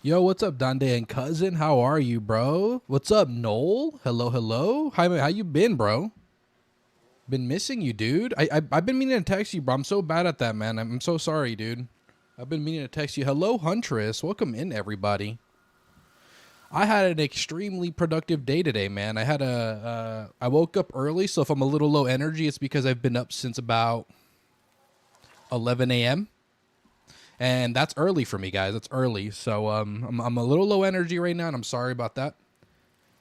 Yo, what's up, Dande and cousin? How are you, bro? What's up, Noel? Hello, hello. How you been, bro? Been missing you, dude. I've been meaning to text you, bro. I'm so bad at that, man. I'm so sorry, dude. I've been meaning to text you. Hello, Huntress. Welcome in, everybody. I had an extremely productive day today, man. I woke up early, so if I'm a little low energy, it's because I've been up since about 11 a.m. And that's early for me, guys. That's early. So I'm a little low energy right now, and I'm sorry about that.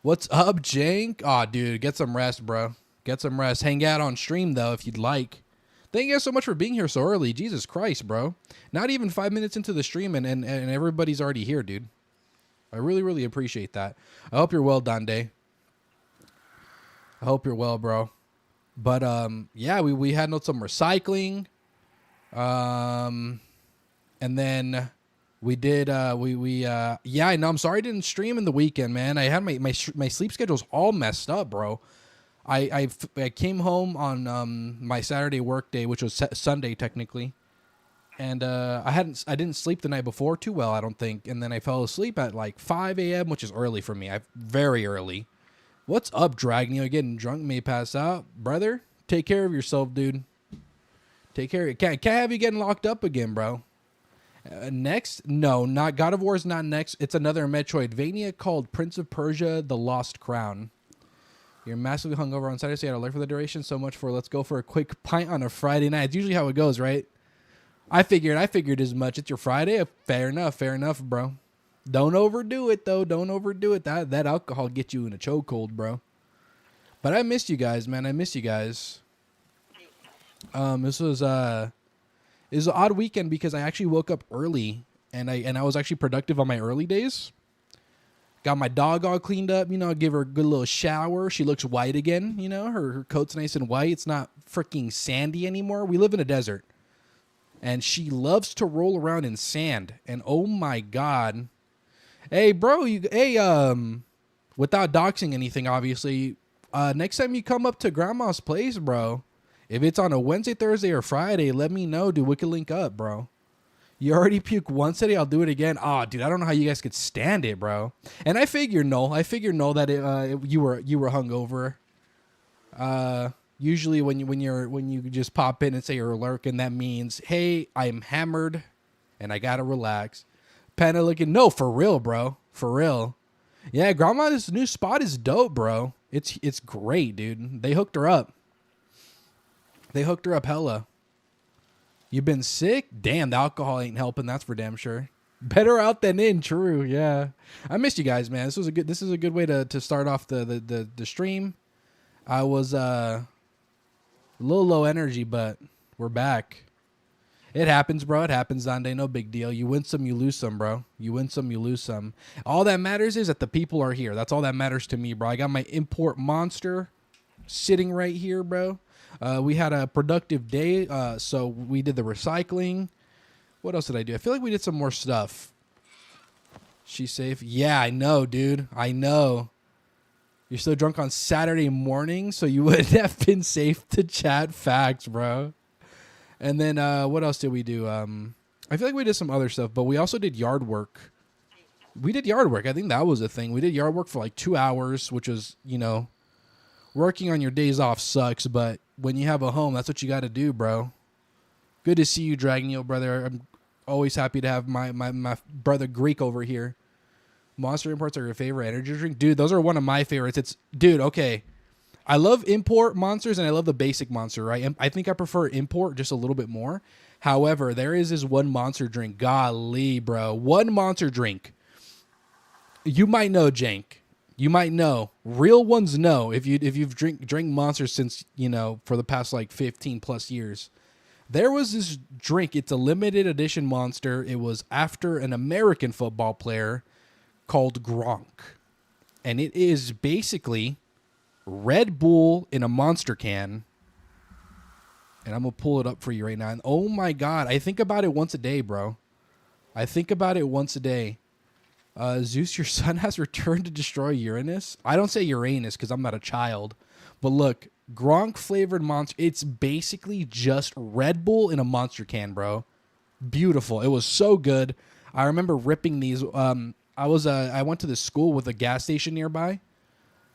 What's up, Jank? Aw, dude, get some rest, bro. Get some rest. Hang out on stream, though, if you'd like. Thank you guys so much for being here so early. Jesus Christ, bro. Not even 5 minutes into the stream, and everybody's already here, dude. I really, really appreciate that. I hope you're well, Dande. I hope you're well, bro. But, yeah, we had some recycling. And then we did, yeah, I know. I'm sorry I didn't stream in the weekend, man. I had my sleep schedule's all messed up, bro. I came home on my Saturday work day, which was Sunday technically, and I didn't sleep the night before too well, I don't think, and then I fell asleep at like 5 a.m., which is early for me. Very early. What's up, Dragon? You getting drunk may pass out, brother. Take care of yourself, dude. Take care. Can't have you getting locked up again, bro. Next, no, not God of War is not next. It's another Metroidvania called Prince of Persia: The Lost Crown. You're massively hungover on Saturday, so you had to lurk for the duration. So much for let's go for a quick pint on a Friday night. It's usually how it goes, right? I figured as much. It's your Friday. Fair enough, bro. Don't overdo it, though. Don't overdo it. That alcohol get you in a chokehold, bro. But I missed you guys, man. I miss you guys. This was It was an odd weekend because I actually woke up early and I was actually productive on my early days. Got my dog all cleaned up, give her a good little shower. She looks white again, her coat's nice and white. It's not freaking sandy anymore. We live in a desert. And she loves to roll around in sand. And oh my God. Hey, bro, without doxing anything, obviously, next time you come up to grandma's place, bro, if it's on a Wednesday, Thursday, or Friday, let me know, dude. We can link up, bro. You already puked once today. I'll do it again. Oh, dude, I don't know how you guys could stand it, bro. And I figured, Noel, that you were hungover. Usually when you just pop in and say you're lurking, that means, hey, I'm hammered, and I gotta relax. Panda looking, no, for real, bro, for real. Yeah, grandma's new spot is dope, bro. It's great, dude. They hooked her up. They hooked her up hella. You been sick? Damn, the alcohol ain't helping. That's for damn sure. Better out than in. True. Yeah. I missed you guys, man. This is a good way to start off the stream. I was a little low energy, but we're back. It happens, bro. It happens, Dande. No big deal. You win some, you lose some, bro. You win some, you lose some. All that matters is that the people are here. That's all that matters to me, bro. I got my import monster sitting right here, bro. We had a productive day, so we did the recycling. What else did I do? I feel like we did some more stuff. She's safe? Yeah, I know, dude. I know. You're still drunk on Saturday morning, so you wouldn't have been safe to chat. Facts, bro. And then what else did we do? I feel like we did some other stuff, but we also did yard work. We did yard work. I think that was a thing. We did yard work for like 2 hours, which was, working on your days off sucks, but when you have a home, that's what you got to do, bro. Good to see you, Dragonio, brother. I'm always happy to have my brother Greek over here. Monster Imports are your favorite energy drink? Dude, those are one of my favorites. Dude, okay. I love import monsters and I love the basic monster, right? I think I prefer import just a little bit more. However, there is this one monster drink. Golly, bro. One monster drink. You might know, Jank. You might know. Real ones know if you've drank monsters since, for the past like 15 plus years. There was this drink. It's a limited edition monster. It was after an American football player called Gronk. And it is basically Red Bull in a monster can. And I'm going to pull it up for you right now. And oh my God, I think about it once a day, bro. I think about it once a day. Zeus, your son has returned to destroy Uranus. I don't say Uranus because I'm not a child. But look, Gronk flavored monster. It's basically just Red Bull in a monster can, bro. Beautiful. It was so good. I remember ripping these. I went to the school with a gas station nearby,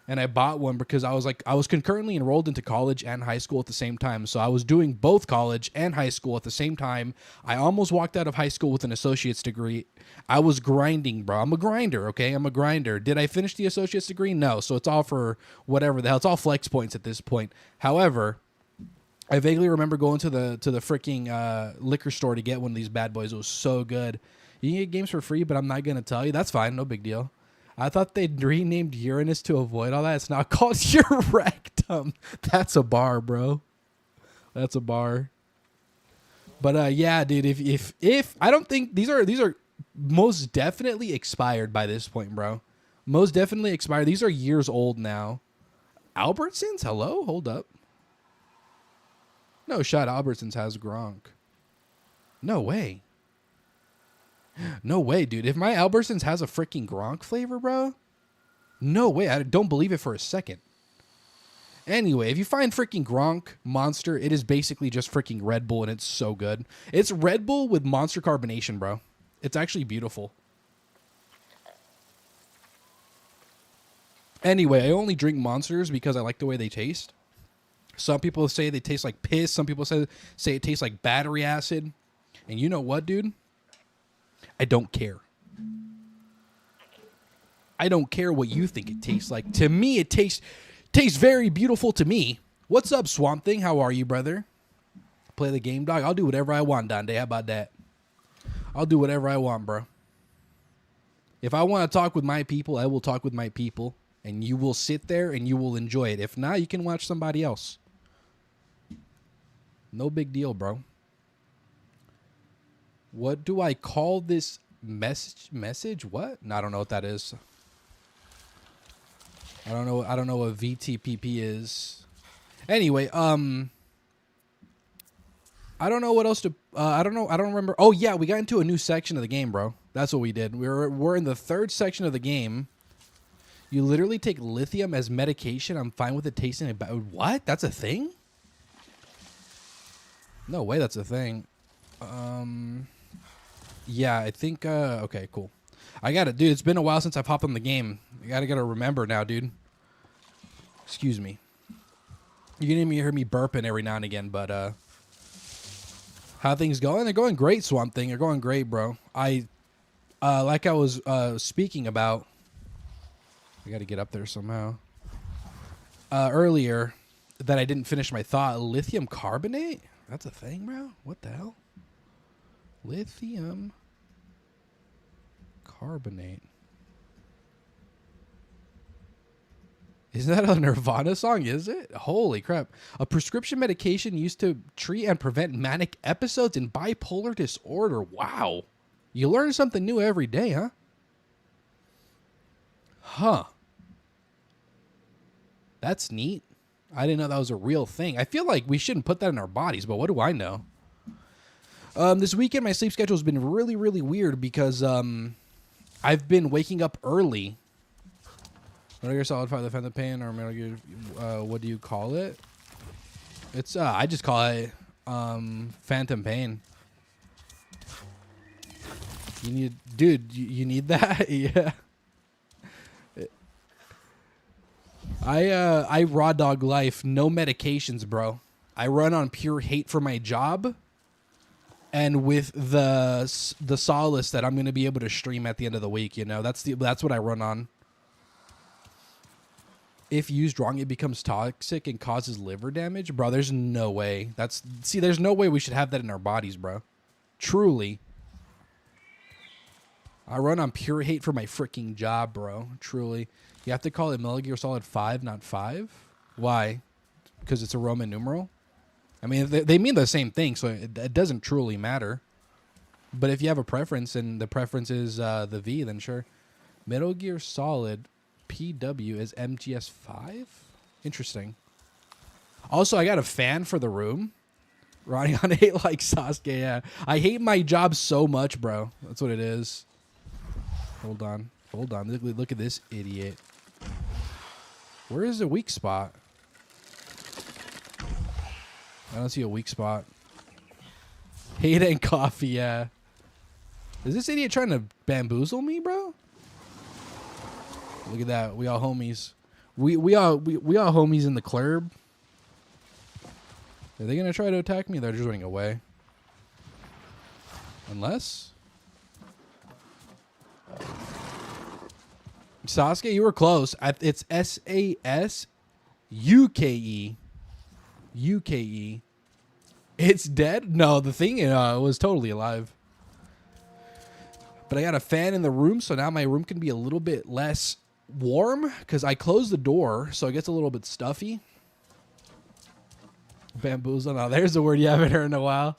and I bought one because I was concurrently enrolled into college and high school at the same time. So I was doing both college and high school at the same time. I almost walked out of high school with an associate's degree. I was grinding, bro. I'm a grinder, okay? I'm a grinder. Did I finish the associate's degree? No. So it's all for whatever the hell. It's all flex points at this point. However, I vaguely remember going to the freaking liquor store to get one of these bad boys. It was so good. You can get games for free, but I'm not going to tell you. That's fine. No big deal. I thought they'd renamed Uranus to avoid all that. It's now called Urectum. That's a bar, bro. That's a bar. But yeah, dude. If I don't think these are most definitely expired by this point, bro. Most definitely expired. These are years old now. Albertsons, hello, hold up. No shot. Albertsons has Gronk. No way. No way, dude. If my Albertsons has a freaking Gronk flavor, bro, no way. I don't believe it for a second. Anyway, if you find freaking Gronk Monster, it is basically just freaking Red Bull, and it's so good. It's Red Bull with Monster carbonation, bro. It's actually beautiful. Anyway, I only drink Monsters because I like the way they taste. Some people say they taste like piss. Some people say it tastes like battery acid. And you know what, dude? I don't care. I don't care what you think it tastes like. To me, it tastes very beautiful to me. What's up, Swamp Thing? How are you, brother? Play the game, dog. I'll do whatever I want, Donde. How about that? I'll do whatever I want, bro. If I want to talk with my people, I will talk with my people. And you will sit there and you will enjoy it. If not, you can watch somebody else. No big deal, bro. What do I call this message? What? No, I don't know what that is. I don't know what VTPP is. Anyway, I don't know what else to I don't remember. Oh yeah, we got into a new section of the game, bro. That's what we did. We're in the third section of the game. You literally take lithium as medication. I'm fine with it tasting about what? That's a thing? No way that's a thing. Yeah, I think okay, cool. I got it, dude. It's been a while since I've hopped on the game. I gotta remember now, dude. Excuse me. You can even hear me burping every now and again, but how things going? They're going great, Swamp Thing. They're going great, bro. Like I was speaking about. I got to get up there somehow. Earlier, that I didn't finish my thought. Lithium carbonate? That's a thing, bro? What the hell? Lithium carbonate. Is that a Nirvana song? Is it? Holy crap. A prescription medication used to treat and prevent manic episodes in bipolar disorder. Wow. You learn something new every day, huh? Huh. That's neat. I didn't know that was a real thing. I feel like we shouldn't put that in our bodies, but what do I know? This weekend, my sleep schedule has been really, really weird because I've been waking up early. Metal Gear Solid 5: The Phantom Pain, or Metal Gear, what do you call it? It's I just call it Phantom Pain. You need, dude, you need that? Yeah. I raw dog life, no medications, bro. I run on pure hate for my job, and with the solace that I'm gonna be able to stream at the end of the week. You know, that's what I run on. If used wrong, it becomes toxic and causes liver damage, bro. There's no way. There's no way we should have that in our bodies, bro. Truly. I run on pure hate for my freaking job, bro. Truly. You have to call it Metal Gear Solid 5, not 5? Why? Because it's a Roman numeral? I mean, they mean the same thing, so it doesn't truly matter. But if you have a preference and the preference is the V, then sure. Metal Gear Solid PW is MGS 5? Interesting. Also, I got a fan for the room. Ronnie on 8 like Sasuke, yeah. I hate my job so much, bro. That's what it is. Hold on. Look at this idiot. Where is the weak spot? I don't see a weak spot. Hate and coffee, yeah. Is this idiot trying to bamboozle me, bro? Look at that. We all homies. We all homies in the club. Are they gonna try to attack me? They're just running away. Unless Sasuke, you were close. It's SASUKE. It's dead? No, the thing was totally alive. But I got a fan in the room, so now my room can be a little bit less warm because I closed the door, so it gets a little bit stuffy. Bamboozle. Now, there's a word you haven't heard in a while.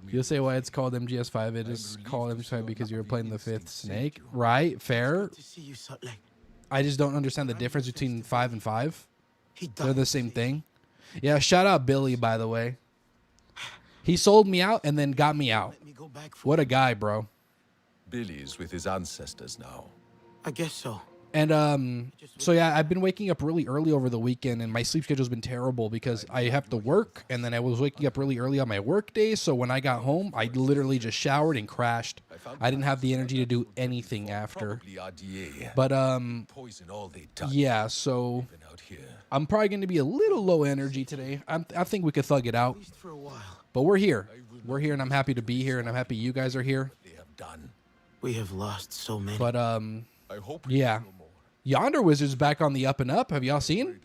You'll say why it's called MGS5. It is called MGS5 because you were playing the 5th snake. Right? Fair. I just don't understand the difference between 5 and 5. They're the same thing. Yeah, shout out Billy, by the way. He sold me out and then got me out. What a guy, bro. Billy's with his ancestors now. I guess so. And so yeah, I've been waking up really early over the weekend, and my sleep schedule's been terrible because I have to work, and then I was waking up really early on my work days. So when I got home, I literally just showered and crashed. I didn't have the energy to do anything after. But yeah, so I'm probably going to be a little low energy today. I think we could thug it out. But we're here. We're here, and I'm happy to be here, and I'm happy you guys are here. We have lost so many. But yeah. Yonder Wizard's back on the up and up. Have y'all seen?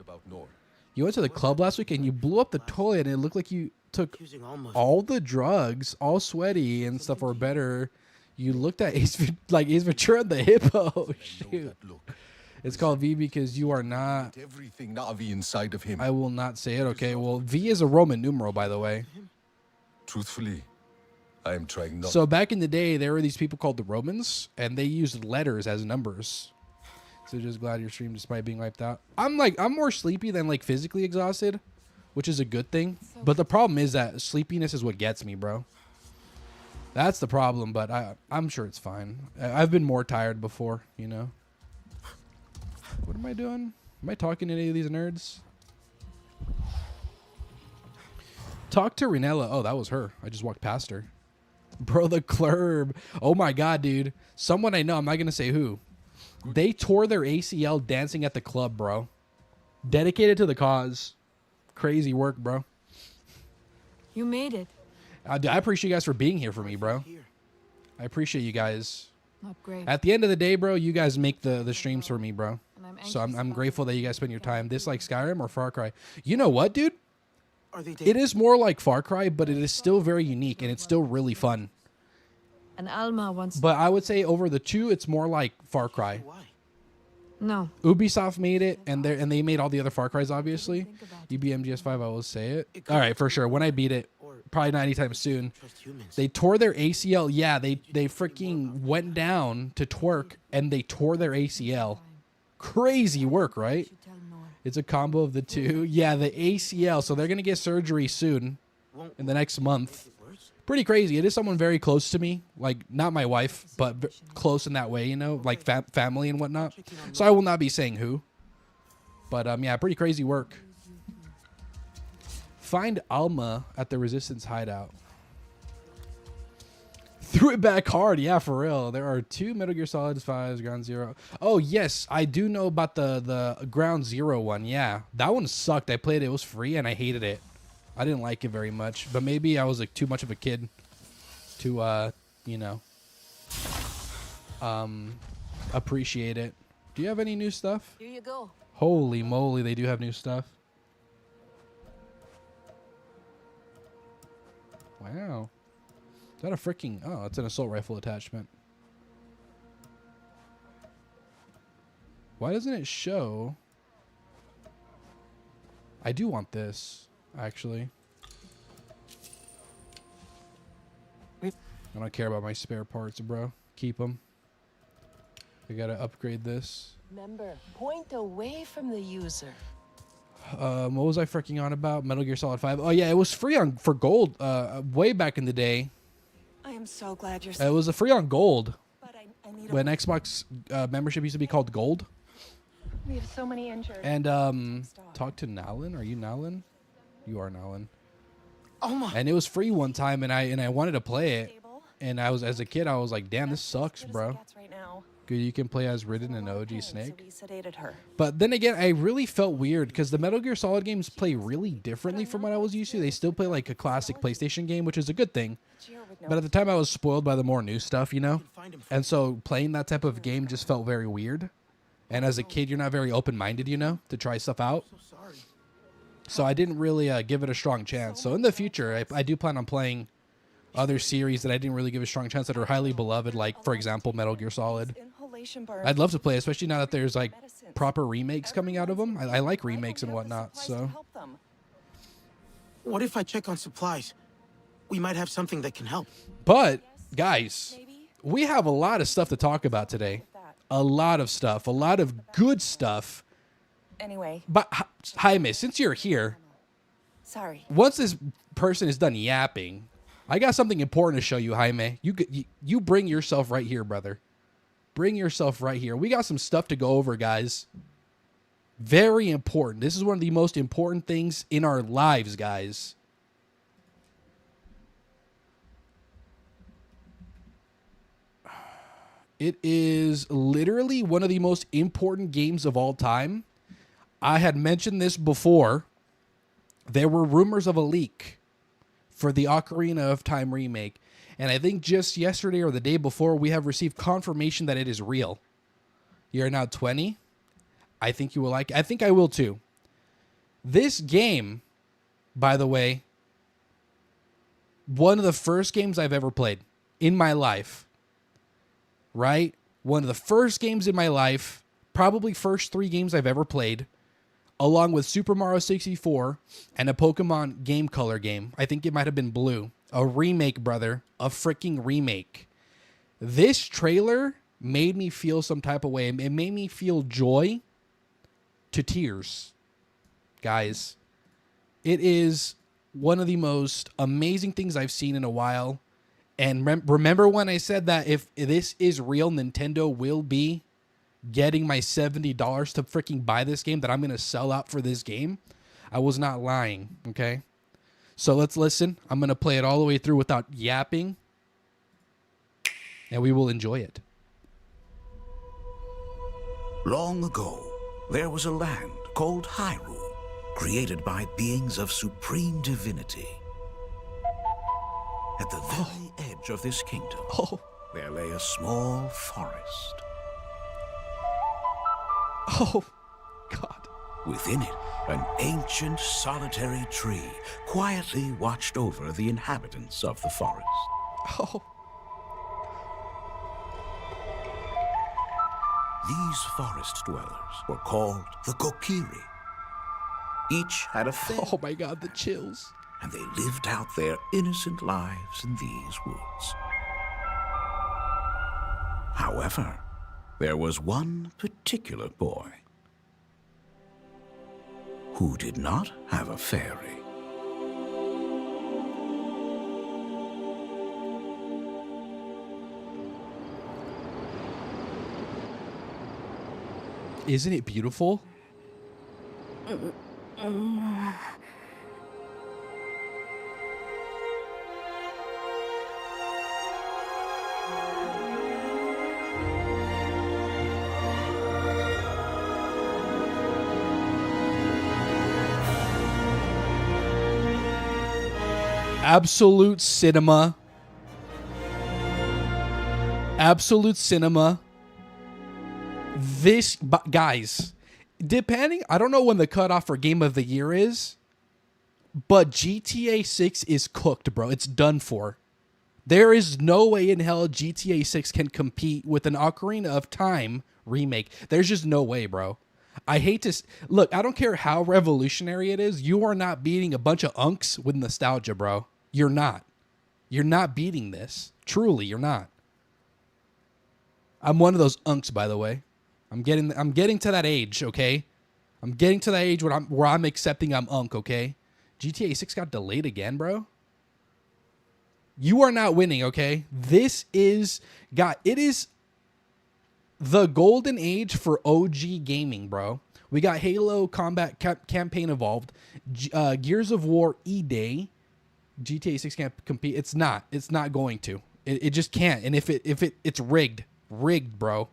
You went to the club last week and you blew up the toilet, and it looked like you took all the drugs, all sweaty and stuff, or better. You looked at Ace Ventura and the hippo. Shoot. It's called V because you are not. Everything Navi inside of him. I will not say it. Okay. Well, V is a Roman numeral, by the way. Truthfully, I am trying not. So back in the day, there were these people called the Romans, and they used letters as numbers. So just glad your stream, despite being wiped out. I'm more sleepy than like physically exhausted, which is a good thing. But the problem is that sleepiness is what gets me, bro. That's the problem. But I'm sure it's fine. I've been more tired before, you know. What am I doing? Am I talking to any of these nerds? Talk to Renella. Oh, that was her. I just walked past her. Bro, the club. Oh my god, dude. Someone I know, I'm not going to say who. They tore their ACL dancing at the club, bro. Dedicated to the cause. Crazy work, bro. You made it. I appreciate you guys for being here for me, bro. I appreciate you guys. Upgrade. At the end of the day, bro, you guys make the streams for me, bro. So I'm grateful that you guys spend your time. This like Skyrim or Far Cry? You know what, dude? It is more like Far Cry, but it is still very unique, and it's still really fun. And Alma wants. But I would say over the two, it's more like Far Cry. No. Ubisoft made it, and they made all the other Far Cries, obviously. UBMGS5, I will say it. All right, for sure. When I beat it, probably not anytime soon. They tore their ACL. Yeah, they freaking went down to twerk, and they tore their ACL. Crazy work, right? It's a combo of the two. Yeah, the ACL. So they're going to get surgery soon, in the next month. Pretty crazy. It is someone very close to me. Like, not my wife, but close in that way, you know? Like, family and whatnot. So I will not be saying who. But, yeah, pretty crazy work. Find Alma at the Resistance hideout. Threw it back hard. Yeah, for real. There are 2 Metal Gear Solid 5's Ground Zero. Oh, yes. I do know about the Ground Zero one. Yeah. That one sucked. I played it. It was free, and I hated it. I didn't like it very much. But maybe I was like too much of a kid to, you know, appreciate it. Do you have any new stuff? Here you go. Holy moly, they do have new stuff. Wow. Is that a freaking... Oh, it's an assault rifle attachment. Why doesn't it show... I do want this, actually. I don't care about my spare parts, bro. Keep them. I gotta upgrade this. Remember, point away from the user. What was I freaking on about? Metal Gear Solid 5. Oh, yeah, it was free for gold way back in the day. I am so glad you're. It was a free on gold. But I need when Xbox membership used to be called gold. We have so many injured. And talk to Nalan. Are you Nalan? You are Nalan. Oh my! And it was free one time, and I wanted to play it, And I was, as a kid, I was like, damn, this sucks, Good as bro. it gets right now. Good, you can play as Ridden and OG Pain, so Snake. we sedated her. But then again, I really felt weird because the Metal Gear Solid games play really differently from what I was used to. They still play like a classic PlayStation game, which is a good thing. But at the time, I was spoiled by the more new stuff, you know? And so playing that type of game just felt very weird. And as a kid, you're not very open-minded, you know, to try stuff out. So I didn't really give it a strong chance. So in the future, I do plan on playing other series that I didn't really give a strong chance that are highly beloved, like, for example, Metal Gear Solid. I'd love to play, especially now that there's, like, proper remakes coming out of them. I like remakes and whatnot, so... What if I check on supplies? We might have something that can help. But, guys, we have a lot of stuff to talk about today. A lot of stuff. A lot of good stuff. Anyway, But, Jaime, since you're here, sorry. once this person is done yapping, I got something important to show you, Jaime. You bring yourself right here, brother. Bring yourself right here. We got some stuff to go over, guys. Very important. This is one of the most important things in our lives, guys. It is literally one of the most important games of all time. I had mentioned this before. There were rumors of a leak for the Ocarina of Time remake. And I think just yesterday or the day before, we have received confirmation that it is real. You're now 20. I think you will like it. I think I will too. This game, by the way, one of the first games I've ever played in my life. Right? One of the first games in my life, probably first 3 games I've ever played, along with Super Mario 64 and a Pokemon Game Color game. I think it might have been Blue. A remake, brother. A freaking remake. This trailer made me feel some type of way. It made me feel joy to tears. Guys, it is one of the most amazing things I've seen in a while. And remember when I said that if this is real, Nintendo will be getting my $70 to freaking buy this game, that I'm going to sell out for this game? I was not lying, okay? So let's listen. I'm going to play it all the way through without yapping. And we will enjoy it. Long ago, there was a land called Hyrule, created by beings of supreme divinity. At the very edge of this kingdom, there lay a small forest. Oh, God. Within it, an ancient solitary tree quietly watched over the inhabitants of the forest. Oh. These forest dwellers were called the Kokiri. Each had a fair Oh, my God, the chills. and they lived out their innocent lives in these woods. However, there was one particular boy who did not have a fairy. Isn't it beautiful? Absolute cinema. Absolute cinema. This, guys, depending, I don't know when the cutoff for Game of the Year is, but GTA 6 is cooked, bro. It's done for. There is no way in hell GTA 6 can compete with an Ocarina of Time remake. There's just no way, bro. I hate to... Look, I don't care how revolutionary it is. You are not beating a bunch of unks with nostalgia, bro. You're not. You're not beating this. Truly, you're not. I'm one of those unks, by the way. I'm getting to that age, okay? I'm getting to that age where I'm accepting I'm unk, okay? GTA 6 got delayed again, bro. You are not winning, okay? This is... God, it is the golden age for OG gaming, bro. We got Halo Combat Campaign Evolved, Gears of War E-Day. GTA 6 can't compete. It's not going to. It just can't. And if it's rigged, bro.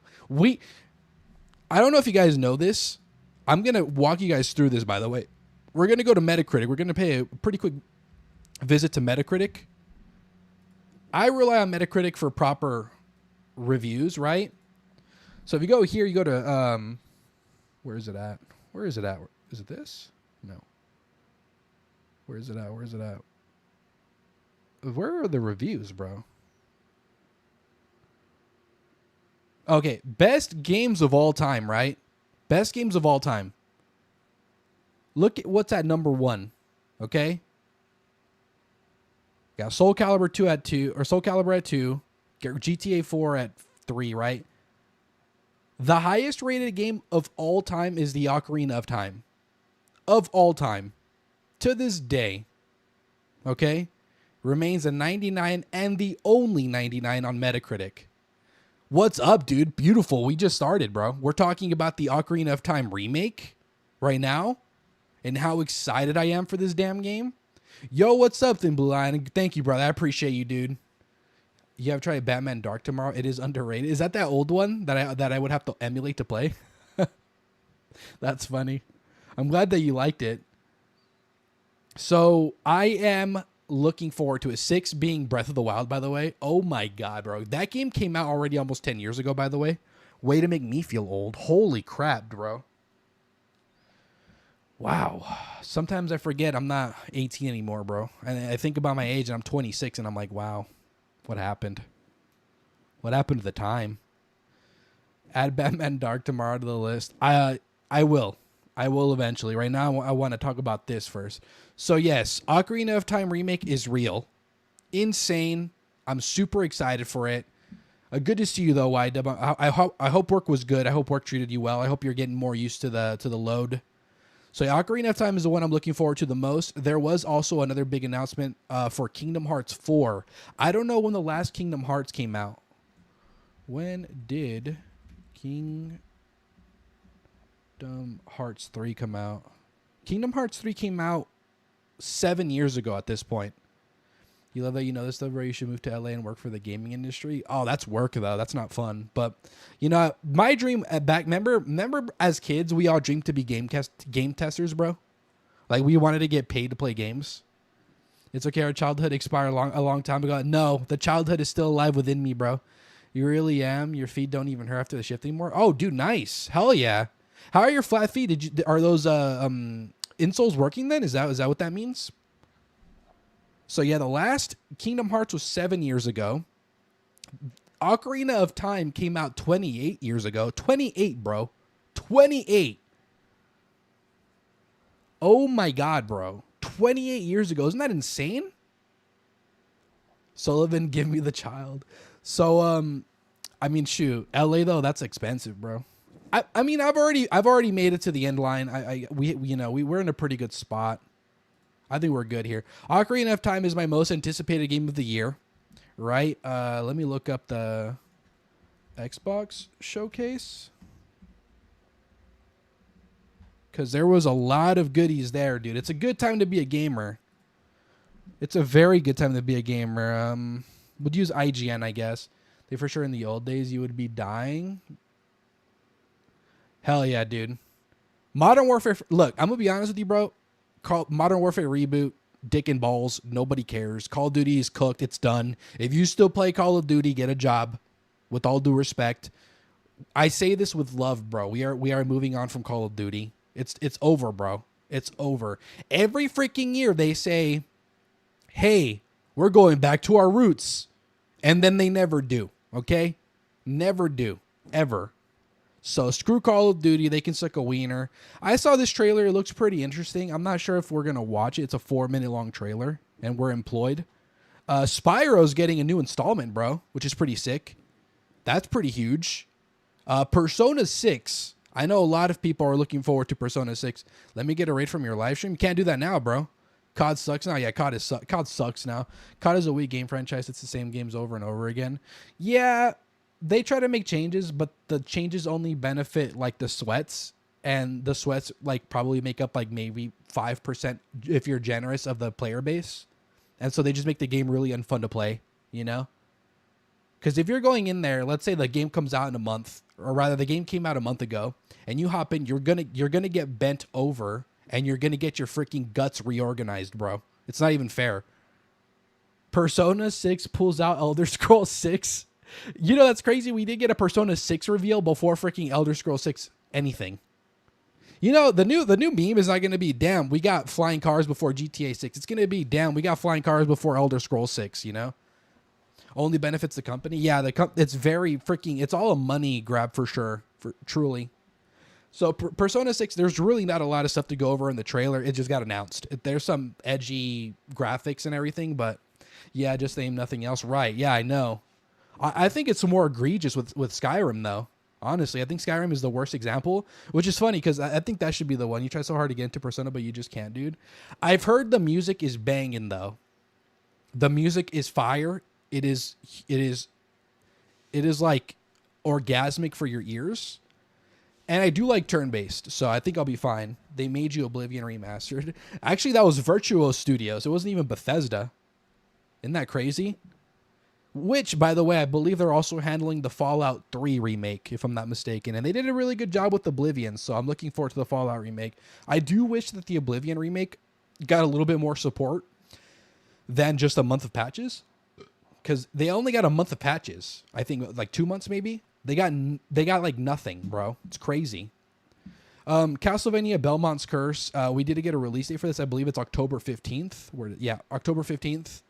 I don't know if you guys know this. I'm gonna walk you guys through this. By the way, we're gonna go to Metacritic. We're gonna pay a pretty quick visit to Metacritic. I rely on Metacritic for proper reviews, right? So if you go here, you go to where is it at? Where is it at? Is it this? No. Where is it at? Where is it at? Where are the reviews, bro? Okay, best games of all time, right? Best games of all time. Look at what's at number 1, okay? Got Soul Calibur 2 at 2, or Soul Calibur at 2, GTA 4 at 3, right? The highest rated game of all time is the Ocarina of Time. Of all time. To this day. Okay? Remains a 99 and the only 99 on Metacritic. What's up, dude? Beautiful. We just started, bro. We're talking about the Ocarina of Time remake right now and how excited I am for this damn game. Yo, what's up, Thin Blue Line? Thank you, brother. I appreciate you, dude. You have tried Batman Dark tomorrow? It is underrated. Is that old one that I would have to emulate to play? That's funny. I'm glad that you liked it. So I am looking forward to it. 6 being Breath of the Wild, by the way. Oh my god, bro. That game came out already almost 10 years ago, by the way. Way to make me feel old. Holy crap, bro. Wow. Sometimes I forget I'm not 18 anymore, bro. And I think about my age and I'm 26 and I'm like, wow, what happened? What happened to the time? Add Batman Dark tomorrow to the list. I will. I will eventually. Right now, I want to talk about this first. So yes, Ocarina of Time remake is real. Insane. I'm super excited for it. Good to see you though, YW. I hope work was good. I hope work treated you well. I hope you're getting more used to the load. So Ocarina of Time is the one I'm looking forward to the most. There was also another big announcement for Kingdom Hearts 4. I don't know when the last Kingdom Hearts came out. When did Kingdom Hearts 3 come out? Kingdom Hearts 3 came out 7 years ago at this point. You love that you know this stuff, bro. You should move to LA and work for the gaming industry. Oh, that's work though. That's not fun. But you know, my dream remember as kids, we all dreamed to be game testers, bro. Like we wanted to get paid to play games. It's okay. Our childhood expired a long time ago. No, the childhood is still alive within me, bro. You really am. Your feet don't even hurt after the shift anymore. Oh, dude, nice. Hell yeah. How are your flat feet? Are those insoles working then? Is that what that means? So yeah, the last Kingdom Hearts was 7 years ago. Ocarina of Time came out 28 years ago. 28, bro. 28. Oh my god, bro. 28 years ago. Isn't that insane? Sullivan, give me the child. So I mean, shoot, LA though, that's expensive, bro. I mean, I've already made it to the end line. We're in a pretty good spot. I think we're good here. Ocarina of Time is my most anticipated game of the year, right? Let me look up the Xbox showcase, because there was a lot of goodies there, dude. It's a good time to be a gamer. It's a very good time to be a gamer. Would use IGN, I guess. They for sure in the old days you would be dying. Hell yeah, dude. Modern Warfare. Look, I'm gonna be honest with you, bro. Modern Warfare reboot, dick and balls. Nobody cares. Call of Duty is cooked. It's done. If you still play Call of Duty, get a job. With all due respect, I say this with love, bro. We are moving on from Call of Duty. It's over, bro. It's over. Every freaking year they say, "Hey, we're going back to our roots," and then they never do. Okay, never do ever. So screw Call of Duty. They can suck a wiener. I saw this trailer. It looks pretty interesting. I'm not sure if we're going to watch it. It's a 4-minute long trailer, and we're employed. Spyro's getting a new installment, bro, which is pretty sick. That's pretty huge. Persona 6. I know a lot of people are looking forward to Persona 6. Let me get a rate from your live stream. You can't do that now, bro. COD sucks now. Yeah, COD sucks now. COD is a weak game franchise. It's the same games over and over again. Yeah. They try to make changes, but the changes only benefit like the sweats, and the sweats like probably make up like maybe 5% if you're generous of the player base. And so they just make the game really unfun to play, you know? Because if you're going in there, let's say the game comes out in a month, or rather the game came out a month ago, and you hop in, you're gonna get bent over, and you're gonna get your freaking guts reorganized, bro. It's not even fair. Persona 6 pulls out Elder Scrolls 6. You know, that's crazy. We did get a Persona 6 reveal before freaking Elder Scrolls 6 anything. You know, the new meme is not going to be, damn, we got flying cars before GTA 6. It's going to be, damn, we got flying cars before Elder Scrolls 6, you know? Only benefits the company. Yeah, it's very freaking, it's all a money grab for sure, truly. So Persona 6, there's really not a lot of stuff to go over in the trailer. It just got announced. There's some edgy graphics and everything, but yeah, just name nothing else. Right, yeah, I know. I think it's more egregious with Skyrim, though. Honestly, I think Skyrim is the worst example, which is funny because I think that should be the one. You try so hard to get into Persona, but you just can't, dude. I've heard the music is banging, though. The music is fire. It is like orgasmic for your ears. And I do like turn-based, so I think I'll be fine. They made you Oblivion remastered. Actually, that was Virtuos Studios. It wasn't even Bethesda. Isn't that crazy? Which, by the way, I believe they're also handling the Fallout 3 remake, if I'm not mistaken. And they did a really good job with Oblivion, so I'm looking forward to the Fallout remake. I do wish that the Oblivion remake got a little bit more support than just a month of patches. Because they only got a month of patches. I think like 2 months maybe. They got like nothing, bro. It's crazy. Castlevania Belmont's Curse. We did get a release date for this. I believe it's October 15th. October 15th.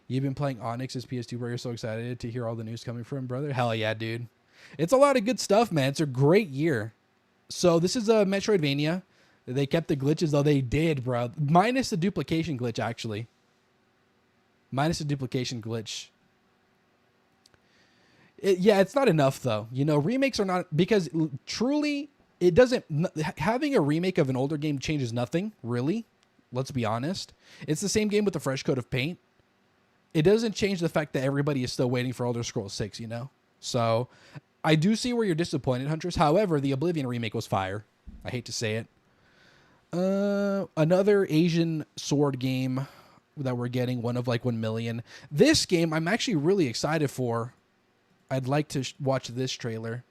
You've been playing Onyx's PS2, bro. You're so excited to hear all the news coming from, brother. Hell yeah, dude. It's a lot of good stuff, man. It's a great year. So this is a Metroidvania. They kept the glitches, though. They did, bro. Minus the duplication glitch, actually. Minus the duplication glitch. It's not enough, though. You know, remakes are not... Because truly, it doesn't... Having a remake of an older game changes nothing, really. Let's be honest. It's the same game with a fresh coat of paint. It doesn't change the fact that everybody is still waiting for Elder Scrolls 6, you know? So, I do see where you're disappointed, Huntress. However, the Oblivion remake was fire. I hate to say it. Another Asian sword game that we're getting, one of like 1 million. This game, I'm actually really excited for. I'd like to watch this trailer.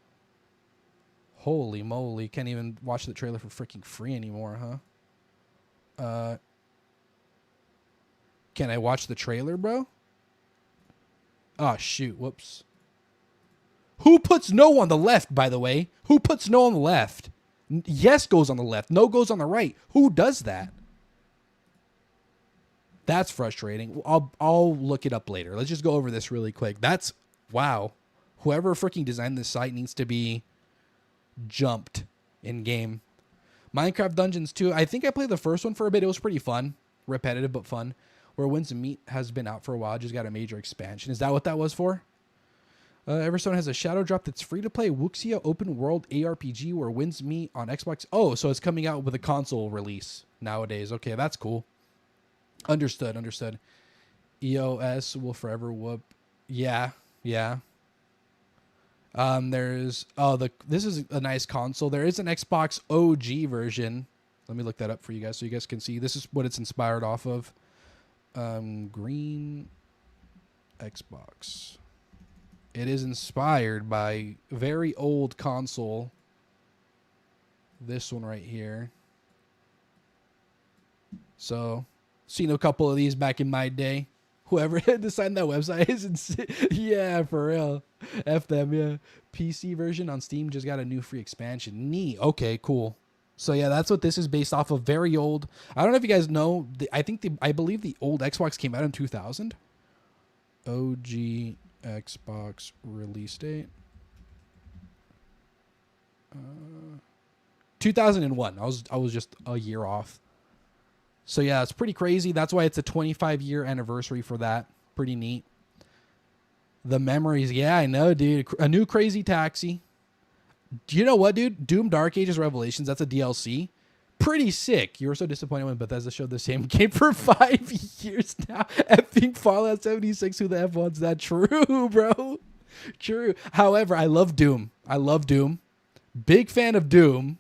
Holy moly. Can't even watch the trailer for freaking free anymore, huh? Can I watch the trailer, bro? Oh, shoot. Whoops. Who puts no on the left, by the way? Who puts no on the left? Yes goes on the left. No goes on the right. Who does that? That's frustrating. I'll look it up later. Let's just go over this really quick. That's... Wow. Whoever freaking designed this site needs to be jumped in game. Minecraft Dungeons 2. I think I played the first one for a bit. It was pretty fun. Repetitive, but fun. Where Winds Meet has been out for a while. Just got a major expansion. Is that what that was for? Everstone has a shadow drop that's free to play. Wuxia open world ARPG where Winds Meet on Xbox. Oh, so it's coming out with a console release nowadays. Okay, that's cool. Understood. EOS will forever whoop. Yeah. This is a nice console. There is an Xbox OG version. Let me look that up for you guys so you guys can see. This is what it's inspired off of. Green Xbox. It is inspired by a very old console. This one right here. So, seen a couple of these back in my day. Whoever designed that website is insane. Yeah, for real. F them, yeah. PC version on Steam just got a new free expansion. Neat. Okay, cool. So yeah, that's what this is based off of. Very old. I don't know if you guys know. I believe the old Xbox came out in 2000. OG Xbox release date. 2001. I was just a year off. So yeah, it's pretty crazy. That's why it's a 25-year anniversary for that. Pretty neat. The memories. Yeah, I know, dude. A new Crazy Taxi. Do you know what, dude? Doom Dark Ages Revelations, that's a DLC. Pretty sick. You were so disappointed when Bethesda showed the same game for 5 years now. Effing Fallout 76. Who the F wants that? True, bro. True. However, I love Doom. Big fan of Doom.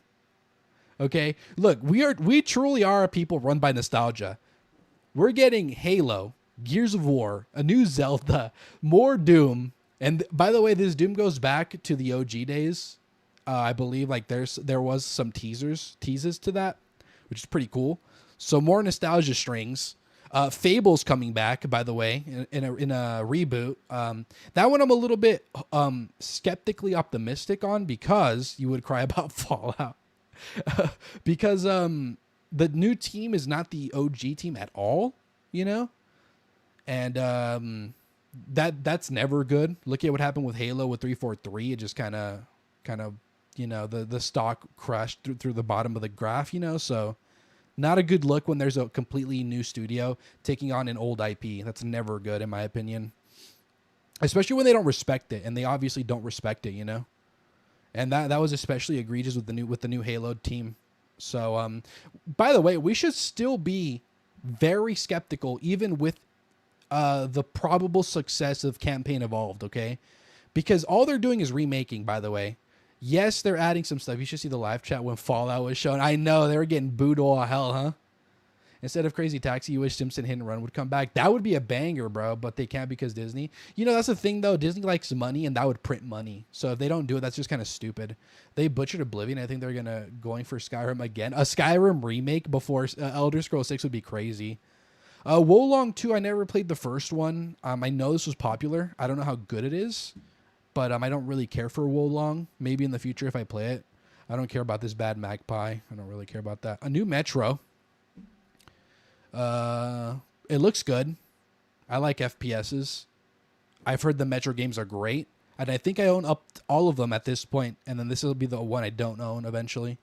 Okay. Look, we truly are a people run by nostalgia. We're getting Halo, Gears of War, a new Zelda, more Doom, And by the way, this Doom goes back to the OG days. I believe like there was some teases to that, which is pretty cool. So more nostalgia strings. Fable's coming back, by the way, in a reboot. That one I'm a little bit skeptically optimistic on, because you would cry about Fallout. Because the new team is not the OG team at all, you know? And that's never good. Look at what happened with Halo with 343. It just kind of you know, the stock crashed through the bottom of the graph, you know? So not a good look when there's a completely new studio taking on an old IP. That's never good, in my opinion. Especially when they don't respect it, and they obviously don't respect it, you know? And that was especially egregious with the new Halo team. So by the way, we should still be very skeptical even with the probable success of Campaign Evolved, okay? Because all they're doing is remaking, by the way. Yes, they're adding some stuff. You should see the live chat when Fallout was shown. I know, they were getting booed all hell, huh? Instead of Crazy Taxi, you wish Simpson Hit and Run would come back. That would be a banger, bro, but they can't because Disney. You know, that's the thing, though. Disney likes money, and that would print money. So if they don't do it, that's just kind of stupid. They butchered Oblivion. I think they're going for Skyrim again. A Skyrim remake before Elder Scrolls 6 would be crazy. Wolong 2, I never played the first one. I know this was popular. I don't know how good it is, but I don't really care for Wolong. Maybe in the future if I play it. I don't care about this bad Magpie. I don't really care about that. A new Metro. It looks good. I like FPSs. I've heard the Metro games are great, and I think I own up all of them at this point, and then this will be the one I don't own eventually.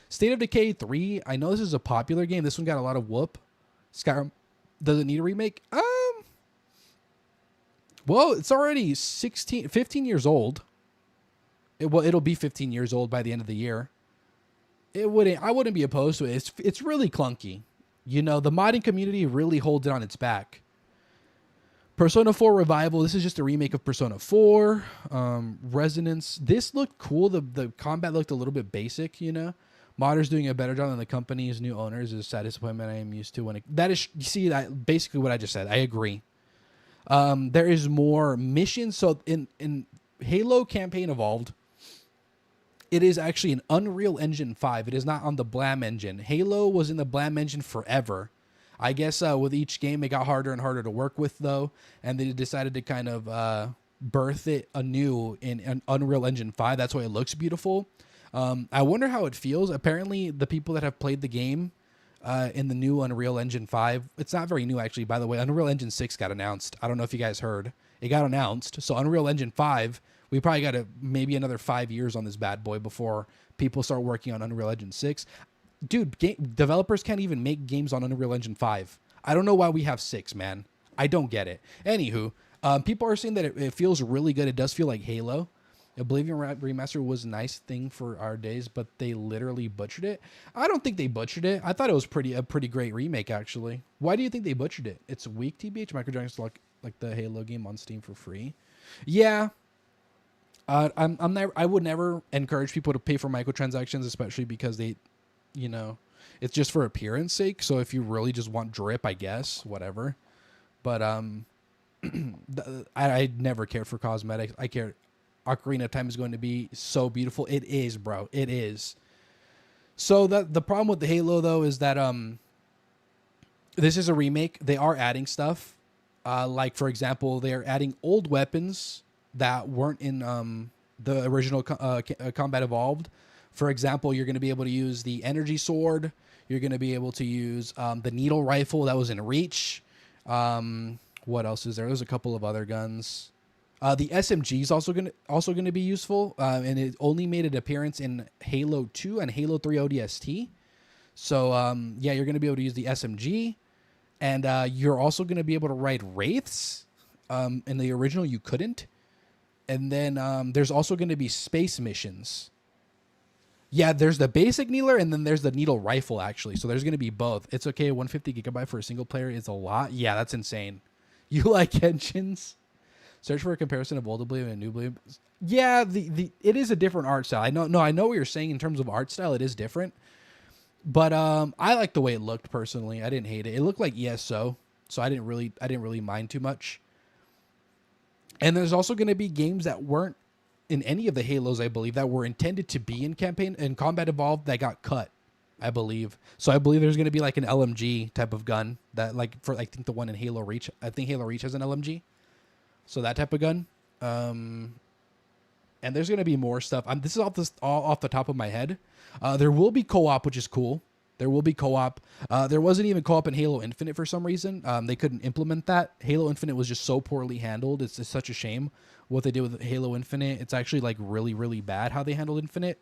State of Decay 3. I know this is a popular game. This one got a lot of whoop. Skyrim. Does it need a remake? Well, it's already 15 years old. It'll be 15 years old by the end of the year. I wouldn't be opposed to it. It's really clunky. You know, the modding community really holds it on its back. Persona 4 Revival. This is just a remake of Persona 4. Resonance. This looked cool. The combat looked a little bit basic, you know. Modders doing a better job than the company's new owners is a sad disappointment I am used to. That is, you see, that basically what I just said. I agree. There is more missions. So in Halo Campaign Evolved, it is actually an Unreal Engine 5. It is not on the Blam engine. Halo was in the Blam engine forever. I guess with each game, it got harder and harder to work with, though. And they decided to kind of birth it anew in an Unreal Engine 5. That's why it looks beautiful. I wonder how it feels. Apparently, the people that have played the game in the new Unreal Engine 5, it's not very new, actually. By the way, Unreal Engine 6 got announced. I don't know if you guys heard. It got announced. So Unreal Engine 5... we probably got maybe another 5 years on this bad boy before people start working on Unreal Engine 6. Dude, developers can't even make games on Unreal Engine 5. I don't know why we have 6, man. I don't get it. Anywho, people are saying that it feels really good. It does feel like Halo. Oblivion Remaster was a nice thing for our days, but they literally butchered it. I don't think they butchered it. I thought it was a pretty great remake, actually. Why do you think they butchered it? It's weak, TBH. Microtransactions like the Halo game on Steam for free. Yeah. I would never encourage people to pay for microtransactions, especially because they, you know, it's just for appearance sake. So if you really just want drip, I guess, whatever. But I never cared for cosmetics. I care. Ocarina of Time is going to be so beautiful. It is, bro. It is. So the problem with the Halo though is that this is a remake. They are adding stuff. Like for example, they are adding old weapons that weren't in the original Combat Evolved. For example, you're going to be able to use the energy sword. You're going to be able to use the needle rifle that was in Reach. What else is there? There's a couple of other guns. The SMG is also going to be useful, and it only made an appearance in Halo 2 and Halo 3 ODST. So yeah, you're going to be able to use the SMG, and you're also going to be able to ride wraiths. In the original, you couldn't. And then there's also going to be space missions. Yeah, there's the basic needler, and then there's the needle rifle, actually. So there's going to be both. It's okay, 150 gigabyte for a single player is a lot. Yeah, that's insane. You like engines? Search for a comparison of old Oblivion and new Oblivion. Yeah, it is a different art style. I know what you're saying in terms of art style. It is different. But I like the way it looked, personally. I didn't hate it. It looked like ESO, so I didn't really mind too much. And there's also going to be games that weren't in any of the Halos, I believe, that were intended to be in campaign and Combat Evolved that got cut, I believe. So I believe there's going to be like an LMG type of gun that, like, for I think the one in Halo Reach. I think Halo Reach has an LMG. So that type of gun. And there's going to be more stuff. This is all off the top of my head. There will be co-op, which is cool. There will be co-op. There wasn't even co-op in Halo Infinite for some reason. They couldn't implement that. Halo Infinite was just so poorly handled. It's just such a shame what they did with Halo Infinite. It's actually like really, really bad how they handled Infinite.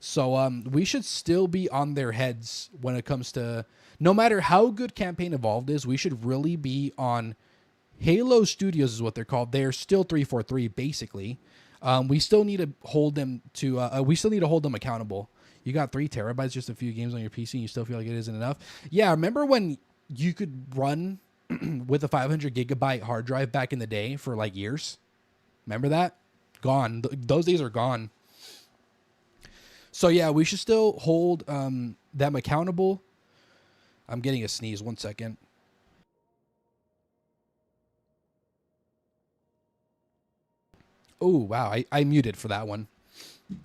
So we should still be on their heads when it comes to, no matter how good Campaign Evolved is, we should really be on Halo Studios is what they're called. They're still 343 basically. We still need to hold them to. We still need to hold them accountable. You got 3 terabytes, just a few games on your PC, and you still feel like it isn't enough. Yeah, remember when you could run with a 500 gigabyte hard drive back in the day for like years? Remember that? Gone. Those days are gone. So yeah, we should still hold them accountable. I'm getting a sneeze. 1 second. Oh, wow. I muted for that one.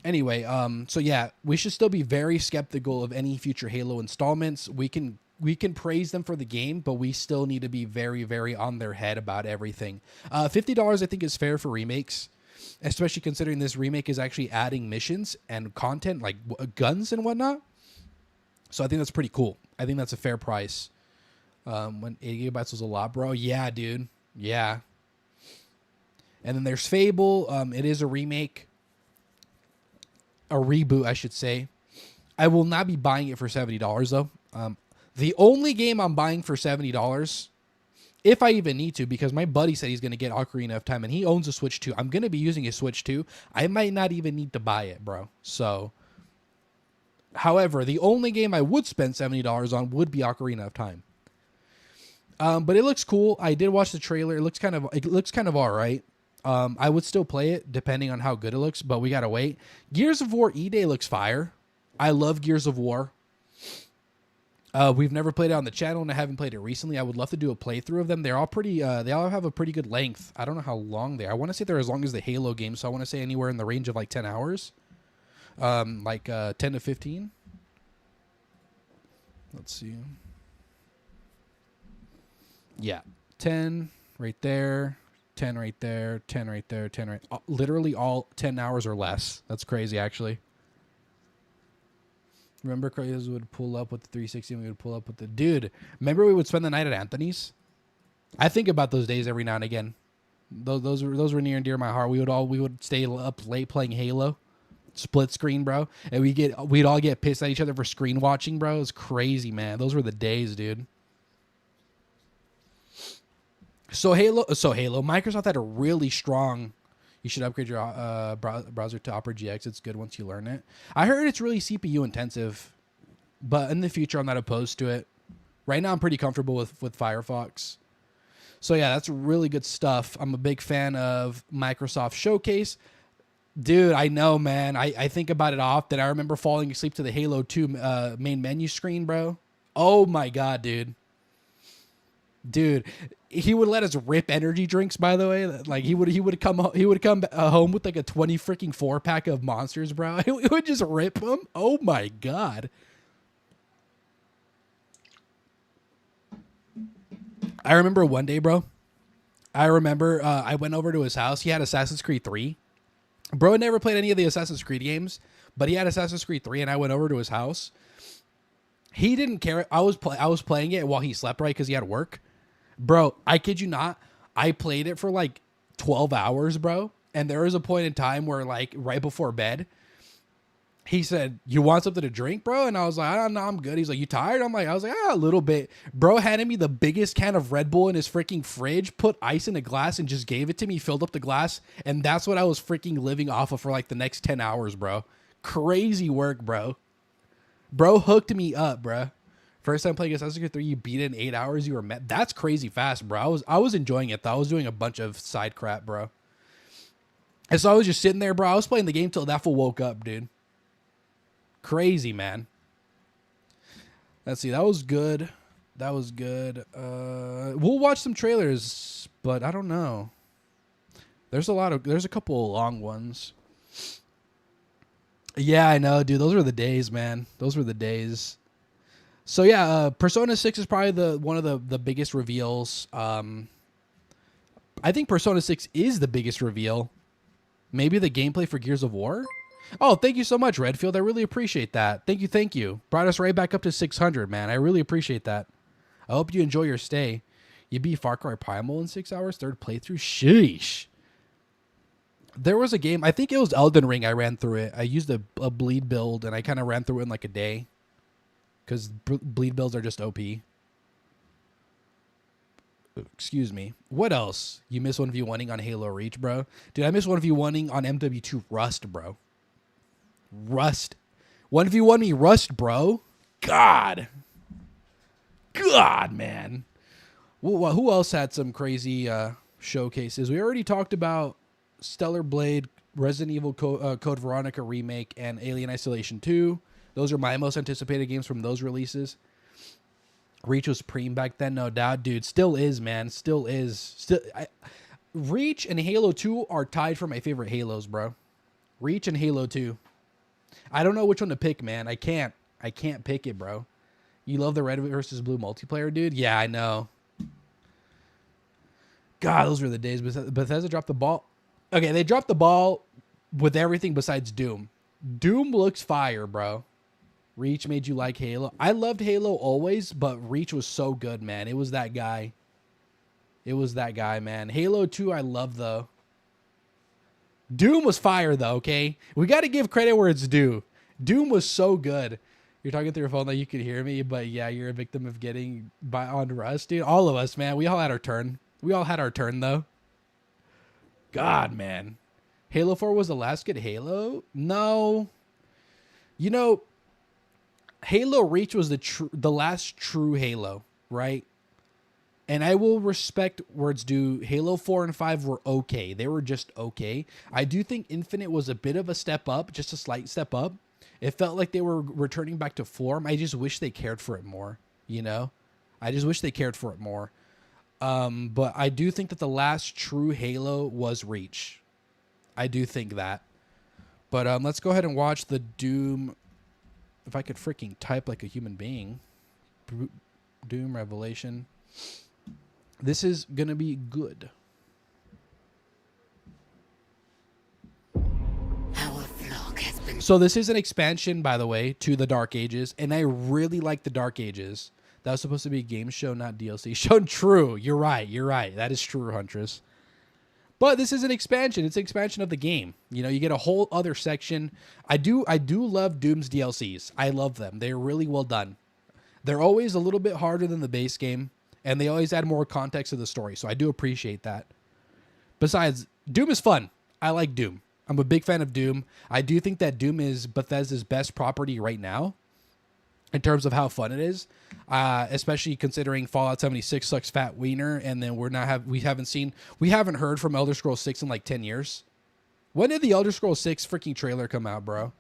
Anyway, so yeah, we should still be very skeptical of any future Halo installments. We can praise them for the game, but we still need to be very, very on their head about everything. $50 I think is fair for remakes, especially considering this remake is actually adding missions and content like guns and whatnot. So I think that's pretty cool. I think that's a fair price. When 80 gigabytes was a lot, bro. Yeah, dude. Yeah. And then there's Fable. It is a remake. A reboot, I should say. I will not be buying it for $70 though. The only game I'm buying for $70, if I even need to, because my buddy said he's going to get Ocarina of Time and he owns a Switch 2. I'm going to be using his Switch 2. I might not even need to buy it, bro. So, however, the only game I would spend $70 on would be Ocarina of Time. But it looks cool. I did watch the trailer. It looks kind of all right. I would still play it depending on how good it looks, but we gotta wait. Gears of War E-Day looks fire. I love Gears of War. We've never played it on the channel, and I haven't played it recently. I would love to do a playthrough of them. They're all pretty. They all have a pretty good length. I don't know how long they are. I want to say they're as long as the Halo games, so I want to say anywhere in the range of like 10 hours, 10 to 15. Let's see. Yeah, 10 right there. 10 right there, 10 right there, 10 right. Literally all 10 hours or less. That's crazy, actually. Remember, Crazy would pull up with the 360 and we would pull up with the... Dude, remember we would spend the night at Anthony's? I think about those days every now and again. Those were near and dear to my heart. We would stay up late playing Halo. Split screen, bro. And we'd all get pissed at each other for screen watching, bro. It was crazy, man. Those were the days, dude. So Halo, Microsoft had a really strong, you should upgrade your browser to Opera GX. It's good once you learn it. I heard it's really CPU intensive, but in the future, I'm not opposed to it. Right now, I'm pretty comfortable with Firefox. So yeah, that's really good stuff. I'm a big fan of Microsoft Showcase. Dude, I know, man. I think about it often. I remember falling asleep to the Halo 2 main menu screen, bro. Oh my God, dude. Dude, he would let us rip energy drinks. By the way, like he would come home with like a 20 freaking 4-pack of Monsters, bro. He would just rip them. Oh my God. I remember one day, bro. I went over to his house. He had Assassin's Creed 3. Bro had never played any of the Assassin's Creed games, but he had Assassin's Creed 3, and I went over to his house. He didn't care. I was playing it while he slept, right, because he had work. Bro, I kid you not, I played it for like 12 hours, bro. And there was a point in time where, like, right before bed, he said, "You want something to drink, bro?" And I was like, "I don't know, I'm good." He's like, "You tired?" I was like, "Ah, a little bit." Bro handed me the biggest can of Red Bull in his freaking fridge, put ice in a glass, and just gave it to me, filled up the glass. And that's what I was freaking living off of for like the next 10 hours, bro. Crazy work, bro. Bro hooked me up, bro. First time playing Assassin's Creed 3, you beat it in 8 hours. You were met. That's crazy fast, bro. I was enjoying it though. I was doing a bunch of side crap, bro. And so I was just sitting there, bro. I was playing the game till that fool woke up, dude. Crazy, man. Let's see. That was good. That was good. We'll watch some trailers, but I don't know. There's a couple of long ones. Yeah, I know, dude. Those were the days, man. Those were the days. So yeah, Persona 6 is probably one of the biggest reveals. I think Persona 6 is the biggest reveal. Maybe the gameplay for Gears of War? Oh, thank you so much, Redfield. I really appreciate that. Thank you. Brought us right back up to 600, man. I really appreciate that. I hope you enjoy your stay. You beat Far Cry Primal in 6 hours, third playthrough? Sheesh. There was a game, I think it was Elden Ring, I ran through it. I used a bleed build, and I kind of ran through it in like a day. Because bleed builds are just OP. Excuse me. What else? You miss 1v1ing on Halo Reach, bro? Dude, I miss 1v1ing on MW2 Rust, bro. Rust. 1v1 me Rust, bro. God, man. Well, who else had some crazy showcases? We already talked about Stellar Blade, Resident Evil Code Veronica Remake, and Alien Isolation 2. Those are my most anticipated games from those releases. Reach was preem back then, no doubt. Dude, still is, man. Still is. Reach and Halo 2 are tied for my favorite Halos, bro. Reach and Halo 2. I don't know which one to pick, man. I can't pick it, bro. You love the red versus blue multiplayer, dude? Yeah, I know. God, those were the days. Bethesda dropped the ball. Okay, they dropped the ball with everything besides Doom. Doom looks fire, bro. Reach made you like Halo. I loved Halo always, but Reach was so good, man. It was that guy. It was that guy, man. Halo 2, I love, though. Doom was fire, though, okay? We got to give credit where it's due. Doom was so good. You're talking through your phone like you could hear me, but yeah, you're a victim of getting on Rust, dude. All of us, man. We all had our turn. We all had our turn, though. God, man. Halo 4 was the last good Halo? No. You know, Halo Reach was the last true Halo, right? And I will respect where it's due. Halo 4 and 5 were okay. They were just okay. I do think Infinite was a bit of a step up, just a slight step up. It felt like they were returning back to form. I just wish they cared for it more, you know? I just wish they cared for it more. But I do think that the last true Halo was Reach. I do think that. But let's go ahead and watch the Doom. If I could freaking type like a human being. Doom Revelation. This is going to be good. Our flock has been... So this is an expansion, by the way, to the Dark Ages. And I really like the Dark Ages. That was supposed to be a game show, not DLC. Shown true. You're right. That is true, Huntress. But this is an expansion. It's an expansion of the game. You know, you get a whole other section. I do love Doom's DLCs. I love them. They're really well done. They're always a little bit harder than the base game. And they always add more context to the story. So I do appreciate that. Besides, Doom is fun. I like Doom. I'm a big fan of Doom. I do think that Doom is Bethesda's best property right now in terms of how fun it is. Especially considering Fallout 76 sucks fat wiener. And then we haven't heard from Elder Scrolls 6 in like 10 years. When did the Elder Scrolls 6 freaking trailer come out, bro?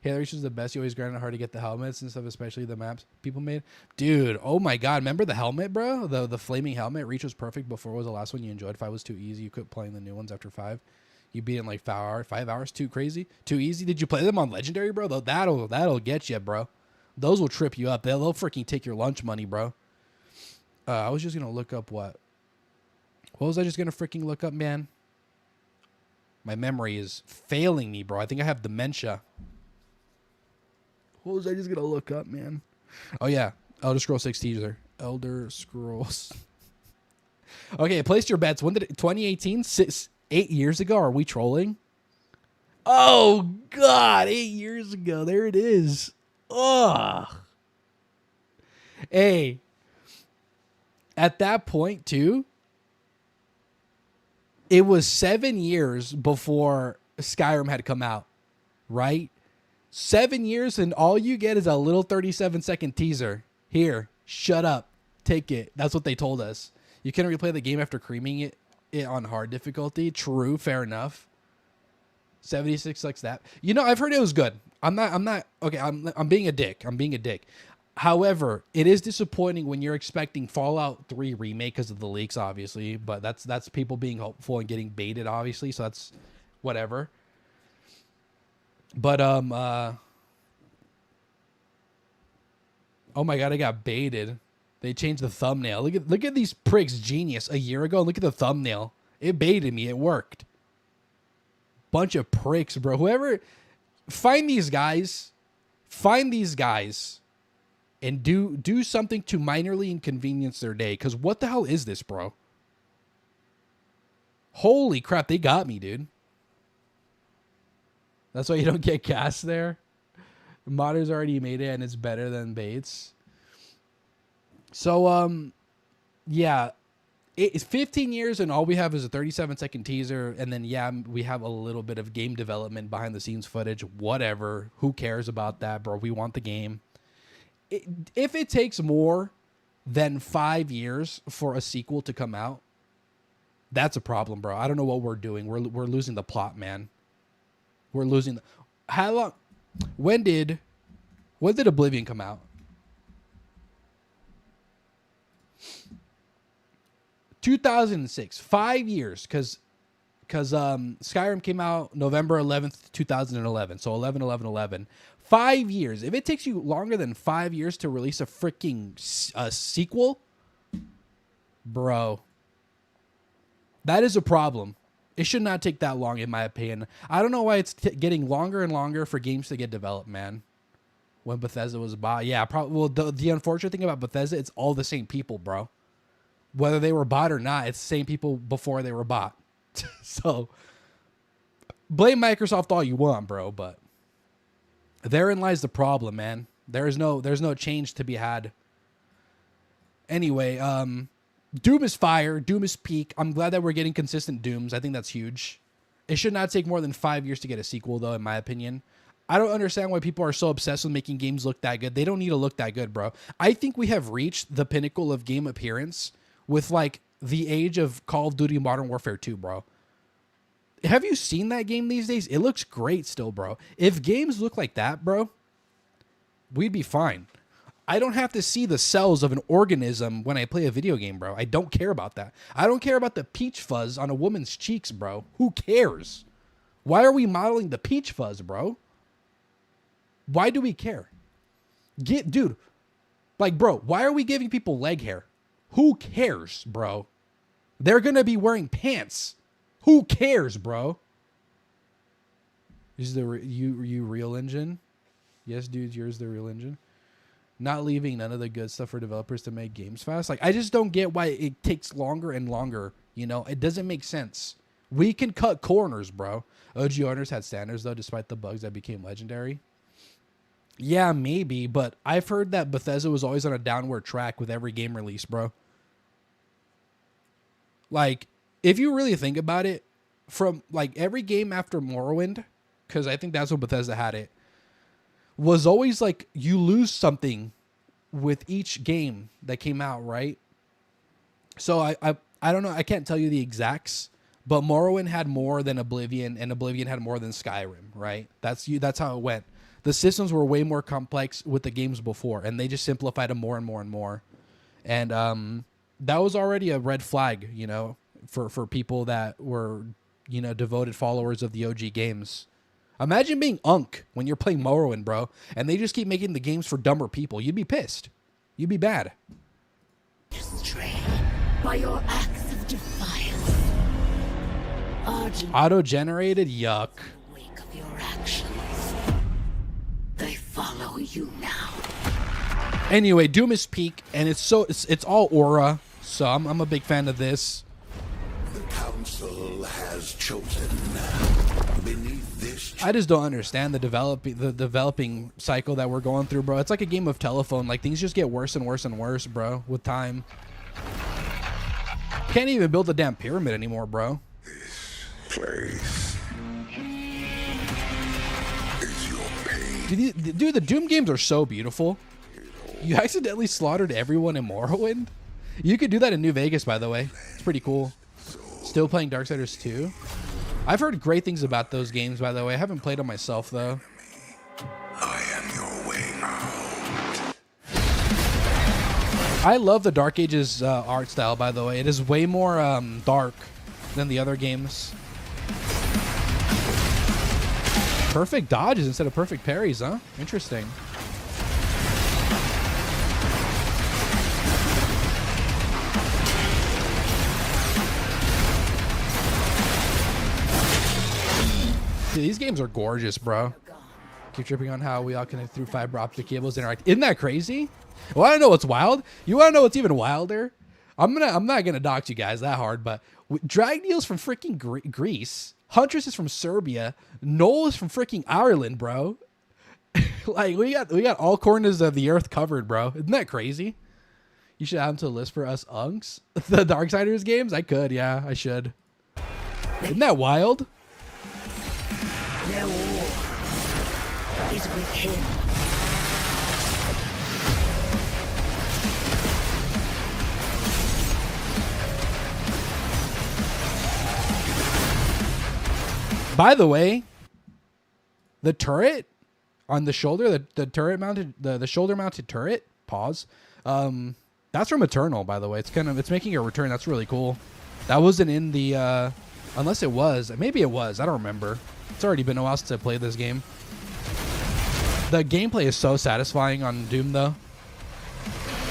Halo Reach is the best. You always grind it hard to get the helmets and stuff, especially the maps people made. Dude, oh my God. Remember the helmet, bro? The flaming helmet. Reach was perfect before. Was the last one you enjoyed. 5 was too easy. You quit playing the new ones after 5. You beat it in like 5 hours. Too crazy. Too easy. Did you play them on Legendary, bro? That'll get you, bro. Those will trip you up. They'll freaking take your lunch money, bro. I was just going to look up what was I just going to freaking look up, man? My memory is failing me, bro. I think I have dementia. What was I just going to look up, man? Oh, yeah. Elder Scrolls 6 teaser. Elder Scrolls. Okay, place your bets. When did 2018? 8 years ago? Are we trolling? Oh, God. 8 years ago. There it is. Ugh. Hey. At that point, too, it was 7 years before Skyrim had come out, right? 7 years, and all you get is a little 37-second teaser. Here, shut up. Take it. That's what they told us. You can replay the game after creaming it on hard difficulty. True, fair enough. 76 likes that. You know, I've heard it was good. I'm not okay, I'm being a dick. However, it is disappointing when you're expecting Fallout 3 remake because of the leaks, obviously. But that's people being hopeful and getting baited, obviously. So that's whatever. But oh my god, I got baited. They changed the thumbnail. Look at these pricks, genius. A year ago, look at the thumbnail. It baited me. It worked. Bunch of pricks, bro. Whoever, find these guys, and do something to minorly inconvenience their day. Because what the hell is this, bro? Holy crap, they got me, dude. That's why you don't get gas there. Modders already made it, and it's better than Bates. So, yeah. It's 15 years, and all we have is a 37-second teaser, and then, yeah, we have a little bit of game development, behind-the-scenes footage, whatever. Who cares about that, bro? We want the game. If it takes more than 5 years for a sequel to come out, that's a problem, bro. I don't know what we're doing. We're losing the plot, man. We're losing. How long? When did Oblivion come out? 2006. 5 years, because Skyrim came out November 11th, 2011. So 11/11/11. 5 years. If it takes you longer than 5 years to release a freaking sequel, bro, that is a problem. It should not take that long, in my opinion. I don't know why it's getting longer and longer for games to get developed, man. When Bethesda was bought. Yeah, probably. Well, the unfortunate thing about Bethesda, it's all the same people, bro. Whether they were bought or not, it's the same people before they were bought. So, blame Microsoft all you want, bro, but therein lies the problem, man. There's no change to be had. Anyway, Doom is fire. Doom is peak. I'm glad that we're getting consistent Dooms. I think that's huge. It should not take more than 5 years to get a sequel, though, in my opinion. I don't understand why people are so obsessed with making games look that good. They don't need to look that good, bro. I think we have reached the pinnacle of game appearance with, like, the age of Call of Duty Modern Warfare 2, bro. Have you seen that game these days? It looks great still, bro. If games look like that, bro, we'd be fine. I don't have to see the cells of an organism when I play a video game, bro. I don't care about that. I don't care about the peach fuzz on a woman's cheeks, bro. Who cares? Why are we modeling the peach fuzz, bro? Why do we care? Dude, like, bro, why are we giving people leg hair? Who cares, bro? They're going to be wearing pants. Who cares, bro? Is the you Real Engine? Yes, dude, yours the Real Engine. Not leaving none of the good stuff for developers to make games fast. Like, I just don't get why it takes longer and longer. You know, it doesn't make sense. We can cut corners, bro. OG owners had standards, though, despite the bugs that became legendary. Yeah, maybe, but I've heard that Bethesda was always on a downward track with every game release, bro. Like, if you really think about it, from, like, every game after Morrowind, because I think that's when Bethesda had it, was always, like, you lose something with each game that came out, right? So I don't know, I can't tell you the exacts, but Morrowind had more than Oblivion, and Oblivion had more than Skyrim, right? That's how it went. The systems were way more complex with the games before, and they just simplified them more and more and more. And that was already a red flag, you know, for people that were, you know, devoted followers of the OG games. Imagine being Unk when you're playing Morrowind, bro, and they just keep making the games for dumber people. You'd be pissed. You'd be bad. Astray by your acts of defiance. Auto-generated? Yuck. Wake of your actions. They follow you now. Anyway, Doom is peak, and it's all aura, so I'm a big fan of this. The council has chosen. Beneath this I just don't understand the developing cycle that we're going through, bro. It's like a game of telephone. Like, things just get worse and worse and worse, bro, with time. Can't even build a damn pyramid anymore, bro. place is your pain. Dude, the Doom games are so beautiful. You accidentally slaughtered everyone in Morrowind? You could do that in New Vegas, by the way. It's pretty cool. Still playing Darksiders 2? I've heard great things about those games, by the way. I haven't played them myself, though. I am your way out. I love the Dark Ages art style, by the way. It is way more dark than the other games. Perfect dodges instead of perfect parries, huh? Interesting. Dude, these games are gorgeous, bro. Keep tripping on how we all connect through fiber optic cables interact. Isn't that crazy? Want to know what's wild? You want to know what's even wilder? I'm not gonna dox you guys that hard, but Dragneel's from freaking Greece. Huntress is from Serbia. Noel is from freaking Ireland, bro. Like we got all corners of the earth covered, bro. Isn't that crazy? You should add them to the list for us unks. The Darksiders games? I could, yeah, I should. Isn't that wild? Their war is with him. By the way, the turret on the shoulder, the turret mounted, the shoulder mounted turret, pause. That's from Eternal, by the way. It's making a return. That's really cool. That wasn't in the, unless it was, maybe it was. I don't remember. It's already been a while since I played this game. The gameplay is so satisfying on Doom, though.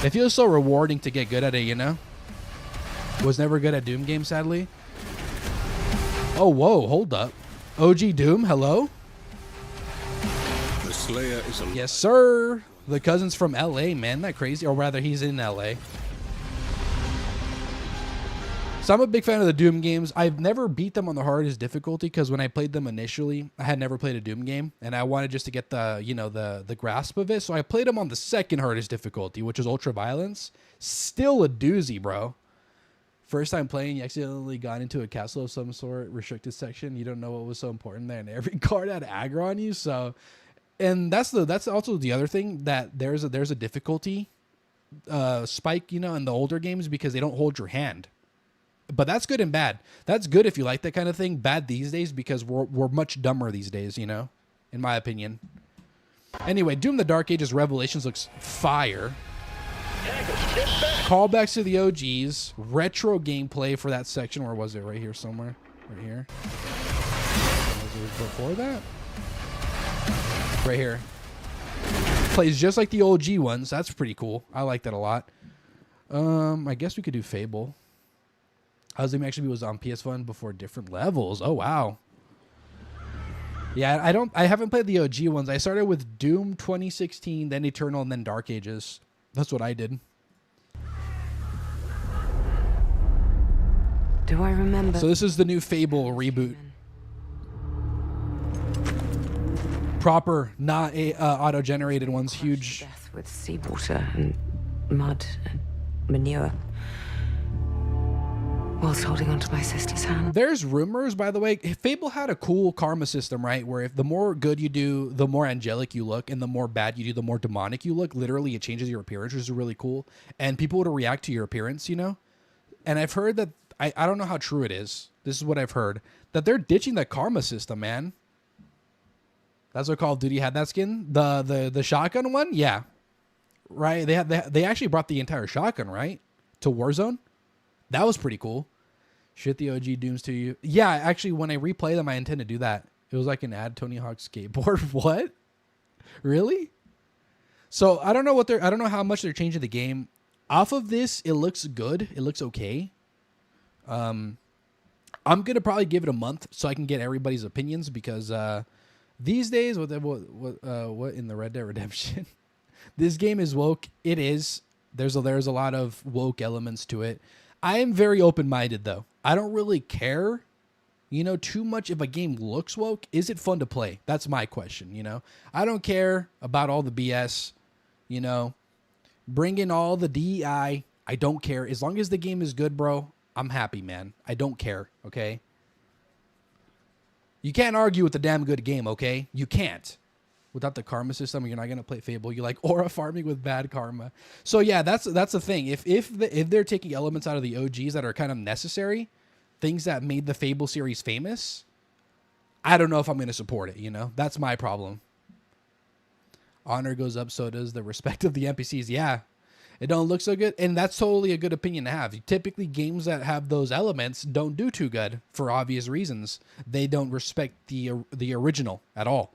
It feels so rewarding to get good at it, you know? Was never good at Doom games, sadly. Oh, whoa, hold up. OG Doom, hello? The Slayer is alive. Yes, sir. The cousin's from LA, man. Isn't that crazy? Or rather, he's in LA. So I'm a big fan of the Doom games. I've never beat them on the hardest difficulty because when I played them initially, I had never played a Doom game, and I wanted just to get the, you know, the grasp of it. So I played them on the second hardest difficulty, which is Ultra Violence. Still a doozy, bro. First time playing, you accidentally got into a castle of some sort, restricted section. You don't know what was so important there, and every card had aggro on you. So, and that's also the other thing, that there's a difficulty spike, you know, in the older games because they don't hold your hand. But that's good and bad. That's good if you like that kind of thing. Bad these days because we're much dumber these days, you know, in my opinion. Anyway, Doom the Dark Ages Revelations looks fire. Callbacks to the OGs, retro gameplay for that section. Where was it? Right here somewhere. Right here. Was it before that? Right here. Plays just like the OG ones. That's pretty cool. I like that a lot. I guess we could do Fable. How's actually was on PS1 before different levels. Oh wow. Yeah, I haven't played the OG ones. I started with Doom 2016, then Eternal, and then Dark Ages. That's what I did. Do I remember? So this is the new Fable reboot. Proper, not a auto-generated ones. Huge. Death with seawater and mud and manure. Whilst holding onto my sister's hand. There's rumors, by the way. Fable had a cool karma system, right? Where if the more good you do, the more angelic you look, and the more bad you do, the more demonic you look. Literally, it changes your appearance, which is really cool. And people would react to your appearance, you know? And I've heard that, I don't know how true it is. This is what I've heard. That they're ditching the karma system, man. That's what Call of Duty had that skin? The shotgun one? Yeah. Right? They actually brought the entire shotgun, right? To Warzone? That was pretty cool. Shit the OG Dooms to you. Yeah, actually, when I replay them, I intend to do that. It was like an ad Tony Hawk skateboard. What? Really? So I don't know how much they're changing the game. Off of this, it looks good. It looks okay. I'm gonna probably give it a month so I can get everybody's opinions because these days, what in the Red Dead Redemption, this game is woke. It is. There's a lot of woke elements to it. I am very open-minded, though. I don't really care, you know, too much if a game looks woke. Is it fun to play? That's my question, you know. I don't care about all the BS, you know. Bring in all the DEI. I don't care. As long as the game is good, bro, I'm happy, man. I don't care, okay? You can't argue with a damn good game, okay? You can't. Without the karma system, you're not gonna play Fable. You like aura farming with bad karma. So yeah, that's the thing. If they're taking elements out of the OGs that are kind of necessary, things that made the Fable series famous, I don't know if I'm gonna support it. You know, that's my problem. Honor goes up, so does the respect of the NPCs. Yeah, It don't look so good, and that's totally a good opinion to have. Typically, games that have those elements don't do too good for obvious reasons. They don't respect the original at all,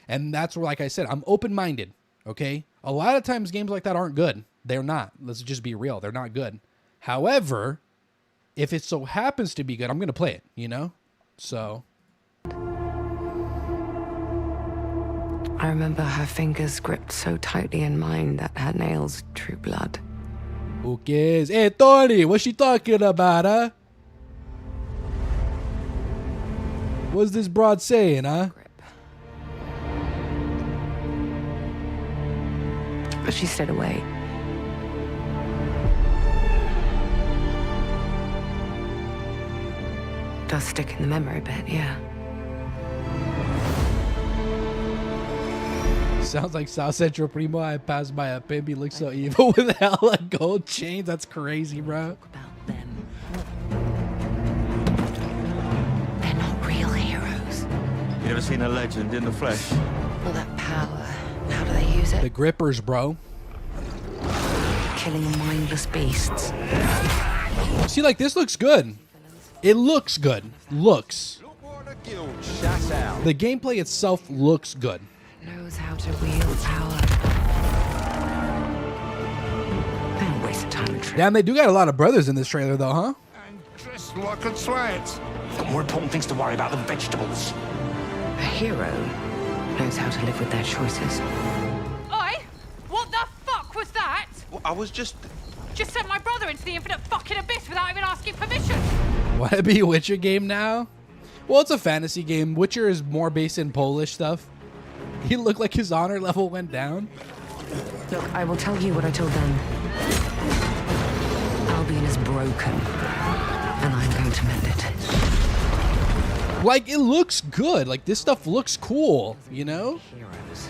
and that's where, like I said, I'm open-minded. Okay, a lot of times games like that aren't good. They're not. Let's just be real. They're not good. However, if it so happens to be good, I'm gonna play it. You know, so. I remember her fingers gripped so tightly in mine that her nails drew blood. Who cares? Hey, Tony, what's she talking about, huh? What's this broad saying, huh? Grip. But she stayed away. Does stick in the memory bit, yeah. Sounds like South Central Primo. I passed by a pimp. He looks so evil with hella gold chains. That's crazy, bro. About them. They're not real heroes. You ever seen a legend in the flesh? All that power. How do they use The it? grippers, bro. Killing mindless beasts. See, like, this looks good. It looks good. Looks. The gameplay itself looks good. Knows how to wield power. They don't waste time and trip. Damn, they do got a lot of brothers in this trailer, though, huh? And dressed like a twat. Got more important things to worry about than vegetables. A hero knows how to live with their choices. Oi! What the fuck was that? Well, I was just... Just sent my brother into the infinite fucking abyss without even asking permission. Want to be a Witcher game now? Well, it's a fantasy game. Witcher is more based in Polish stuff. He looked like his honor level went down. Look, I will tell you what I told them. Albion is broken, and I'm going to mend it. Like, it looks good. Like, this stuff looks cool, you know? Heroes.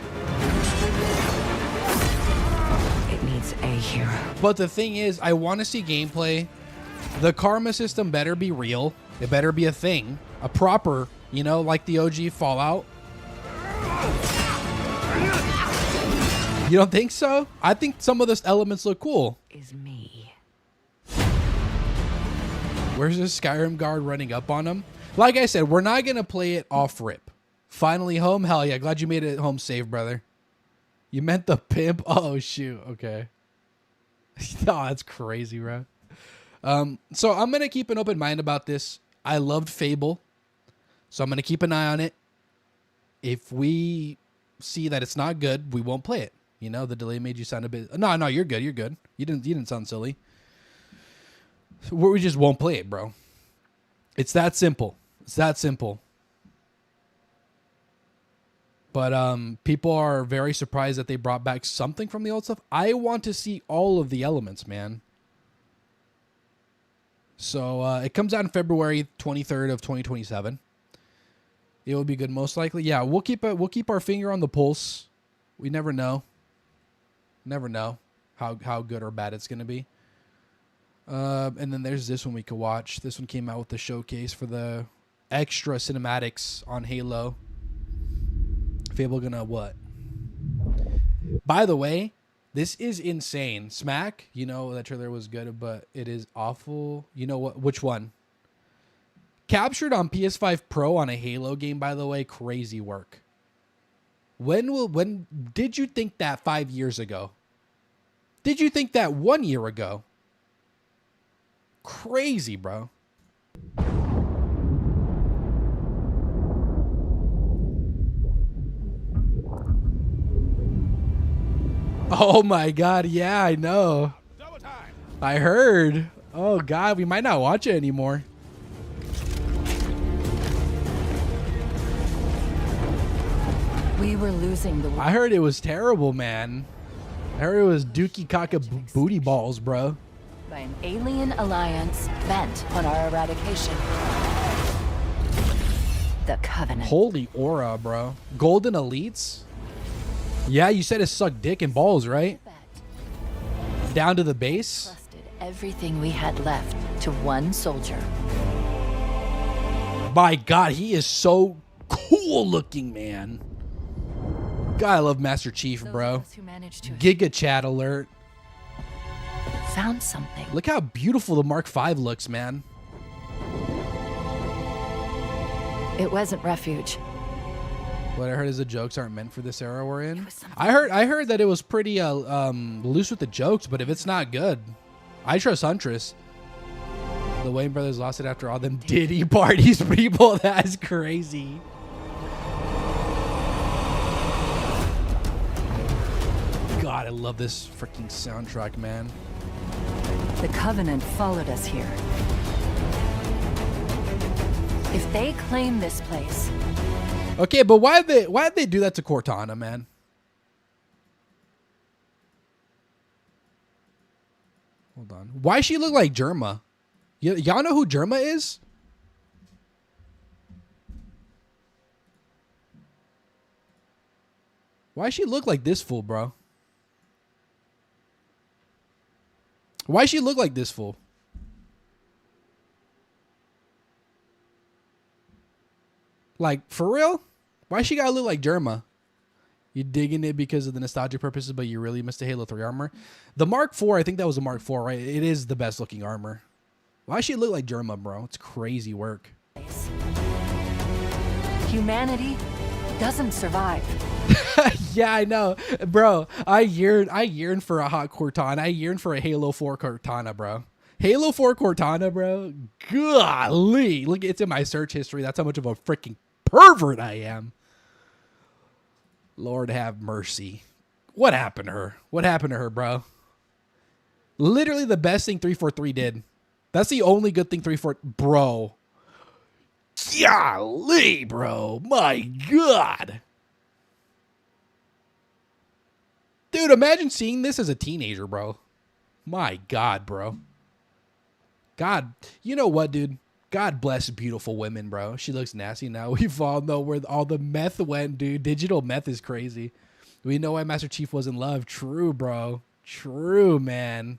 It needs a hero. But the thing is, I want to see gameplay. The karma system better be real. It better be a thing. A proper, you know, like the OG Fallout. You don't think so? I think some of those elements look cool. Is me. Where's this Skyrim guard running up on him? Like I said, we're not going to play it off rip. Finally home? Hell yeah. Glad you made it home safe, brother. You meant the pimp? Oh, shoot. Okay. Oh, that's crazy, bro. So I'm going to keep an open mind about this. I loved Fable, so I'm going to keep an eye on it. If we see that it's not good, we won't play it. You know, the delay made you sound a bit... No, you're good. You're good. You didn't sound silly. We just won't play it, bro. It's that simple. It's that simple. But people are very surprised that they brought back something from the old stuff. I want to see all of the elements, man. So it comes out in February 23rd of 2027. It will be good, most likely. Yeah, we'll keep our finger on the pulse. We never know. Never know how good or bad it's gonna be. And then there's this one we could watch. This one came out with the showcase for the extra cinematics on Halo. Fable gonna what? By the way, this is insane. Smack, you know that trailer was good, but it is awful. You know what? Which one? Captured on PS5 Pro on a Halo game, by the way, crazy work. When did you think that 5 years ago? Did you think that 1 year ago? Crazy, bro. Oh my god, yeah, I know. I heard. Oh god, we might not watch it anymore. We were losing the... I heard it was terrible, man. I heard it was dookie caca booty balls, bro. by an alien alliance bent on our eradication. The Covenant. Holy aura, bro. Golden elites? Yeah, you said it sucked dick and balls, right? Down to the base? Trusted everything we had left to one soldier. My God, he is so cool looking, man. God, I love Master Chief, bro. Those who managed to Giga chat alert. found something. Look how beautiful the Mark V looks, man. It wasn't refuge. What I heard is the jokes aren't meant for this era we're in. I heard that it was pretty loose with the jokes, but if it's not good, I trust Huntress. The Wayne brothers lost it after all them Diddy parties, people. That's crazy. God, I love this freaking soundtrack, man. The Covenant followed us here. If they claim this place... Okay, but why'd they do that to Cortana, man? Hold on. Why she look like Germa? Y'all know who Germa is? Why she look like this fool, bro? Why she look like this fool? Like, for real? Why she gotta look like Germa? You digging it because of the nostalgia purposes, but you really missed the Halo 3 armor? The Mark IV, I think that was a Mark IV, right? It is the best looking armor. Why she look like Germa, bro? It's crazy work. Humanity doesn't survive. Yeah, I know. Bro, I yearn for a hot Cortana. I yearn for a Halo 4 Cortana, bro. Halo 4 Cortana, bro. Golly. Look, it's in my search history. That's how much of a freaking pervert I am. Lord have mercy. What happened to her? What happened to her, bro? Literally the best thing 343 did. That's the only good thing 343... Bro. Golly, bro. My God. Dude, imagine seeing this as a teenager, bro. My God, bro. God, you know what, dude? God bless beautiful women, bro. She looks nasty now. We all know where all the meth went, dude. Digital meth is crazy. We know why Master Chief was in love. True, bro. True, man.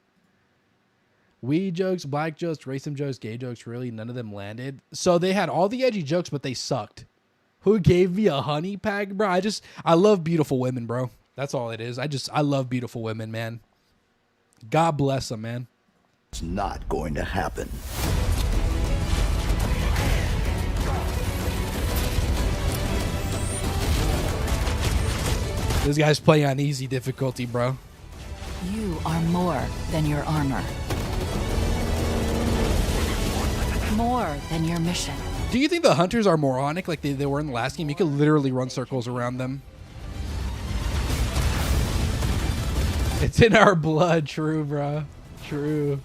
Weed jokes, black jokes, racism jokes, gay jokes, really, none of them landed. So they had all the edgy jokes, but they sucked. Who gave me a honey pack, bro? I love beautiful women, bro. That's all it is. I love beautiful women, man. God bless them, man. It's not going to happen. This guy's playing on easy difficulty, bro. You are more than your armor. More than your mission. Do you think the hunters are moronic like they were in the last game? You could literally run circles around them. It's in our blood. True, bro. True.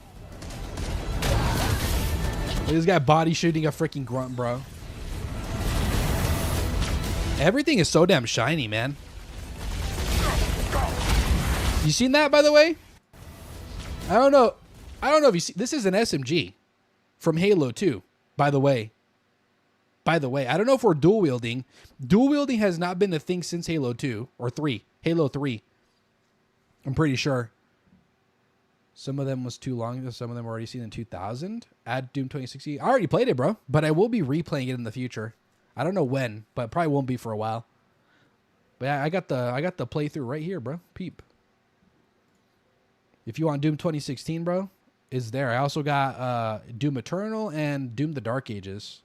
This guy body shooting a freaking grunt, bro. Everything is so damn shiny, man. You seen that, by the way? I don't know if you see. This is an SMG from Halo 2, by the way. I don't know if we're dual wielding. Dual wielding has not been a thing since Halo 2 or 3. Halo 3. I'm pretty sure. Some of them was too long. Some of them were already seen in 2000. Add Doom 2060. I already played it, bro. But I will be replaying it in the future. I don't know when, but probably won't be for a while. But yeah, I got the playthrough right here, bro. Peep. If you want Doom 2016, bro, is there. I also got Doom Eternal and Doom the Dark Ages.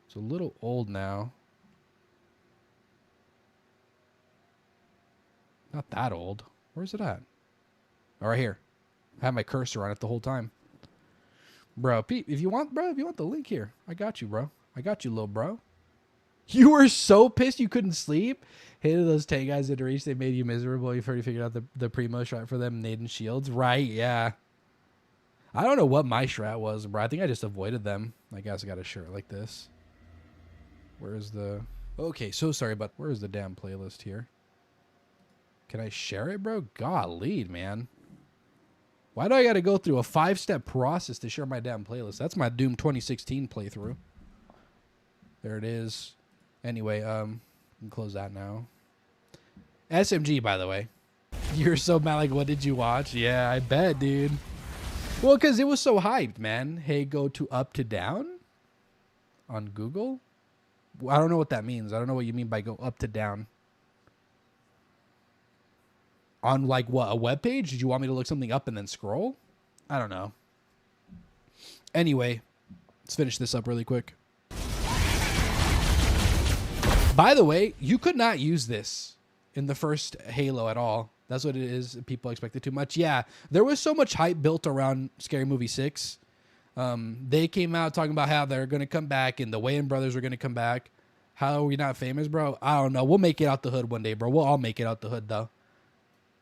It's a little old now. Not that old. Where's it at? Oh, right here. I had my cursor on it the whole time. Bro, Pete, if you want the link here, I got you, bro. I got you, little bro. You were so pissed you couldn't sleep? Hated those 10 guys that reached. They made you miserable. You've already figured out the primo strat for them, Naden shields. Right, yeah. I don't know what my strat was, bro. I think I just avoided them. I guess I got a shirt like this. Where's the... Okay, so sorry, but where's the damn playlist here? Can I share it, bro? Golly, man. Why do I got to go through a 5-step process to share my damn playlist? That's my Doom 2016 playthrough. There it is. Anyway, you can close that now. SMG, by the way. You're so mad, like, what did you watch? Yeah, I bet, dude. Well, because it was so hyped, man. Hey, go to up to down on Google. I don't know what that means. I don't know what you mean by go up to down. On like what, a web page? Did you want me to look something up and then scroll? I don't know. Anyway, let's finish this up really quick. By the way, you could not use this in the first Halo at all. That's what it is. People expect it too much. Yeah, there was so much hype built around Scary Movie 6. They came out talking about how they're going to come back and the Wayans brothers are going to come back. How are we not famous, bro? I don't know. We'll make it out the hood one day, bro. We'll all make it out the hood, though.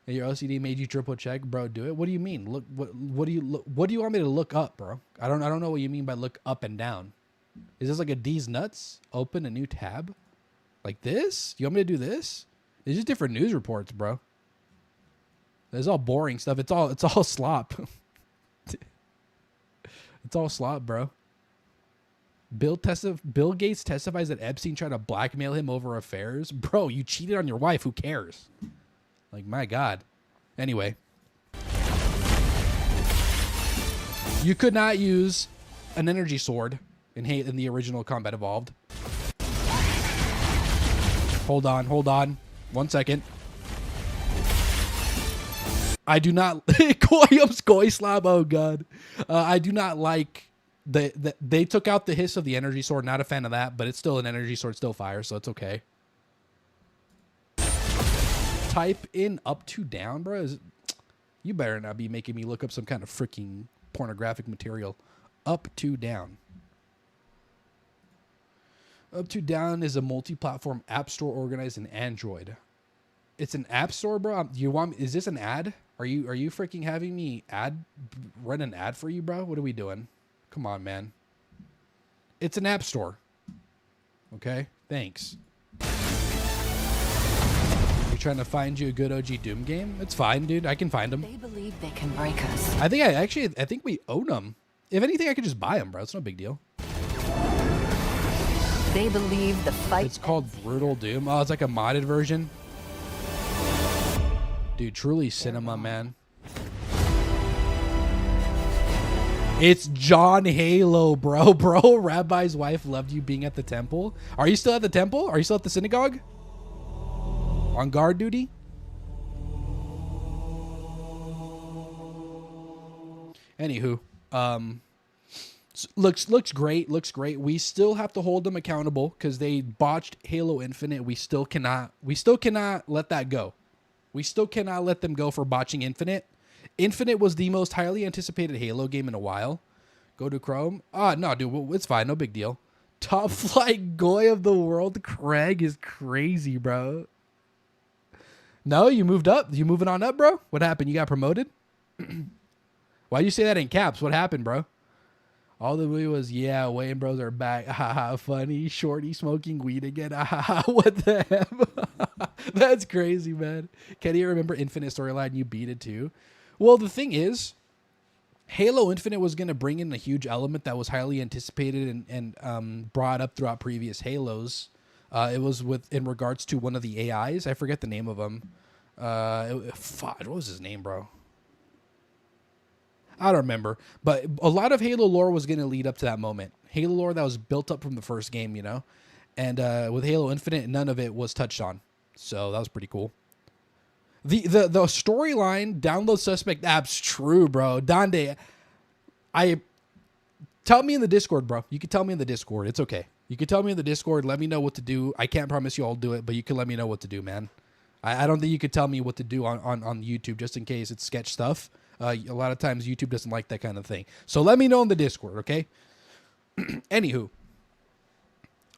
And your OCD made you triple check, bro. Do it. What do you mean? Look. What do you want me to look up, bro? I don't know what you mean by look up and down. Is this like a D's nuts? Open a new tab, like this? You want me to do this? It's just different news reports, bro. It's all boring stuff. It's all slop. It's all slop, bro. Bill Gates testifies that Epstein tried to blackmail him over affairs. Bro, you cheated on your wife. Who cares? Like, my God. Anyway. You could not use an energy sword in the original Combat Evolved. Hold on. 1 second. I do not... Koi slab. Oh, God. I do not like... They took out the hiss of the energy sword. Not a fan of that, but it's still an energy sword, still fire, so it's okay. Type in up to down, bro. You better not be making me look up some kind of freaking pornographic material. Up to down. Up to down is a multi-platform app store organized in Android. It's an app store, bro. Is this an ad? Are you freaking having me run an ad for you, bro? What are we doing? Come on, man. It's an app store. Okay? Thanks. You're trying to find you a good OG Doom game? It's fine, dude. I can find them. They believe they can break us. I think we own them. If anything, I could just buy them, bro. It's no big deal. They believe the fight... It's called Brutal Doom. Oh, it's like a modded version. Dude, truly cinema, man. It's John Halo, bro. Rabbi's wife loved you being at the temple. Are you still at the temple? Are you still at the synagogue? On guard duty? Anywho, looks great. We still have to hold them accountable because they botched Halo Infinite. We still cannot let that go. We still cannot let them go for botching Infinite. Infinite was the most highly anticipated Halo game in a while. Go to Chrome. No, dude, it's fine. No big deal. Top flight goy of the world, Craig, is crazy, bro. No, you moved up. You moving on up, bro? What happened? You got promoted? Why'd you say that in caps? What happened, bro? All the movie was, yeah, Wayne bros are back. Haha, funny. Shorty smoking weed again. Haha, what the heck? That's crazy, man. Can you remember Infinite storyline? You beat it too. Well, the thing is, Halo Infinite was going to bring in a huge element that was highly anticipated and brought up throughout previous Halos. It was in regards to one of the AIs. I forget the name of him. What was his name, bro? I don't remember. But a lot of Halo lore was going to lead up to that moment. Halo lore that was built up from the first game, you know? And with Halo Infinite, none of it was touched on. So that was pretty cool. The storyline, download suspect apps, true, bro. Dande, tell me in the Discord, bro. You can tell me in the Discord. It's okay. You can tell me in the Discord. Let me know what to do. I can't promise you I'll do it, but you can let me know what to do, man. I don't think you could tell me what to do on YouTube just in case it's sketch stuff. A lot of times YouTube doesn't like that kind of thing. So let me know in the Discord, okay? Anywho,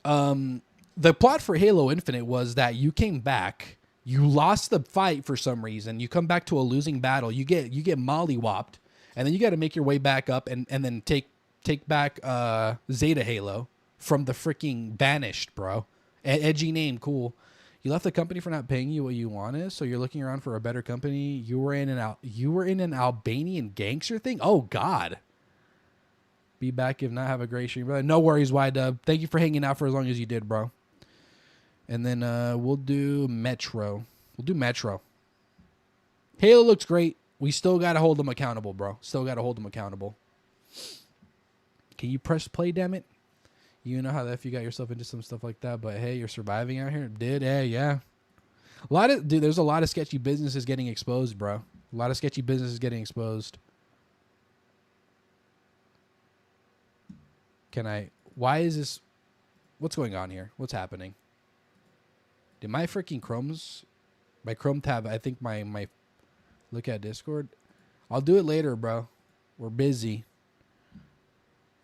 the plot for Halo Infinite was that you came back. You lost the fight for some reason. You come back to a losing battle. You get mollywopped, and then you got to make your way back up and then take back Zeta Halo from the freaking Banished, bro. Edgy name, cool. You left the company for not paying you what you wanted, so you're looking around for a better company. You were in an Albanian gangster thing. Oh God. Be back if not. Have a great stream, brother. No worries, Y-Dub. Thank you for hanging out for as long as you did, bro. And then we'll do Metro. Halo looks great. We still got to hold them accountable, bro. Still got to hold them accountable. Can you press play, damn it? You know how that if you got yourself into some stuff like that, but hey, you're surviving out here. Yeah. There's a lot of sketchy businesses getting exposed, bro. A lot of sketchy businesses getting exposed. Why is this? What's going on here? What's happening? Did my freaking my Chrome tab, I think my look at Discord. I'll do it later, bro. We're busy.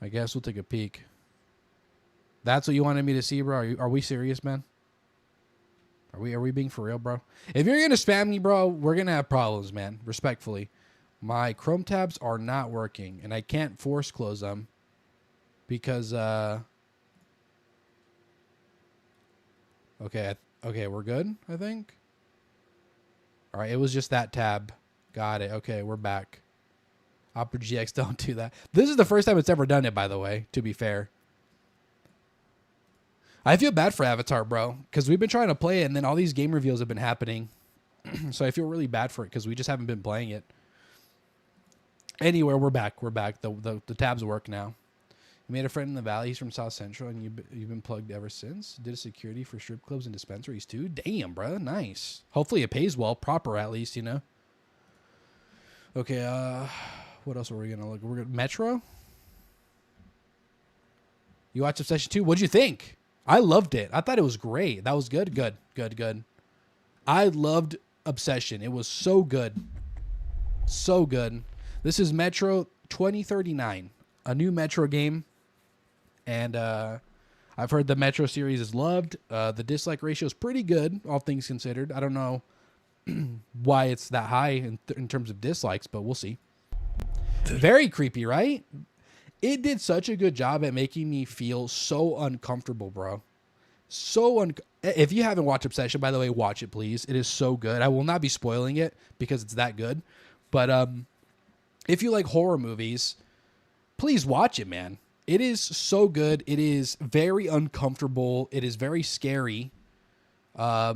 I guess we'll take a peek. That's what you wanted me to see, bro? Are we serious, man? Are we being for real, bro? If you're going to spam me, bro, we're going to have problems, man. Respectfully. My Chrome tabs are not working, and I can't force close them because, okay, we're good, I think. All right, it was just that tab. Got it. Okay, we're back. Opera GX, don't do that. This is the first time it's ever done it, by the way, to be fair. I feel bad for Avatar, bro, because we've been trying to play it, and then all these game reveals have been happening. So I feel really bad for it because we just haven't been playing it. Anyway, we're back. We're back. The tabs work now. You made a friend in the valley. He's from South Central, and you've been plugged ever since. Did a security for strip clubs and dispensaries too. Damn, bro, nice. Hopefully it pays well, proper at least, you know. Okay, what else are we gonna look? We're gonna Metro. You watched Obsession 2. What'd you think? I loved it. I thought it was great. That was good. Good. I loved Obsession. It was so good. So good. This is Metro 2039, a new Metro game. And I've heard the Metro series is loved. The dislike ratio is pretty good, all things considered. I don't know why it's that high in terms of dislikes, but we'll see. Very creepy, right? It did such a good job at making me feel so uncomfortable, bro. If you haven't watched Obsession, by the way, watch it, please. It is so good. I will not be spoiling it because it's that good. But if you like horror movies, please watch it, man. It is so good. It is very uncomfortable. It is very scary. But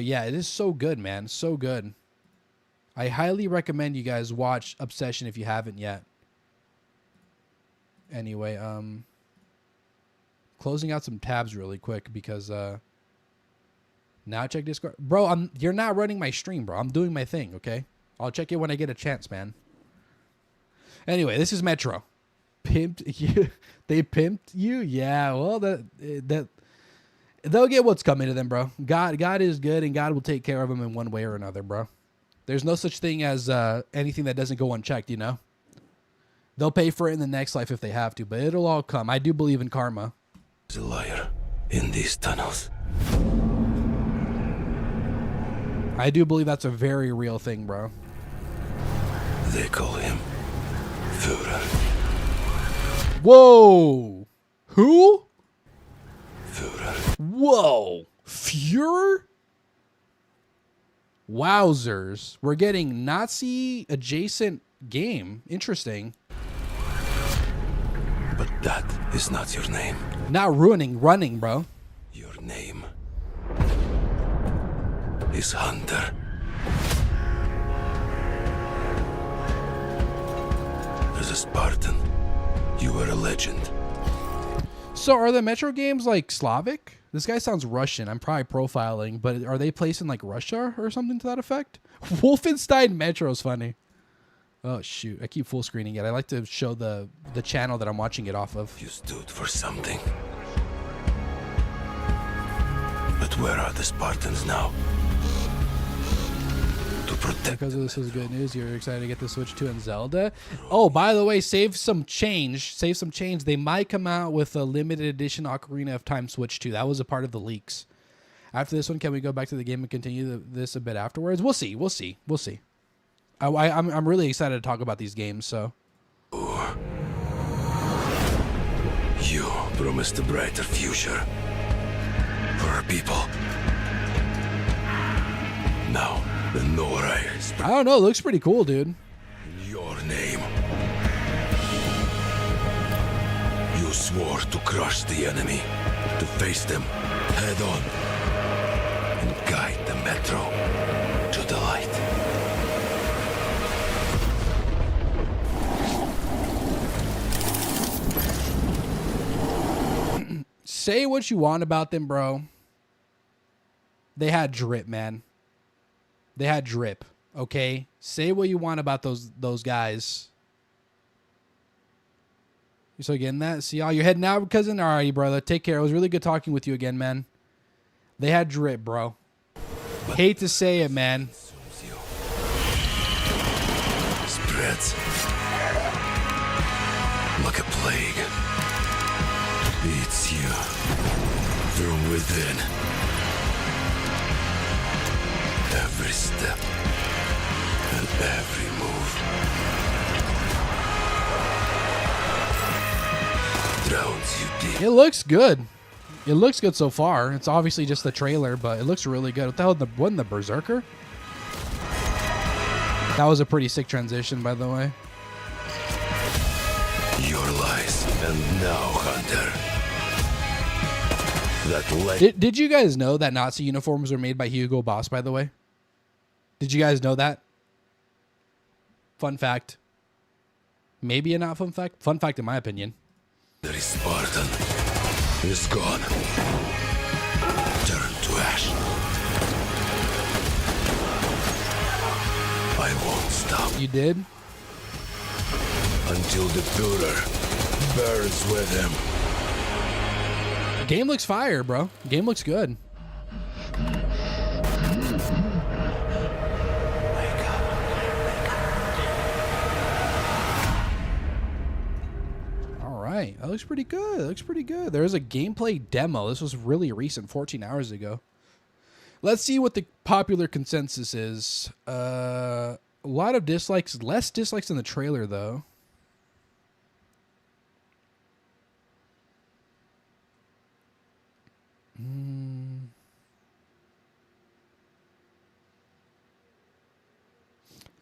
yeah, it is so good, man. So good. I highly recommend you guys watch Obsession if you haven't yet. Anyway, closing out some tabs really quick because now check Discord. Bro, you're not running my stream, bro. I'm doing my thing, okay? I'll check it when I get a chance, man. Anyway, this is Metro. Pimped you? They pimped you? Yeah, well, that they'll get what's coming to them, bro. God is good, and God will take care of them in one way or another, bro. There's no such thing as anything that doesn't go unchecked, you know? They'll pay for it in the next life if they have to, but it'll all come. I do believe in karma. There's a liar in these tunnels. I do believe that's a very real thing, bro. They call him Führer. Whoa! Who? Führer. Whoa! Führer? Wowzers. We're getting Nazi-adjacent game. Interesting. But that is not your name. Not running, bro. Your name is Hunter. As a Spartan, you were a legend. So are the Metro games like Slavic? This guy sounds Russian. I'm probably profiling, but are they placed in like Russia or something to that effect? Wolfenstein Metro's funny. Oh shoot, I keep full screening it. I like to show the channel that I'm watching it off of. You stood for something. But where are the Spartans now? To protect. Because this is good news, you're excited to get the Switch 2 and Zelda. Oh, by the way, save some change. They might come out with a limited edition Ocarina of Time Switch 2. That was a part of the leaks. After this one, can we go back to the game and continue this a bit afterwards? We'll see. I'm really excited to talk about these games, so. You promised a brighter future for our people. Now, the Norai. I don't know. It looks pretty cool, dude. In your name. You swore to crush the enemy, to face them head on, and guide the Metro to the light. Say what you want about them, bro. They had drip, man. They had drip. Okay, say what you want about those guys. You still getting that? See y'all. You're heading out, cousin. Alrighty, brother. Take care. It was really good talking with you again, man. They had drip, bro. Hate to say it, man. Spreads like a plague. Eats you from within. Every step and every move drowns you deep. It looks good. It looks good so far. It's obviously just the trailer, but it looks really good. What the hell? Wasn't the Berserker? That was a pretty sick transition, by the way. Your lies, and now, Hunter. That Did you guys know that Nazi uniforms were made by Hugo Boss, by the way? Did you guys know that? Fun fact. Maybe a not fun fact. Fun fact in my opinion. There is Spartan is gone. Turn to ash. I won't stop. You did? Until the Führer burns with him. Game looks fire, bro. Game looks good. Alright, that looks pretty good. That looks pretty good. There's a gameplay demo. This was really recent, 14 hours ago. Let's see what the popular consensus is. A lot of dislikes, less dislikes in the trailer, though.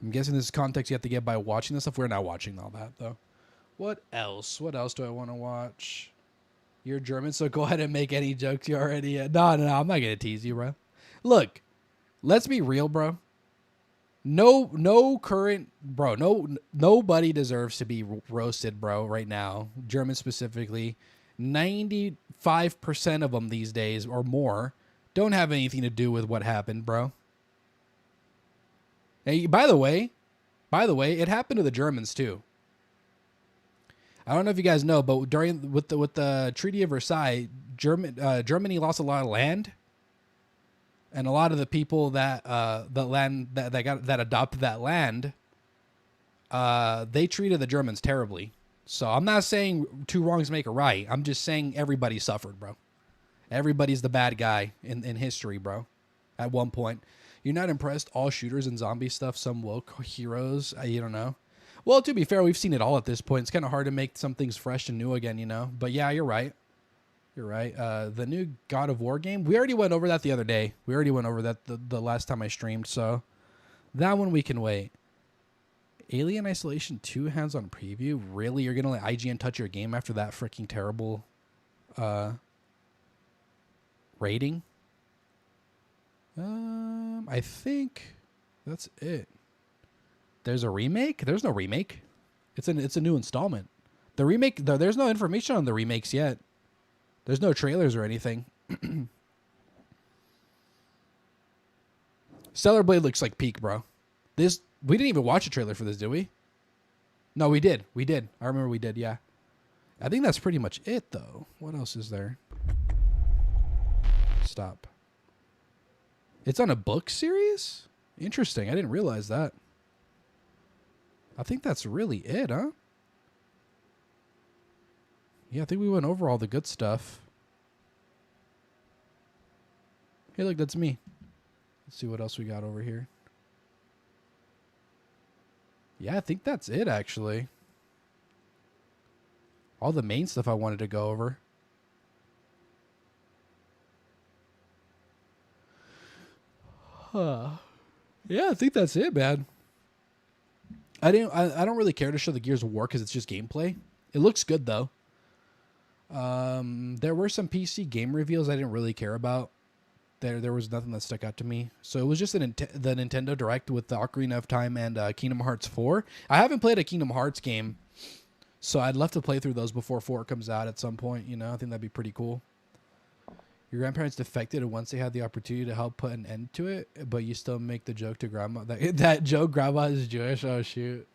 I'm guessing this is context you have to get by watching this stuff. We're not watching all that, though. What else? What else do I want to watch? You're German, so go ahead and make any jokes you already... No, I'm not going to tease you, bro. Look, let's be real, bro. No current... Bro, nobody deserves to be roasted, bro, right now. German specifically. 95% of them these days, or more, don't have anything to do with what happened, bro. Hey, by the way, it happened to the Germans too. I don't know if you guys know, but with the Treaty of Versailles, Germany lost a lot of land, and a lot of the people that adopted that land, they treated the Germans terribly. So I'm not saying two wrongs make a right. I'm just saying everybody suffered, bro. Everybody's the bad guy in history, bro. At one point. You're not impressed? All shooters and zombie stuff, some woke heroes. You don't know. Well, to be fair, we've seen it all at this point. It's kind of hard to make some things fresh and new again, you know. But yeah, you're right. You're right. The new God of War game, we already went over that the other day. We already went over that the last time I streamed, so that one we can wait. Alien Isolation 2 hands-on preview? Really? You're going to let IGN touch your game after that freaking terrible rating? I think that's it. There's a remake? There's no remake. It's a new installment. The remake, there's no information on the remakes yet. There's no trailers or anything. Stellar Blade looks like peak, bro. We didn't even watch a trailer for this, did we? No, we did. We did. I remember we did, yeah. I think that's pretty much it, though. What else is there? Stop. It's on a book series? Interesting. I didn't realize that. I think that's really it, huh? Yeah, I think we went over all the good stuff. Hey, look, that's me. Let's see what else we got over here. Yeah, I think that's it, actually. All the main stuff I wanted to go over. Yeah, I think that's it, man. I don't really care to show the Gears of War because it's just gameplay. It looks good though. There were some PC game reveals I didn't really care about. There was nothing that stuck out to me. So it was just the Nintendo Direct with the Ocarina of Time and Kingdom Hearts 4. I haven't played a Kingdom Hearts game, so I'd love to play through those before 4 comes out at some point. You know, I think that'd be pretty cool. Your grandparents defected, and once they had the opportunity to help put an end to it, but you still make the joke to grandma that joke grandma is Jewish. Oh shoot.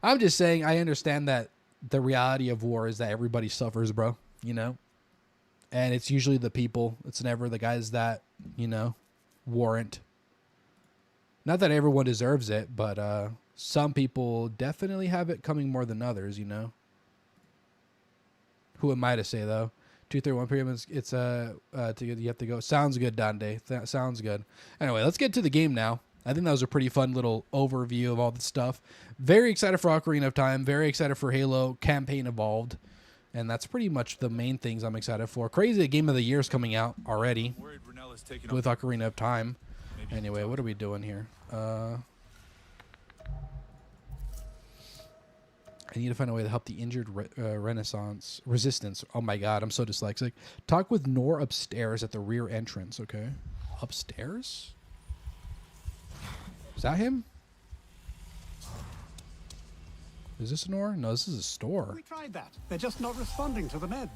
I'm just saying I understand that the reality of war is that everybody suffers, bro, you know? And it's usually the people. It's never the guys that, you know, warrant. Not that everyone deserves it, but some people definitely have it coming more than others, you know? Who am I to say, though? 231 p.m. It's you have to go. Sounds good, Dande. That sounds good. Anyway, let's get to the game now. I think that was a pretty fun little overview of all the stuff. Very excited for Ocarina of Time. Very excited for Halo Campaign Evolved. And that's pretty much the main things I'm excited for. Crazy, the Game of the Year is coming out already with Ocarina of Time. Anyway, what are we doing here? I need to find a way to help the injured resistance. Oh my god, I'm so dyslexic. Talk with Nor upstairs at the rear entrance, okay? Upstairs? Is that him? Is this Nor? No, this is a store. We tried that. They're just not responding to the meds.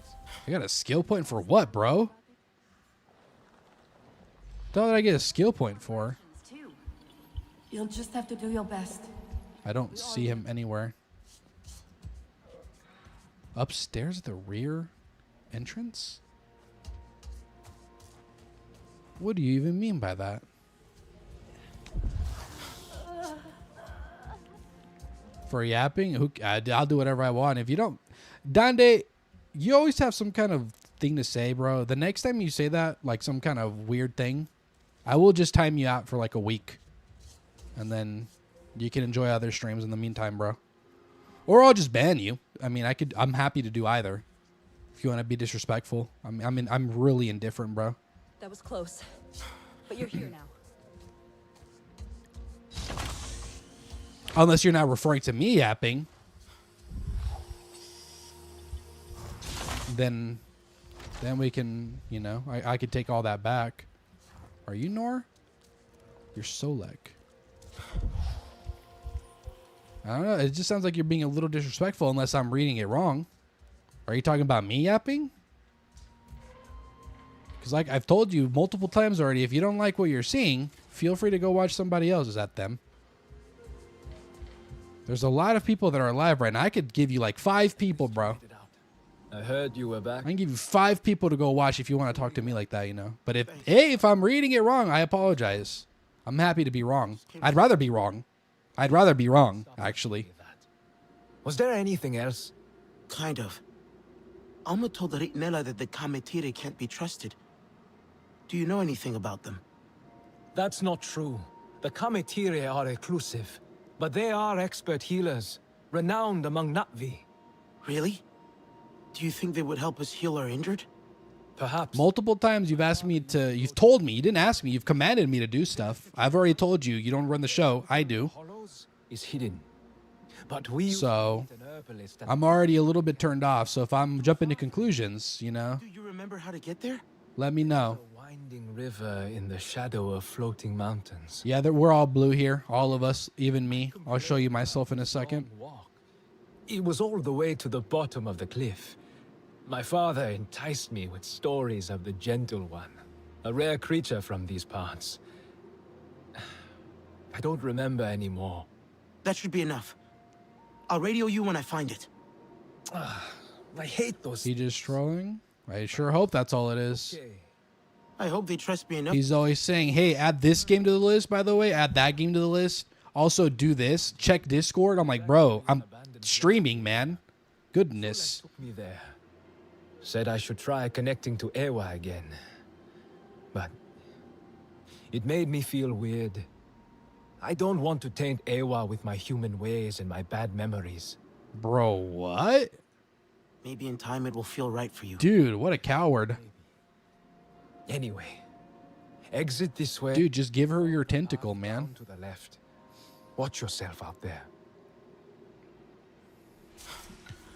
I got a skill point for what, bro? What did I get a skill point for? You'll just have to do your best. I don't see him anywhere. Upstairs at the rear entrance? What do you even mean by that? For yapping? I'll do whatever I want. If you don't... Dande, you always have some kind of thing to say, bro. The next time you say that, like some kind of weird thing, I will just time you out for like a week. And then you can enjoy other streams in the meantime, bro. Or I'll just ban you. I mean, I'm happy to do either. If you want to be disrespectful. I'm really indifferent, bro. That was close. But you're here now. Unless you're not referring to me yapping. Then we can, you know, I could take all that back. Are you Nor? You're Solek. I don't know. It just sounds like you're being a little disrespectful unless I'm reading it wrong. Are you talking about me yapping? Because like I've told you multiple times already, if you don't like what you're seeing, feel free to go watch somebody else. Is that them? There's a lot of people that are alive right now. I could give you like 5 people, bro. I heard you were back. I can give you 5 people to go watch if you want to talk to me like that, you know. But if I'm reading it wrong, I apologize. I'm happy to be wrong. I'd rather be wrong. I'd rather be wrong, actually. Was there anything else? Kind of. Alma told Ritnella that the Kametire can't be trusted. Do you know anything about them? That's not true. The Kametire are reclusive, but they are expert healers, renowned among Na'vi. Really? Do you think they would help us heal our injured? Perhaps. Multiple times you've asked me to, you've told me, you didn't ask me, you've commanded me to do stuff. I've already told you, you don't run the show, I do. Is hidden. But so, I'm already a little bit turned off, so if I'm jumping to conclusions, you know. Do you remember how to get there? Let me know. A winding river in the shadow of floating mountains. Yeah, we're all blue here, all of us, even me. I'll show you myself in a second. It was all the way to the bottom of the cliff. My father enticed me with stories of the Gentle One, a rare creature from these parts. I don't remember anymore. That should be enough. I'll radio you when I find it. I hate those. He just trolling? I sure hope that's all it is. I hope they trust me enough. He's always saying, hey, add this game to the list, by the way. Add that game to the list. Also do this. Check Discord. I'm like, bro, I'm streaming, man. Goodness. Took me there. Said I should try connecting to Ewa again. But it made me feel weird. I don't want to taint Ewa with my human ways and my bad memories. Bro, what? Maybe in time it will feel right for you. Dude, what a coward. Anyway, exit this way. Dude, just give her your tentacle, man. To the left. Watch yourself out there.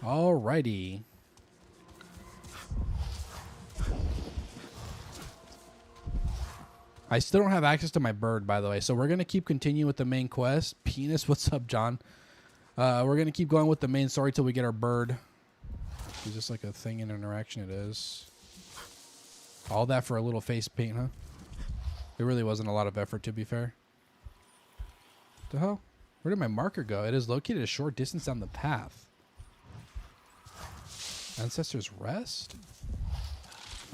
Alrighty. I still don't have access to my bird, by the way. So we're going to keep continuing with the main quest. Penis, what's up, John? We're going to keep going with the main story till we get our bird. Is this like a thing in interaction? It is. All that for a little face paint, huh? There really wasn't a lot of effort, to be fair. What the hell? Where did my marker go? It is located a short distance down the path. Ancestors Rest?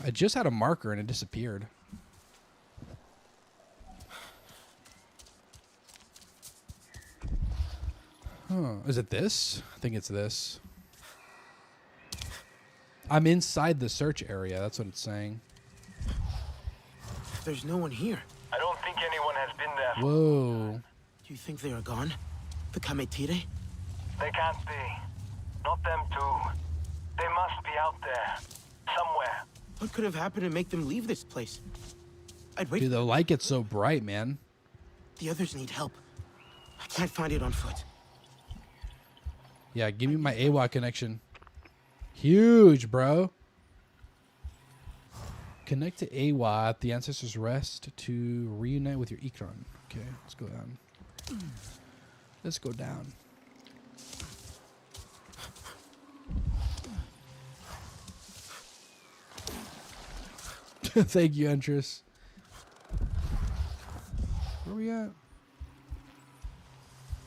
I just had a marker and it disappeared. Huh. Is it this? I think it's this. I'm inside the search area. That's what it's saying. There's no one here. I don't think anyone has been there. Whoa. Do you think they are gone? The Kametire? They can't be. Not them too. They must be out there. Somewhere. What could have happened to make them leave this place? I'd wait. Dude, the light gets so bright, man. The others need help. I can't find it on foot. Yeah, give me my AWA connection. Huge, bro. Connect to AWA at the Ancestors Rest to reunite with your Ikron. Okay, let's go down. Let's go down. Thank you, Entrus. Where are we at?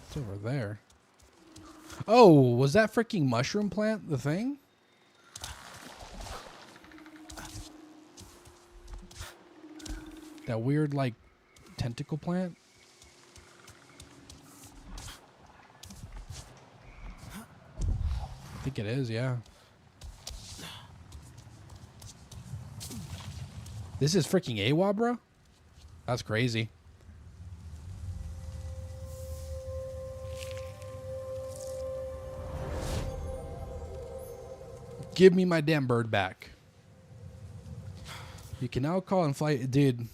It's over there. Oh, was that freaking mushroom plant the thing? That weird, like, tentacle plant? I think it is, yeah. This is freaking AWA, bro? That's crazy. Give me my damn bird back. You can now call and fly. Dude,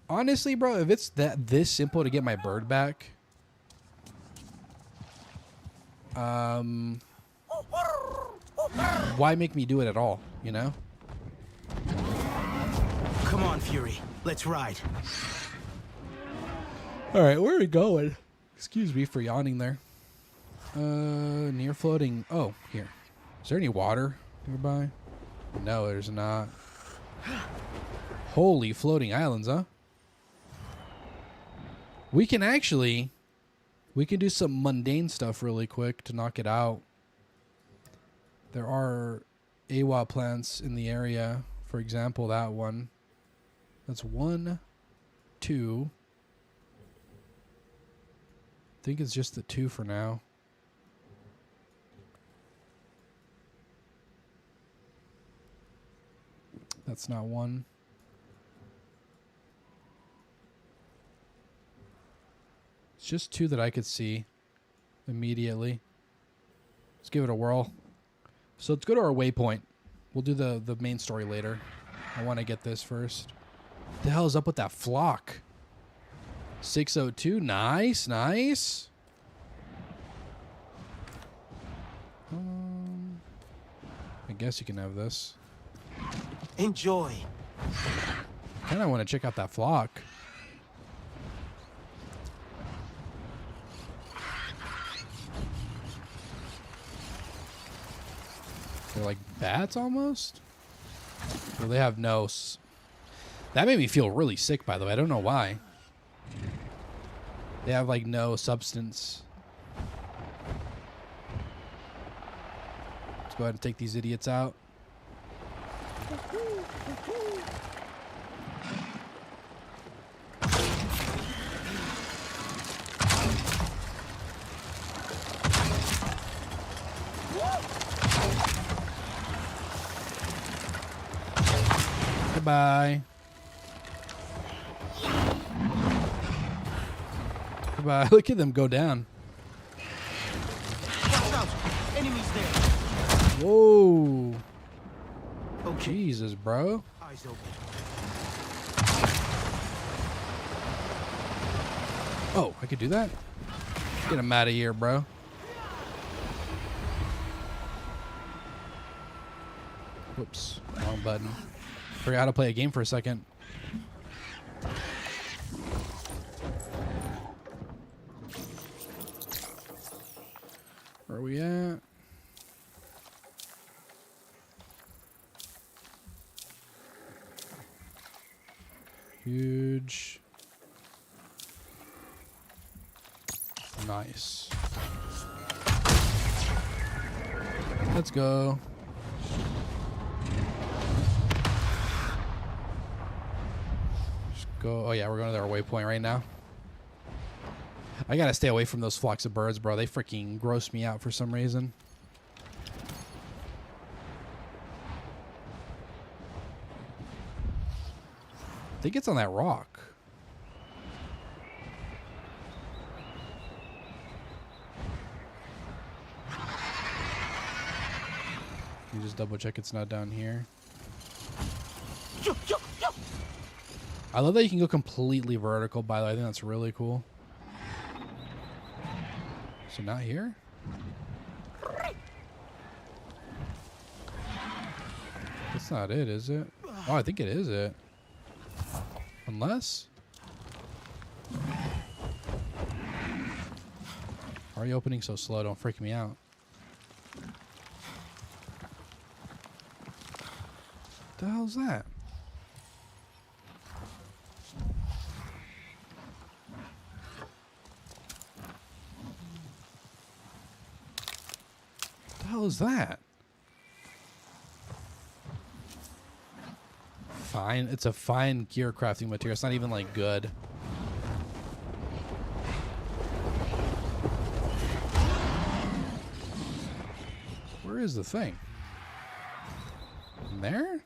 honestly, bro, if it's this simple to get my bird back, why make me do it at all, you know? Come on, Fury. Let's ride. All right, where are we going? Excuse me for yawning there. Near floating. Oh, here. Is there any water nearby? No, there's not. Holy floating islands, huh? We can do some mundane stuff really quick to knock it out. There are AWA plants in the area. For example, that one. That's 1, 2. I think it's just the 2 for now. That's not 1. It's just 2 that I could see immediately. Let's give it a whirl. So let's go to our waypoint. We'll do the main story later. I want to get this first. What the hell is up with that flock? 602. Nice, nice. I guess you can have this. Enjoy. Kind of want to check out that flock. They're like bats almost. Well, they have no. That made me feel really sick, by the way. I don't know why. They have like no substance. Let's go ahead and take these idiots out. Goodbye. Goodbye. Look at them go down. Watch out. Enemies there. Whoa. Okay. Jesus, bro. Eyes open. Oh, I could do that? Get him out of here, bro. Whoops. Wrong button. Forgot how to play a game for a second. Where are we at? Huge. Nice. Let's go. Just go. Oh yeah, we're going to our waypoint right now. I gotta stay away from those flocks of birds, bro. They freaking gross me out for some reason. I think it's on that rock. You just double check it's not down here. I love that you can go completely vertical, by the way. I think that's really cool. So not here? That's not it, is it? Oh, I think it is it. Unless... Why are you opening so slow? Don't freak me out. What the hell is that? What the hell is that? Fine. It's a fine gear crafting material. It's not even like good. Where is the thing? In there?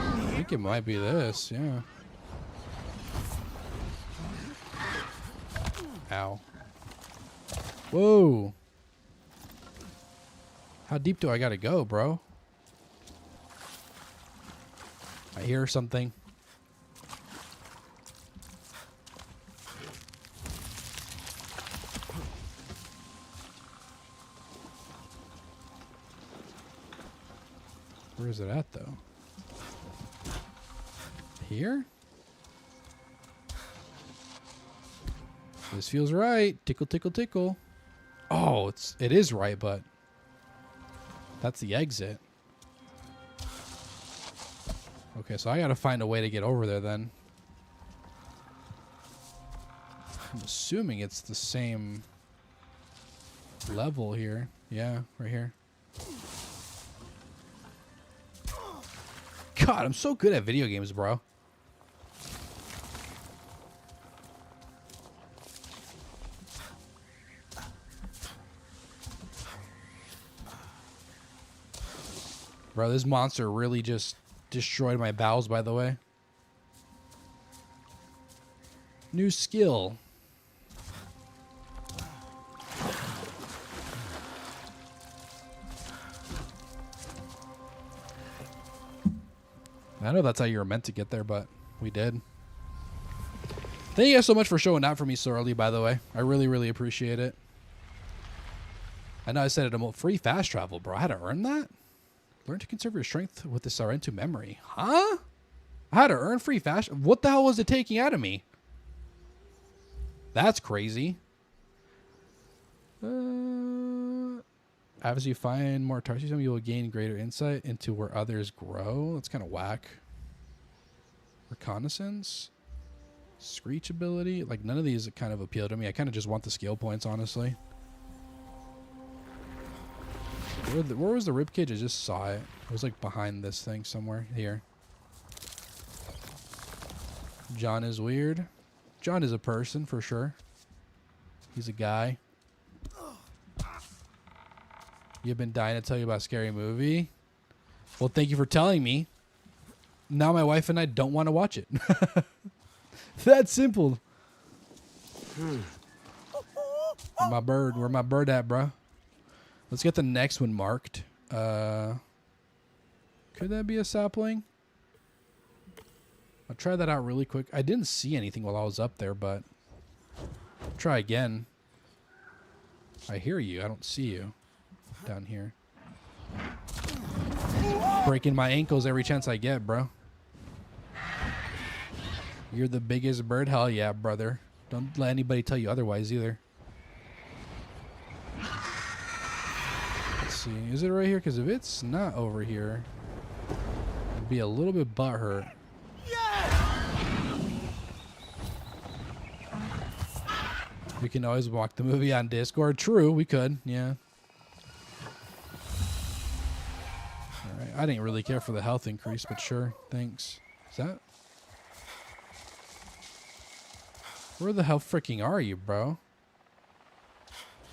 I think it might be this, yeah. Ow. Whoa. How deep do I gotta go, bro? I hear something. Where is it at, though? Here? This feels right. Tickle, tickle, tickle. Oh, it is right, but that's the exit. Okay, so I gotta find a way to get over there then. I'm assuming it's the same level here. Yeah, right here. God, I'm so good at video games, bro. Bro, this monster really just destroyed my bowels, by the way. New skill. I know that's how you were meant to get there, but we did. Thank you guys so much for showing out for me so early, by the way. I really, really appreciate it. I know I said it, free fast travel, bro. I had to earn that? Learn to conserve your strength with the Sorrento memory. Huh? I had to earn free fast. What the hell was it taking out of me? That's crazy. As you find more Tarsism, you will gain greater insight into where others grow. That's kind of whack. Reconnaissance. Screech ability. Like, none of these kind of appeal to me. I kind of just want the skill points, honestly. Where was the ribcage? I just saw it. It was like behind this thing somewhere. Here. John is weird. John is a person for sure. He's a guy. You've been dying to tell you about Scary Movie. Well, thank you for telling me. Now my wife and I don't want to watch it. That's simple. Where my bird? Where my bird at, bro? Let's get the next one marked. Could that be a sapling? I'll try that out really quick. I didn't see anything while I was up there, but I'll try again. I hear you. I don't see you down here. Breaking my ankles every chance I get, bro. You're the biggest bird? Hell yeah, brother. Don't let anybody tell you otherwise either. Let's see. Is it right here? Because if it's not over here... Be a little bit butthurt. We can always watch the movie on Discord. True, we could. Yeah. All right. I didn't really care for the health increase, but sure. Thanks. Is that? Where the hell freaking are you, bro?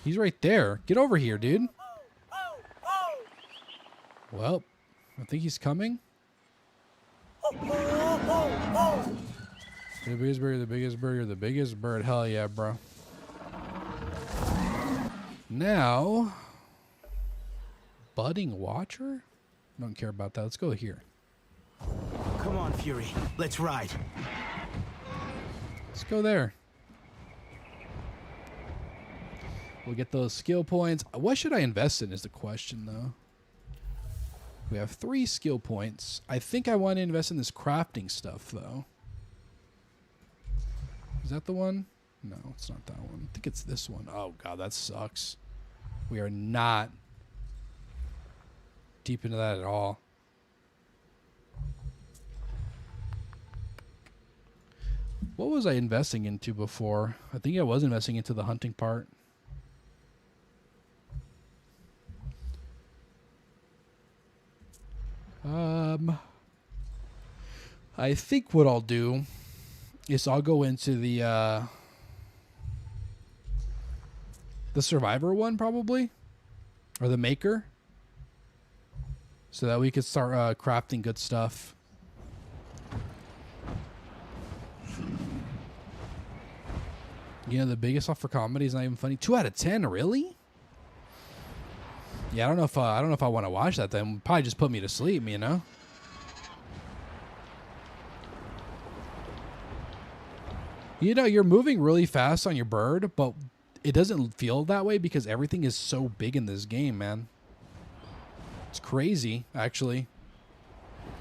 He's right there. Get over here, dude. Well, I think he's coming. The biggest bird, the biggest bird, you're the biggest bird. Hell yeah, bro. Now, budding watcher? Don't care about that. Let's go here. Come on, Fury. Let's ride. Let's go there. We'll get those skill points. What should I invest in is the question, though. We have 3 skill points. I think I want to invest in this crafting stuff, though. Is that the one? No, it's not that one. I think it's this one. Oh, God, that sucks. We are not deep into that at all. What was I investing into before? I think I was investing into the hunting part. I think what I'll do is I'll go into the survivor one probably, or the maker, so that we could start crafting good stuff. You know, the biggest off for comedy is not even funny. 2 out of 10, really? Yeah, I don't know if I want to watch that. Then probably just put me to sleep, you know. You know, you're moving really fast on your bird, but it doesn't feel that way because everything is so big in this game, man. It's crazy, actually.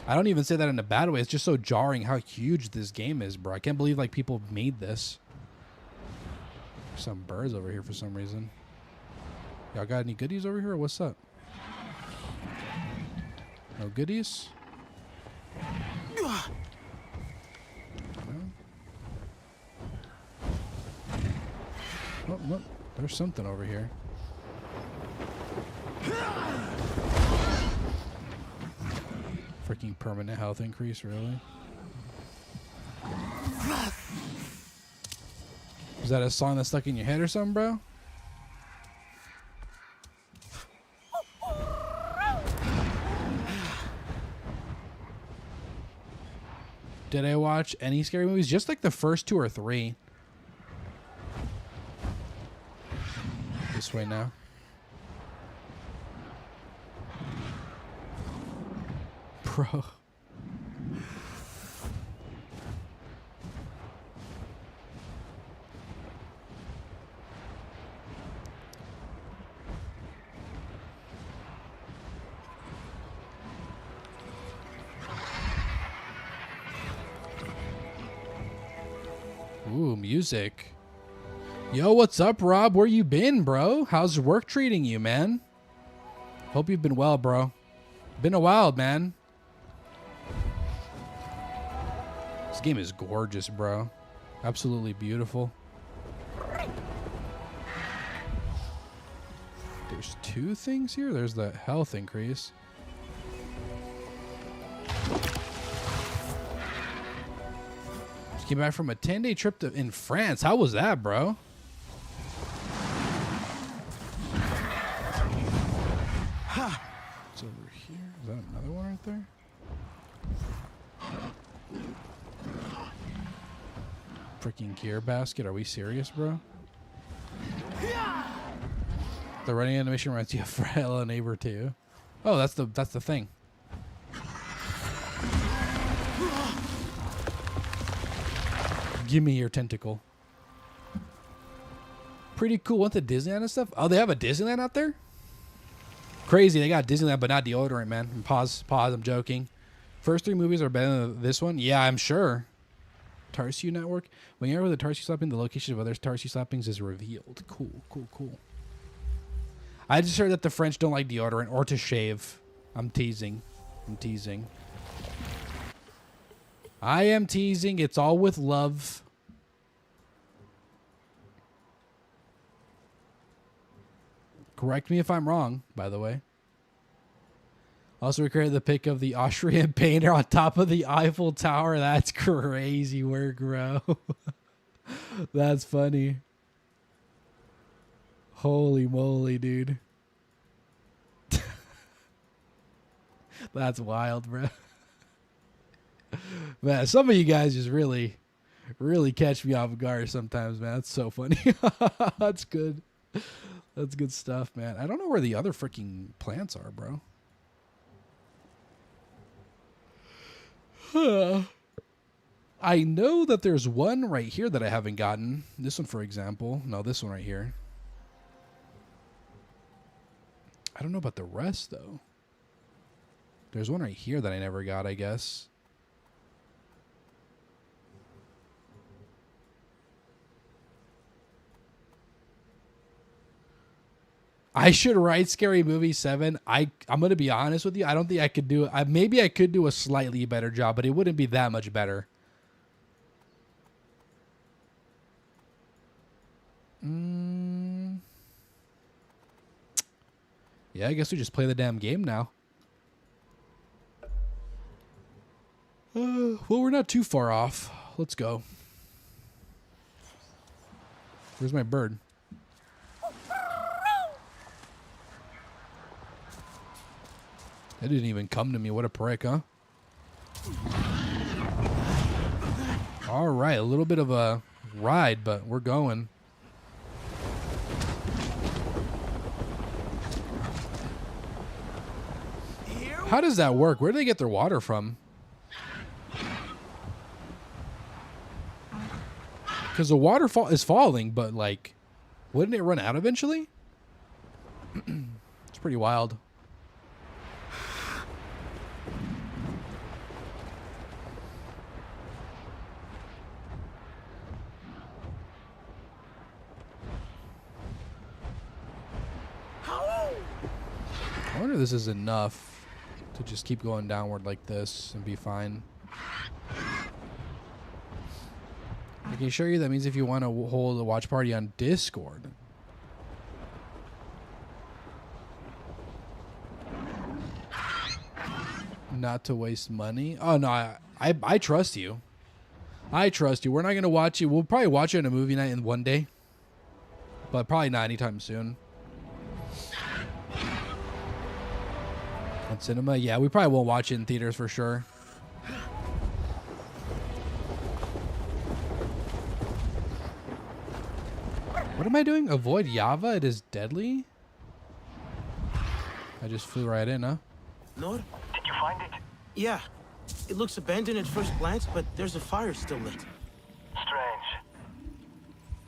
I don't even say that in a bad way. It's just so jarring how huge this game is, bro. I can't believe like people made this. There's some birds over here for some reason. Y'all got any goodies over here or what's up? No goodies? No? Oh, look. There's something over here. Freaking permanent health increase, really? Is that a song that's stuck in your head or something, bro? Did I watch any scary movies? Just like the first 2 or 3. This way now. Bro. Ooh, music. Yo, what's up, Rob? Where you been, bro? How's work treating you, man? Hope you've been well, bro. Been a while, man. This game is gorgeous, bro. Absolutely beautiful. There's 2 things here. There's the health increase. Just came back from a 10-day trip in France. How was that, bro? It's over here. Is that another one right there? Freaking gear basket. Are we serious, bro? The running animation reminds you of Hello Neighbor 2. Oh, that's the thing. Give me your tentacle. Pretty cool. Want the Disneyland and stuff? Oh, they have a Disneyland out there? Crazy. They got Disneyland, but not deodorant, man. Pause. I'm joking. First 3 movies are better than this one? Yeah, I'm sure. Tarsu Network. When you're with the Tarsu slapping, the location of other Tarsu slappings is revealed. Cool. I just heard that the French don't like deodorant or to shave. I'm teasing. I am teasing. It's all with love. Correct me if I'm wrong, by the way. Also, we created the pic of the Austrian painter on top of the Eiffel Tower. That's crazy work, bro. That's funny. Holy moly, dude. That's wild, bro. Man, some of you guys just really catch me off guard sometimes, man. That's so funny. That's good. That's good stuff, man. I don't know where the other freaking plants are, bro. I know that there's one right here that I haven't gotten. This one, for example. No, this one right here. I don't know about the rest, though. There's one right here that I never got, I guess. I should write Scary Movie 7. I'm going to be honest with you. I don't think I could do it. Maybe I could do a slightly better job, but it wouldn't be that much better. Yeah, I guess we just play the damn game now. Well, we're not too far off. Let's go. Where's my bird? That didn't even come to me. What a prick, huh? All right, a little bit of a ride, but we're going. How does that work? Where do they get their water from? Because the waterfall is falling, but like, wouldn't it run out eventually? It's pretty wild. I wonder if this is enough to just keep going downward like this and be fine. I can show you that means if you want to hold a watch party on Discord. Not to waste money. Oh, no, I trust you. I trust you. We're not going to watch it. We'll probably watch it in a movie night in one day. But probably not anytime soon. On cinema? Yeah, we probably won't watch it in theaters for sure. What am I doing? Avoid Java? It is deadly? I just flew right in, huh? Nor? Did you find it? Yeah. It looks abandoned at first glance, but there's a fire still lit. Strange.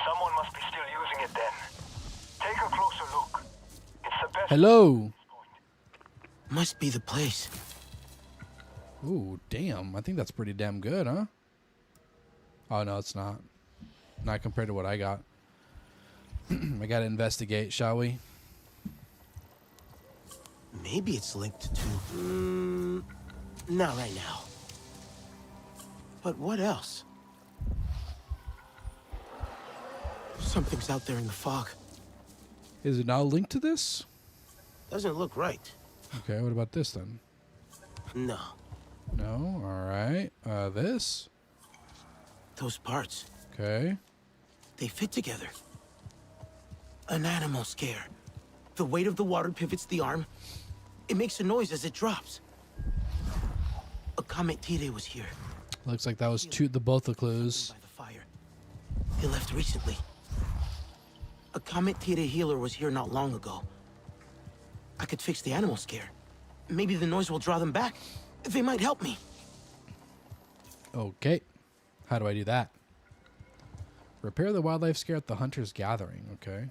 Someone must be still using it then. Take a closer look. It's the best. Hello. Must be the place. Ooh, damn. I think that's pretty damn good, huh? Oh, no, it's not. Not compared to what I got. I gotta investigate, shall we? Maybe it's linked to... not right now. But what else? Something's out there in the fog. Is it not linked to this? Doesn't look right. Okay, what about this then? No. No? Alright. This? Those parts. Okay. They fit together. An animal scare. The weight of the water pivots the arm. It makes a noise as it drops. A Comet Tire was here. Looks like that was both the clues. By the fire. He left recently. A Comet Tire healer was here not long ago. I could fix the animal scare. Maybe the noise will draw them back. They might help me. Okay. How do I do that? Repair the wildlife scare at the hunter's gathering. Okay.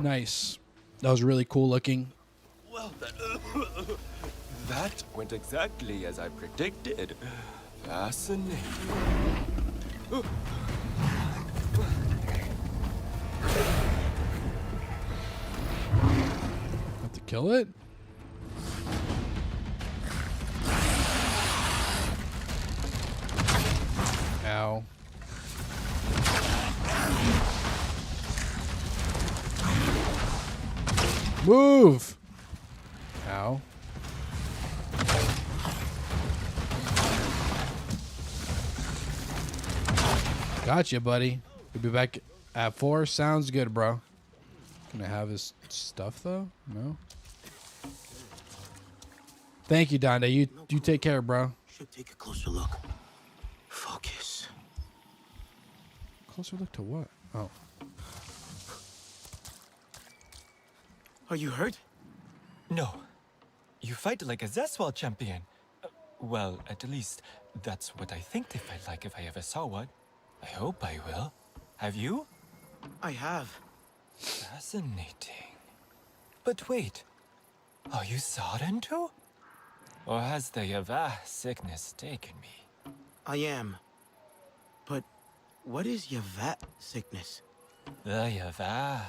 Nice. That was really cool looking. Well, that went exactly as I predicted. Fascinating. kill it? Ow. Move! Ow. Gotcha, buddy. We'll be back at 4. Sounds good, bro. Can I have his stuff, though? No? Thank you, Donda. You take care, bro. Should take a closer look. Focus. Closer look to what? Oh. Are you hurt? No. You fight like a Zaswal champion. Well, at least, that's what I think they fight like if I ever saw one. I hope I will. Have you? I have. Fascinating. But wait. Are you Sodden too? Or has the Yavah sickness taken me? I am. But what is Yavat sickness? The Yavah.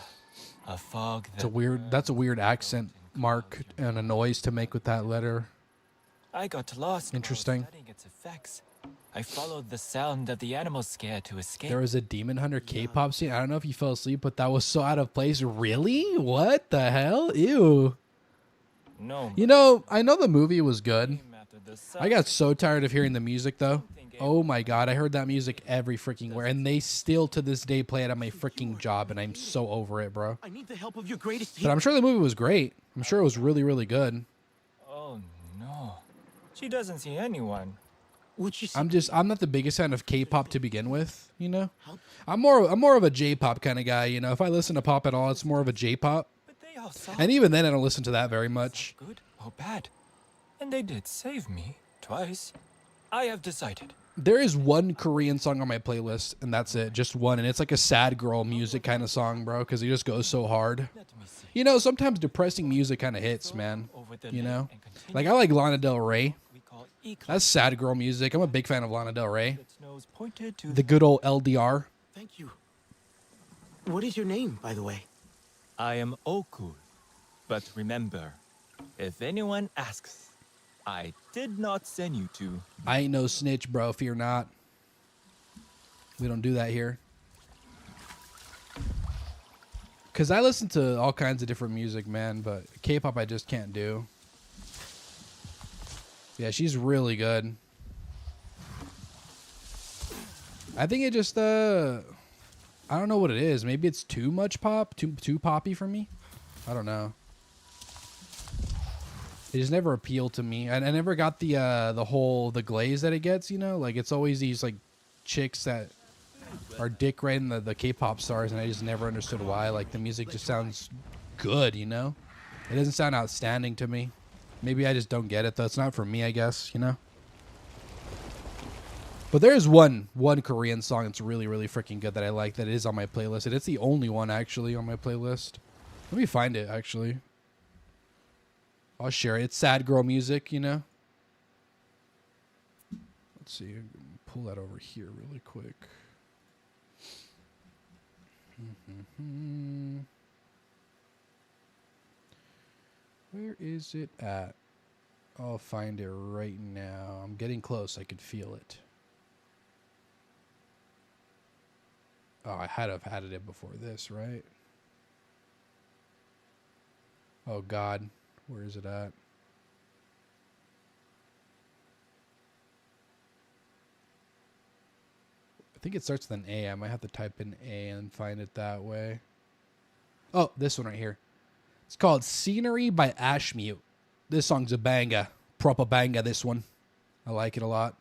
A fog that... That's a weird accent mark and a noise to make with that letter. I got lost Interesting. while studying its effects. I followed the sound of the animal scare to escape. There was a Demon Hunter K-pop scene. I don't know if you fell asleep, but that was so out of place. Really? What the hell? Ew. No. You know, I know the movie was good. I got so tired of hearing the music, though. Oh my god, I heard that music every freaking where, and they still to this day play it at my freaking job, and I'm so over it, bro. I need the help of your greatest. But I'm sure the movie was great. I'm sure it was really, really good. Oh no. She doesn't see anyone. I'm not the biggest fan of K-pop to begin with, you know. I'm more of a J-pop kind of guy, you know. If I listen to pop at all, it's more of a J-pop. And even then, I don't listen to that very much. Good or bad. And they did save me twice. I have decided. There is one Korean song on my playlist, and that's it. Just one, and it's like a sad girl music kind of song, bro, because it just goes so hard. You know, sometimes depressing music kind of hits, man. You know? Like, I like Lana Del Rey. That's sad girl music. I'm a big fan of Lana Del Rey. The good old LDR. Thank you. What is your name, by the way? I am Okul. But remember, if anyone asks, I did not send you to. I ain't no snitch, bro. Fear not. We don't do that here. Because I listen to all kinds of different music, man, but K-pop I just can't do. Yeah, she's really good. I think it just, I don't know what it is. Maybe it's too much pop, too poppy for me. I don't know. It just never appealed to me. I never got the glaze that it gets, you know? Like, it's always these, like, chicks that are dick right in the K-pop stars, and I just never understood why. Like, the music just sounds good, you know? It doesn't sound outstanding to me. Maybe I just don't get it, though. It's not for me, I guess, you know? But there's one Korean song that's really, really freaking good that I like that is on my playlist. And it's the only one, actually, on my playlist. Let me find it, actually. I'll share it. It's sad girl music, you know? Let's see. Pull that over here really quick. Where is it at? I'll find it right now. I'm getting close. I could feel it. Oh, I had to have added it before this, right? Oh, God. Where is it at? I think it starts with an A. I might have to type in A and find it that way. Oh, this one right here. It's called Scenery by Ashmute. This song's a banger. Proper banger, this one. I like it a lot.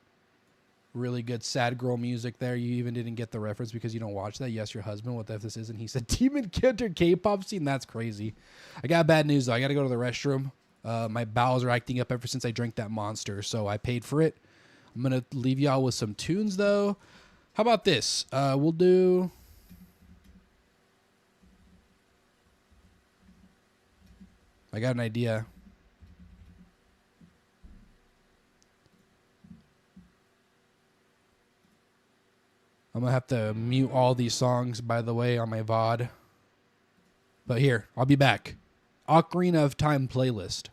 Really good sad girl music there. You even didn't get the reference because you don't watch that. You asked your husband what the F this is, and he said, Demon Hunter K-pop scene? That's crazy. I got bad news, though. I got to go to the restroom. My bowels are acting up ever since I drank that monster, so I paid for it. I'm going to leave y'all with some tunes, though. How about this? We'll do... I got an idea. I'm going to have to mute all these songs, by the way, on my VOD. But here, I'll be back. Ocarina of Time playlist.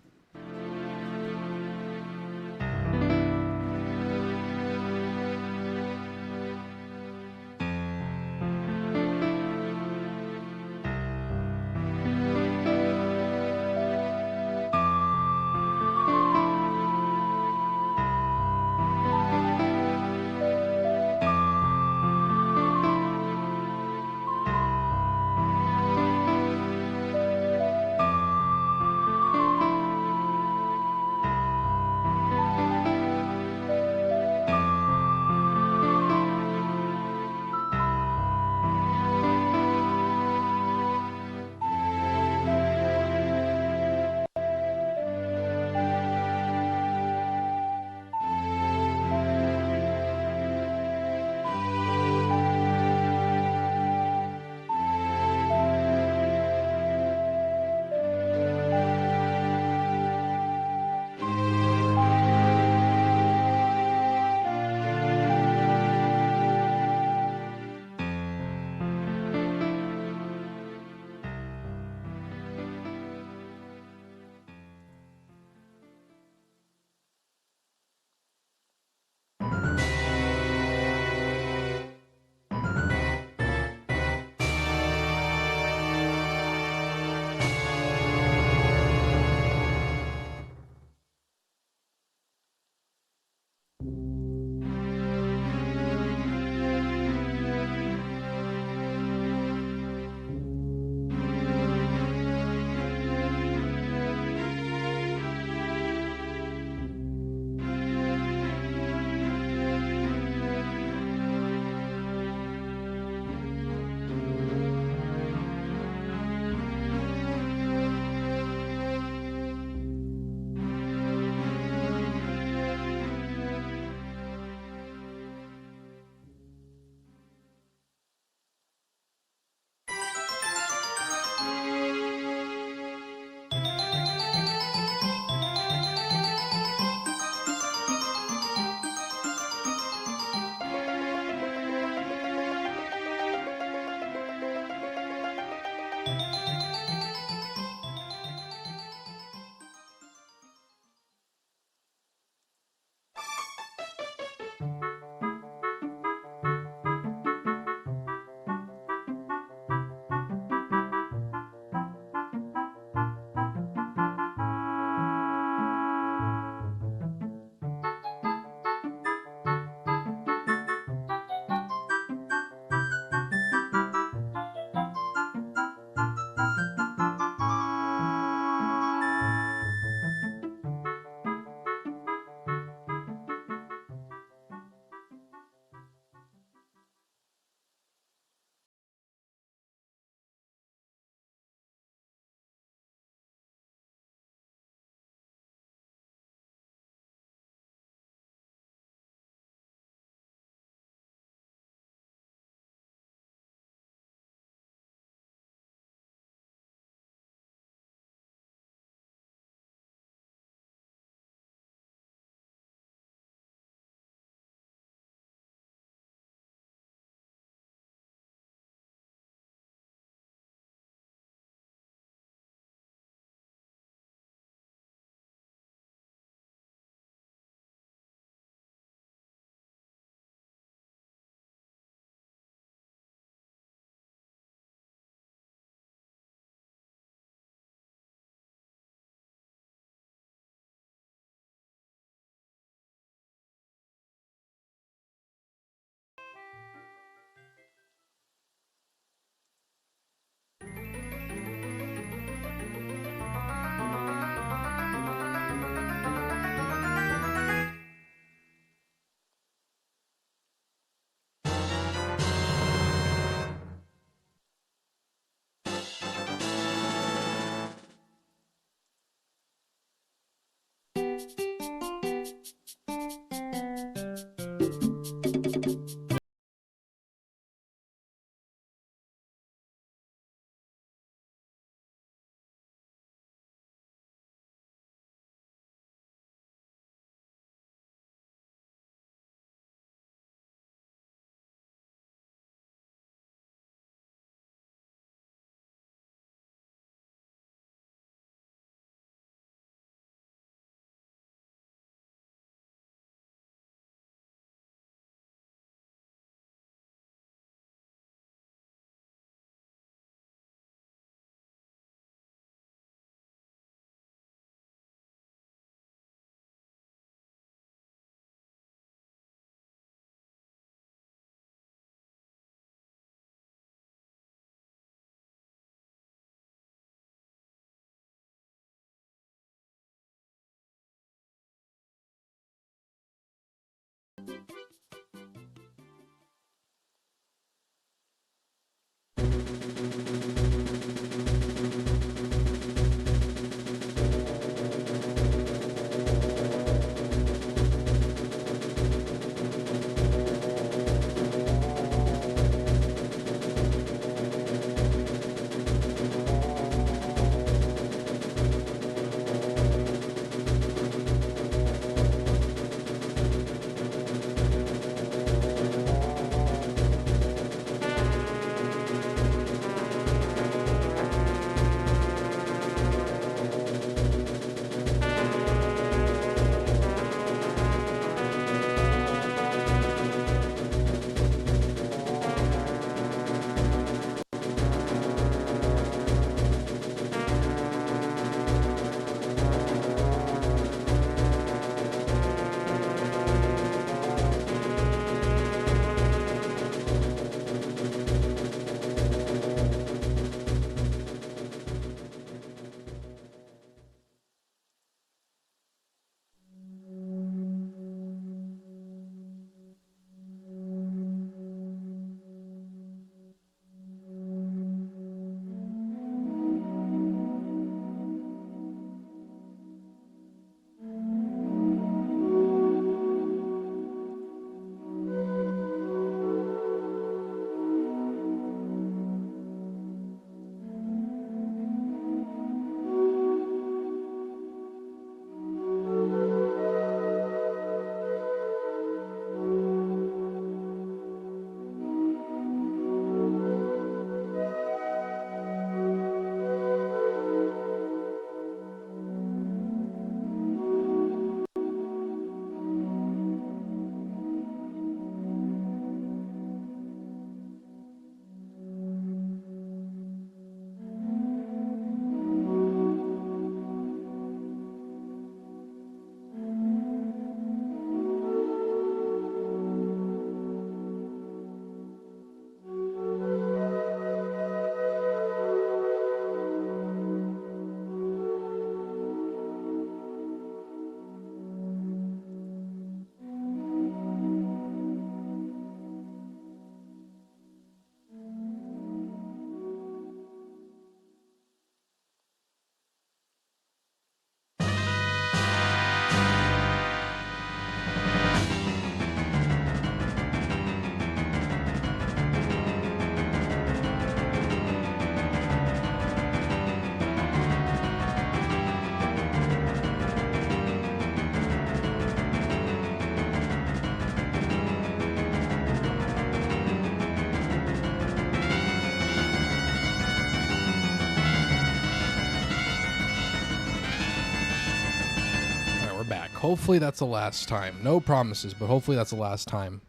Hopefully that's the last time. No promises, but hopefully that's the last time.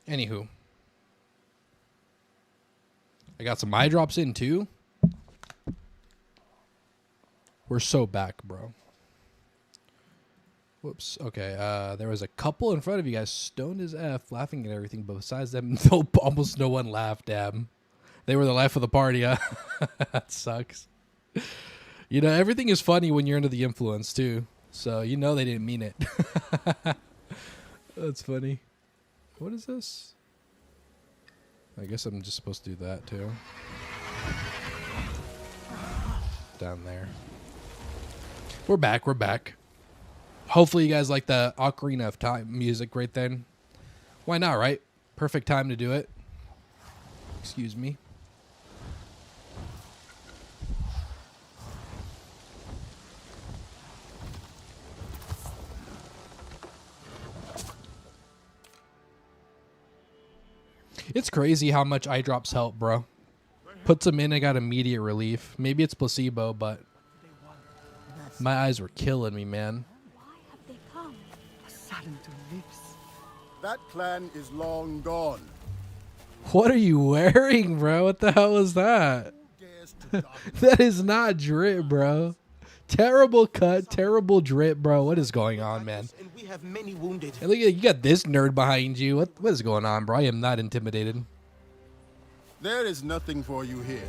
Anywho. I got some eye drops in too. We're so back, bro. Whoops. Okay. There was a couple in front of you guys, stoned as F, laughing at everything. But besides them, almost no one laughed. Damn. They were the life of the party. Huh? That sucks. You know, everything is funny when you're under the influence too. So you know they didn't mean it. That's funny. What is this? I guess I'm just supposed to do that too. Down there. We're back. We're back. Hopefully you guys like the Ocarina of Time music right then. Why not, right? Perfect time to do it. Excuse me. It's crazy how much eye drops help, bro. Puts them in, I got immediate relief. Maybe it's placebo, but my eyes were killing me, man. That clan is long gone. What are you wearing, bro? What the hell is that? That is not drip, bro. Terrible cut, terrible drip, bro. What is going on, man? And we have many wounded. Hey, look, you got this nerd behind you. What is going on, bro? I am not intimidated. There is nothing for you here,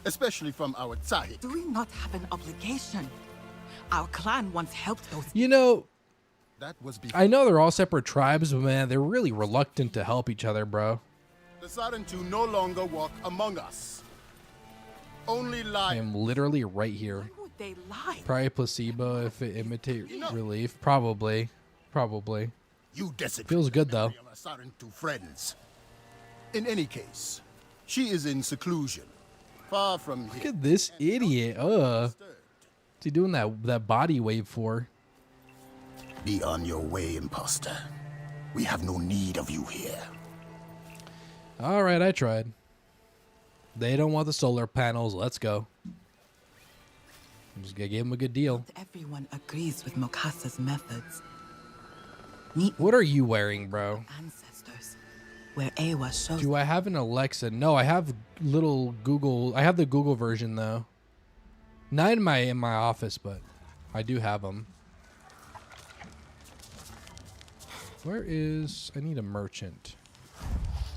especially from our Tsahik. Do we not have an obligation? Our clan once helped those. You know, that was I know they're all separate tribes, but man, they're really reluctant to help each other, bro. The Sarentu no longer walk among us. Only I lie. am literally right here. They lie. Probably placebo if it imitate relief. Probably. Probably. You desecrate. Feels good though. Sarentu friends. In any case, she is in seclusion, far from here. Look at this idiot. What's he doing that body wave for? Be on your way, imposter. We have no need of you here. All right, I tried. They don't want the solar panels. Let's go. I'm just gonna give them a good deal. Everyone agrees with Mokasa's methods. What are you wearing, bro? Ancestors, where Ewa shows. Do I have an Alexa? No, I have little Google. I have the Google version though. Not in my office, but I do have them. Where is? I need a merchant.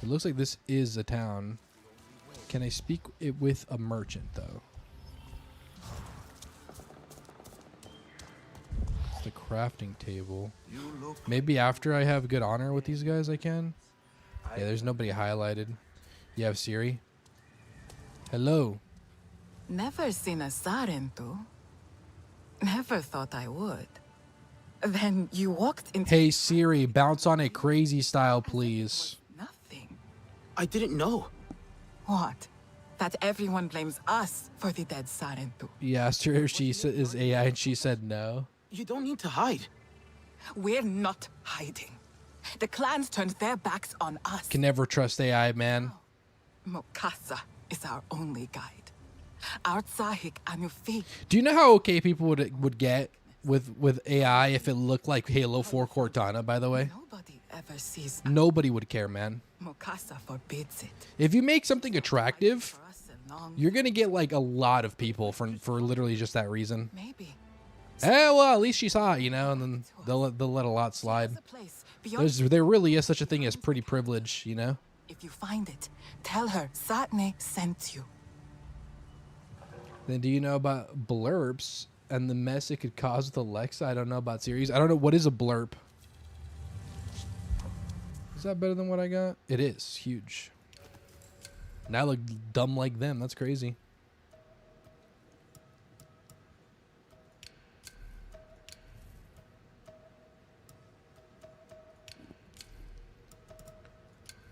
It looks like this is a town. Can I speak it with a merchant though? The crafting table. Maybe after I have good honor with these guys, I can. Yeah, there's nobody highlighted. You have Siri. Hello. Never seen a Sarentu. Never thought I would. Then you walked into. Hey Siri, bounce on it crazy style, please. Nothing. I didn't know. What? That everyone blames us for the dead Sarentu. You asked her if she is AI, and she said no. You don't need to hide. We're not hiding. The clans turned their backs on us. Can never trust AI, man. Mokasa is our only guide. Our Tsahik Anufi. Do you know how okay people would get with AI if it looked like Halo 4 Cortana, by the way? Nobody ever sees. Nobody would care, man. Mokasa forbids it. If you make something attractive, you're gonna get like a lot of people for literally just that reason. Maybe. Well, at least she saw it, you know, and then they'll let a lot slide. There really is such a thing as pretty privilege, you know. If you find it, tell her Satne sent you. Then do you know about blurps and the mess it could cause with Alexa? I don't know about Siri's. I don't know. What is a blurp? Is that better than what I got? It is. Huge. And I look dumb like them. That's crazy.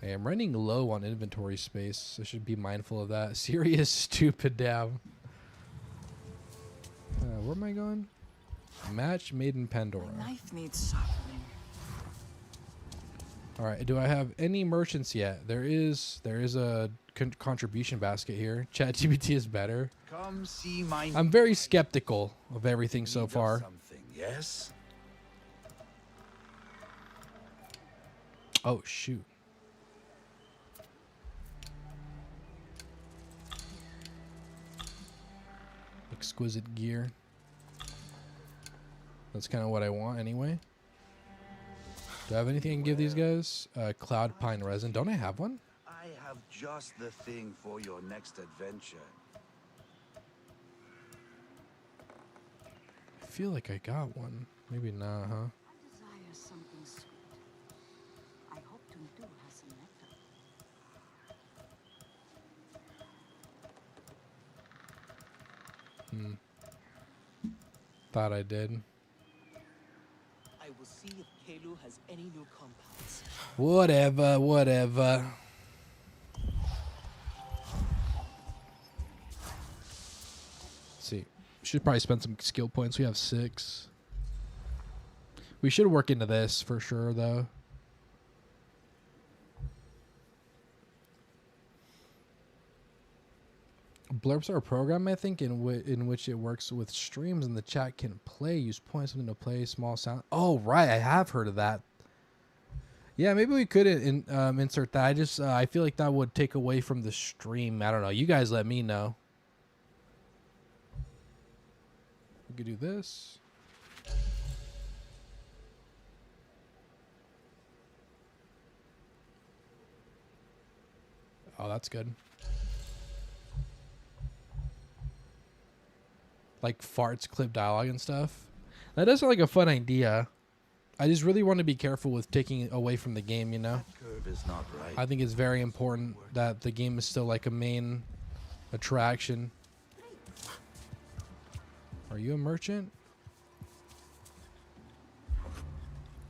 Hey, I'm running low on inventory space. I should be mindful of that. Siri is stupid, damn. Where am I going? Match made in Pandora. My knife needs sharpening. All right. Do I have any merchants yet? There is a contribution basket here. ChatGPT is better. Come see my. I'm very skeptical of everything so far. yes? Oh, shoot. Exquisite gear. That's kind of what I want anyway. Do I have anything I can give these guys? Cloud pine resin. Don't I have one? I have just the thing for your next adventure. I feel like I got one. Maybe not, huh? Desire something sweet. I hope to do has some nectar. Thought I did. I will see if Kelu has any new compounds. Whatever, whatever. Let's see. Should probably spend some skill points. We have 6. We should work into this for sure, though. Blurbs are a program, I think, in which it works with streams and the chat can play. Use points something to play. Small sound. Oh, right. I have heard of that. Yeah, maybe we could insert that. I feel like that would take away from the stream. I don't know. You guys let me know. We could do this. Oh, that's good. Like farts, clip dialogue and stuff. That does sound like a fun idea. I just really want to be careful with taking it away from the game, you know? Curve is not right. I think it's very important that the game is still like a main attraction. Are you a merchant?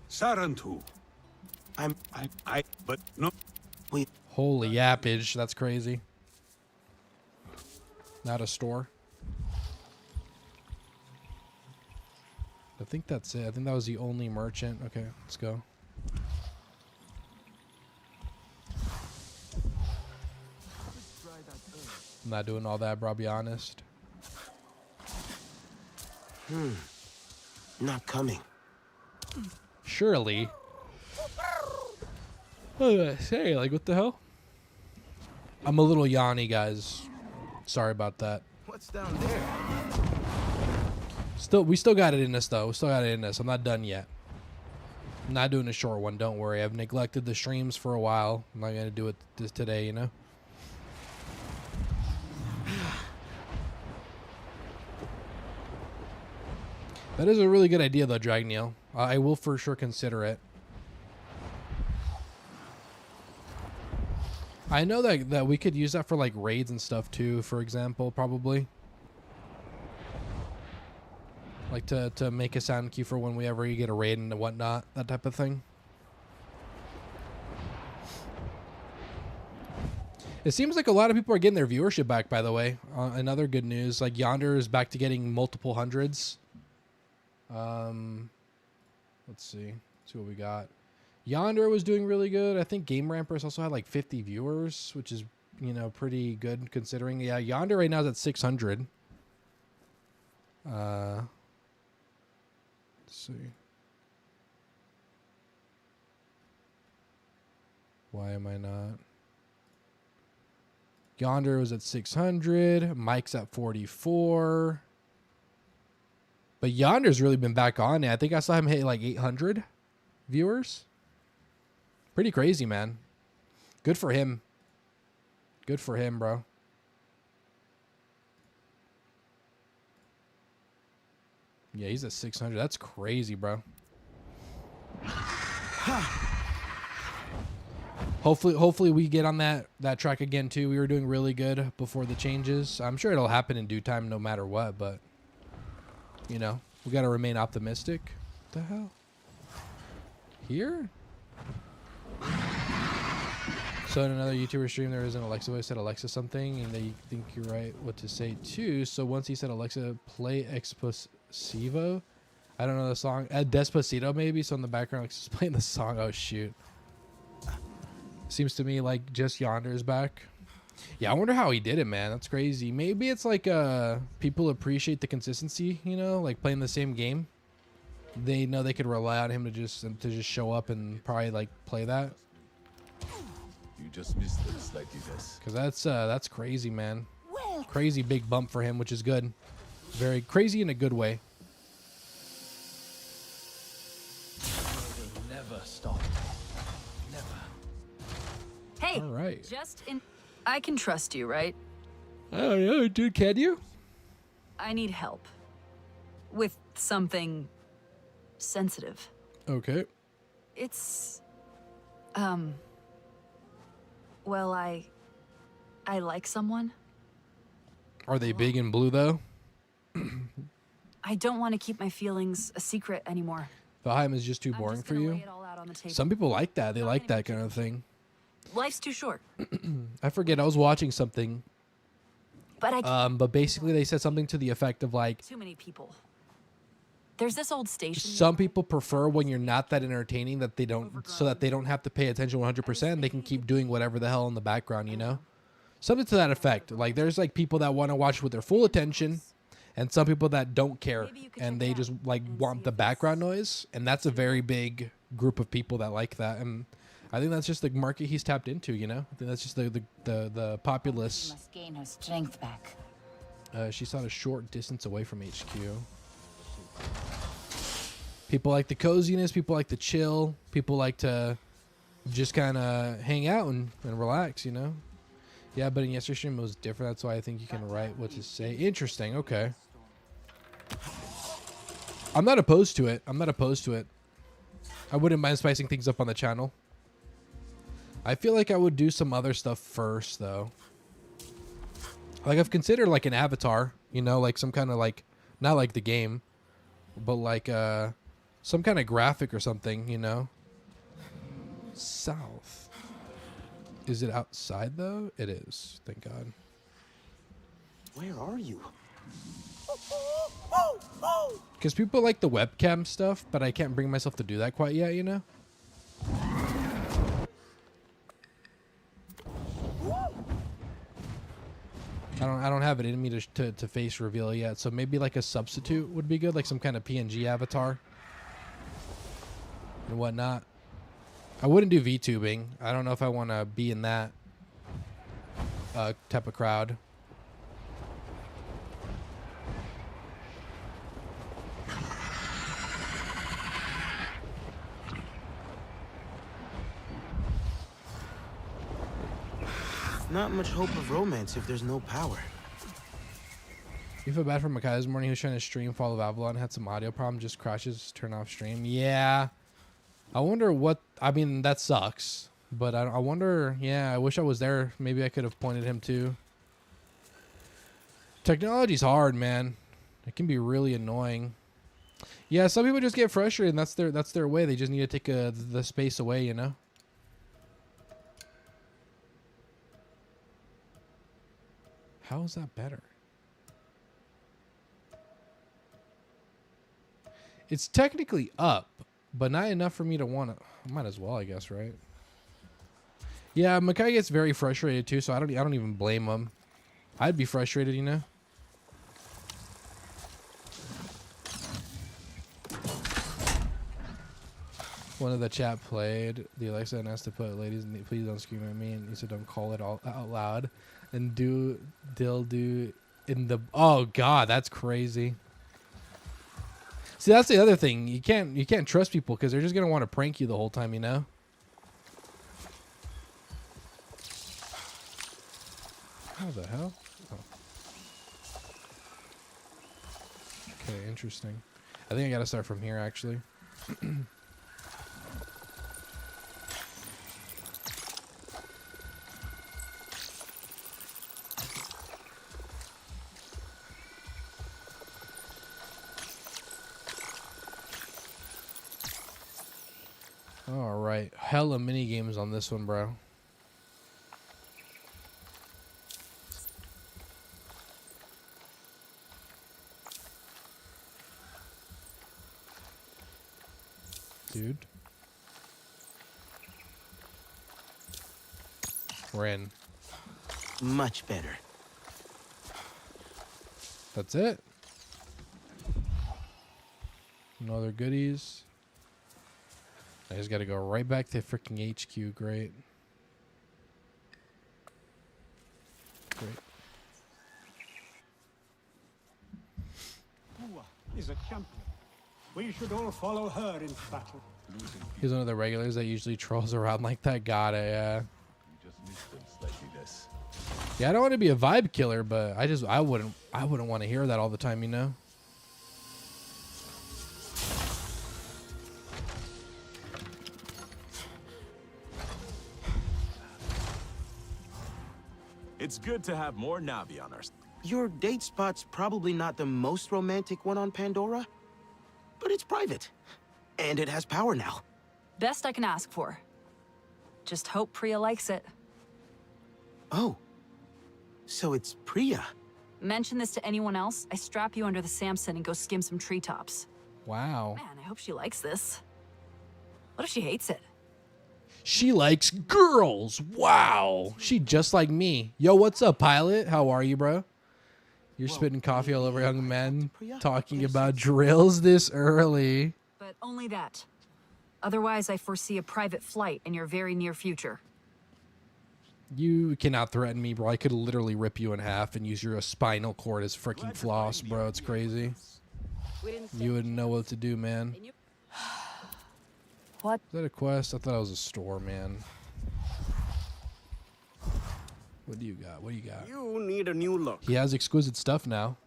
Sarantu. But no. Holy yappage, that's crazy. Not a store. I think that's it. I think that was the only merchant. Okay, let's go. I'm not doing all that, bro, I'll be honest. Not coming. Surely. What did I say? Like, what the hell? I'm a little yawny, guys. Sorry about that. What's down there? We still got it in us, though. We still got it in us. I'm not done yet. I'm not doing a short one. Don't worry. I've neglected the streams for a while. I'm not going to do it this today, you know? That is a really good idea, though, Dragneil. I will for sure consider it. I know that we could use that for, like, raids and stuff, too, for example, probably. Like, to make a sound cue for whenever you get a raid and whatnot. That type of thing. It seems like a lot of people are getting their viewership back, by the way. Another good news. Like, Yonder is back to getting multiple hundreds. Let's see what we got. Yonder was doing really good. I think Game Rampers also had like 50 viewers, which is, you know, pretty good considering. Yeah, Yonder right now is at 600. Let's see. Why am I not? Yonder was at 600. Mike's at 44. But Yonder's really been back on it. I think I saw him hit like 800 viewers. Pretty crazy, man. Good for him. Good for him, bro. Yeah, he's at 600. That's crazy, bro. Hopefully we get on that track again too. We were doing really good before the changes. I'm sure it'll happen in due time no matter what, but you know, we got to remain optimistic. What the hell? Here? So in another YouTuber stream, there is an Alexa voice said Alexa something, and they think you're right what to say too. So once he said Alexa, play Exposivo. I don't know the song. Despacito maybe. So in the background, Alexa's playing the song. Oh shoot. Seems to me like just Yonder is back. Yeah, I wonder how he did it, man. That's crazy. Maybe it's like people appreciate the consistency, you know, like playing the same game. they know they could rely on him to just show up and probably like play that. You just missed it slightly less. Because that's crazy, man. Crazy big bump for him, which is good. Very crazy in a good way. Never stop. Never. Hey, all right. I can trust you, right? I don't know, dude. Can you? I need help with something sensitive. Okay. It's well, I like someone. Are they big and blue though? I don't want to keep my feelings a secret anymore. Valheim is just too boring for you. Some people like that. They like that kind of thing. Life's too short. I forget. I was watching something. But but basically they said something to the effect of like, too many people. There's this old station. some people prefer when you're not that entertaining that they don't, so that they don't have to pay attention 100%. They can keep doing whatever the hell in the background, you know? Something to that effect. Like there's like people that want to watch with their full attention, and some people that don't care and they just like want the background noise. And that's a very big group of people that like that. And I think that's just the market he's tapped into, you know? I think that's just the populace. Must gain her strength back. She's not a short distance away from HQ. People like the coziness. People like to chill. People like to just kind of hang out and relax, you know? Yeah, but in yesterday's stream it was different. That's why I think you can write what to say. Interesting. Okay. I'm not opposed to it. I wouldn't mind spicing things up on the channel. I feel like I would do some other stuff first, though. Like, I've considered, like, an avatar. You know, like, some kind of, like... Not like the game. But, like, some kind of graphic or something, you know? South. Is it outside, though? It is. Thank God. Where are you? Because people like the webcam stuff, but I can't bring myself to do that quite yet, you know? I don't have it in me to face reveal yet, so maybe like a substitute would be good, like some kind of PNG avatar and whatnot. I wouldn't do VTubing. I don't know if I want to be in that type of crowd. Not much hope of romance if there's no power. You feel bad for Makai this morning. He was trying to stream Fall of Avalon, had some audio problem, just crashes, turn off stream. Yeah. I wonder what... I mean, that sucks. But I wonder... Yeah, I wish I was there. Maybe I could have pointed him to. Technology's hard, man. It can be really annoying. Yeah, some people just get frustrated, and that's their way. They just need to take the space away, you know? How is that better? It's technically up, but not enough for me to want to. Might as well, I guess, right? Yeah, Makai gets very frustrated too, so I don't even blame him. I'd be frustrated, you know. One of the chat played the Alexa and asked to put "ladies, please don't scream at me," and he said, "Don't call it all out loud." And they'll do in the... Oh God, that's crazy. See, that's the other thing. You can't trust people because they're just gonna want to prank you the whole time, you know. How the hell? Oh. Okay, interesting. I think I gotta start from here actually. All right, hella mini games on this one, bro. Dude. We're in. Much better. That's it? No other goodies. I just gotta go right back to freaking HQ. Great. Great. Is a champion. We should all follow her in battle. He's one of the regulars that usually trolls around like that. Got it, yeah. Yeah, I don't want to be a vibe killer, but I wouldn't want to hear that all the time, you know? It's good to have more Navi on our side. Your date spot's probably not the most romantic one on Pandora, but it's private. And it has power now. Best I can ask for. Just hope Priya likes it. Oh. So it's Priya. Mention this to anyone else, I strap you under the Samson and go skim some treetops. Wow. Man, I hope she likes this. What if she hates it? She likes girls. Wow. She just like me. Yo, what's up, pilot? How are you, bro? You're spitting coffee all over young men, talking about drills this early. But only that. Otherwise, I foresee a private flight in your very near future. You cannot threaten me, bro. I could literally rip you in half and use your spinal cord as freaking floss, bro. It's crazy. You wouldn't know what to do, man. What? Is that a quest? I thought it was a store, man. What do you got? What do you got? You need a new look. He has exquisite stuff now.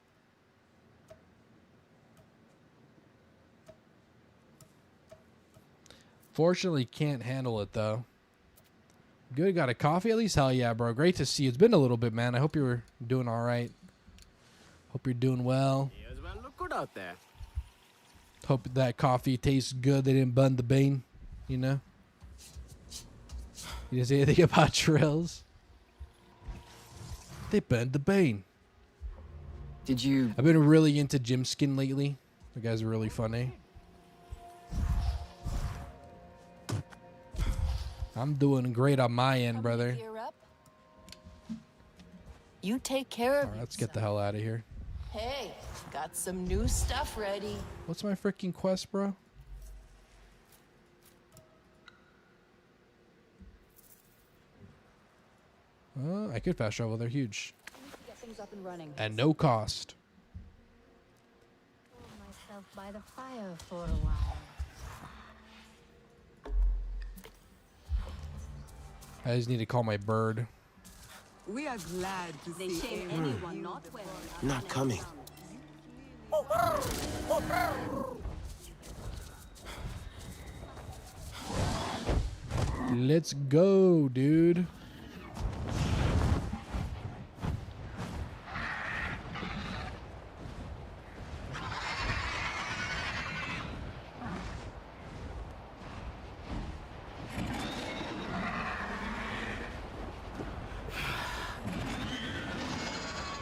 Fortunately, can't handle it, though. Good. Got a coffee at least? Hell yeah, bro. Great to see you. It's been a little bit, man. I hope you're doing all right. Hope you're doing well. Yes, well, look good out there. Hope that coffee tastes good. They didn't bun the bean, you know? You didn't say anything about drills? They burned the bean. Did you... I've been really into Jim Skin lately. The guy's really funny. I'm doing great on my end, brother. You take care of All right, let's get the hell out of here. Hey, got some new stuff ready. What's my freaking quest, bro? I could fast travel. They're huge. Get things up and running. At no cost. Myself by the fire for a while. I just need to call my bird. We are glad to see anyone not Not coming. Let's go, dude.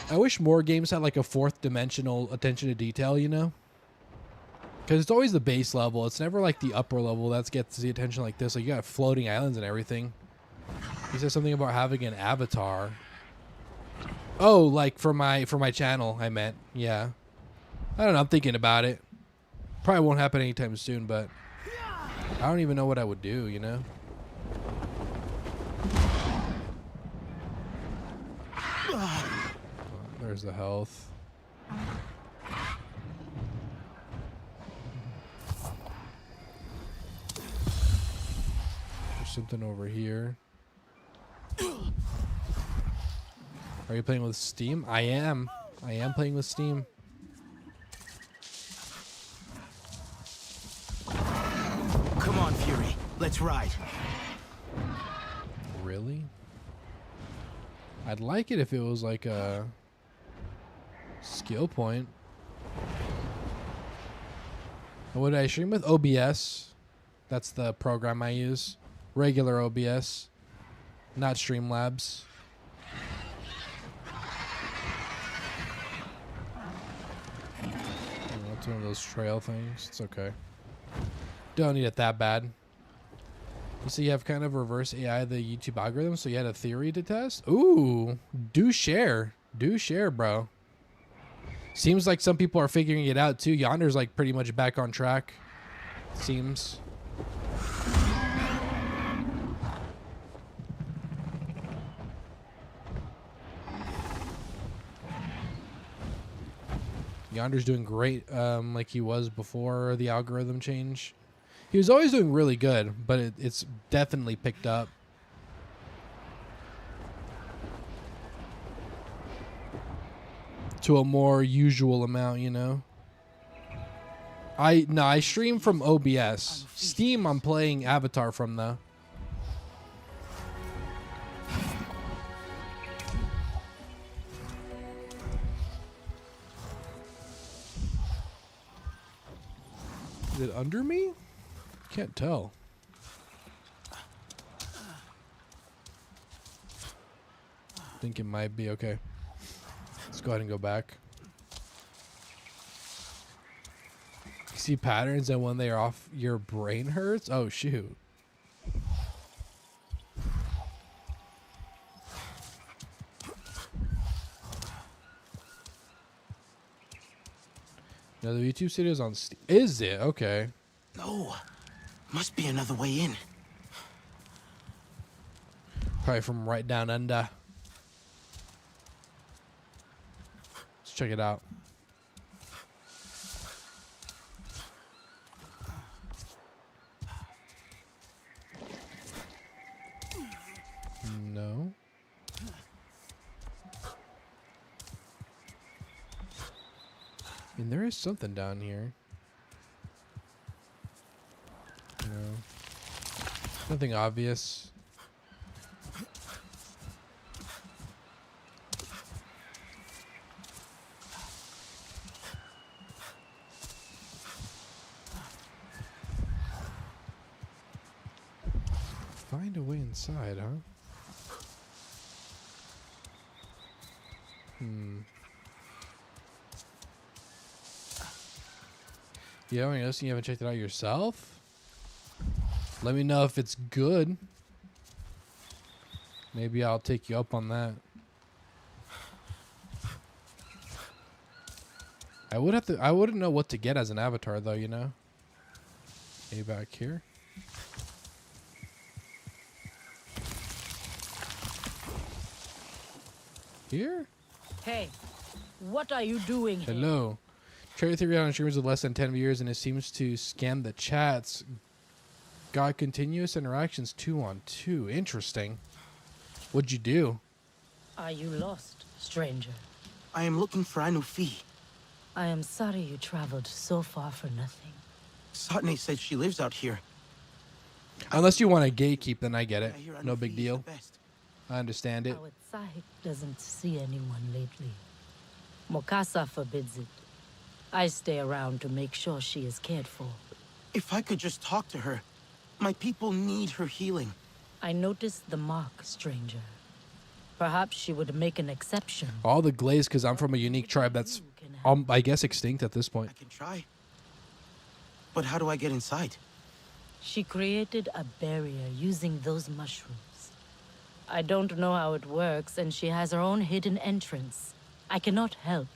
I wish more games had like a fourth dimensional attention to detail, you know? Because it's always the base level. It's never like the upper level that gets the attention like this. Like you got floating islands and everything. He said something about having an avatar. Oh, like for my channel, I meant. Yeah. I don't know. I'm thinking about it. Probably won't happen anytime soon, but I don't even know what I would do, you know? There's the health. There's something over here. Are you playing with Steam? I am. I am playing with Steam. Come on, Fury. Let's ride. Really? I'd like it if it was like a skill point. What did I stream with? OBS. That's the program I use. Regular OBS. Not Streamlabs. It's one of those trail things. It's okay. Don't need it that bad. So you have kind of reverse AI the YouTube algorithm, so you had a theory to test? Ooh, do share, bro. Seems like some people are figuring it out too. Yonder's like pretty much back on track. Seems. Yonder's doing great, like he was before the algorithm change. He was always doing really good, but it's definitely picked up. To a more usual amount, you know. I stream from OBS. Steam I'm playing Avatar from though. Is it under me? Can't tell. I think it might be okay. Let's go ahead and go back. You see patterns, and when they are off, your brain hurts? Oh, shoot. No, the YouTube studio's on Steam. Is it? Okay. No. Must be another way in. Probably from right down under. Let's check it out. No. I mean, there is something down here. You know, nothing obvious. Find a way inside, huh? Yeah, I guess you haven't checked it out yourself. Let me know if it's good. Maybe I'll take you up on that. I wouldn't know what to get as an avatar though, you know? Maybe back here. Here? Hey, what are you doing here? Hello. Cherry Theory on streamers with less than 10 viewers, and it seems to scam the chats. Got continuous interactions 2-on-2. Interesting. What'd you do? Are you lost, stranger? I am looking for Anu Fi. I am sorry you traveled so far for nothing. Satne said she lives out here. Unless you want to gatekeep, then I get it. I hear No Anu big Fi is deal. the best. I understand it. Outside doesn't see anyone lately. Mokasa forbids it. I stay around to make sure she is cared for. If I could just talk to her. My people need her healing. I noticed the mark, stranger. Perhaps she would make an exception. All the glaze because I'm from a unique tribe that's, I guess, extinct at this point. I can try. But how do I get inside? She created a barrier using those mushrooms. I don't know how it works, and she has her own hidden entrance. I cannot help,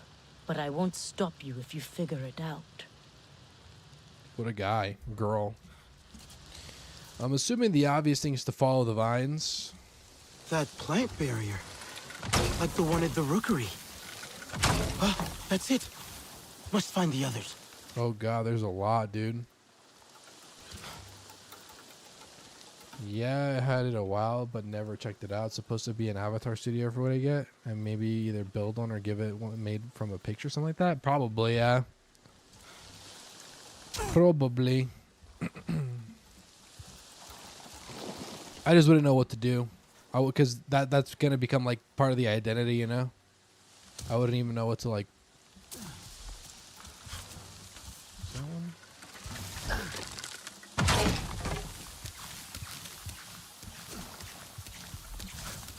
but I won't stop you if you figure it out. What a guy. Girl. I'm assuming the obvious thing is to follow the vines. That plant barrier. Like the one at the rookery. Ah, that's it. Must find the others. Oh god, there's a lot, dude. Yeah, I had it a while, but never checked it out. It's supposed to be an avatar studio for what I get. And maybe either build one or give it one made from a picture, something like that. Probably, yeah. Probably. I just wouldn't know what to do. Because that's going to become like part of the identity, you know? I wouldn't even know what to like.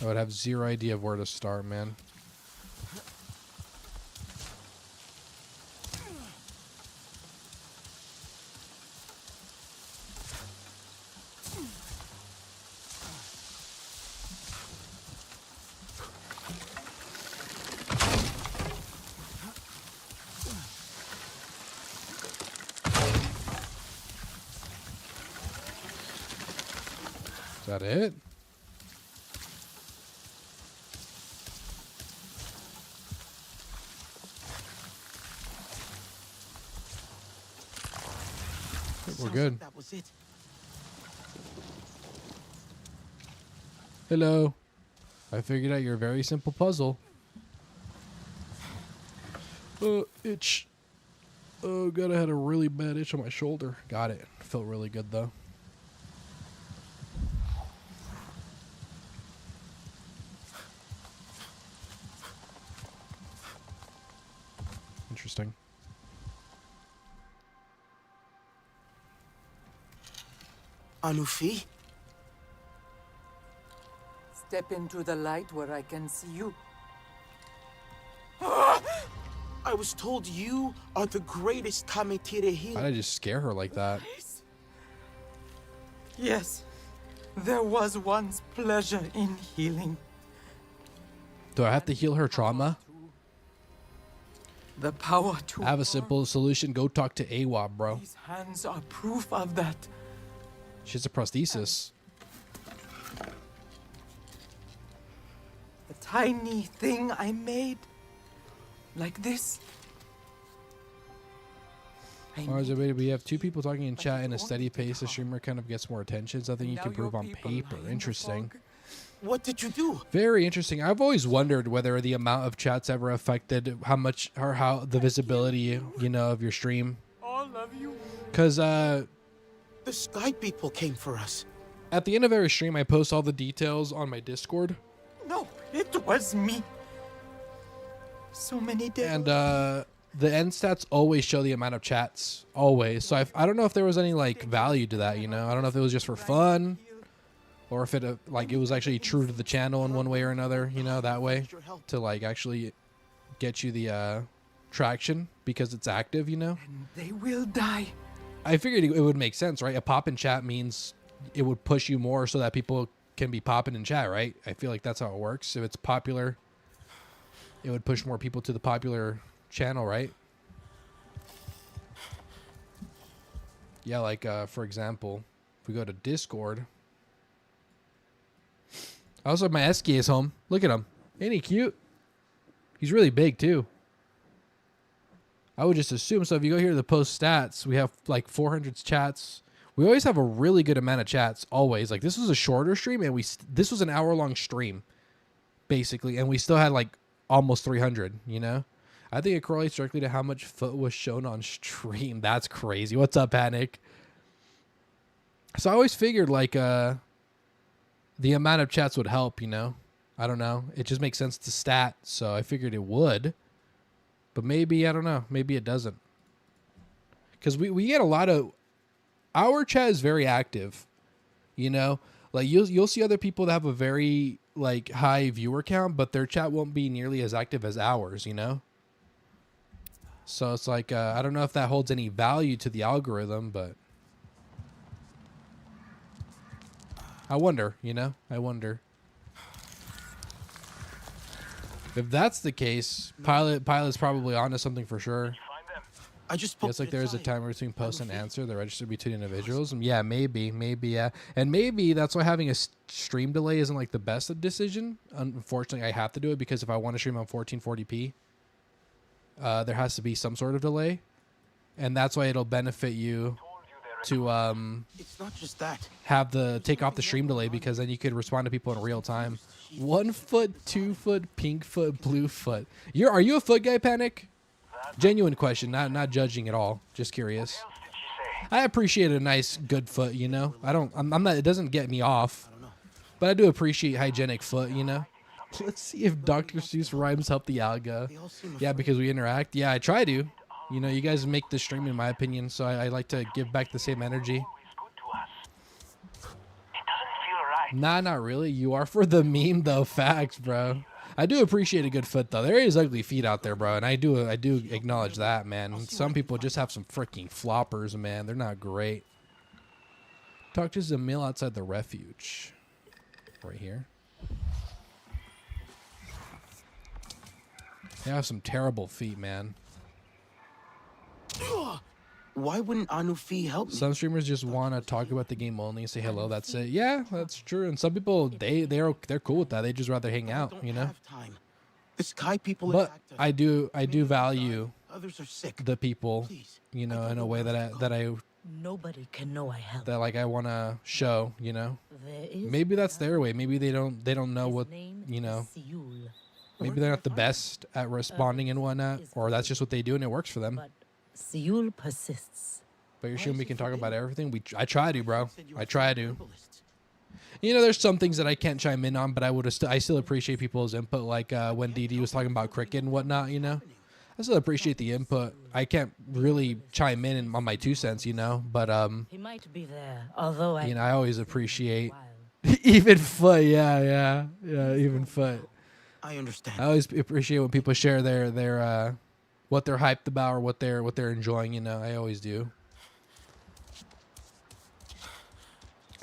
I would have zero idea of where to start, man. Is that it? We're good. That was it. Hello. I figured out your very simple puzzle. Itch. Oh god, I had a really bad itch on my shoulder. Got it. Felt really good though. Interesting. Anufi? Step into the light where I can see you. I was told you are the greatest Kametire healer. Why did I just scare her like that? Yes, there was once pleasure in healing. Do I have to heal her trauma? The power to... I have a simple solution. Go talk to Awa, bro. These hands are proof of that. She has a prosthesis. The tiny thing I made. Like this. We have two people talking in chat in a steady pace. The streamer kind of gets more attention. Something you can prove on paper. Interesting. What did you do? Very interesting. I've always wondered whether the amount of chats ever affected how much or how the visibility, you know, of your stream. All of you. Because the Sky people came for us. At the end of every stream, I post all the details on my Discord. No, it was me. So many days. And the end stats always show the amount of chats. Always. So I don't know if there was any like value to that, you know. I don't know if it was just for fun. Or if it like it was actually true to the channel in one way or another, you know, that way. To like actually get you the traction because it's active, you know. And they will die. I figured it would make sense, right? A pop in chat means it would push you more so that people can be popping in chat, right? I feel like that's how it works. If it's popular, it would push more people to the popular channel, right? Yeah, like for example, if we go to Discord. I also have my Eski is home. Look at him. Ain't he cute? He's really big too. I would just assume. So if you go here to the post stats, we have like 400 chats. We always have a really good amount of chats. Always. Like this was a shorter stream, and this was an hour-long stream, basically, and we still had like almost 300. You know, I think it correlates directly to how much foot was shown on stream. That's crazy. What's up, Panic? So I always figured like the amount of chats would help. You know, I don't know. It just makes sense to stat, so I figured it would. But maybe, I don't know. Maybe it doesn't. Because we get a lot of... Our chat is very active. You know? Like, you'll see other people that have a very, like, high viewer count, but their chat won't be nearly as active as ours, you know? So it's like, I don't know if that holds any value to the algorithm, but... I wonder, you know? I wonder. If that's the case, Pilot's probably onto something for sure. I just it's like there's a timer between post and answer. They're registered between individuals. And yeah, maybe, yeah. And maybe that's why having a stream delay isn't like the best decision. Unfortunately, I have to do it because if I want to stream on 1440p, there has to be some sort of delay. And that's why it'll benefit you to it's not just that. Take off the stream delay, because then you could respond to people in real time. 1 foot, 2 foot, pink foot, blue foot. Are you a foot guy, Panic? Genuine question, not judging at all. Just curious. I appreciate a nice, good foot, you know. I'm not. It doesn't get me off, but I do appreciate hygienic foot, you know. Let's see if Dr. Seuss rhymes help the alga. Yeah, because we interact. Yeah, I try to. You know, you guys make the stream, in my opinion, so I like to give back the same energy. Nah, not really. You are for the meme, though. Facts, bro. I do appreciate a good foot, though. There is ugly feet out there, bro, and I do acknowledge that, man. Some people just have some freaking floppers, man. They're not great. Talk to Zamil outside the refuge. Right here. They have some terrible feet, man. Why wouldn't Anufi help me? Some streamers just want to talk about the game only and say hello. That's it. Yeah, that's true. And some people they're cool with that. They just rather hang out, you know. The sky people But attacked us. I do value Others are sick. the people, you know, in a way that I Nobody can know I help. that like I want to show, you know. There is Maybe that's their way. Maybe they don't know what, you know. Seul. Maybe they're not the best at responding and whatnot, or that's just what they do and it works for them. Seul persists. But you're sure we can talk about everything? I try to, bro. I try to. You know, there's some things that I can't chime in on, but I still appreciate people's input. Like when DD was talking about cricket and whatnot, you know. I still appreciate the input. I can't really chime in on my 2 cents, you know. But He might be there, although you know, I always appreciate even Foot. Yeah. Even Foot. I understand. I always appreciate when people share their what they're hyped about or what they're enjoying. You know, I always do.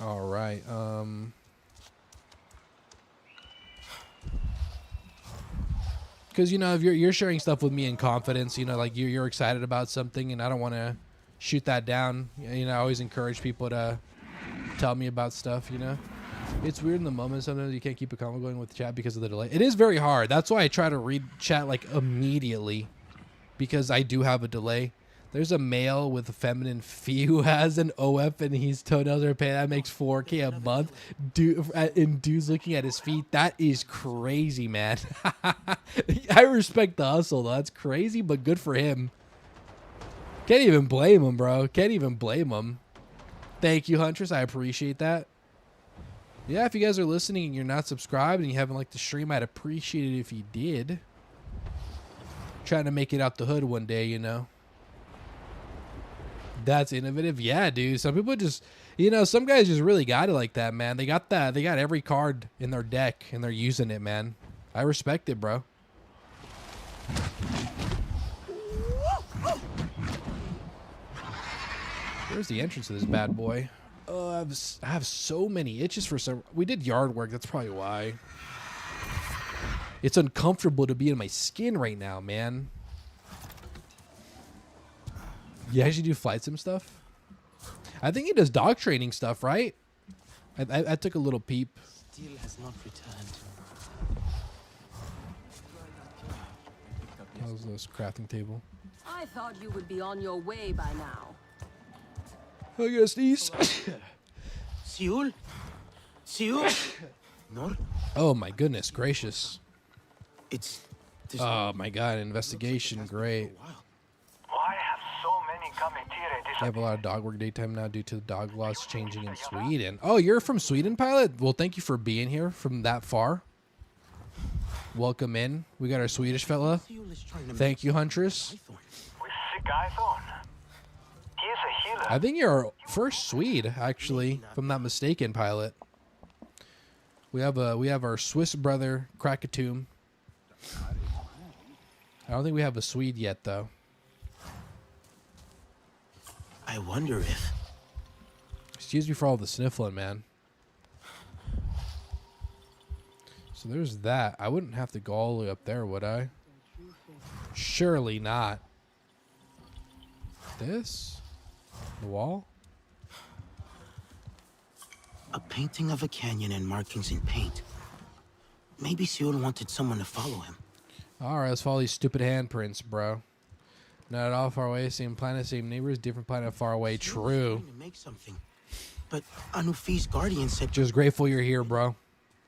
All right. Because you know, if you're sharing stuff with me in confidence, you know, like you're excited about something, and I don't want to shoot that down. You know, I always encourage people to tell me about stuff. You know. It's weird in the moment. Sometimes you can't keep a convo going with chat because of the delay. It is very hard. That's why I try to read chat like immediately, because I do have a delay. There's a male with a feminine fee who has an OF and his toenails are paid. That makes 4K a month. And dude's looking at his feet. That is crazy, man. I respect the hustle though. That's crazy, but good for him. Can't even blame him, bro. Can't even blame him. Thank you, Huntress. I appreciate that. Yeah, if you guys are listening and you're not subscribed and you haven't liked the stream, I'd appreciate it if you did. Trying to make it out the hood one day, you know. That's innovative. Yeah, dude. Some people just, you know, some guys just really got it like that, man. They got that. They got every card in their deck and they're using it, man. I respect it, bro. Where's the entrance to this bad boy? I have so many itches for some. We did yard work. That's probably why. It's uncomfortable to be in my skin right now, man. You actually do flight sim stuff? I think he does dog training stuff, right? I took a little peep. Steel has not returned. How's this crafting table? I thought you would be on your way by now. I guess these. Seul? Nor? Oh my goodness gracious. It's. Oh my god, investigation, great. Why have so many Kametire I have a lot of dog work daytime now due to the dog laws changing in Sweden. Oh, you're from Sweden, Pilot? Well, thank you for being here from that far. Welcome in. We got our Swedish fella. Thank you, Huntress. I think you're our first Swede, actually, if I'm not mistaken, Pilot. We have our Swiss brother, Krakatoon. I don't think we have a Swede yet, though. I wonder if. Excuse me for all the sniffling, man. So there's that. I wouldn't have to go all the way up there, would I? Surely not. This? The wall? A painting of a canyon and markings in paint. Maybe Seul wanted someone to follow him. Alright, let's follow these stupid handprints, bro. Not at all far away. Same planet, same neighbors, different planet far away. True. Make something. But Anufi's guardian said. Just grateful you're here, bro.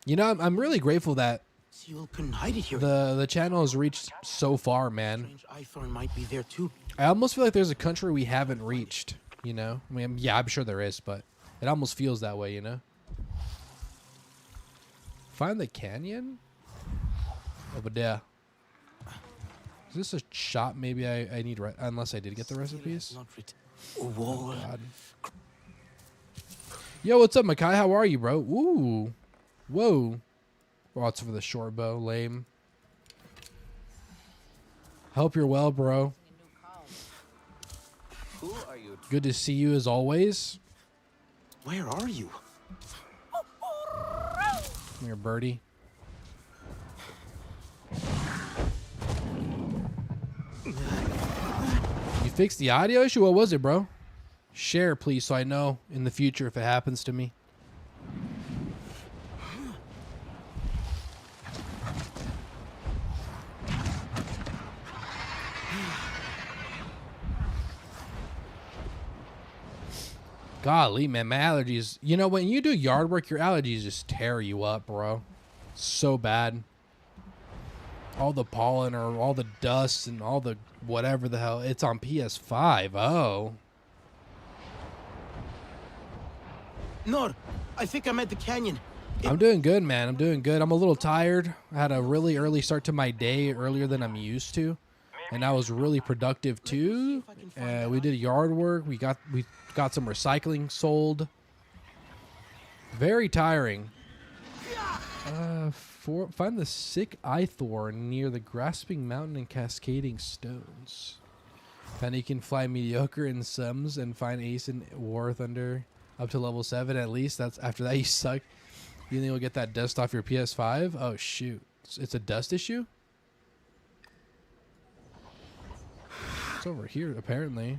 You know, I'm really grateful that Seul couldn't hide it here. the channel has reached so far, man. Ithorn might be there too. I almost feel like there's a country we haven't reached, you know? I mean, yeah, I'm sure there is, but it almost feels that way, you know? Find the canyon? Over there. Is this a shop? Maybe I need, unless I did get the recipes. Whoa. God. Yo, what's up, Makai? How are you, bro? Ooh. Whoa. Oh, it's for the short bow. Lame. Hope you're well, bro. Good to see you as always. Where are you? Come here, birdie. You Fix the audio issue? What was it, bro? Share, please, so I know in the future if it happens to me. Golly, man, my allergies. You know, when you do yard work, your allergies just tear you up, bro. So bad. All the pollen or all the dust and all the whatever the hell. It's on PS5. Oh. Nor, I think I'm at the canyon. I'm doing good, man. I'm doing good. I'm a little tired. I had a really early start to my day, earlier than I'm used to. And I was really productive too. We did yard work. We got some recycling sold. Very tiring. Find the sick eyethorn near the grasping mountain and cascading stones. Penny can fly mediocre in sums and find ace in war thunder up to level 7 at least. That's after that you suck. You think you'll get that dust off your PS5? Oh shoot. It's a dust issue? It's over here apparently.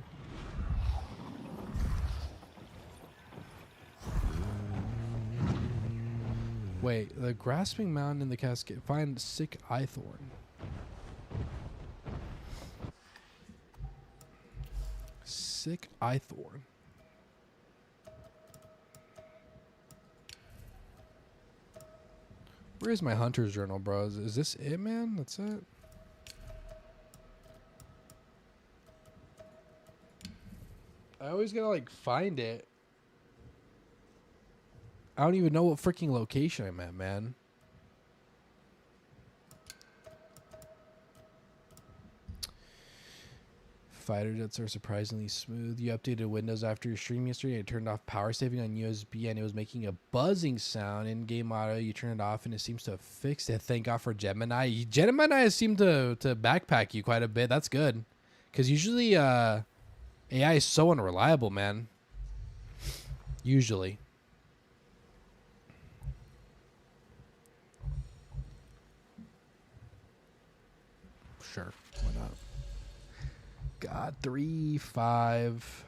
Wait, the grasping mountain in the cascade. Find sick eyethorn. Sick eyethorn. Where is my hunter's journal, bro? Is this it, man? That's it? I always gotta like find it. I don't even know what freaking location I'm at, man. Fighter jets are surprisingly smooth. You updated Windows after your stream yesterday. I turned off power saving on USB and it was making a buzzing sound in game audio. You turn it off and it seems to have fixed it. Thank God for Gemini. Gemini seem to backpack you quite a bit. That's good. Because usually AI is so unreliable, man. Usually. Sure, why not? God, 3, 5,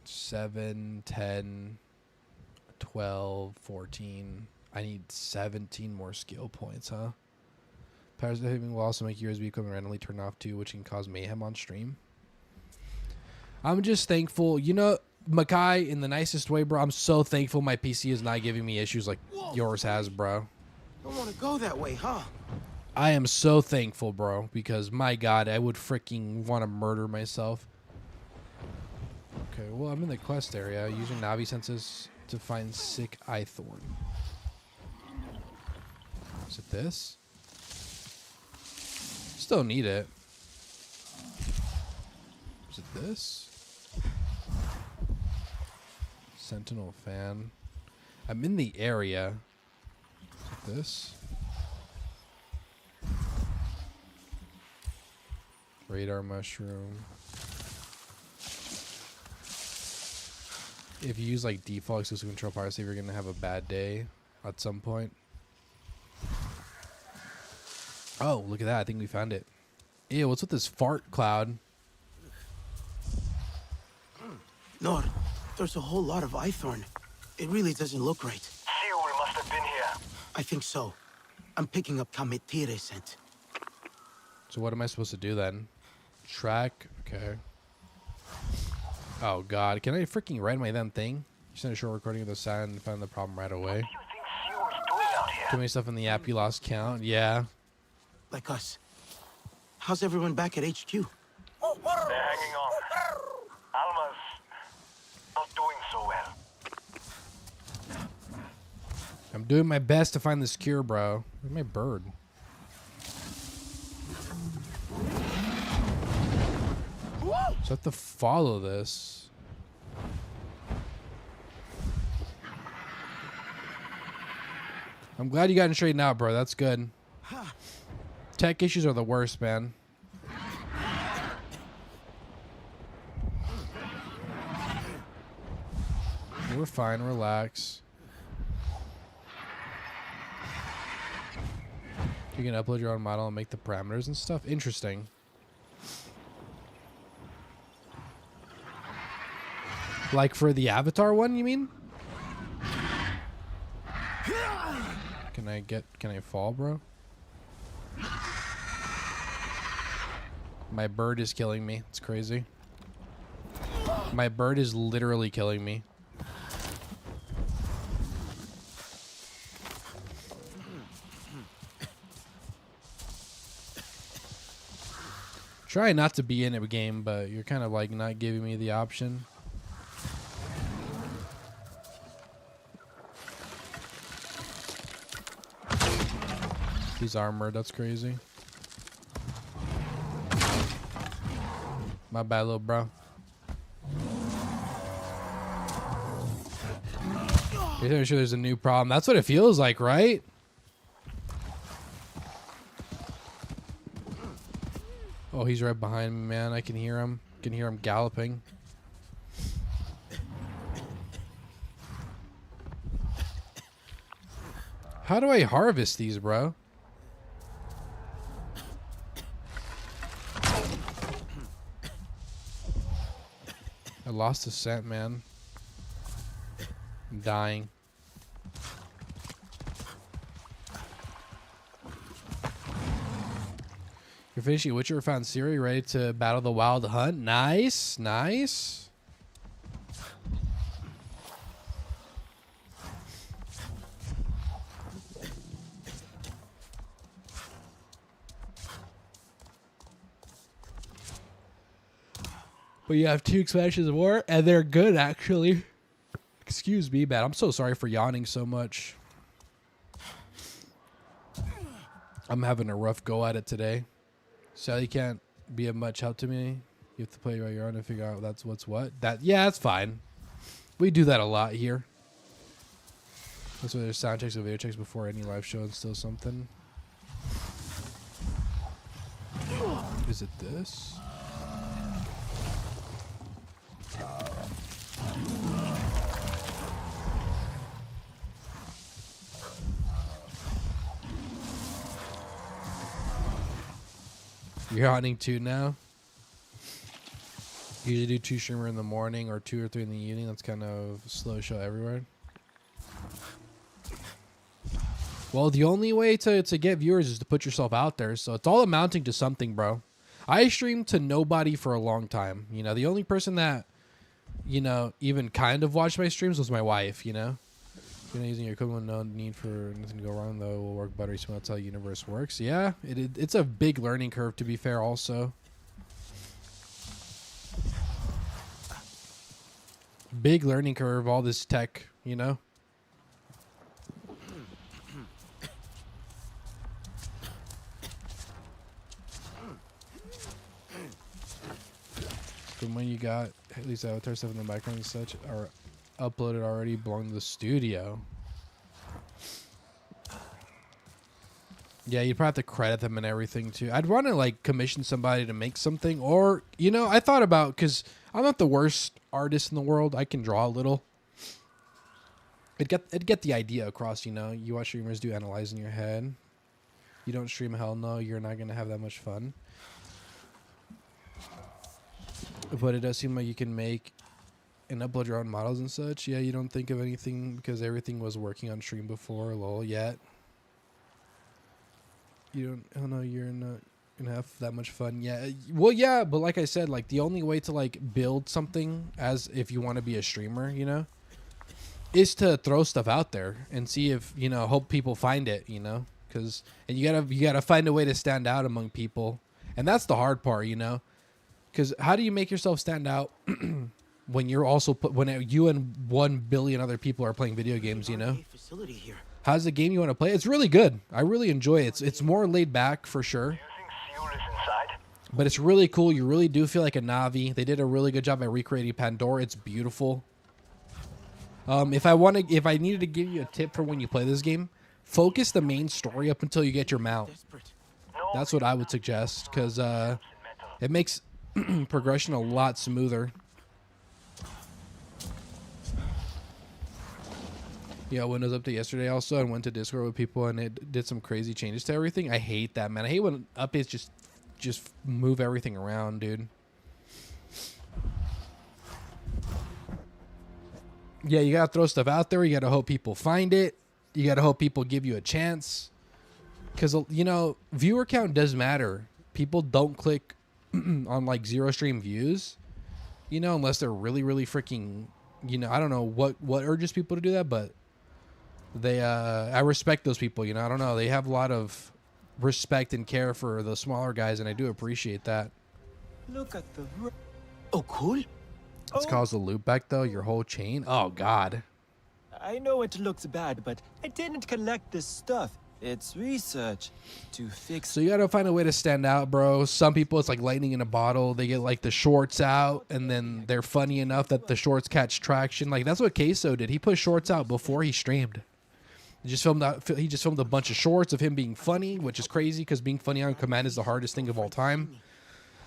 7, 10, 12, 14. I need 17 more skill points, huh? Power saving will also make USB equipment randomly turn off too, which can cause mayhem on stream. I'm just thankful, you know, Makai, in the nicest way, bro. I'm so thankful my PC is not giving me issues like yours has, bro. Don't want to go that way, huh? I am so thankful, bro, because my God, I would freaking want to murder myself. Okay, well, I'm in the quest area using Navi senses to find sick eyethorn. Is it this? Still need it. Is it this? Sentinel fan. I'm in the area. Is it this? Radar mushroom. If you use like default exclusive control power save, you're gonna have a bad day at some point. Oh, look at that. I think we found it. Ew, what's with this fart cloud? Nor, there's a whole lot of eyethorn. It really doesn't look right. Seul must have been here. I think so. I'm picking up Kametire scent. So what am I supposed to do then? Track. Okay. Oh God, can I freaking write my damn thing? You sent a short recording of the sound and found the problem right away. Too many stuff in the app you lost count. Yeah. Like us. How's everyone back at HQ? They're hanging on. Alma's not doing so well. I'm doing my best to find this cure, bro. Where's my bird? So I have to follow this. I'm glad you got it straightened out, bro. That's good. Tech issues are the worst, man. We're fine. Relax. You can upload your own model and make the parameters and stuff. Interesting. Like for the avatar one, you mean? Can I fall, bro? My bird is killing me. It's crazy. My bird is literally killing me. Try not to be in a game, but you're kind of like not giving me the option. He's armored, that's crazy. My bad, little bro. You're sure there's a new problem. That's what it feels like, right? Oh, he's right behind me, man. I can hear him. I can hear him galloping. How do I harvest these, bro? I lost the scent, man. I'm dying. You're finishing Witcher, found Siri, ready to battle the wild hunt. Nice, nice. But you have 2 expansions more, and they're good, actually. Excuse me, man. I'm so sorry for yawning so much. I'm having a rough go at it today. Sally can't be of much help to me. You have to play by your own and figure out that's what's what. Yeah, that's fine. We do that a lot here. That's why there's sound checks and video checks before any live show and still something. Is it this? You're hunting 2 now? Usually do 2 streamer in the morning or 2 or 3 in the evening. That's kind of a slow show everywhere. Well, the only way to get viewers is to put yourself out there. So it's all amounting to something, bro. I streamed to nobody for a long time. You know, the only person that, you know, even kind of watched my streams was my wife, you know. You're not using your equipment, no need for nothing to go wrong, though. It will work better. That's how the universe works. Yeah, it's a big learning curve, to be fair, also. Big learning curve, all this tech, you know. From when you got at least avatar stuff in the background and such are uploaded already, belong to the studio. Yeah, you'd probably have to credit them and everything too. I'd want to like commission somebody to make something, or you know, I thought about, because I'm not the worst artist in the world. I can draw a little. It'd get the idea across, you know. You watch streamers do analyze in your head. You don't stream, hell no, you're not gonna have that much fun. But it does seem like you can make and upload your own models and such. Yeah, you don't think of anything because everything was working on stream before, lol, yet. You don't, oh no, you're not gonna have that much fun. Yeah, well, yeah, but like I said, like the only way to like build something as if you want to be a streamer, you know, is to throw stuff out there and see if, you know, hope people find it, you know, because, and you gotta find a way to stand out among people. And that's the hard part, you know, because how do you make yourself stand out when you're also when you and 1 billion other people are playing video games, you know? How's the game you want to play? It's really good. I really enjoy it. It's more laid back for sure. But it's really cool. You really do feel like a Navi. They did a really good job at recreating Pandora. It's beautiful. If I needed to give you a tip for when you play this game, focus the main story up until you get your mount. That's what I would suggest, because it makes progression a lot smoother. Yeah, Windows Update yesterday also, and went to Discord with people, and it did some crazy changes to everything. I hate that, man. I hate when updates just move everything around, dude. Yeah, you gotta throw stuff out there. You gotta hope people find it. You gotta hope people give you a chance. Because, you know, viewer count does matter. People don't click on, like, 0 stream views, you know, unless they're really, really freaking, you know, I don't know what urges people to do that, but they, I respect those people, you know, I don't know. They have a lot of respect and care for the smaller guys, and I do appreciate that. Look at the... Oh, cool. It's caused a loop back, though, your whole chain. Oh, God. I know it looks bad, but I didn't collect this stuff. It's research to fix. So you gotta find a way to stand out, bro. Some people, it's like lightning in a bottle. They get like the shorts out, and then they're funny enough that the shorts catch traction. Like that's what Queso did. He put shorts out before he streamed. He just filmed a bunch of shorts of him being funny, which is crazy because being funny on command is the hardest thing of all time.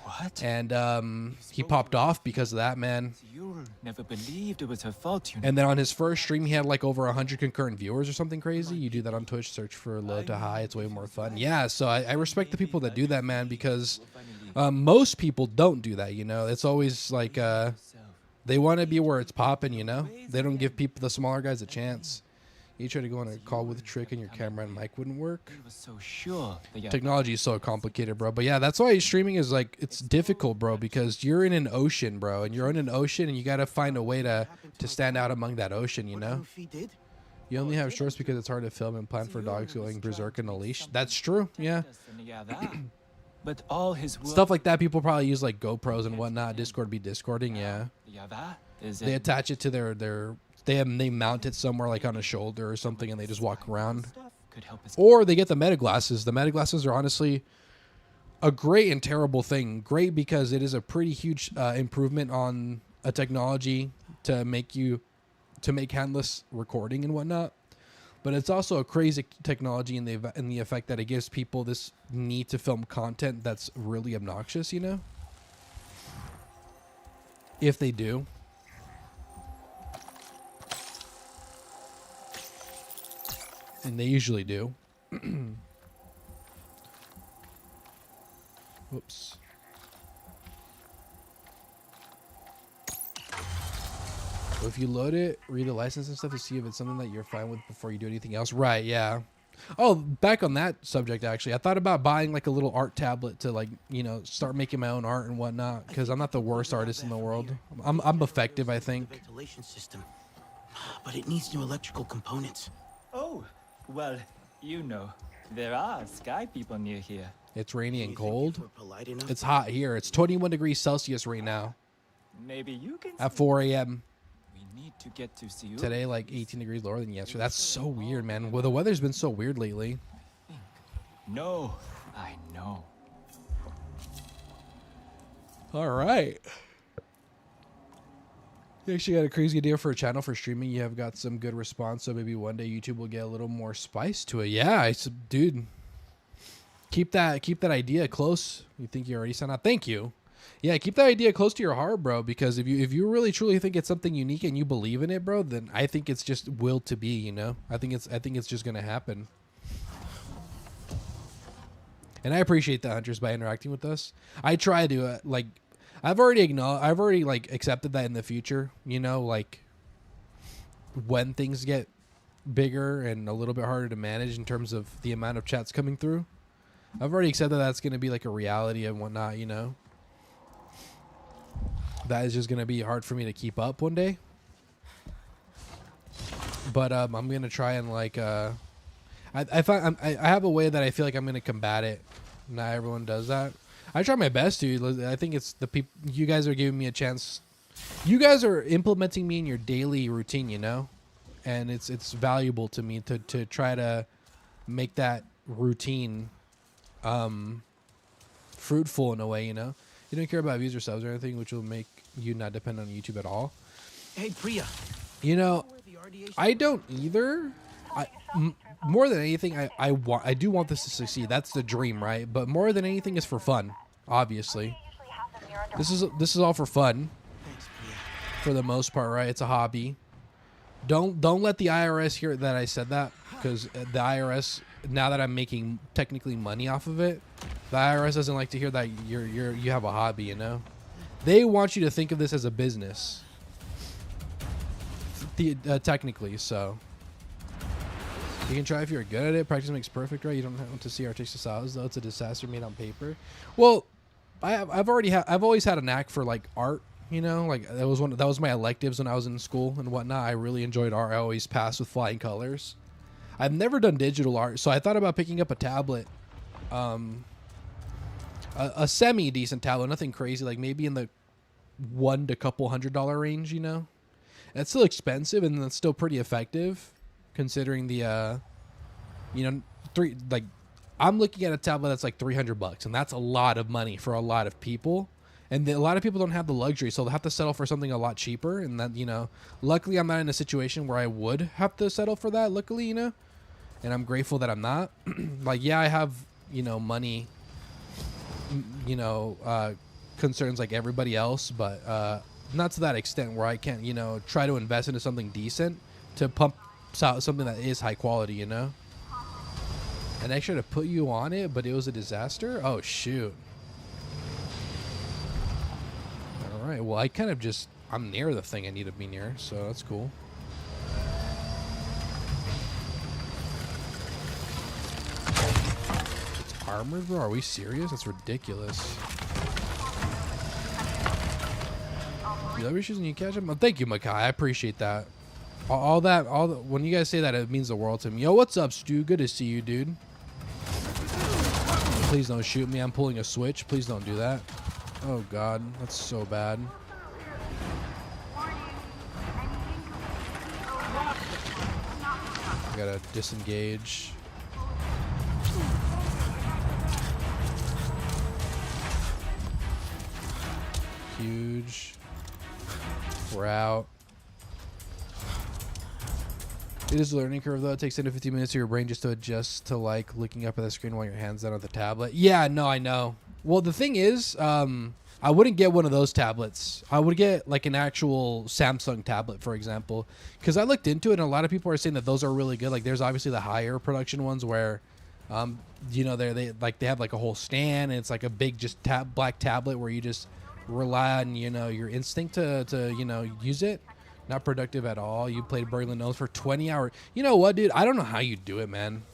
What? And he popped off because of that, man. You never believed it was her fault, you know. And then on his first stream, he had like over 100 concurrent viewers or something crazy. You do that on Twitch, search for low to high. It's way more fun. Yeah, so I respect the people that do that, man, because most people don't do that, you know. It's always like they want to be where it's popping, you know. They don't give people, the smaller guys, a chance. You try to go on a call with a trick and your camera and mic wouldn't work. So sure. Technology is so complicated, bro. But yeah, that's why streaming is like, it's difficult, bro, because you're in an ocean, bro, and you're in an ocean and you got to find a way to stand out among that ocean, you know? You only have shorts because it's hard to film and plan for dogs going berserk in a leash. That's true, yeah. But all his stuff like that, people probably use like GoPros and whatnot. Discord be Discording, yeah. They attach it to their they mount it somewhere like on a shoulder or something, and they just walk around. Or they get the meta glasses. The meta glasses are honestly a great and terrible thing. Great because it is a pretty huge improvement on a technology to make handless recording and whatnot. But it's also a crazy technology in the effect that it gives people this need to film content that's really obnoxious, you know? If they do. And they usually do. Whoops. So if you load it, read the license and stuff to see if it's something that you're fine with before you do anything else. Right, yeah. Oh, back on that subject, actually. I thought about buying like a little art tablet to like, you know, start making my own art and whatnot. Because I'm not the worst artist in the world. I'm effective, I think. Ventilation system, but it needs new electrical components. Oh. Well, you know, there are sky people near here. It's rainy and cold. It's hot here. It's 21 degrees Celsius right now. Maybe you can at 4 a.m. We need to get to Seoul. Today, like 18 degrees lower than yesterday. That's so weird, man. Well, the weather's been so weird lately. No, I know. All right. You actually got a crazy idea for a channel for streaming. You have got some good response, so maybe one day YouTube will get a little more spice to it. Yeah, dude, keep that idea close. You think you already sent out? Thank you. Yeah, keep that idea close to your heart, bro. Because if you really truly think it's something unique and you believe in it, bro, then I think it's just will to be. You know, I think it's just gonna happen. And I appreciate the hunters by interacting with us. I try to like. I've already like accepted that in the future, you know, like when things get bigger and a little bit harder to manage in terms of the amount of chats coming through. I've already accepted that's going to be like a reality and whatnot, you know. That is just going to be hard for me to keep up one day. But I'm going to try and like I have a way that I feel like I'm going to combat it. Not everyone does that. I try my best, dude. I think it's the people. You guys are giving me a chance. You guys are implementing me in your daily routine, you know, and it's valuable to me to try to make that routine fruitful in a way, you know. You don't care about views or subs or anything, which will make you not depend on YouTube at all. Hey, Priya. You know, I don't either. More than anything, I do want this to succeed. That's the dream, right? But more than anything, is for fun. Obviously, this is all for fun. For the most part, right? It's a hobby. Don't let the IRS hear that I said that, because the IRS, now that I'm making technically money off of it, the IRS doesn't like to hear that you have a hobby, you know? They want you to think of this as a business. Technically, so you can try if you're good at it. Practice makes perfect, right? You don't have to see artistic styles, though. It's a disaster made on paper. Well, I've always had a knack for like art, you know, like that was my electives when I was in school and whatnot. I really enjoyed art. I always passed with flying colors. I've never done digital art, so I thought about picking up a tablet, a semi decent tablet, nothing crazy, like maybe in the $100 to couple $100 range, you know. That's still expensive, and that's still pretty effective, considering the, you know, I'm looking at a tablet that's like $300, and that's a lot of money for a lot of people, and a lot of people don't have the luxury, so they'll have to settle for something a lot cheaper. And that, you know, luckily I'm not in a situation where I would have to settle for that. Luckily, you know, and I'm grateful that I'm not. Like, yeah, I have, you know, money, you know, concerns like everybody else, but not to that extent where I can't, you know, try to invest into something decent to pump out something that is high quality, you know. And extra to put you on it, but it was a disaster. Oh shoot. All right, well, I kind of just, I'm near the thing I need to be near, so that's cool. It's armored, bro? Are we serious? That's ridiculous. You love your shoes and you catch them? Oh, thank you, Makai. I appreciate that. When you guys say that, it means the world to me. Yo, what's up, Stu? Good to see you, dude. Please don't shoot me. I'm pulling a switch. Please don't do that. Oh, God. That's so bad. I gotta disengage. Huge. We're out. It is a learning curve, though. It takes 10 to 15 minutes for your brain just to adjust to like looking up at the screen while your hand's down on the tablet. Yeah, no, I know. Well, the thing is, I wouldn't get one of those tablets. I would get like an actual Samsung tablet, for example, because I looked into it and a lot of people are saying that those are really good. Like, there's obviously the higher production ones where, you know, they have like a whole stand and it's like a big just black tablet where you just rely on, you know, your instinct to you know, use it. Not productive at all. You played Berlin Nose for 20 hours. You know what, dude? I don't know how you do it, man.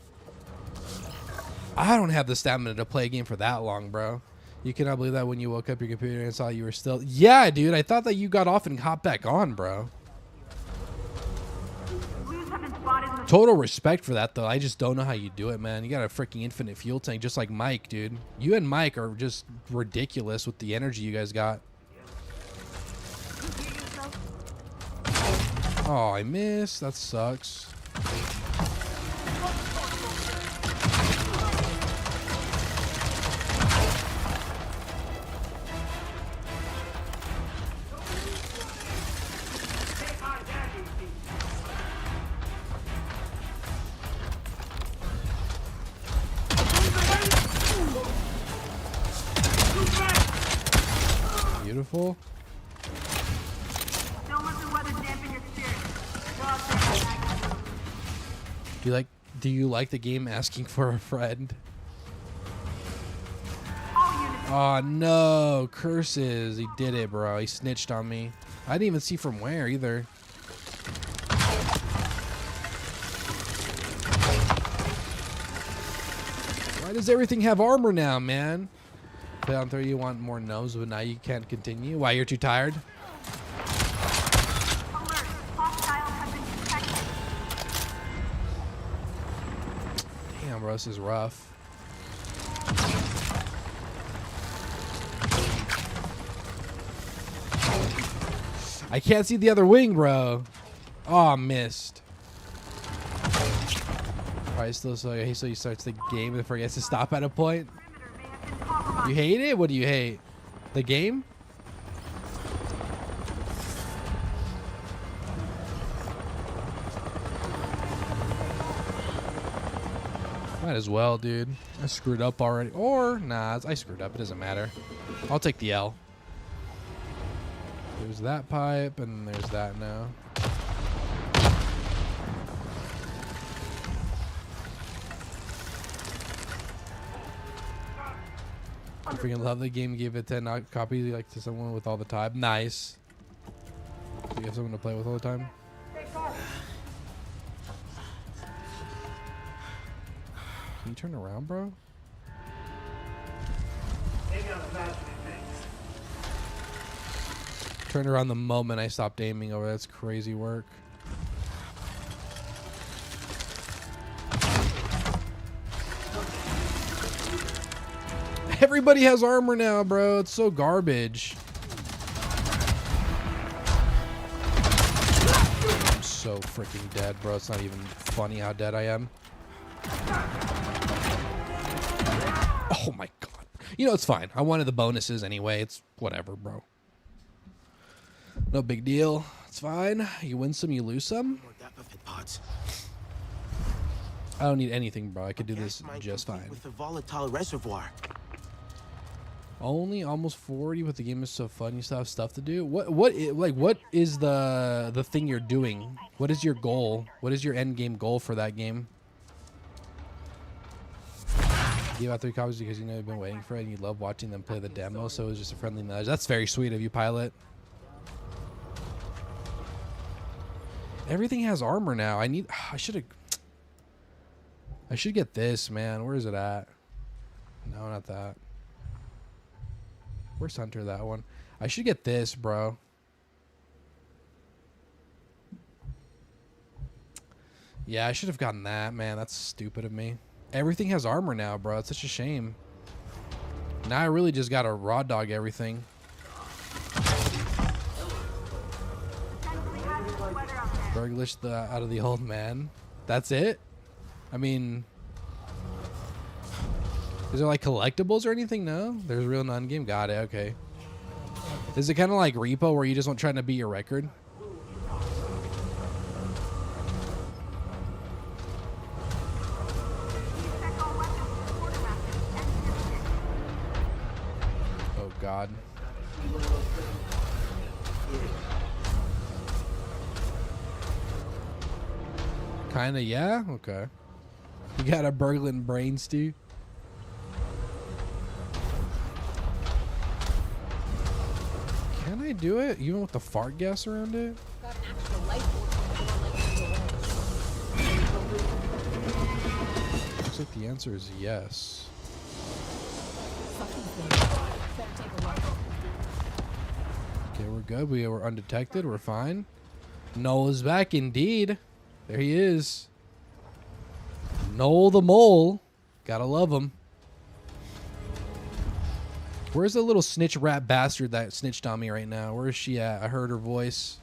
I don't have the stamina to play a game for that long, bro. You cannot believe that when you woke up your computer and saw you were still... Yeah, dude. I thought that you got off and hopped back on, bro. Total respect for that, though. I just don't know how you do it, man. You got a freaking infinite fuel tank, just like Mike, dude. You and Mike are just ridiculous with the energy you guys got. Oh, I missed. That sucks. Beautiful. Do you like the game asking for a friend? Oh no, curses. He did it, bro. He snitched on me. I didn't even see from where either. Why does everything have armor now, man? Play on 3, you want more no's, but now you can't continue. Why, you're too tired? Damn, bro, this is rough. I can't see the other wing, bro. Oh, missed. Alright, still so he starts the game and forgets to stop at a point. You hate it? What do you hate? The game? Might as well, dude. I screwed up already. Or, nah, I screwed up. It doesn't matter. I'll take the L. There's that pipe, and there's that now. I freaking love the game. Gave it 10 copy like to someone with all the time. Nice. So you have someone to play with all the time. Can you turn around, bro? Turned around the moment I stopped aiming over. That's crazy work. Everybody has armor now, bro. It's so garbage. I'm so freaking dead, bro. It's not even funny how dead I am. Oh my god. You know, it's fine. I wanted the bonuses anyway. It's whatever, bro. No big deal. It's fine. You win some, you lose some. I don't need anything, bro. I could do this just fine. With a volatile reservoir. Only almost 40, but the game is so fun. You still have stuff to do. What is the thing you're doing? What is your goal? What is your end game goal for that game? Give out 3 copies because you know you've been waiting for it and you love watching them play the demo, so it was just a friendly nudge. That's very sweet of you, Pilot. Everything has armor now. I should get this, man. Where is it at? No, not that. Where's Hunter? That one. I should get this, bro. Yeah, I should have gotten that, man. That's stupid of me. Everything has armor now, bro. It's such a shame. Now I really just gotta raw dog everything. Burglish out of the old man. That's it? I mean... Is there like collectibles or anything? No? There's real non-game? Got it, okay. Is it kind of like Repo where you just want trying to beat your record? Oh god. Kinda, yeah? Okay. You got a burgling brain stew? Can I do it? Even with the fart gas around it? Looks like the answer is yes. Okay, we're good. We were undetected. We're fine. Noel is back indeed. There he is. Noel the Mole. Gotta love him. Where's the little snitch rat bastard that snitched on me right now? Where is she at? I heard her voice.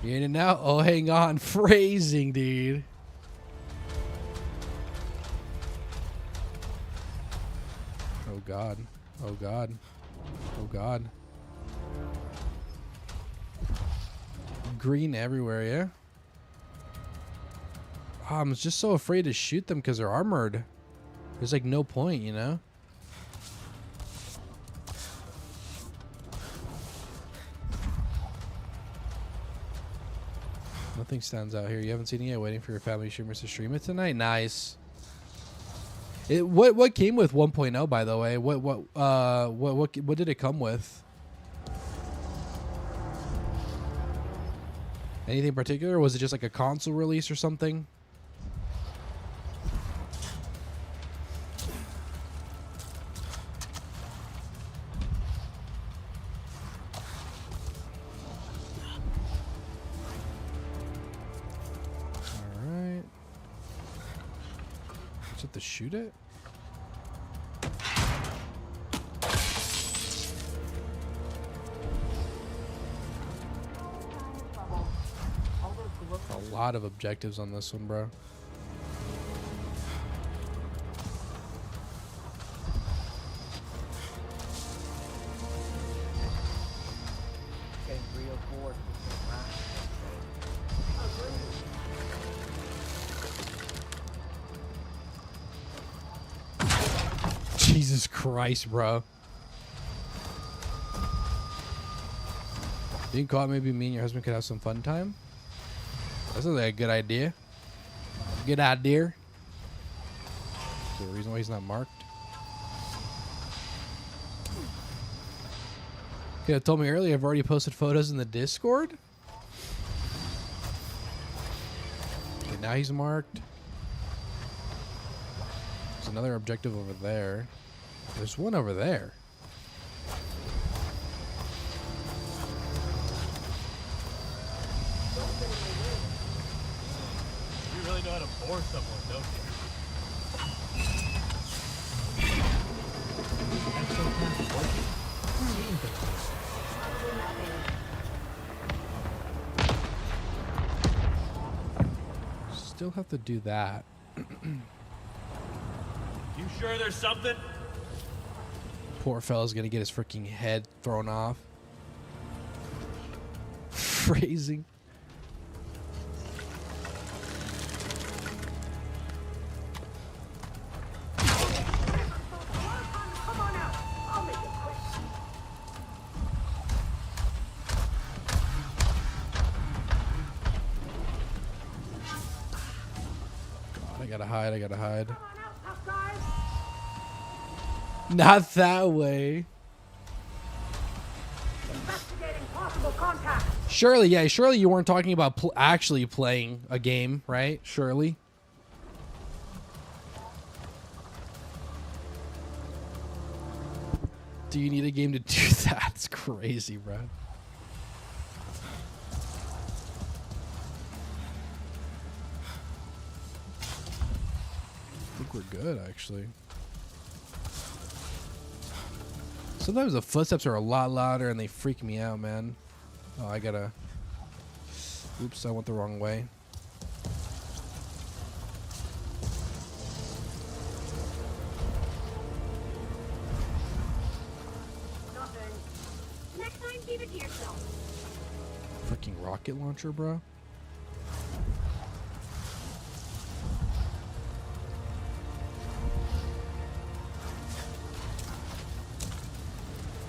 You in and out? Oh, hang on. Phrasing, dude. Oh, God. Oh, God. Oh, God. Green everywhere, yeah? Oh, I'm just so afraid to shoot them because they're armored. There's like no point, you know? Nothing stands out here. You haven't seen it yet? Waiting for your family streamers to stream it tonight? Nice. What came with 1.0, by the way? What did it come with? Anything in particular? Or was it just like a console release or something? Alright. Just have to shoot it? A lot of objectives on this one, bro. Getting real bored with Jesus Christ, bro. You can call it, maybe me and your husband could have some fun time. That sounds like a good idea. Good idea. there a reason why he's not marked? Could have told me earlier. I've already posted photos in the Discord. Okay, now he's marked. There's another objective over there. There's one over there. You really know how to bore someone, don't you? Still have to do that. You sure there's something? Poor fella's gonna get his freaking head thrown off. Phrasing. I gotta hide, I gotta hide. Not that way. Surely, yeah, surely you weren't talking about actually playing a game, right? Surely. Do you need a game to do that? It's crazy, bro. I think we're good, actually. Sometimes the footsteps are a lot louder and they freak me out, man. Oh, I gotta... Oops, I went the wrong way. Nothing. Next time, keep it to yourself. Freaking rocket launcher, bro.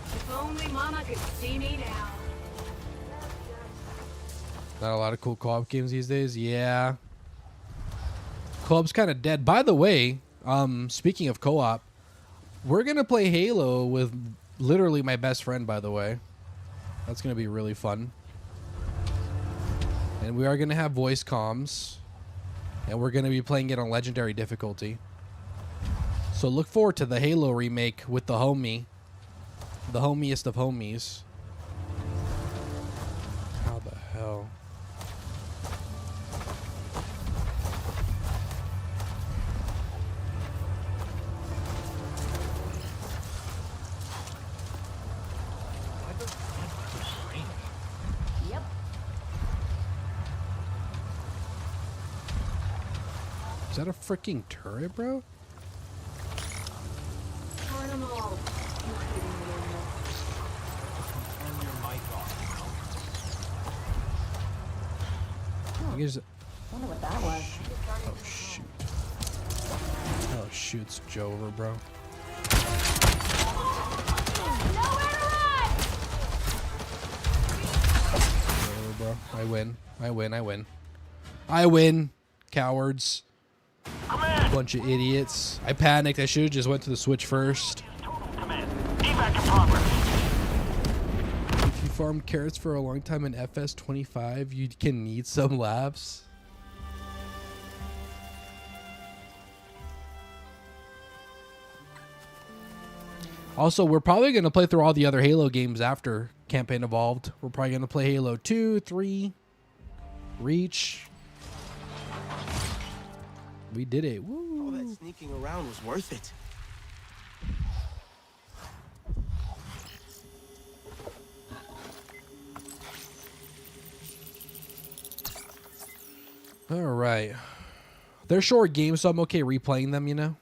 If only Mama could see me now. Not a lot of cool co-op games these days. Yeah. Co-op's kind of dead. By the way, speaking of co-op, we're going to play Halo with literally my best friend, by the way. That's going to be really fun. And we are going to have voice comms. And we're going to be playing it on legendary difficulty. So look forward to the Halo remake with the homie. The homiest of homies. How the hell? Yep. Is that a freaking turret, bro? Turn 'em all. You guys- Wonder what that was. Oh shoot. Oh shoot, it's Joe over, bro. Over, bro. I win. I win. I win. I win. Cowards. Bunch of idiots. I panicked. I should have just went to the switch first. If you farmed carrots for a long time in FS25, you can need some laughs. Also, we're probably going to play through all the other Halo games after Campaign Evolved. We're probably going to play Halo 2, 3, Reach. We did it. Woo. All that sneaking around was worth it. All right. They're short games, so I'm okay replaying them, you know?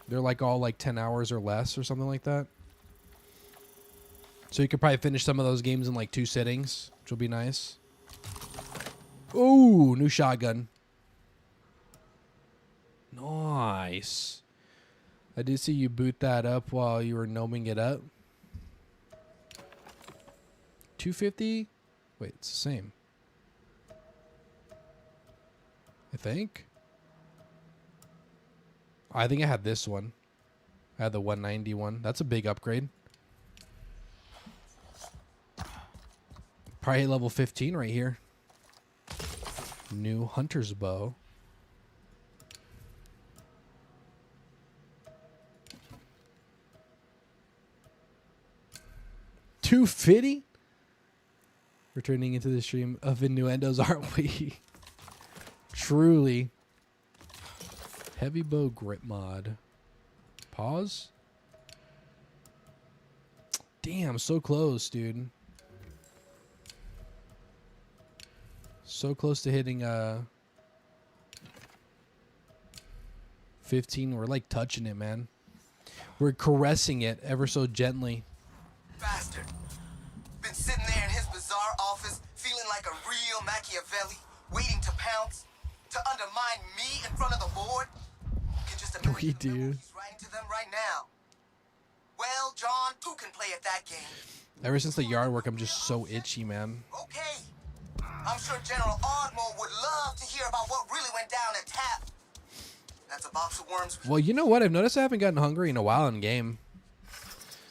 They're like all like 10 hours or less or something like that. So you could probably finish some of those games in like 2 sittings, which will be nice. Ooh, new shotgun. Nice. I did see you boot that up while you were gnoming it up. 250? Wait, it's the same. I think. I think I had this one. I had the 190 one. That's a big upgrade. Probably level 15 right here. New hunter's bow. $250? Returning into the stream of innuendos, aren't we? Truly. Heavy bow grip mod. Pause. Damn, so close, dude. So close to hitting 15. We're like touching it, man. We're caressing it ever so gently. Bastard. Been sitting there in his bizarre office, feeling like a real Machiavelli, waiting to pounce, to undermine me in front of the board. Can just imagine We do. he's writing to them right now. Well, John, who can play at that game? Ever since the yard work, I'm just so itchy, man. Okay. I'm sure General Ardmore would love to hear about what really went down at TAP. That's a box of worms. Well, you know what? I've noticed I haven't gotten hungry in a while in game.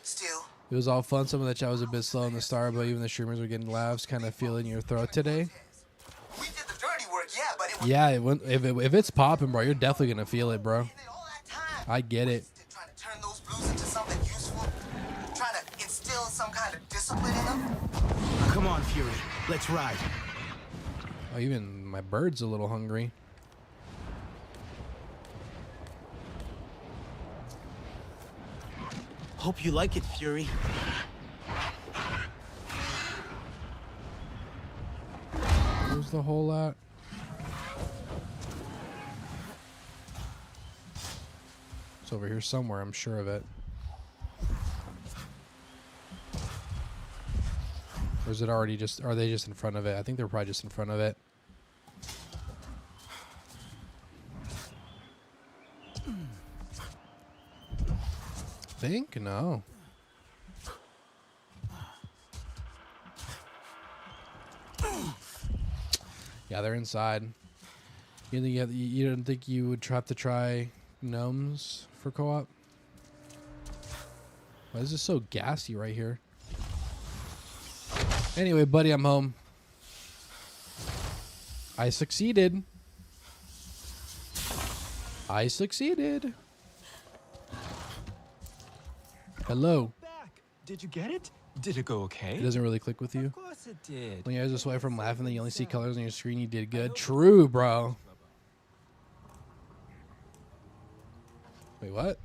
Still. It was all fun. Some of the chat was a bit slow in the start, but even the streamers were getting laughs, kind of feeling your throat today. We did the dirty work, yeah, but it was Yeah, if it's popping, bro, you're definitely gonna feel it, bro. I get it. trying to turn those blues into something useful, trying to instill some kind of discipline in them. Come on, Fury. Let's ride. Oh, even my bird's a little hungry. Hope you like it, Fury. Where's the hole at? It's over here somewhere, I'm sure of it. Or is it already just, are they just in front of it? I think they're probably just in front of it. Think? No. Yeah, they're inside. You don't think you would have to try gnomes for co-op? Why is this so gassy right here? Anyway, buddy, I'm home. I succeeded. I succeeded. Hello. Did you get it? Did it go okay? It doesn't really click with you. Of course it did. When your eyes are swipe from laughing, then you only see colors on your screen. You did good. True, bro. Wait, what?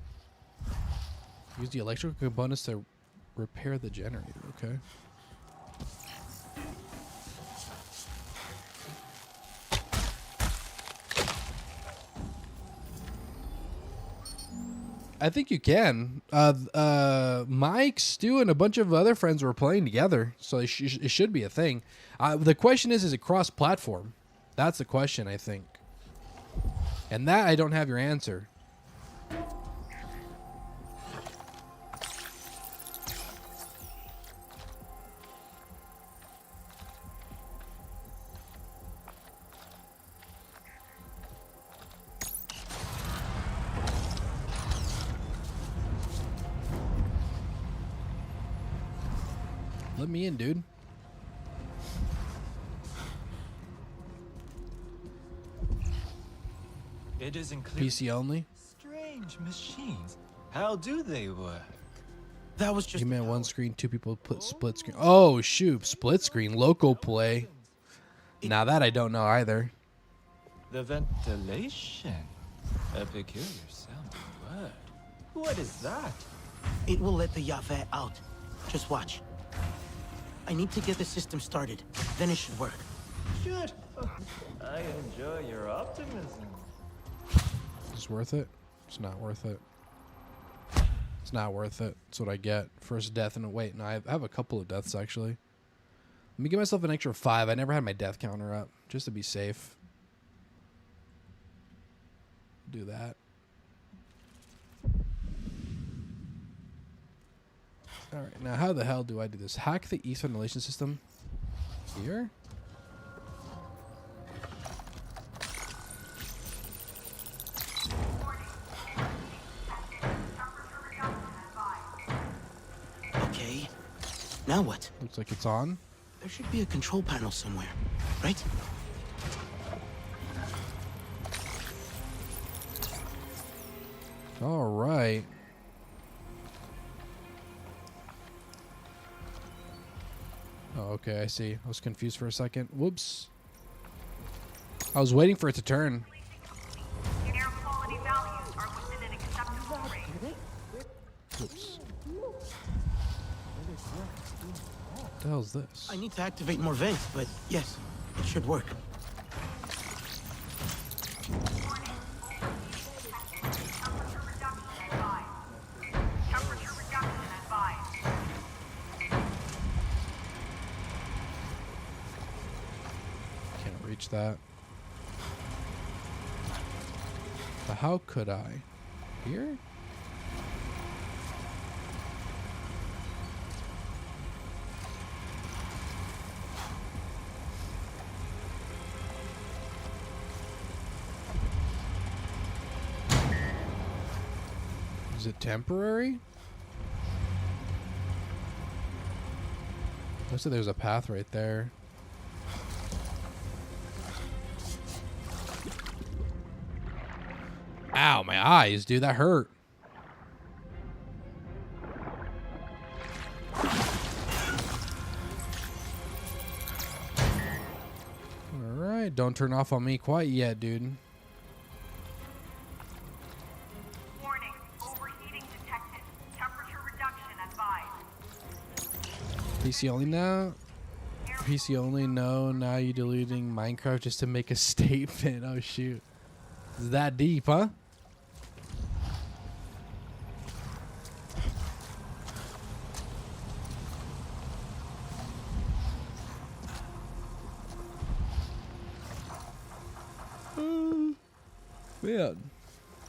Use the electrical components to repair the generator. Okay. I think you can. Mike, Stu, and a bunch of other friends were playing together, so it should be a thing. The question is it cross-platform? That's the question, I think. And that I don't have your answer. Let me in, dude. It isn't clear. PC only? Strange machines. How do they work? That was just. You meant one screen, two people put split screen. Oh, shoot. Split screen. Local play. Now that I don't know either. The ventilation. A peculiar sounding word. What is that? It will let the Yavet out. Just watch. I need to get the system started. Then it should work. Good. I enjoy your optimism. Is this worth it? It's not worth it. It's not worth it. That's what I get. First death and wait. No, I have a couple of deaths actually. Let me give myself an extra 5. I never had my death counter up just to be safe. Do that. All right, now how the hell do I do this? Hack the East ventilation system here? Now what? Looks like it's on. There should be a control panel somewhere, right? All right. Oh, okay, I see. I was confused for a second. Whoops. I was waiting for it to turn. Whoops. What the hell is this? I need to activate more vents, but yes, it should work. Can't reach that. But how could I? Here? Is it temporary? Looks like there's a path right there. Ow, my eyes, dude, that hurt. Alright, don't turn off on me quite yet, dude. Warning, overheating detected. Temperature reduction advised. PC only now? PC only? No, now you deleting Minecraft just to make a statement. Oh, shoot. Is that deep, huh? Man,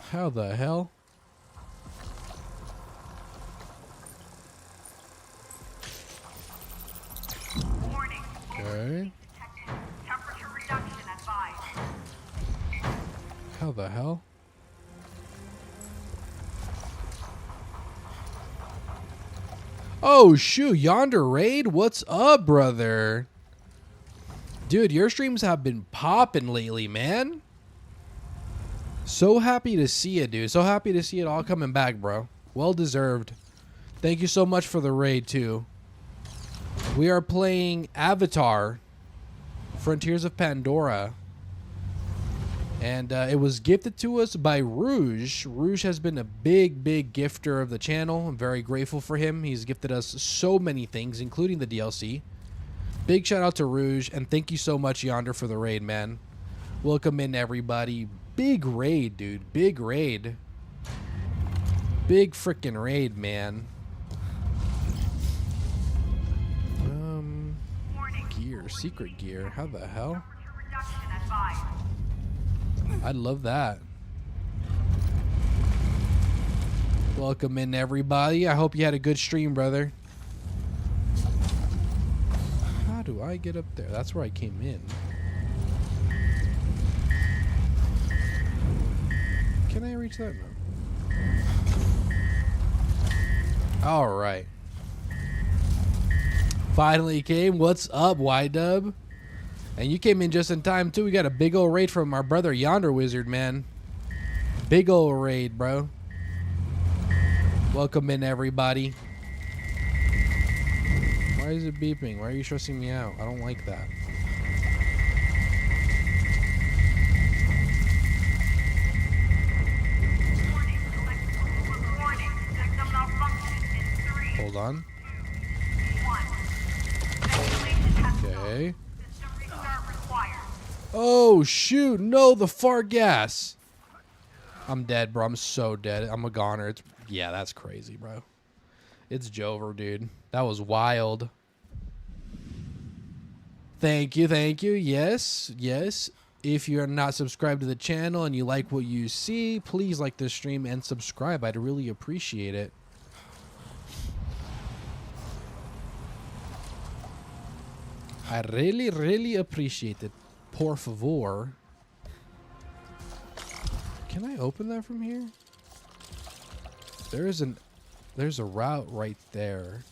how the hell? Okay. Temperature reduction advised. How the hell? Oh, shoot. Yonder Raid? What's up, brother? Dude, your streams have been popping lately, man. So happy to see it, dude. So happy to see it all coming back, bro. Well deserved. Thank you so much for the raid, too. We are playing Avatar, Frontiers of Pandora. And it was gifted to us by Rouge. Rouge has been a big, big gifter of the channel. I'm very grateful for him. He's gifted us so many things, including the DLC. Big shout out to Rouge, and thank you so much, Yonder, for the raid, man. Welcome in, everybody. Big raid, dude. Big raid. Big freaking raid, man. Gear. Secret gear. How the hell? I'd love that. Welcome in, everybody. I hope you had a good stream, brother. How do I get up there? That's where I came in. Can I reach that? No. All right. Finally came. What's up, Y-Dub? And you came in just in time, too. We got a big old raid from our brother Yonder Wizard, man. Big old raid, bro. Welcome in, everybody. Why is it beeping? Why are you stressing me out? I don't like that. Hold on. Okay. Oh, shoot. No, the fart gas. I'm dead, bro. I'm so dead. I'm a goner. Yeah, that's crazy, bro. It's Jover, dude. That was wild. Thank you. Thank you. Yes. Yes. If you're not subscribed to the channel and you like what you see, please like this stream and subscribe. I'd really appreciate it. I really, really appreciate it. Por favor. Can I open that from here? There's a route right there.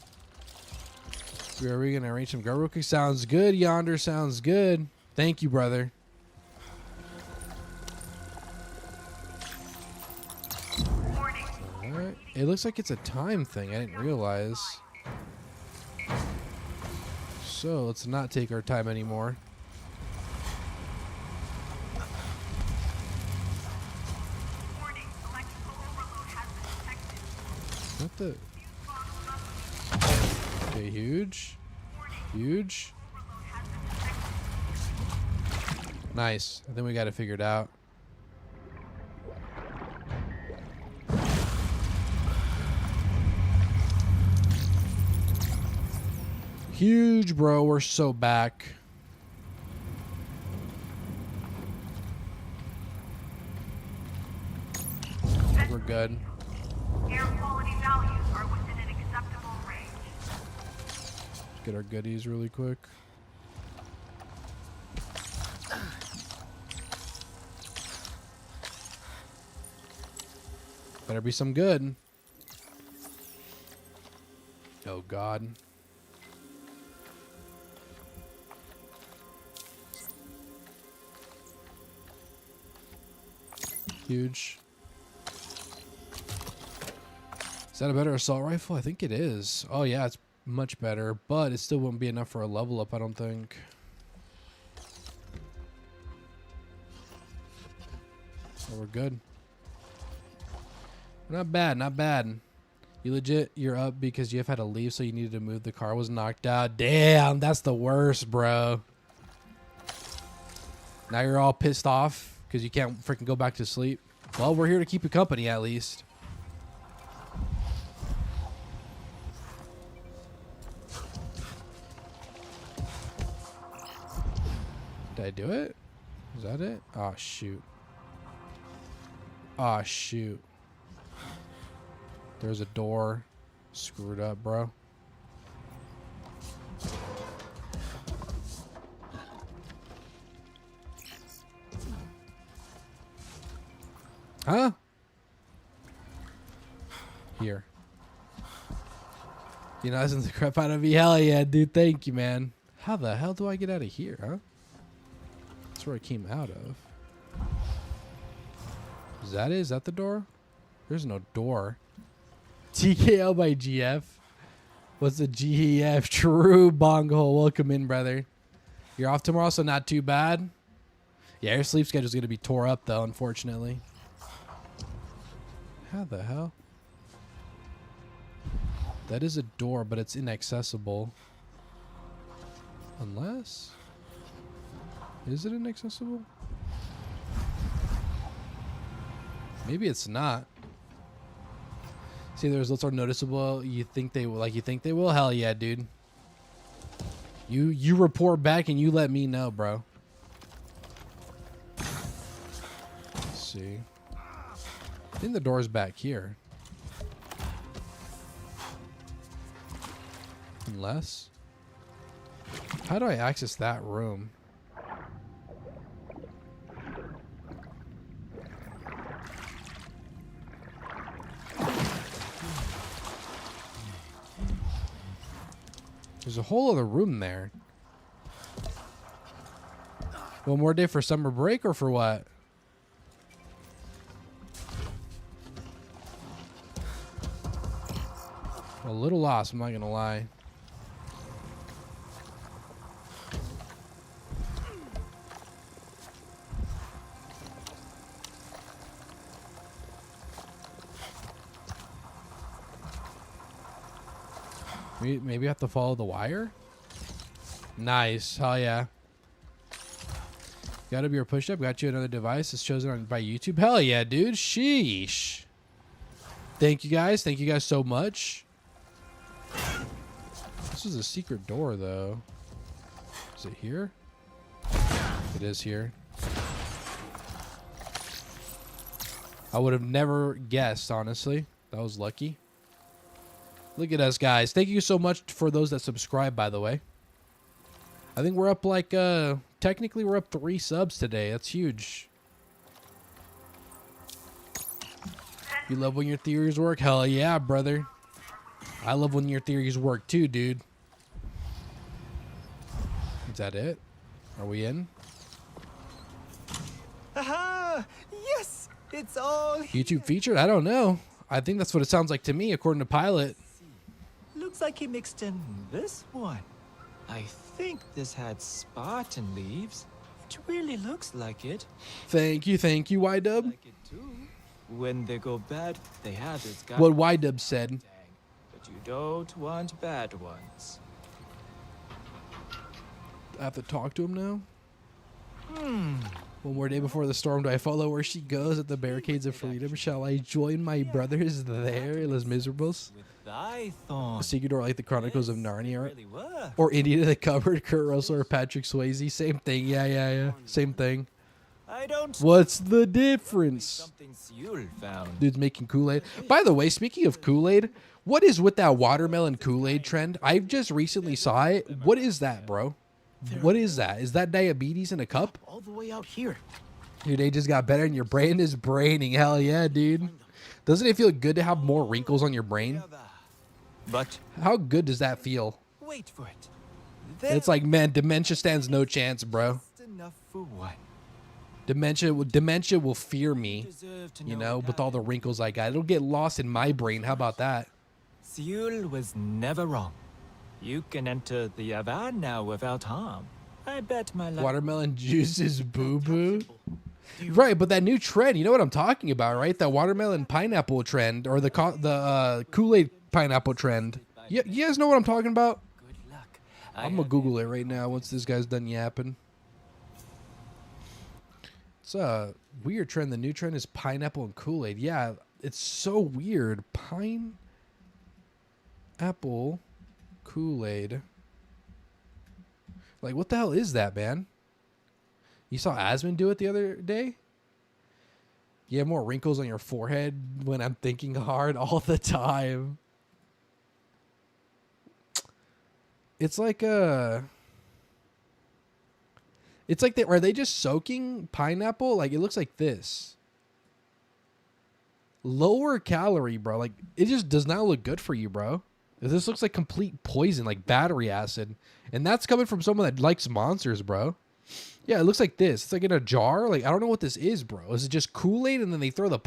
Are we gonna arrange some Garuki? Sounds good, Yonder. Sounds good. Thank you, brother. Alright. It looks like it's a time thing. I didn't realize. So let's not take our time anymore. What the? Okay, huge. Huge. Nice. I think we got it figured out. Huge, bro. We're so back. We're good. Air quality values are within an acceptable range. Get our goodies really quick. Better be some good. Oh, God. Huge. Is that a better assault rifle? I think it is. Oh, yeah, it's much better, but it still wouldn't be enough for a level up, I don't think. Oh, we're good. Not bad, not bad. You legit, you're up because you have had to leave, so you needed to move. The car was knocked out. Damn, that's the worst, bro. Now you're all pissed off because you can't freaking go back to sleep. Well, we're here to keep you company, at least. Did I do it? Is that it? Oh, shoot. Oh, shoot. There's a door. Screwed up, bro. Huh? Here. You know, isn't the crap out of me? Hell yeah, dude. Thank you, man. How the hell do I get out of here, huh? That's where I came out of. Is that it? Is that the door? There's no door. TKO by GF. What's the GEF? True bongo. Welcome in, brother. You're off tomorrow, so not too bad. Yeah, your sleep schedule's going to be tore up, though, unfortunately. How the hell? That is a door, but it's inaccessible. Unless... Is it inaccessible? Maybe it's not. See, there's little noticeable. You think they will? Like you think they will? Hell yeah, dude. You report back and you let me know, bro. Let's see. I think the door's back here. Unless. How do I access that room? There's a whole other room there. One more day for summer break or for what? A little lost, I'm not gonna lie. Maybe I have to follow the wire? Nice. Hell yeah. Gotta be your push up. Got you another device. It's chosen by YouTube. Hell yeah, dude. Sheesh. Thank you guys. Thank you guys so much. This is a secret door, though. Is it here? It is here. I would have never guessed, honestly. That was lucky. Look at us, guys. Thank you so much for those that subscribe, by the way. I think we're up like, technically we're up 3 subs today. That's huge. You love when your theories work? Hell yeah, brother. I love when your theories work too, dude. Is that it? Are we in? Aha! Yes! It's all YouTube featured? I don't know. I think that's what it sounds like to me, according to Pilot. Looks like he mixed in this one. I think this had Spartan leaves. It really looks like it. Thank you, Y-Dub. Like it too. When they go bad, they have this guy. What Y-Dub said. But you don't want bad ones. I have to talk to him now? One more day before the storm, do I follow where she goes at the barricades of freedom? Shall I join my brothers there, Les Miserables? Secret, like the Chronicles of Narnia, or Indian in the Cupboard, Kurt Russell or Patrick Swayze? Same thing, yeah. Same thing. What's the difference? Dude's making Kool-Aid. By the way, speaking of Kool-Aid, what is with that watermelon Kool-Aid trend? I just recently saw it. What is that, bro? What is that? Is that diabetes in a cup? All the way out here. Your day just got better and your brain is braining. Hell yeah, dude. Doesn't it feel good to have more wrinkles on your brain? But how good does that feel? Wait for it. It's like, man, dementia stands no chance, bro. Enough for what? Dementia will fear me, you know, with all the wrinkles I got. It'll get lost in my brain. How about that? Seul was never wrong. You can enter the Avan now without harm. I bet my life. Watermelon juice is boo-boo. Right, but that new trend, you know what I'm talking about, right? That watermelon pineapple trend, or the Kool-Aid pineapple trend. You guys know what I'm talking about? Good luck. I'm gonna Google it right now once this guy's done yapping. It's a weird trend. The new trend is pineapple and Kool-Aid. Yeah, it's so weird. Pineapple Kool-Aid. Like, what the hell is that, man? You saw Asmund do it the other day? You have more wrinkles on your forehead when I'm thinking hard all the time. It's like are they just soaking pineapple? Like, it looks like this. Lower calorie, bro. Like, it just does not look good for you, bro. This looks like complete poison, like battery acid. And that's coming from someone that likes monsters, bro. Yeah, it looks like this. It's like in a jar. Like, I don't know what this is, bro. Is it just Kool-Aid and then they throw the...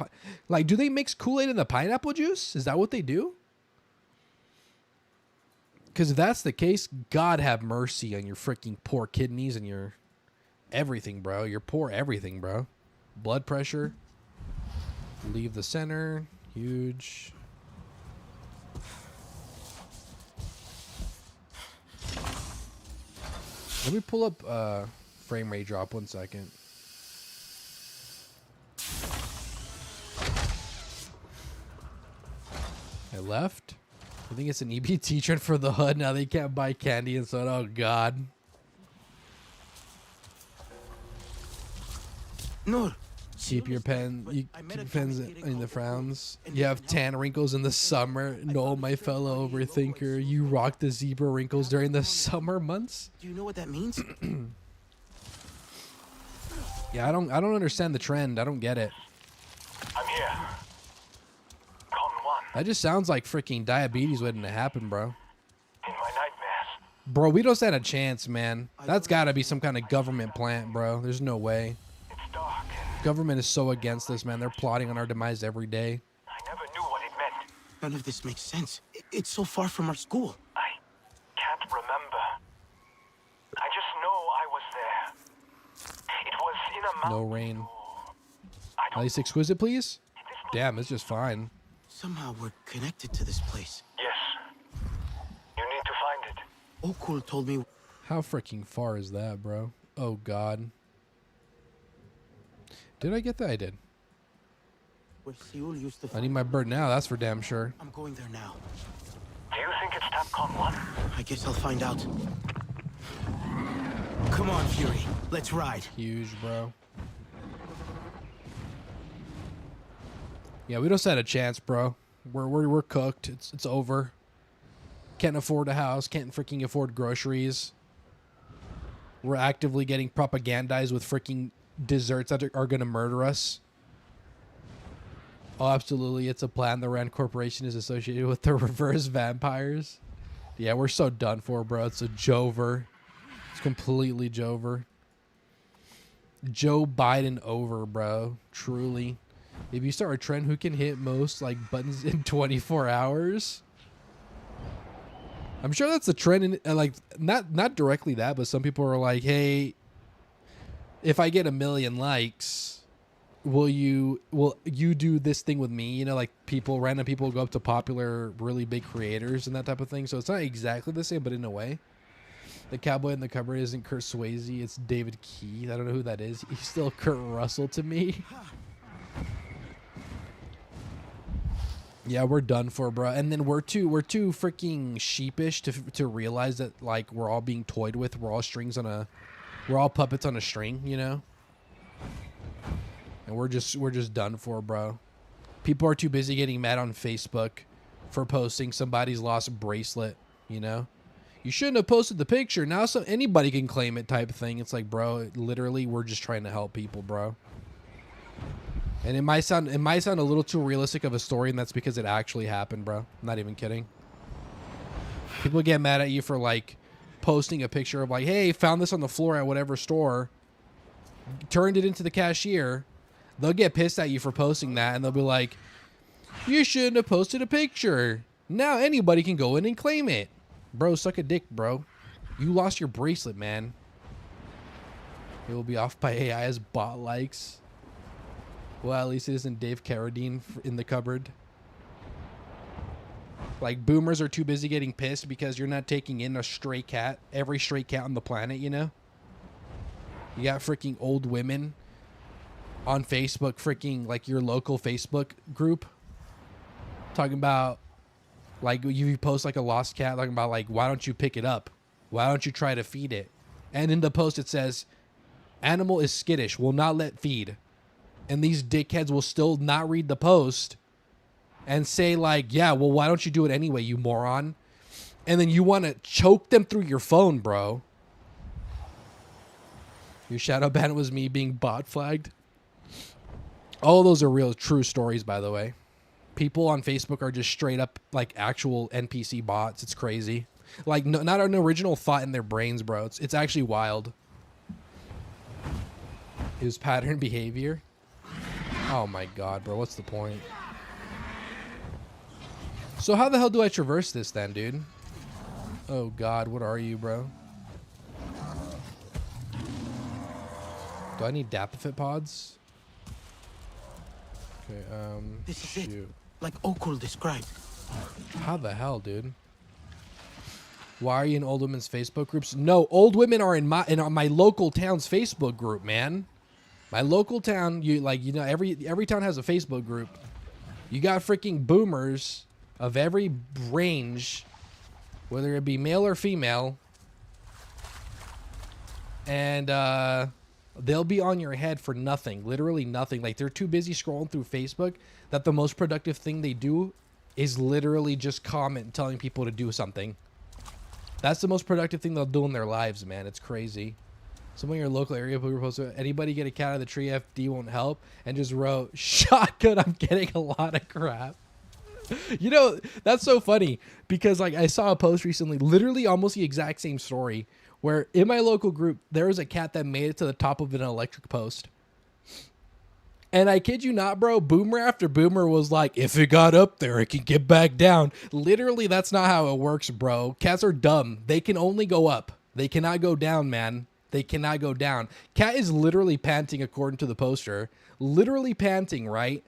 Like, do they mix Kool-Aid in the pineapple juice? Is that what they do? Because if that's the case, God have mercy on your freaking poor kidneys and your everything, bro. Your poor everything, bro. Blood pressure. Leave the center. Huge. Let me pull up frame rate drop 1 second. I left. I think it's an EBT trend for the HUD. Now they can't buy candy and soda. Oh, God. No. Keep your pen. You keep your pens in the frowns. You have tan wrinkles in the summer. No, my fellow overthinker. You rock the zebra wrinkles during the summer months. Do you know what that means? Yeah, I don't understand the trend. I don't get it. I'm here. Con one. That just sounds like freaking diabetes waiting to happen, bro. In my nightmares. Bro, we don't stand a chance, man. That's got to be some kind of government plant, bro. There's no way. It's dark. Government is so against this, man. They're plotting on our demise every day. I never knew what it meant. None of this makes sense. It's so far from our school. I can't remember. I just know I was there. It was in a mountain. No rain. At least exquisite, please? Damn, it's just fine. Somehow we're connected to this place. Yes. You need to find it. Okul told me. How freaking far is that, bro? Oh, God. Did I get that? I did. Where Seul used to. I need my bird now. That's for damn sure. I'm going there now. Do you think it's Tapcon 1? I guess I'll find out. Come on, Fury. Let's ride. Huge, bro. Yeah, we don't stand a chance, bro. We're cooked. It's over. Can't afford a house. Can't freaking afford groceries. We're actively getting propagandized with freaking desserts that are going to murder us. Oh, absolutely. It's a plan. The Rand Corporation is associated with the reverse vampires. Yeah, we're so done for, bro. It's a Jover. It's It's completely Jover. Joe Biden over, bro. Truly. If you start a trend, who can hit most like buttons in 24 hours? I'm sure that's a trend in like not directly that, but some people are like, hey, if I get 1 million likes, will you do this thing with me? You know, like random people go up to popular, really big creators and that type of thing. So it's not exactly the same, but in a way. The cowboy in the cupboard isn't Kurt Swayze, it's David Keith. I don't know who that is. He's still Kurt Russell to me. Yeah, we're done for, bro. And then we're too freaking sheepish to realize that like we're all being toyed with. We're all puppets on a string, you know? And we're just done for, bro. People are too busy getting mad on Facebook for posting somebody's lost bracelet, you know? You shouldn't have posted the picture. Now anybody can claim it type of thing. It's like, bro, literally we're just trying to help people, bro. And it might sound a little too realistic of a story, and that's because it actually happened, bro. I'm not even kidding. People get mad at you for like posting a picture of like, hey, found this on the floor at whatever store, turned it into the cashier. They'll get pissed at you for posting that, and they'll be like, you shouldn't have posted a picture. Now anybody can go in and claim it. Bro, suck a dick, bro. You lost your bracelet, man. It will be off by AI as bot likes. Well, at least it isn't Dave Carradine in the cupboard. Like, boomers are too busy getting pissed because you're not taking in a stray cat. Every stray cat on the planet, you know? You got freaking old women on Facebook, freaking, like, your local Facebook group. Talking about, like, you post, like, a lost cat. Talking about, like, why don't you pick it up? Why don't you try to feed it? And in the post it says, animal is skittish, will not let feed. And these dickheads will still not read the post and say like, yeah, well, why don't you do it anyway, you moron? And then you want to choke them through your phone, bro. Your shadow ban was me being bot flagged. All those are real, true stories, by the way. People on Facebook are just straight up like actual NPC bots. It's crazy. Like, no, not an original thought in their brains, bro. It's actually wild. It was pattern behavior. Oh my god, bro. What's the point? So how the hell do I traverse this then, dude? Oh god, what are you, bro? Do I need Dapafit pods? Okay, this is it, like Okul described. How the hell, dude? Why are you in old women's Facebook groups? No, old women are in my local town's Facebook group, man. My local town, every town has a Facebook group. You got freaking boomers of every range, whether it be male or female, and they'll be on your head for nothing, literally nothing. Like, they're too busy scrolling through Facebook that the most productive thing they do is literally just comment telling people to do something. That's the most productive thing they'll do in their lives, man. It's crazy. Someone in your local area posted, anybody get a cat out of the tree, FD won't help, and just wrote, shotgun, I'm getting a lot of crap. You know, that's so funny because like I saw a post recently, literally almost the exact same story, where in my local group, there was a cat that made it to the top of an electric post. And I kid you not, bro, boomer after boomer was like, if it got up there, it can get back down. Literally, that's not how it works, bro. Cats are dumb. They can only go up. They cannot go down, man. They cannot go down. Cat is literally panting according to the poster. Literally panting, right?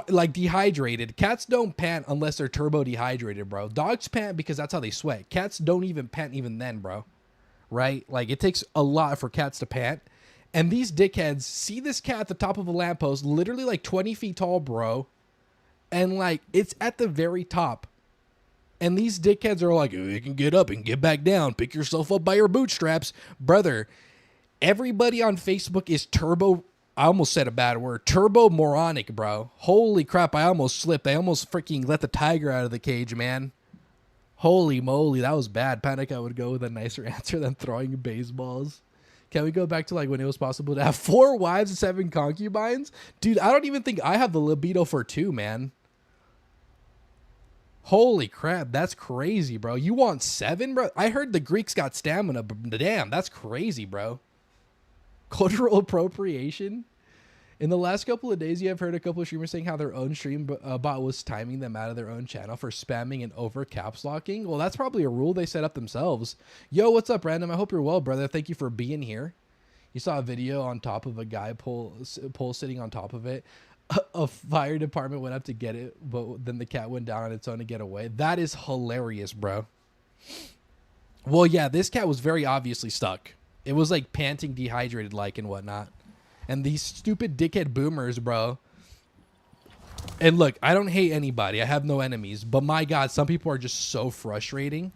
Like dehydrated. Cats don't pant unless they're turbo dehydrated, bro. Dogs pant because that's how they sweat. Cats don't even pant even then, bro. Right? Like, it takes a lot for cats to pant. And these dickheads see this cat at the top of a lamppost, literally like 20 feet tall, bro. And like, it's at the very top. And these dickheads are like, you can get up and get back down. Pick yourself up by your bootstraps. Brother, everybody on Facebook is turbo. I almost said a bad word. Turbo moronic, bro. Holy crap, I almost slipped. I almost freaking let the tiger out of the cage, man. Holy moly, that was bad. Panic, I would go with a nicer answer than throwing baseballs. Can we go back to like when it was possible to have 4 wives and 7 concubines? Dude, I don't even think I have the libido for 2, man. Holy crap, that's crazy, bro. You want 7, bro? I heard the Greeks got stamina, but damn, that's crazy, bro. Cultural appropriation. In the last couple of days, you have heard a couple of streamers saying how their own stream bot was timing them out of their own channel for spamming and over caps locking. Well, that's probably a rule they set up themselves. Yo, what's up, Random? I hope you're well, brother. Thank you for being here. You saw a video on top of a guy pole sitting on top of it. A fire department went up to get it, but then the cat went down on its own to get away. That is hilarious, bro. Well, yeah, this cat was very obviously stuck. It was like panting, dehydrated like and whatnot. And these stupid dickhead boomers, bro. And look, I don't hate anybody. I have no enemies. But my God, some people are just so frustrating.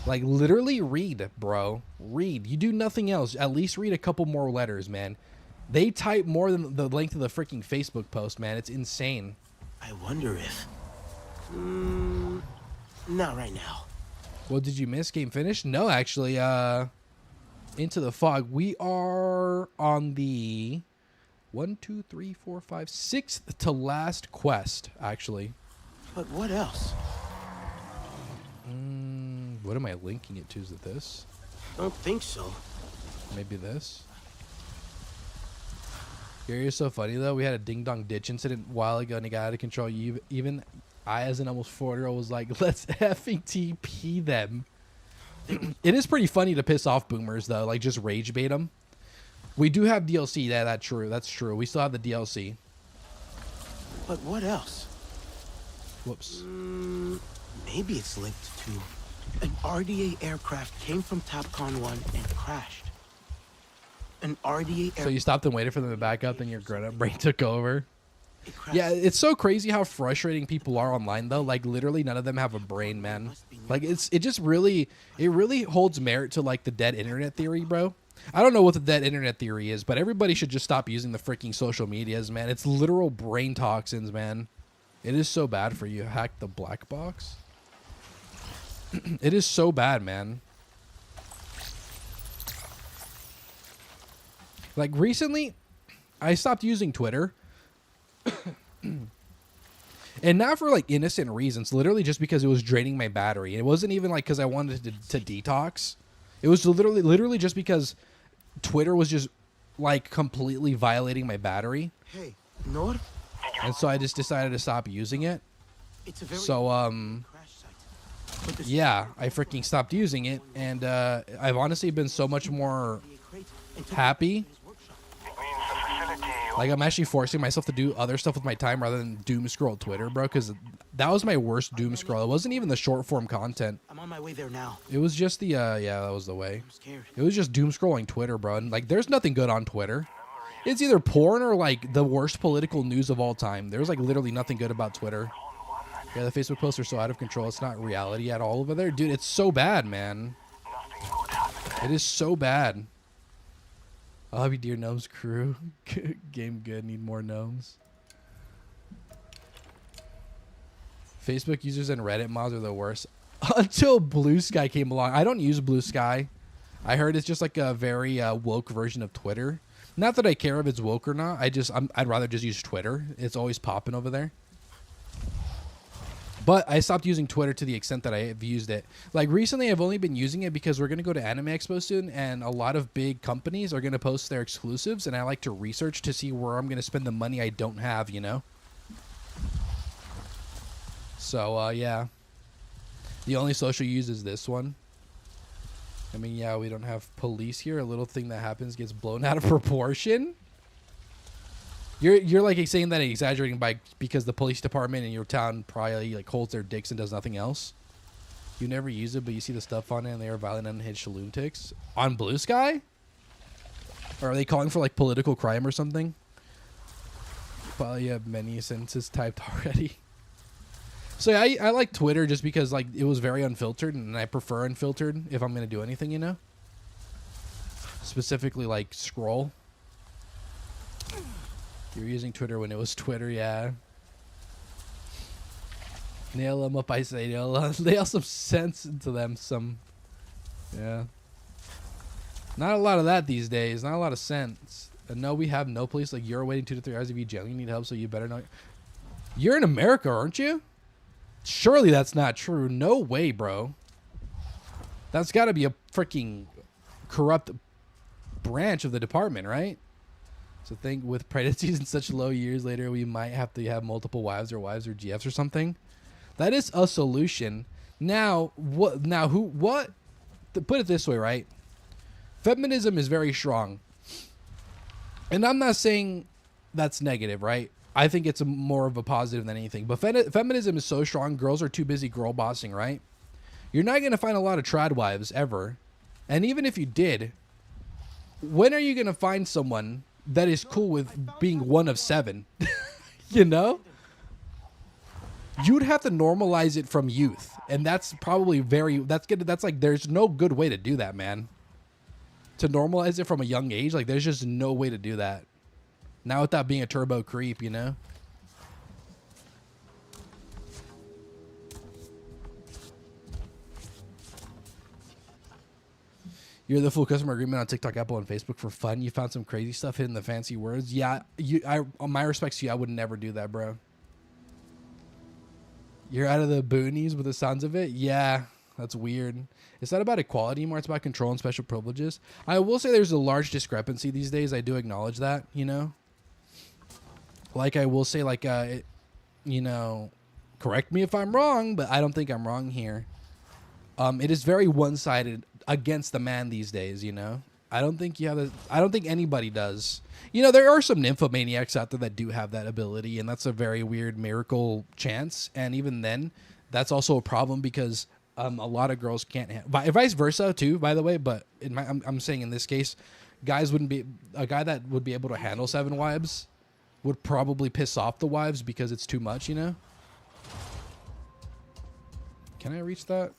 Like, literally read, bro. Read. You do nothing else. At least read a couple more letters, man. They type more than the length of the freaking Facebook post, man. It's insane. I wonder if... not right now. What did you miss? Game finished? No, actually, Into the Fog. We are on the 6th to last quest, actually. But what else? What am I linking it to? Is it this? Don't think so. Maybe this? You're so funny, though. We had a ding-dong ditch incident a while ago, and it got out of control. Even I, as an almost 40-year-old, was like, let's effing TP them. It is pretty funny to piss off boomers, though. Like, just rage bait them. We do have DLC. Yeah, that's true. That's true. We still have the DLC. But what else? Whoops. Maybe it's linked to... An RDA aircraft came from TopCon 1 and crashed. An RDA So you stopped and waited for them to back up, and your grown-up brain took over? Yeah, it's so crazy how frustrating people are online, though. Like, literally none of them have a brain, man. Like, it really holds merit to, like, the dead internet theory, bro. I don't know what the dead internet theory is, but everybody should just stop using the freaking social medias, man. It's literal brain toxins, man. It is so bad for you. Hack the black box? It is so bad, man. Like, recently, I stopped using Twitter. And not for, like, innocent reasons. Literally just because it was draining my battery. It wasn't even, like, because I wanted to detox. It was literally just because Twitter was just, like, completely violating my battery. Hey, Nor? And so I just decided to stop using it. Yeah, I freaking stopped using it. And I've honestly been so much more happy. Like, I'm actually forcing myself to do other stuff with my time rather than doom scroll Twitter, bro, because that was my worst doom scroll. It wasn't even the short form content. I'm on my way there now. It was just the, yeah, that was the way. It was just doom scrolling Twitter, bro. And, like, there's nothing good on Twitter. It's either porn or, like, the worst political news of all time. There's, like, literally nothing good about Twitter. Yeah, the Facebook posts are so out of control. It's not reality at all over there. Dude, it's so bad, man. It is so bad. I'll be dear gnomes crew. Game good. Need more gnomes. Facebook users and Reddit mods are the worst. Until Blue Sky came along. I don't use Blue Sky. I heard it's just like a very woke version of Twitter. Not that I care if it's woke or not. I'd rather just use Twitter. It's always popping over there. But I stopped using Twitter to the extent that I've used it. Like, recently, I've only been using it because we're going to go to Anime Expo soon, and a lot of big companies are going to post their exclusives, and I like to research to see where I'm going to spend the money I don't have, you know? So, yeah. The only social use is this one. I mean, yeah, we don't have police here. A little thing that happens gets blown out of proportion. You're like saying that and exaggerating because the police department in your town probably like holds their dicks and does nothing else. You never use it, but you see the stuff on it and they are violent and unhinged lunatics on Blue Sky. Or are they calling for like political crime or something? Probably have many sentences typed already. So yeah, I like Twitter just because like it was very unfiltered, and I prefer unfiltered if I'm gonna do anything, you know. Specifically like scroll. You're using Twitter when it was Twitter, yeah. Nail them up, I say. Nail some sense into them. Yeah. Not a lot of that these days. Not a lot of sense. And no, we have no police. Like, you're waiting 2 to 3 hours if you genuinely need help, so you better not. You're in America, aren't you? Surely that's not true. No way, bro. That's got to be a freaking corrupt branch of the department, right? So think with pregnancies in such low years later, we might have to have multiple wives or GFs or something. That is a solution. Now, what? Now, who? What? To put it this way, right? Feminism is very strong, and I'm not saying that's negative, right? I think it's more of a positive than anything. But feminism is so strong, girls are too busy girl bossing, right? You're not going to find a lot of trad wives ever. And even if you did, when are you going to find someone that is cool with being one of 7? You know? You'd have to normalize it from youth. And that's probably that's like, there's no good way to do that, man. To normalize it from a young age, like there's just no way to do that. Now without being a turbo creep, you know? You're the full customer agreement on TikTok, Apple, and Facebook for fun. You found some crazy stuff hidden in the fancy words. Yeah, on my respects to you, I would never do that, bro. You're out of the boonies with the sounds of it? Yeah, that's weird. It's not about equality anymore. It's about control and special privileges. I will say there's a large discrepancy these days. I do acknowledge that, you know? Like, I will say, like, you know, correct me if I'm wrong, but I don't think I'm wrong here. It is very one-sided against the man these days, you know? I don't think anybody does. You know, there are some nymphomaniacs out there that do have that ability, and that's a very weird miracle chance. And even then, that's also a problem because a lot of girls can't vice versa too, by the way, but I'm saying in this case, a guy that would be able to handle 7 wives would probably piss off the wives because it's too much, you know? Can I reach that?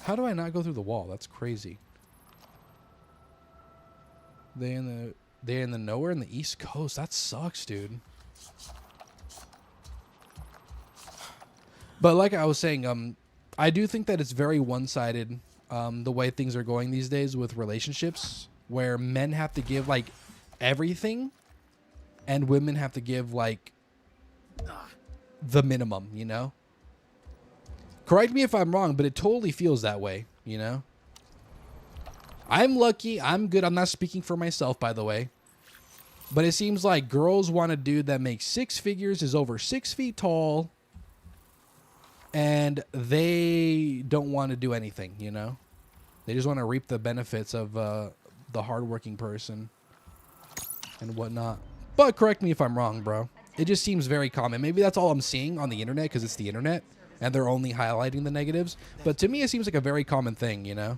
How do I not go through the wall? That's crazy. They in the nowhere in the East Coast. That sucks, dude. But like I was saying, I do think that it's very one-sided, the way things are going these days with relationships, where men have to give like everything, and women have to give like the minimum, you know? Correct me if I'm wrong, but it totally feels that way, you know? I'm lucky. I'm good. I'm not speaking for myself, by the way. But it seems like girls want a dude that makes 6 figures, is over 6 feet tall, and they don't want to do anything, you know? They just want to reap the benefits of the hardworking person and whatnot. But correct me if I'm wrong, bro. It just seems very common. Maybe that's all I'm seeing on the internet because it's the internet. And they're only highlighting the negatives. But to me, it seems like a very common thing, you know?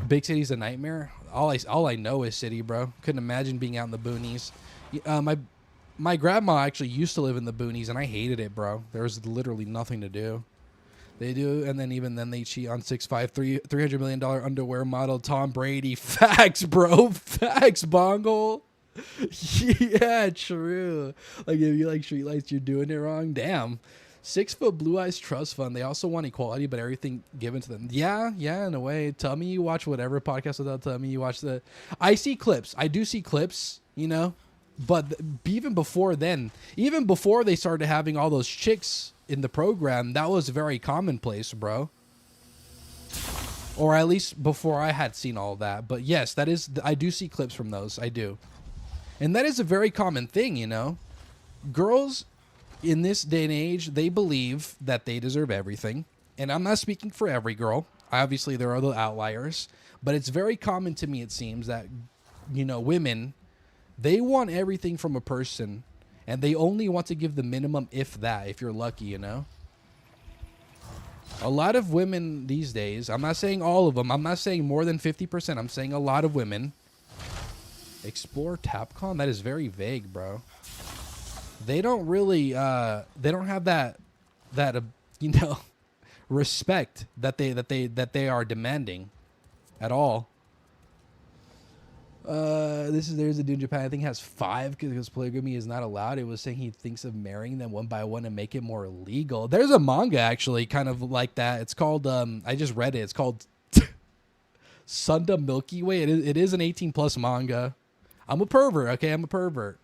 Big city's a nightmare. All I know is city, bro. Couldn't imagine being out in the boonies. My grandma actually used to live in the boonies, and I hated it, bro. There was literally nothing to do. They do, and then even then they cheat on 6'5", $300 million underwear model Tom Brady. Facts, bro. Facts, Bongo. Yeah, true. Like if you like streetlights, you're doing it wrong. Damn. 6 foot Blue Eyes Trust Fund. They also want equality, but everything given to them. Yeah, in a way. Tell me you watch whatever podcast without telling me you watch the. I see clips. I do see clips, you know. But even before then, even before they started having all those chicks in the program, that was very commonplace, bro. Or at least before I had seen all that. But yes, that is. I do see clips from those. I do. And that is a very common thing, you know. Girls in this day and age, they believe that they deserve everything. And I'm not speaking for every girl. Obviously, there are the outliers. But it's very common to me, it seems, that, you know, women, they want everything from a person. And they only want to give the minimum, if that, if you're lucky, you know. A lot of women these days, I'm not saying all of them. I'm not saying more than 50%. I'm saying a lot of women. Explore Tapcon? That is very vague, bro. They don't really they don't have that you know, respect that they are demanding at all. There's a dude in Japan I think has 5 because polygamy is not allowed. It was saying he thinks of marrying them one by one and make it more legal. There's a manga actually kind of like that. It's called I just read it. It's called Sunda Milky Way. It is an 18+ manga. I'm a pervert, okay? I'm a pervert.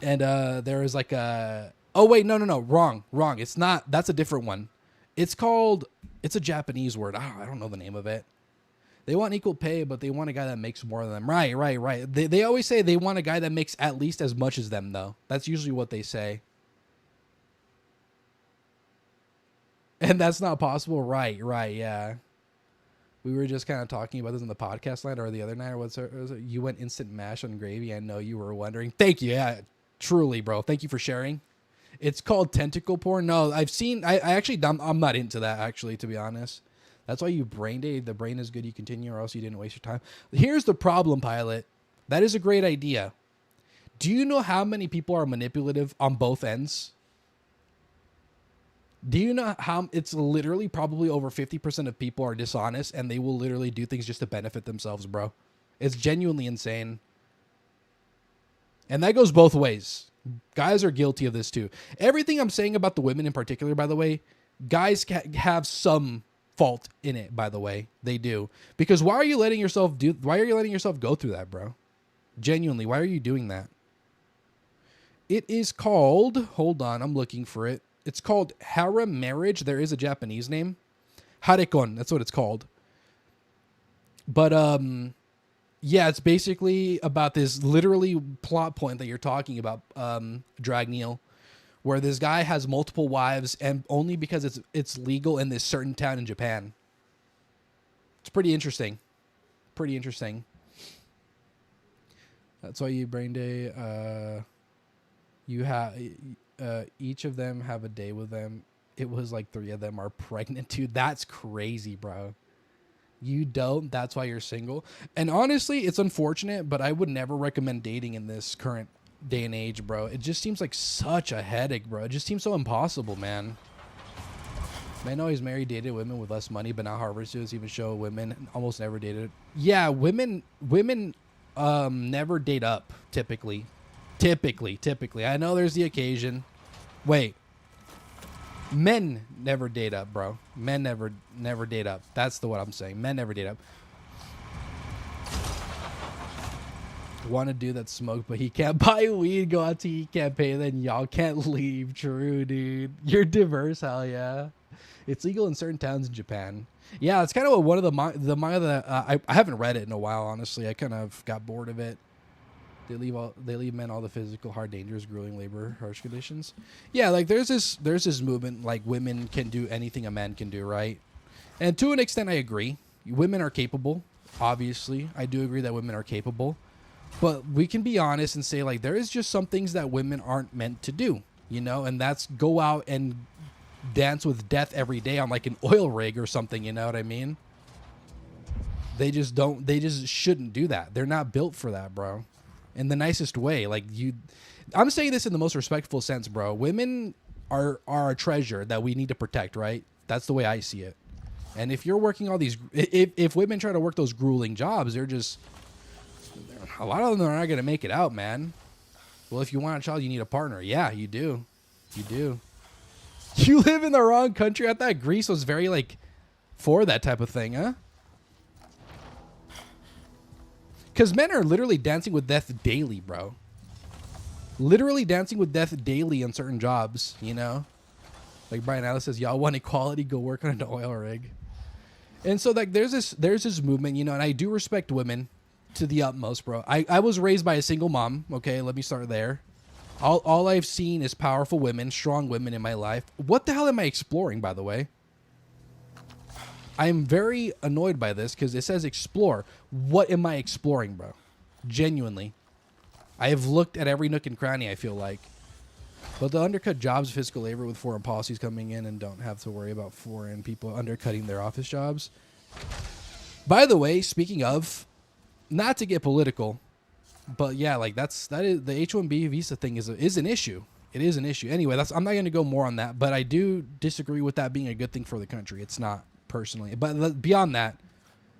And there is like a... Oh, wait, no, wrong. It's not. That's a different one. It's a Japanese word. I don't know the name of it. They want equal pay, but they want a guy that makes more than them. Right. They always say they want a guy that makes at least as much as them, though. That's usually what they say. And that's not possible. Right, yeah. We were just kind of talking about this in the podcast line or the other night. Or was it? You went instant mash on gravy. I know you were wondering. Thank you. Yeah, truly, bro. Thank you for sharing. It's called tentacle porn. No, I've seen... I actually... I'm not into that, actually, to be honest. That's why you brain date. The brain is good. You continue or else you didn't waste your time. Here's the problem, Pilot. That is a great idea. Do you know how many people are manipulative on both ends? Do you know how it's literally probably over 50% of people are dishonest and they will literally do things just to benefit themselves, bro? It's genuinely insane. And that goes both ways. Guys are guilty of this too. Everything I'm saying about the women in particular, by the way, guys have some fault in it, by the way. They do. Because why are you letting yourself go through that, bro? Genuinely, why are you doing that? It is called, hold on, I'm looking for it. It's called harem marriage. There is a Japanese name. Harekon, that's what it's called. But yeah, it's basically about this literally plot point that you're talking about, Dragneel, where this guy has multiple wives and only because it's legal in this certain town in Japan. It's pretty interesting. Pretty interesting. That's why you brain day. You have each of them have a day with them. It was like 3 of them are pregnant too. That's crazy, bro. You don't. That's why you're single. And honestly, it's unfortunate, but I would never recommend dating in this current day and age, bro. It just seems like such a headache, bro. It just seems so impossible, man. Men always marry dated women with less money, but now Harvard students even show women almost never dated. Yeah, women never date up, typically. Typically. I know there's the occasion. Wait. Men never date up, bro. Men never date up. That's what I'm saying. Men never date up. Want to do that smoke, but he can't buy weed, go out to eat, can't pay, then y'all can't leave. True, dude. You're diverse, hell yeah. It's legal in certain towns in Japan. Yeah, it's kind of one of the manga that I haven't read it in a while, honestly. I kind of got bored of it. They leave men all the physical, hard, dangerous, grueling labor, harsh conditions. Yeah, like there's this movement like women can do anything a man can do, right? And to an extent, I agree. Women are capable. Obviously, I do agree that women are capable. But we can be honest and say like there is just some things that women aren't meant to do, you know, and that's go out and dance with death every day on like an oil rig or something. You know what I mean? They just shouldn't do that. They're not built for that, bro. In the nicest way. Like I'm saying this in the most respectful sense, bro. Women are a treasure that we need to protect, right? That's the way I see it. And if you're working all these, if women try to work those grueling jobs, a lot of them are not going to make it out, man. Well, if you want a child, you need a partner. Yeah, you do. You do. You live in the wrong country. I thought Greece was very like for that type of thing, huh? Because men are literally dancing with death daily, bro. Literally dancing with death daily on certain jobs, you know? Like Brian Alice says, y'all want equality, go work on an oil rig. And so like there's this movement, you know, and I do respect women to the utmost, bro. I was raised by a single mom, okay? Let me start there. All I've seen is powerful women, strong women in my life. What the hell am I exploring, by the way? I'm very annoyed by this because it says explore. What am I exploring, bro? Genuinely. I have looked at every nook and cranny, I feel like. But the undercut jobs of physical labor with foreign policies coming in and don't have to worry about foreign people undercutting their office jobs. By the way, speaking of, not to get political, but yeah, like that is the H-1B visa thing is an issue. It is an issue. Anyway, I'm not going to go more on that, but I do disagree with that being a good thing for the country. It's not. Personally, but beyond that,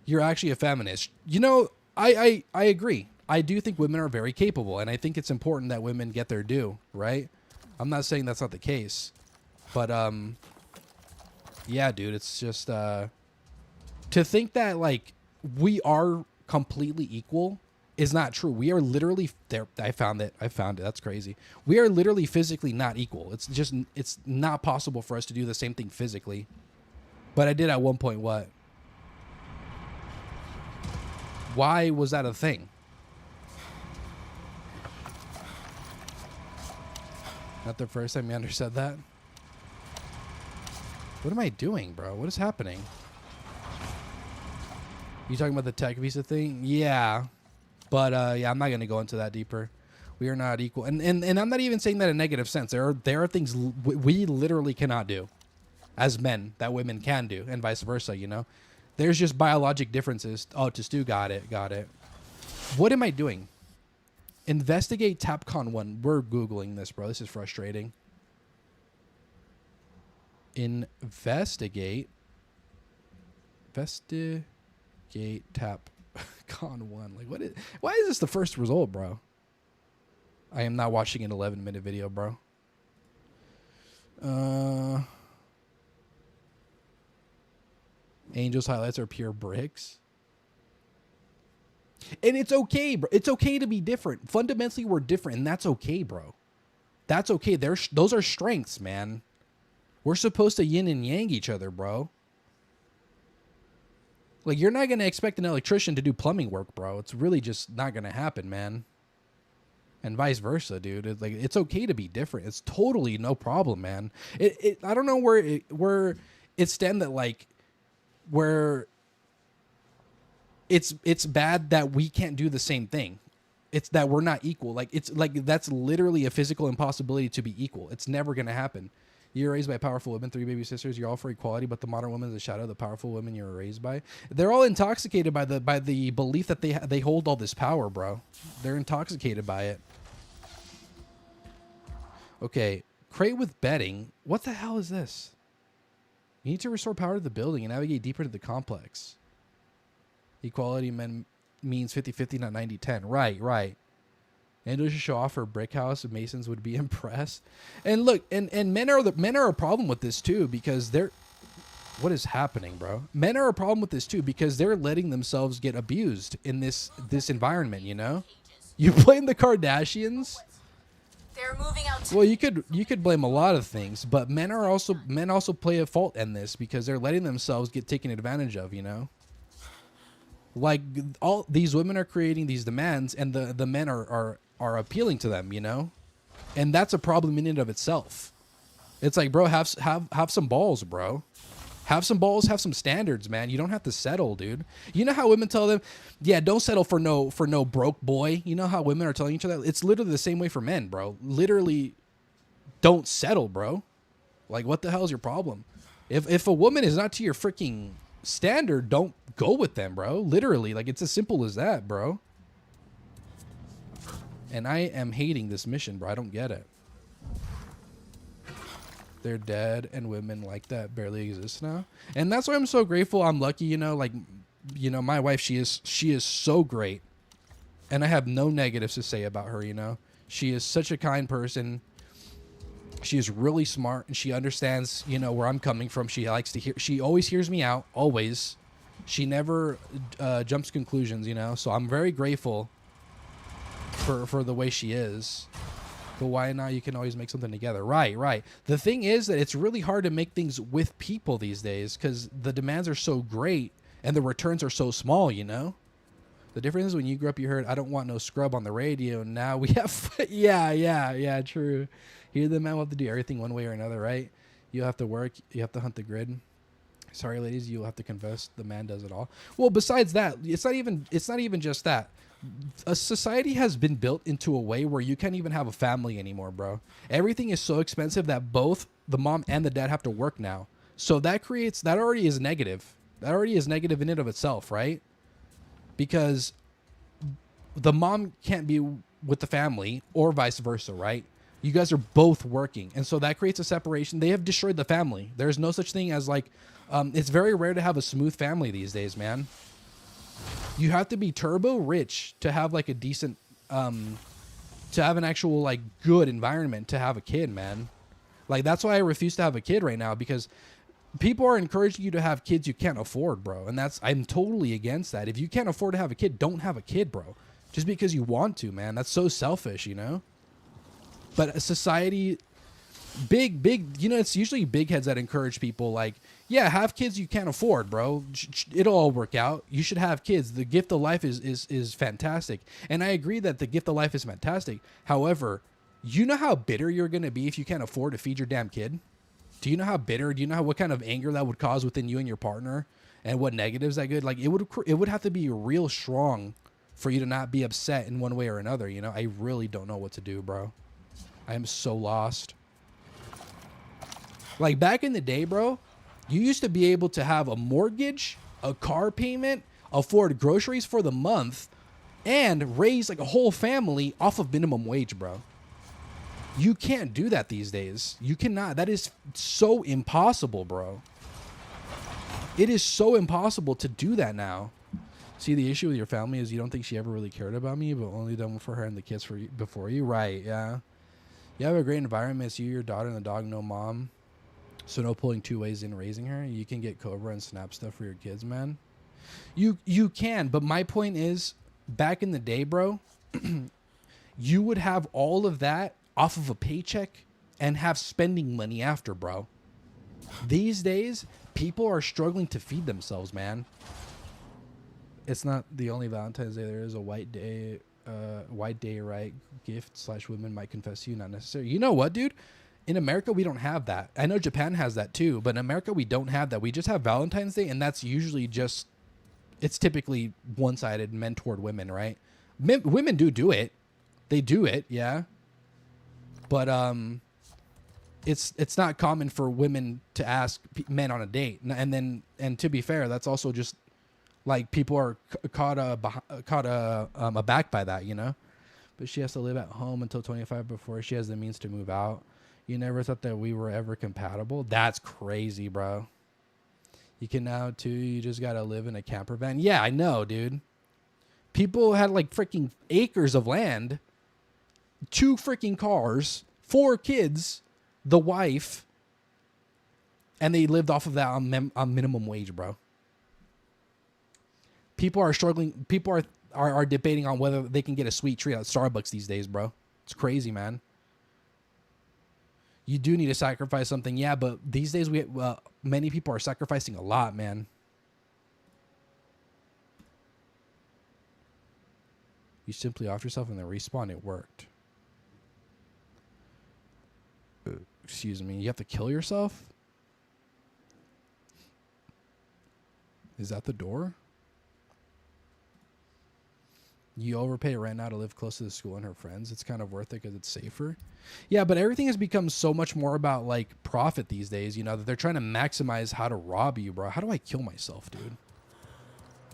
you're actually a feminist. You know, I agree. I do think women are very capable, and I think it's important that women get their due, right? I'm not saying that's not the case, but yeah, dude, it's just to think that like we are completely equal is not true. We are literally there. I found it. That's crazy. We are literally physically not equal. It's not possible for us to do the same thing physically. But I did at one point. What? Why was that a thing? Not the first time Yander said that. What am I doing, bro? What is happening? You talking about the tech visa thing? Yeah. But yeah, I'm not gonna go into that deeper. We are not equal, and I'm not even saying that in a negative sense. There are things we literally cannot do as men that women can do, and vice versa. You know, there's just biologic differences. Oh, to Stu, got it. What am I doing? Investigate TapCon 1. We're Googling this, bro. This is frustrating. Investigate TapCon 1. Like, why is this the first result, bro? I am not watching an 11-minute video, bro. Angels highlights are pure bricks. And it's okay, bro. It's okay to be different. Fundamentally, we're different, and that's okay, bro. That's okay. Those are strengths, man. We're supposed to yin and yang each other, bro. Like, you're not going to expect an electrician to do plumbing work, bro. It's really just not going to happen, man. And vice versa, dude. It's okay to be different. It's totally no problem, man. I don't know where it stemmed that, like, where it's bad that we can't do the same thing. It's that we're not equal. Like, it's like that's literally a physical impossibility to be equal. It's never going to happen. You're raised by powerful women, 3 baby sisters. You're all for equality, but the modern woman is a shadow of the powerful women you were raised by. They're all intoxicated by the belief that they hold all this power, bro. They're intoxicated by it. Okay, crate with bedding. What the hell is this? You need to restore power to the building and navigate deeper to the complex. Equality means 50-50, not 90-10. Right. Angela should show off her brick house and Masons would be impressed. And look, and men are a problem with this too, because what is happening, bro? Men are a problem with this too, because they're letting themselves get abused in this environment, you know? You blame the Kardashians? They're moving out. Well, you could blame a lot of things, but men also play a fault in this because they're letting themselves get taken advantage of, you know? Like, all these women are creating these demands, and the men are appealing to them, you know? And that's a problem in and of itself. It's like, bro, have some balls, bro. Have some balls, have some standards, man. You don't have to settle, dude. You know how women tell them, yeah, don't settle for no broke boy. You know how women are telling each other? It's literally the same way for men, bro. Literally, don't settle, bro. Like, what the hell is your problem? If a woman is not to your freaking standard, don't go with them, bro. Literally, like, it's as simple as that, bro. And I am hating this mission, bro. I don't get it. They're dead, and women like that barely exist now. And that's why I'm so grateful. I'm lucky, you know, like, you know, my wife, she is so great. And I have no negatives to say about her, you know. She is such a kind person. She is really smart, and she understands, you know, where I'm coming from. She likes to hear, she always hears me out, always. She never jumps conclusions, you know. So I'm very grateful for the way she is. But why not? You can always make something together. Right. The thing is that it's really hard to make things with people these days because the demands are so great and the returns are so small, you know? The difference is when you grew up, you heard, I don't want no scrub on the radio. And now we have, yeah, true. Here the man will have to do everything one way or another, right? You have to work. You have to hunt the grid. Sorry, ladies, you'll have to confess the man does it all. Well, besides that, it's not even just that. A society has been built into a way where you can't even have a family anymore, bro. Everything is so expensive that both the mom and the dad have to work now. So that already is negative. That already is negative in and of itself, right? Because the mom can't be with the family or vice versa, right? You guys are both working. And so that creates a separation. They have destroyed the family. There's no such thing as like, it's very rare to have a smooth family these days, man. You have to be turbo rich to have like a decent, to have an actual like good environment to have a kid, man. Like, that's why I refuse to have a kid right now, because people are encouraging you to have kids you can't afford, bro. And I'm totally against that. If you can't afford to have a kid, don't have a kid, bro. just because you want to, man. That's so selfish, you know? But a society, big, you know, it's usually big heads that encourage people like, yeah, have kids you can't afford, bro. It'll all work out. You should have kids. The gift of life is fantastic. And I agree that the gift of life is fantastic. However, you know how bitter you're going to be if you can't afford to feed your damn kid? Do you know how bitter? Do you know what kind of anger that would cause within you and your partner? And what negatives that could? Like, it would have to be real strong for you to not be upset in one way or another, you know? I really don't know what to do, bro. I am so lost. Like, back in the day, bro, you used to be able to have a mortgage, a car payment, afford groceries for the month, and raise like a whole family off of minimum wage, bro. You can't do that these days. You cannot. That is so impossible, bro. It is so impossible to do that now. See, the issue with your family is you don't think she ever really cared about me, but only done for her and the kids for you, before you. Right, yeah. You have a great environment. It's you, your daughter, and the dog, no mom. So no pulling two ways in raising her. You can get Cobra and Snap stuff for your kids, man. You can, but my point is, back in the day, bro, you would have all of that off of a paycheck and have spending money after, bro. These days, people are struggling to feed themselves, man. It's not the only Valentine's Day there is. A white day, right? Gift / women might confess to you, not necessary. You know what, dude? In America, we don't have that. I know Japan has that too, but in America, we don't have that. We just have Valentine's Day, and that's usually just, it's typically one-sided, men toward women, right? Women do it. They do it, yeah. But it's not common for women to ask men on a date. And to be fair, that's also just like people are caught aback by that, you know? But she has to live at home until 25 before she has the means to move out. You never thought that we were ever compatible? That's crazy, bro. You can now, too. You just got to live in a camper van. Yeah, I know, dude. People had like freaking acres of land, 2 freaking cars, 4 kids, the wife, and they lived off of that on minimum wage, bro. People are struggling. People are debating on whether they can get a sweet treat at Starbucks these days, bro. It's crazy, man. You do need to sacrifice something, yeah, but these days many people are sacrificing a lot, man. You simply off yourself and then respawn. It worked. Excuse me. You have to kill yourself? Is that the door? You overpay rent now to live close to the school and her friends. It's kind of worth it because it's safer. Yeah, but everything has become so much more about like profit these days, you know, that they're trying to maximize how to rob you, bro. How do I kill myself, dude?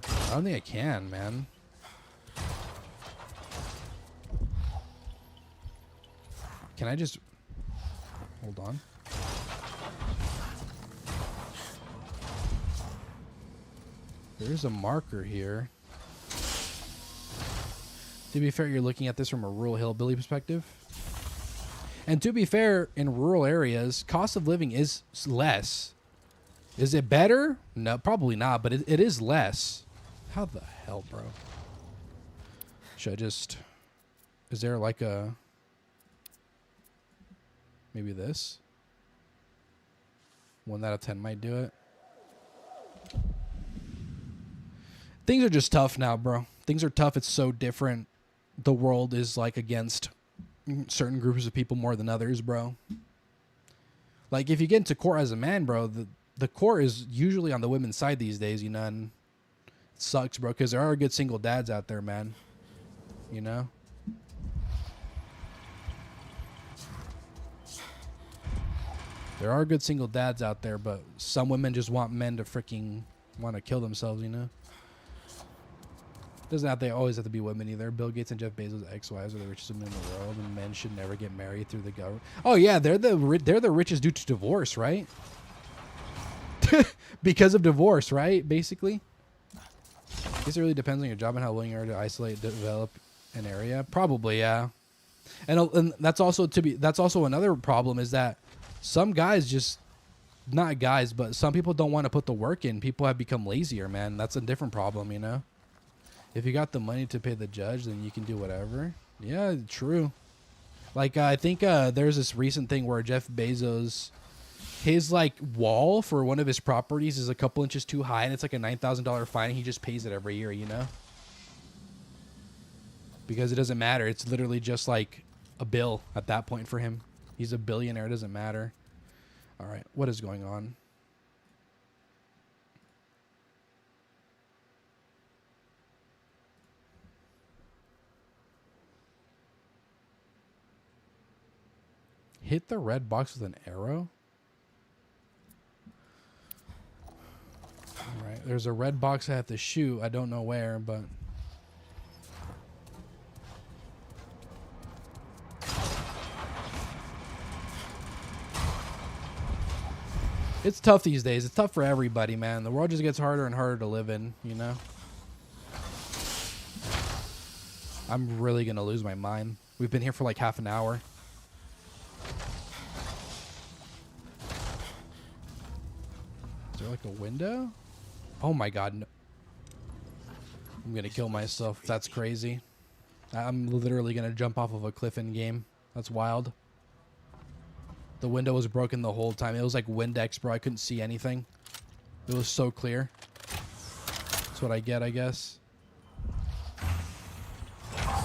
I don't think I can, man. Can I just... Hold on. There's a marker here. To be fair, you're looking at this from a rural hillbilly perspective. And to be fair, in rural areas, cost of living is less. Is it better? No, probably not, but it is less. How the hell, bro? Should I just... Is there like a... Maybe this? 1 out of 10 might do it. Things are just tough now, bro. Things are tough. It's so different. The world is like against certain groups of people more than others, bro. Like if you get into court as a man, bro, the court is usually on the women's side these days, you know, and it sucks, bro, because there are good single dads out there, man. You know? There are good single dads out there, but some women just want men to freaking want to kill themselves, you know? Doesn't have to always have to be women either. Bill Gates and Jeff Bezos' ex-wives are the richest women in the world, and men should never get married through the government. Oh yeah, they're the richest due to divorce, right? Because of divorce, right? Basically. I guess it really depends on your job and how willing you are to isolate, develop an area. Probably, yeah. And that's also another problem is that some guys just, not guys, but some people don't want to put the work in. People have become lazier, man. That's a different problem, you know. If you got the money to pay the judge, then you can do whatever. Yeah, true. Like, I think there's this recent thing where Jeff Bezos, his, like, wall for one of his properties is a couple inches too high, and it's like a $9,000 fine, and he just pays it every year, you know? Because it doesn't matter. It's literally just, like, a bill at that point for him. He's a billionaire. It doesn't matter. All right. What is going on? Hit the red box with an arrow? All right. There's a red box I have to shoot. I don't know where, but... It's tough these days. It's tough for everybody, man. The world just gets harder and harder to live in, you know? I'm really going to lose my mind. We've been here for like half an hour. Is there like a window? Oh my god. No. I'm going to kill myself. That's crazy. I'm literally going to jump off of a cliff in game. That's wild. The window was broken the whole time. It was like Windex, bro. I couldn't see anything. It was so clear. That's what I get, I guess.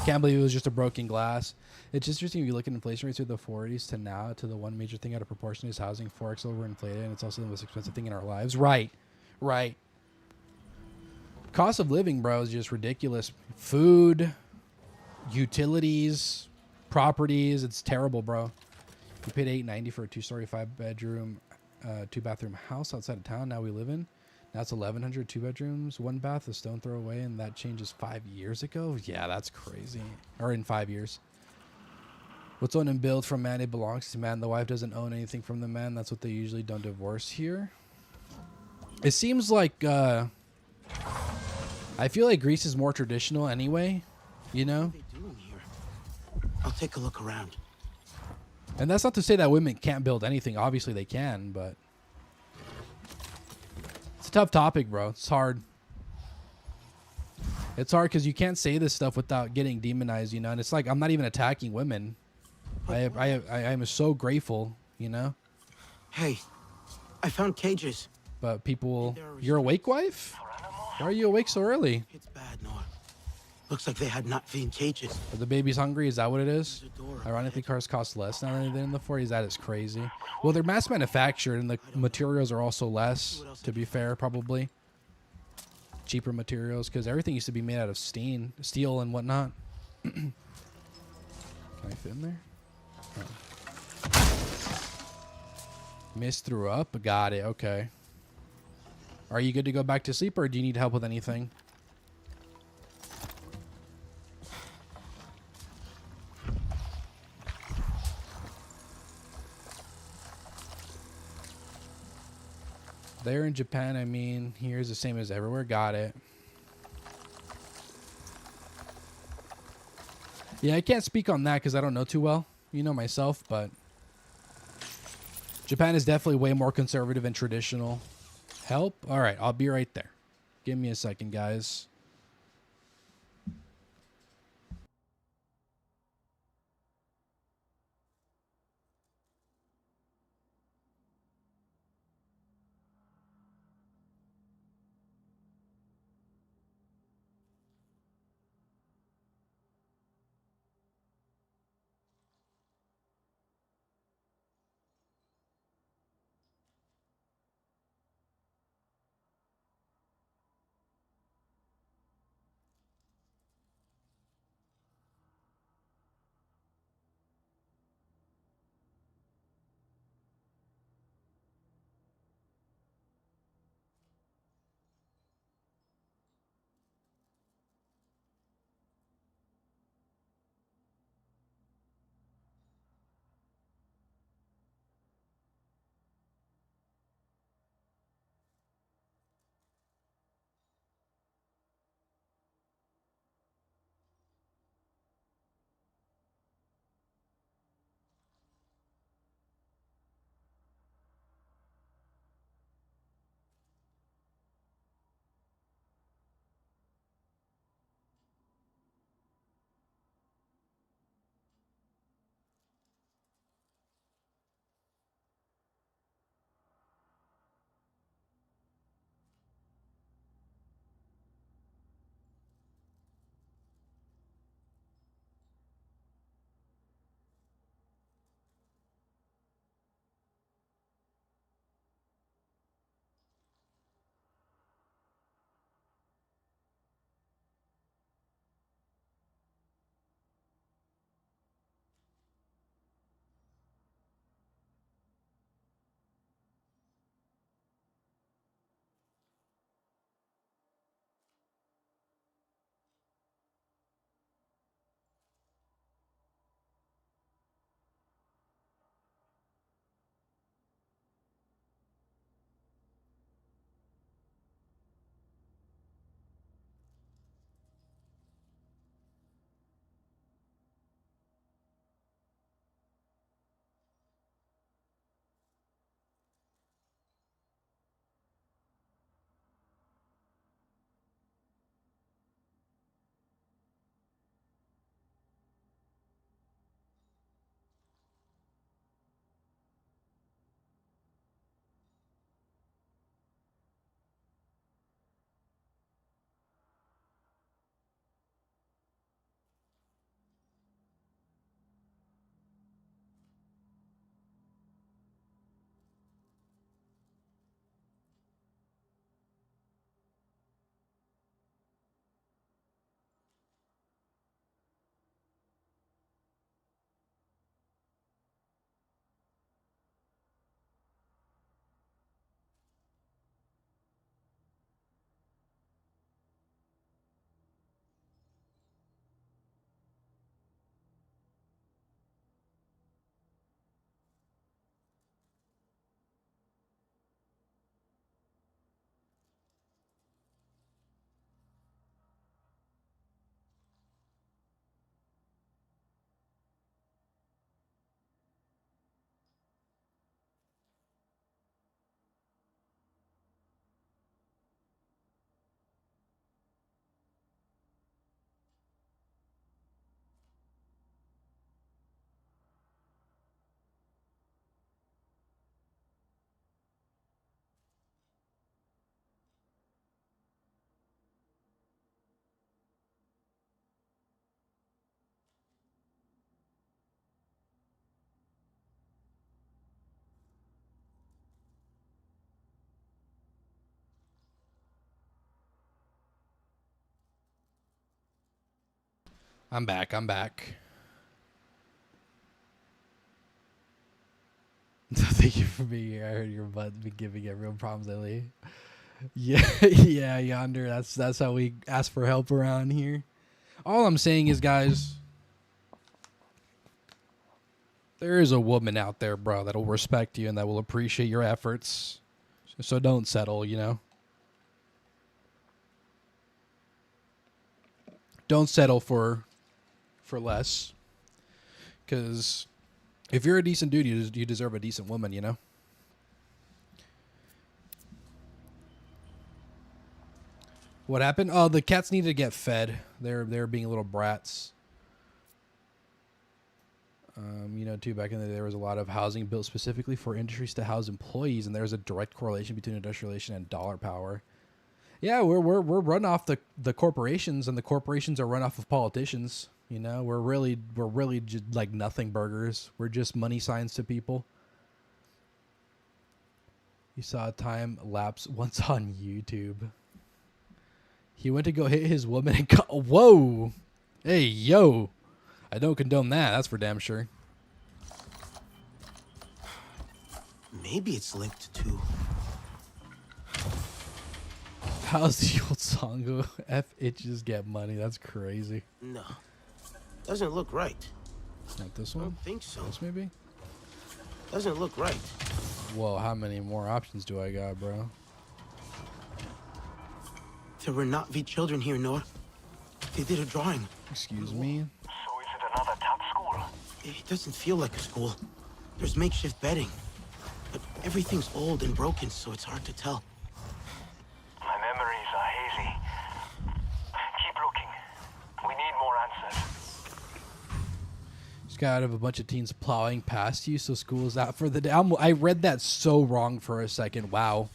Can't believe it was just a broken glass. It's interesting if you look at inflation rates through the 40s to now to the one major thing out of proportion is housing. Forex overinflated, and it's also the most expensive thing in our lives. Right. Right. Cost of living, bro, is just ridiculous. Food, utilities, properties. It's terrible, bro. We paid $890 for a 2-story, 5-bedroom, 2-bathroom house outside of town. Now we live in. Now it's $1,100, 2 bedrooms, 1 bath, a stone throw away, and that changes 5 years ago. Yeah, that's crazy. Or in 5 years. What's owned and billed from man? It belongs to man. The wife doesn't own anything from the man. That's what they usually don't divorce here. It seems like I feel like Greece is more traditional anyway. You know. What are they doing here? I'll take a look around. And that's not to say that women can't build anything. Obviously they can, but it's a tough topic, bro. It's hard. It's hard because you can't say this stuff without getting demonized, you know. And it's like I'm not even attacking women. I am so grateful, you know. Hey, I found cages. But people, you're awake, wife? Why are you awake so early? It's bad, Noah. Looks like they had not been cages. Are the babies hungry? Is that what it is? Ironically, cars cost less now than in the 40s. That is crazy. Well, they're mass manufactured, and the materials are also less, to be fair, probably. Cheaper materials, because everything used to be made out of steel and whatnot. Can I fit in there? Oh. Miss threw up? Got it. Okay. Are you good to go back to sleep, or do you need help with anything? There in Japan, I mean, here's the same as everywhere. Got it. Yeah, I can't speak on that because I don't know too well, you know, myself, but Japan is definitely way more conservative and traditional. Help? All right, I'll be right there. Give me a second, guys. I'm back. I'm back. Thank you for being here. I heard your butt been giving everyone problems lately. Yeah, yeah, Yonder. That's how we ask for help around here. All I'm saying is, guys, there is a woman out there, bro, that'll respect you and that will appreciate your efforts. So don't settle, you know? Don't settle for less. Because if you're a decent dude, you deserve a decent woman, you know? What happened? Oh, the cats needed to get fed. They're being little brats. You know, too, back in the day, there was a lot of housing built specifically for industries to house employees, and there's a direct correlation between industrialization and dollar power. Yeah, we're run off the corporations, and the corporations are run off of politicians. You know, we're really just like nothing burgers. We're just money signs to people. You saw a time lapse once on YouTube. He went to go hit his woman and whoa, hey yo, I don't condone that. That's for damn sure. Maybe it's linked to. How's the old song go? F itches get money. That's crazy. No, doesn't look right. Not this one. I don't think so. This maybe. Doesn't look right. Whoa, how many more options do I got, bro? There were not V children here, Nor. They did a drawing. Excuse me? So is it another top school? It doesn't feel like a school. There's makeshift bedding. But everything's old and broken, so it's hard to tell. My memories are hazy. Keep looking. We need more answers. Just got out of a bunch of teens plowing past you, so school's out for the day. I read that so wrong for a second. Wow.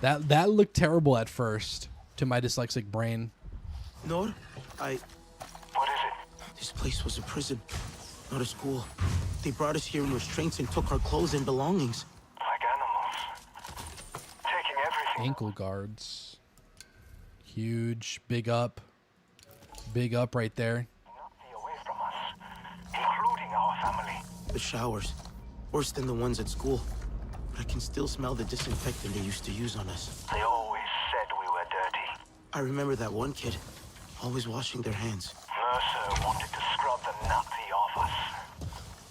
That looked terrible at first to my dyslexic brain. Nor, What is it? This place was a prison, not a school. They brought us here in restraints and took our clothes and belongings. Like animals. Taking everything. Ankle guards. Huge. Big up. Big up right there. Away from us, including our family. The showers, worse than the ones at school. But I can still smell the disinfectant they used to use on us. They always said we were dirty. I remember that one kid, always washing their hands. Mercer wanted to scrub the Nazi off us.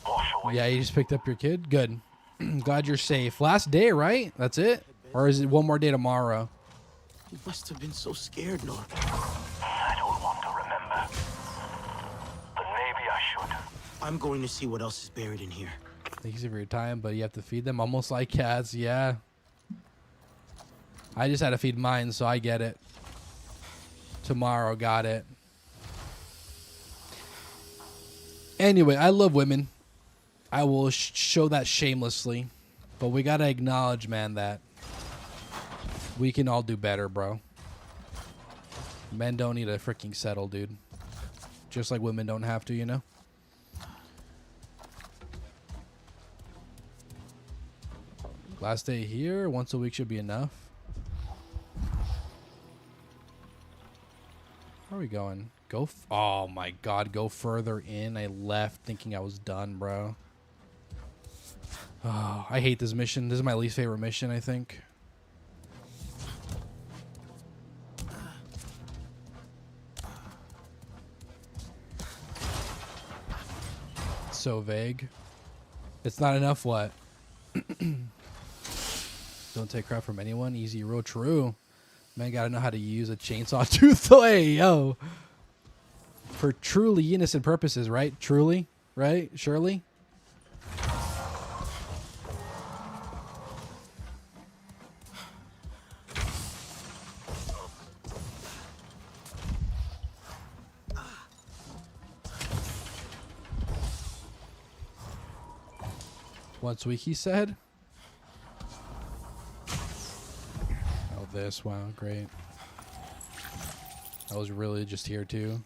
Wash away. Yeah, you just picked up your kid? Good. Glad you're safe. Last day, right? That's it? Or is it one more day tomorrow? You must have been so scared, Nor. I don't want to remember. But maybe I should. I'm going to see what else is buried in here. Thanks for your time, but you have to feed them almost like cats. Yeah. I just had to feed mine, so I get it. Tomorrow, got it. Anyway, I love women. I will show that shamelessly. But we got to acknowledge, man, that we can all do better, bro. Men don't need to freaking settle, dude. Just like women don't have to, you know? Last day here, once a week should be enough. Where are we going? Oh my god, go further in. I left thinking I was done, bro. Oh, I hate this mission. This is my least favorite mission, I think. It's so vague. It's not enough what? Don't take crap from anyone. Easy, real true. Man, gotta know how to use a chainsaw tooth. Hey, yo. For truly innocent purposes, right? Truly, right? Surely. Once a week, he said. Oh, this. Wow, great. I was really just here, too.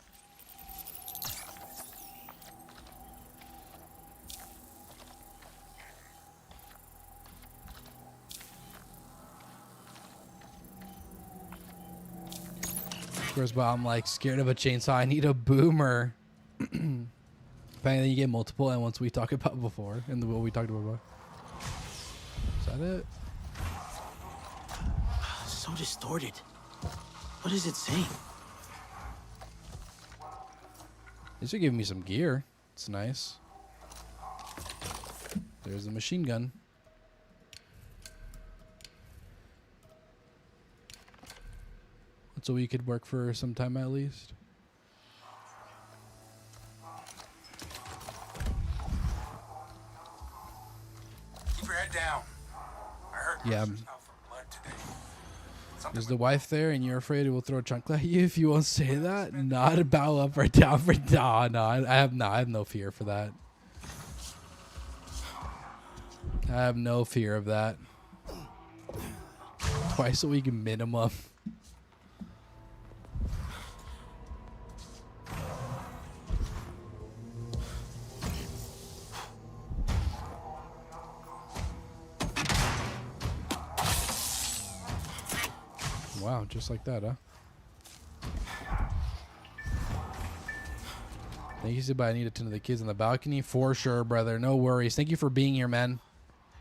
Of course, but I'm like scared of a chainsaw. I need a boomer. Apparently, you get multiple, and once we talked about before, and what we talked about before. Is that it? So distorted. What is it saying? These are giving me some gear. It's nice. There's the machine gun. So we could work for some time at least. Keep your head down. I heard Yeah. Mercer's out for blood today. Is the wife there and you're afraid it will throw a chunk at you if you won't say that? Not a bow up or down for down. No, I have no fear for that. I have no fear of that. Twice a week minimum. Wow, just like that, huh? Thank you, Ziba. I need to tend to the kids on the balcony. For sure, brother. No worries. Thank you for being here, man.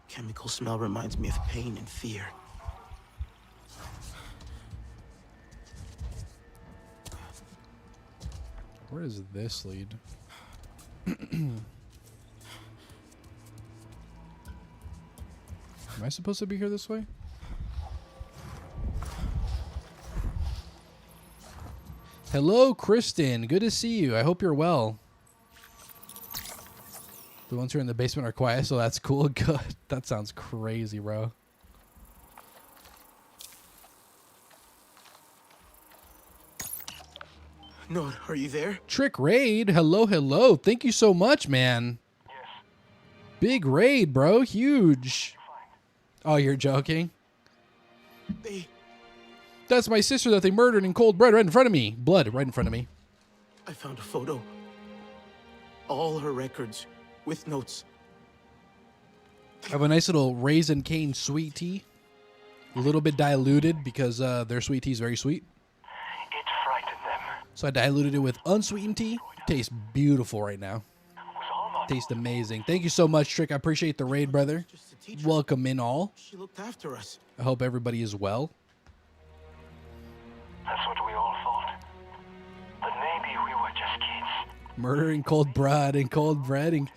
Chemical smell reminds me of pain and fear. Where does this lead? Am I supposed to be here this way? Hello, Kristen. Good to see you. I hope you're well. The ones who are in the basement are quiet, so that's cool. Good. That sounds crazy, bro. No, are you there? Trick raid. Hello, hello. Thank you so much, man. Yes. Big raid, bro. Huge. Oh, you're joking? That's my sister that they murdered in cold blood right in front of me. Blood right in front of me. I found a photo. All her records with notes. I have a nice little raisin cane sweet tea. A little bit diluted because their sweet tea is very sweet. It frightened them. So I diluted it with unsweetened tea. Tastes beautiful right now. Tastes amazing. Thank you so much, Trick. I appreciate the raid, brother. Welcome in all. She looked after us. I hope everybody is well. That's what we all thought. But maybe we were just kids. Murder in cold blood and cold bread. And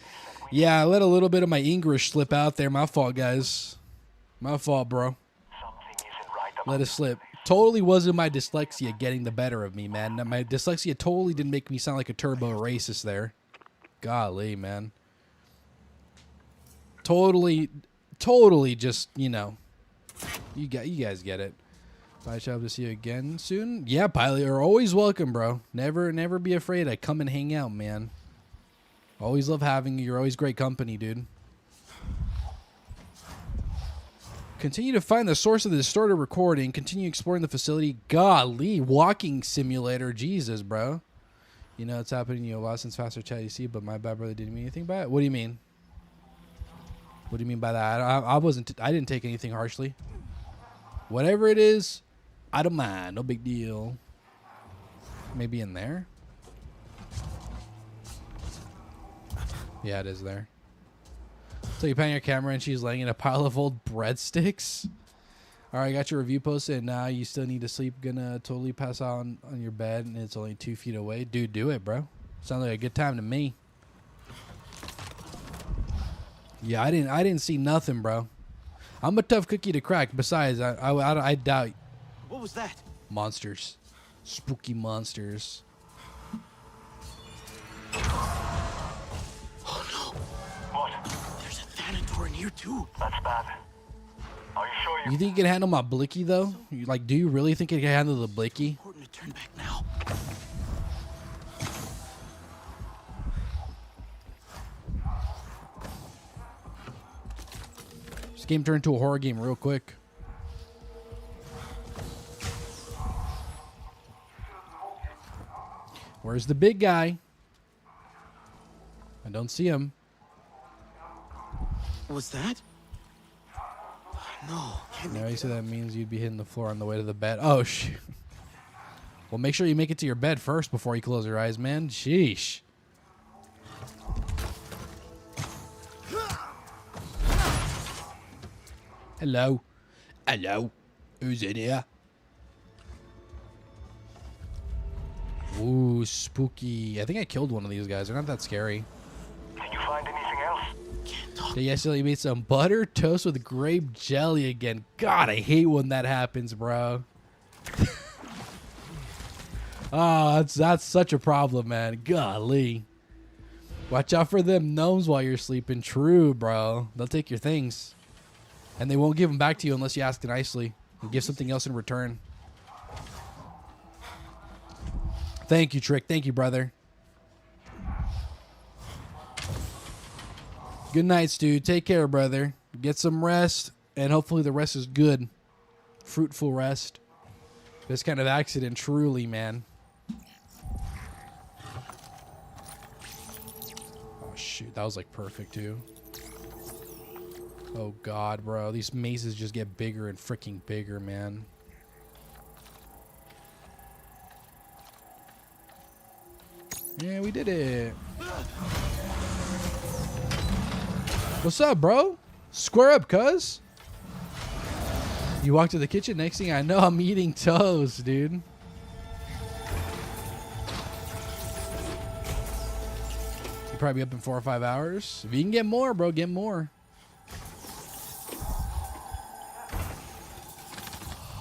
yeah, I let a little bit of my English slip out there. My fault, guys. My fault, bro. Let it slip. Totally wasn't my dyslexia getting the better of me, man. My dyslexia totally didn't make me sound like a turbo racist there. Golly, man. Totally just, you know. You guys get it. I shall to see you again soon. Yeah, Pilot, you're always welcome, bro. Never be afraid. I come and hang out, man. Always love having you. You're always great company, dude. Continue to find the source of the distorted recording. Continue exploring the facility. Golly, walking simulator. Jesus, bro. You know, it's happening to you a lot since Faster Chat you see, but my bad brother didn't mean anything by it. What do you mean? What do you mean by that? I didn't take anything harshly. Whatever it is, I don't mind. No big deal. Maybe in there? Yeah, it is there. So you pan your camera and she's laying in a pile of old breadsticks. All right, I got your review posted, and now you still need to sleep. Gonna totally pass out on your bed, and it's only 2 feet away. Dude, do it, bro. Sounds like a good time to me. Yeah, I didn't see nothing, bro. I'm a tough cookie to crack. Besides, I doubt. What was that? Monsters. Spooky monsters. Oh no! What? There's a Thanator in here too. That's bad. Are you sure You think you can handle my blicky though? Do you really think you can handle the blicky? Important to turn back now. This game turned into a horror game real quick. Where's the big guy? I don't see him. What's that? No. Now you said that means you'd be hitting the floor on the way to the bed. Oh, shoot. Well, make sure you make it to your bed first before you close your eyes, man. Sheesh. Hello. Hello. Who's in here? Ooh, spooky. I think I killed one of these guys. They're not that scary. Did you find anything else? They yesterday made some butter toast with grape jelly again. God, I hate when that happens, bro. Oh, that's such a problem, man. Golly. Watch out for them gnomes while you're sleeping. True, bro. They'll take your things. And they won't give them back to you unless you ask nicely. And give something else in return. Thank you, Trick. Thank you, brother. Good night, Stu. Take care, brother. Get some rest. And hopefully the rest is good. Fruitful rest. This kind of accident, truly, man. Oh, shoot. That was, like, perfect, too. Oh, God, bro. These mazes just get bigger and freaking bigger, man. Yeah, we did it. What's up, bro? Square up, cuz. You walk to the kitchen. Next thing I know, I'm eating toast, dude. You probably up in 4 or 5 hours. If you can get more, bro, get more.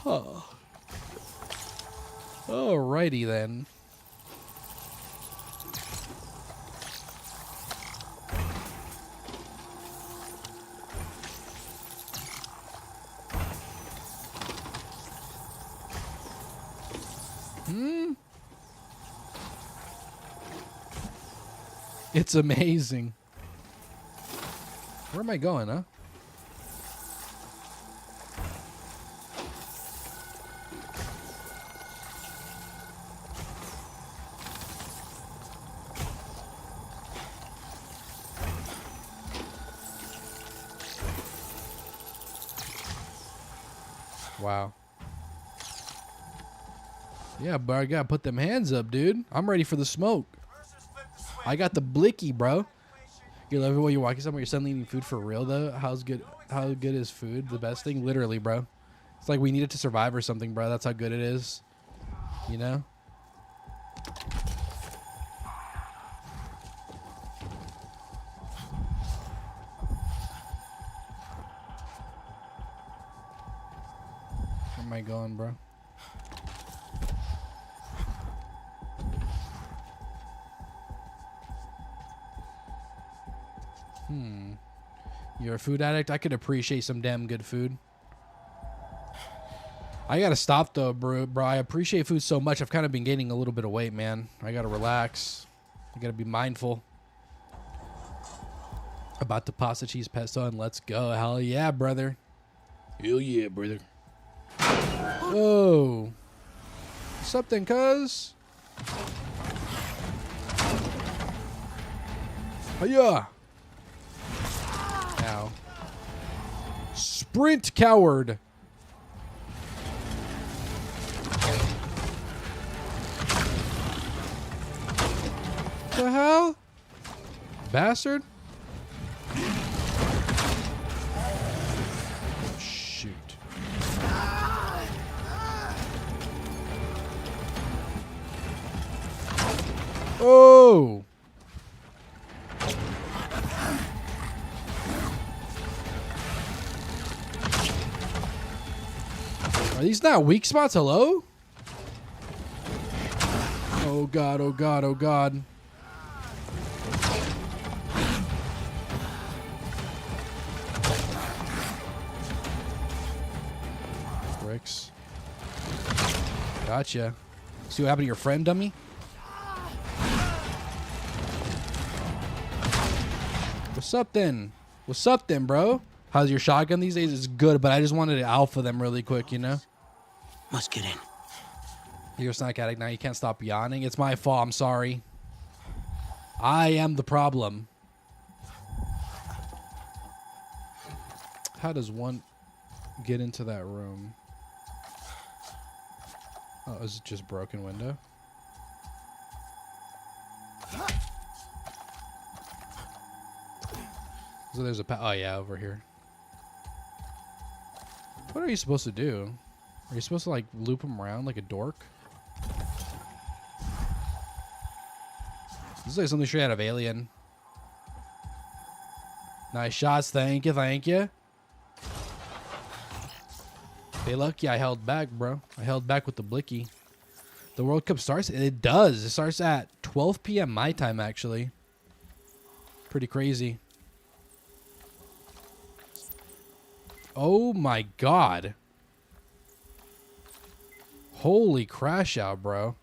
Oh. Alrighty then. It's amazing. Where am I going, huh? Wow. Yeah, but I gotta put them hands up, dude. I'm ready for the smoke. I got the blicky, bro. You love it when you're walking somewhere. You're suddenly eating food for real, though. How good is food? The best thing, literally, bro. It's like we need it to survive or something, bro. That's how good it is. You know. Where am I going, bro? You're a food addict? I could appreciate some damn good food. I gotta stop though, bro. I appreciate food so much. I've kind of been gaining a little bit of weight, man. I gotta relax. I gotta be mindful. About the pasta cheese pesto and let's go. Hell yeah, brother. Hell yeah, brother. Whoa. Something, cuz. Oh yeah. Ow. Sprint, coward. The hell? Bastard. Shoot. Oh. Are these not weak spots? Hello? Oh god, oh god, oh god. Bricks. Gotcha. See what happened to your friend, dummy? What's up then? What's up then, bro? How's your shotgun these days? It's good, but I just wanted to alpha them really quick, you know? Must get in. You're a snack addict now. You can't stop yawning. It's my fault. I'm sorry. I am the problem. How does one get into that room? Oh, Oh, is it just broken window? So there's a oh yeah, over here. What are you supposed to do? Are you supposed to like loop him around like a dork? This is like something straight out of Alien. Nice shots, thank you, thank you. Hey, lucky I held back, bro. I held back with the blicky. The World Cup starts? It does. It starts at 12 p.m. my time, actually. Pretty crazy. Oh my god. Holy crash out, bro.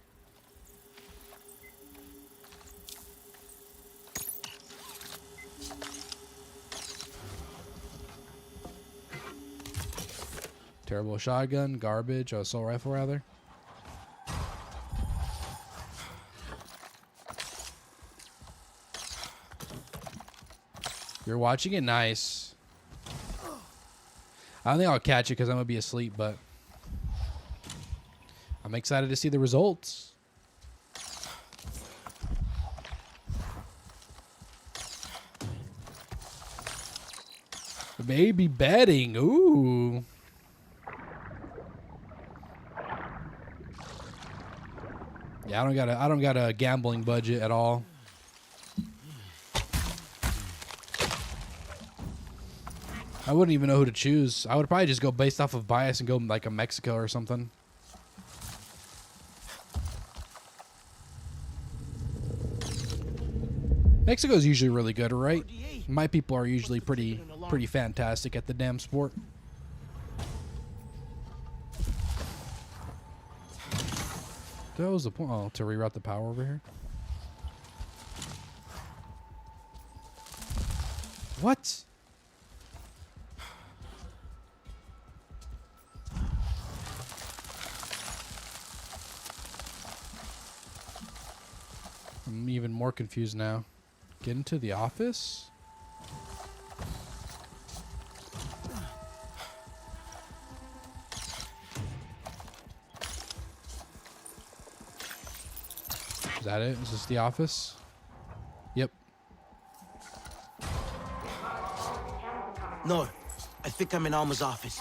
Terrible shotgun, garbage, assault rifle rather. You're watching it? Nice. I don't think I'll catch it because I'm going to be asleep, but I'm excited to see the results. Maybe betting. Ooh. Yeah, I don't got a gambling budget at all. I wouldn't even know who to choose. I would probably just go based off of bias and go like a Mexico or something. Mexico's usually really good, right? My people are usually pretty fantastic at the damn sport. That was the point. Oh, to reroute the power over here. What? I'm even more confused now. Get into the office? Is that it? Is this the office? Yep. No, I think I'm in Alma's office.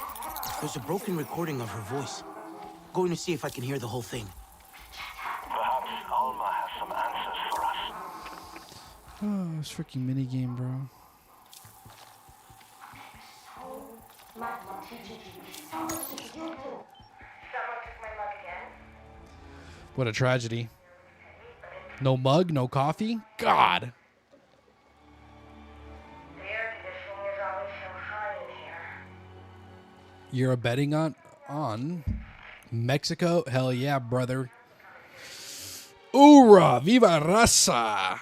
There's a broken recording of her voice. Going to see if I can hear the whole thing. Perhaps Alma has some answers for us. Oh, this freaking minigame, bro. What a tragedy. No mug, no coffee? God. You're betting on Mexico? Hell yeah, brother. Hoorah! Viva Raza!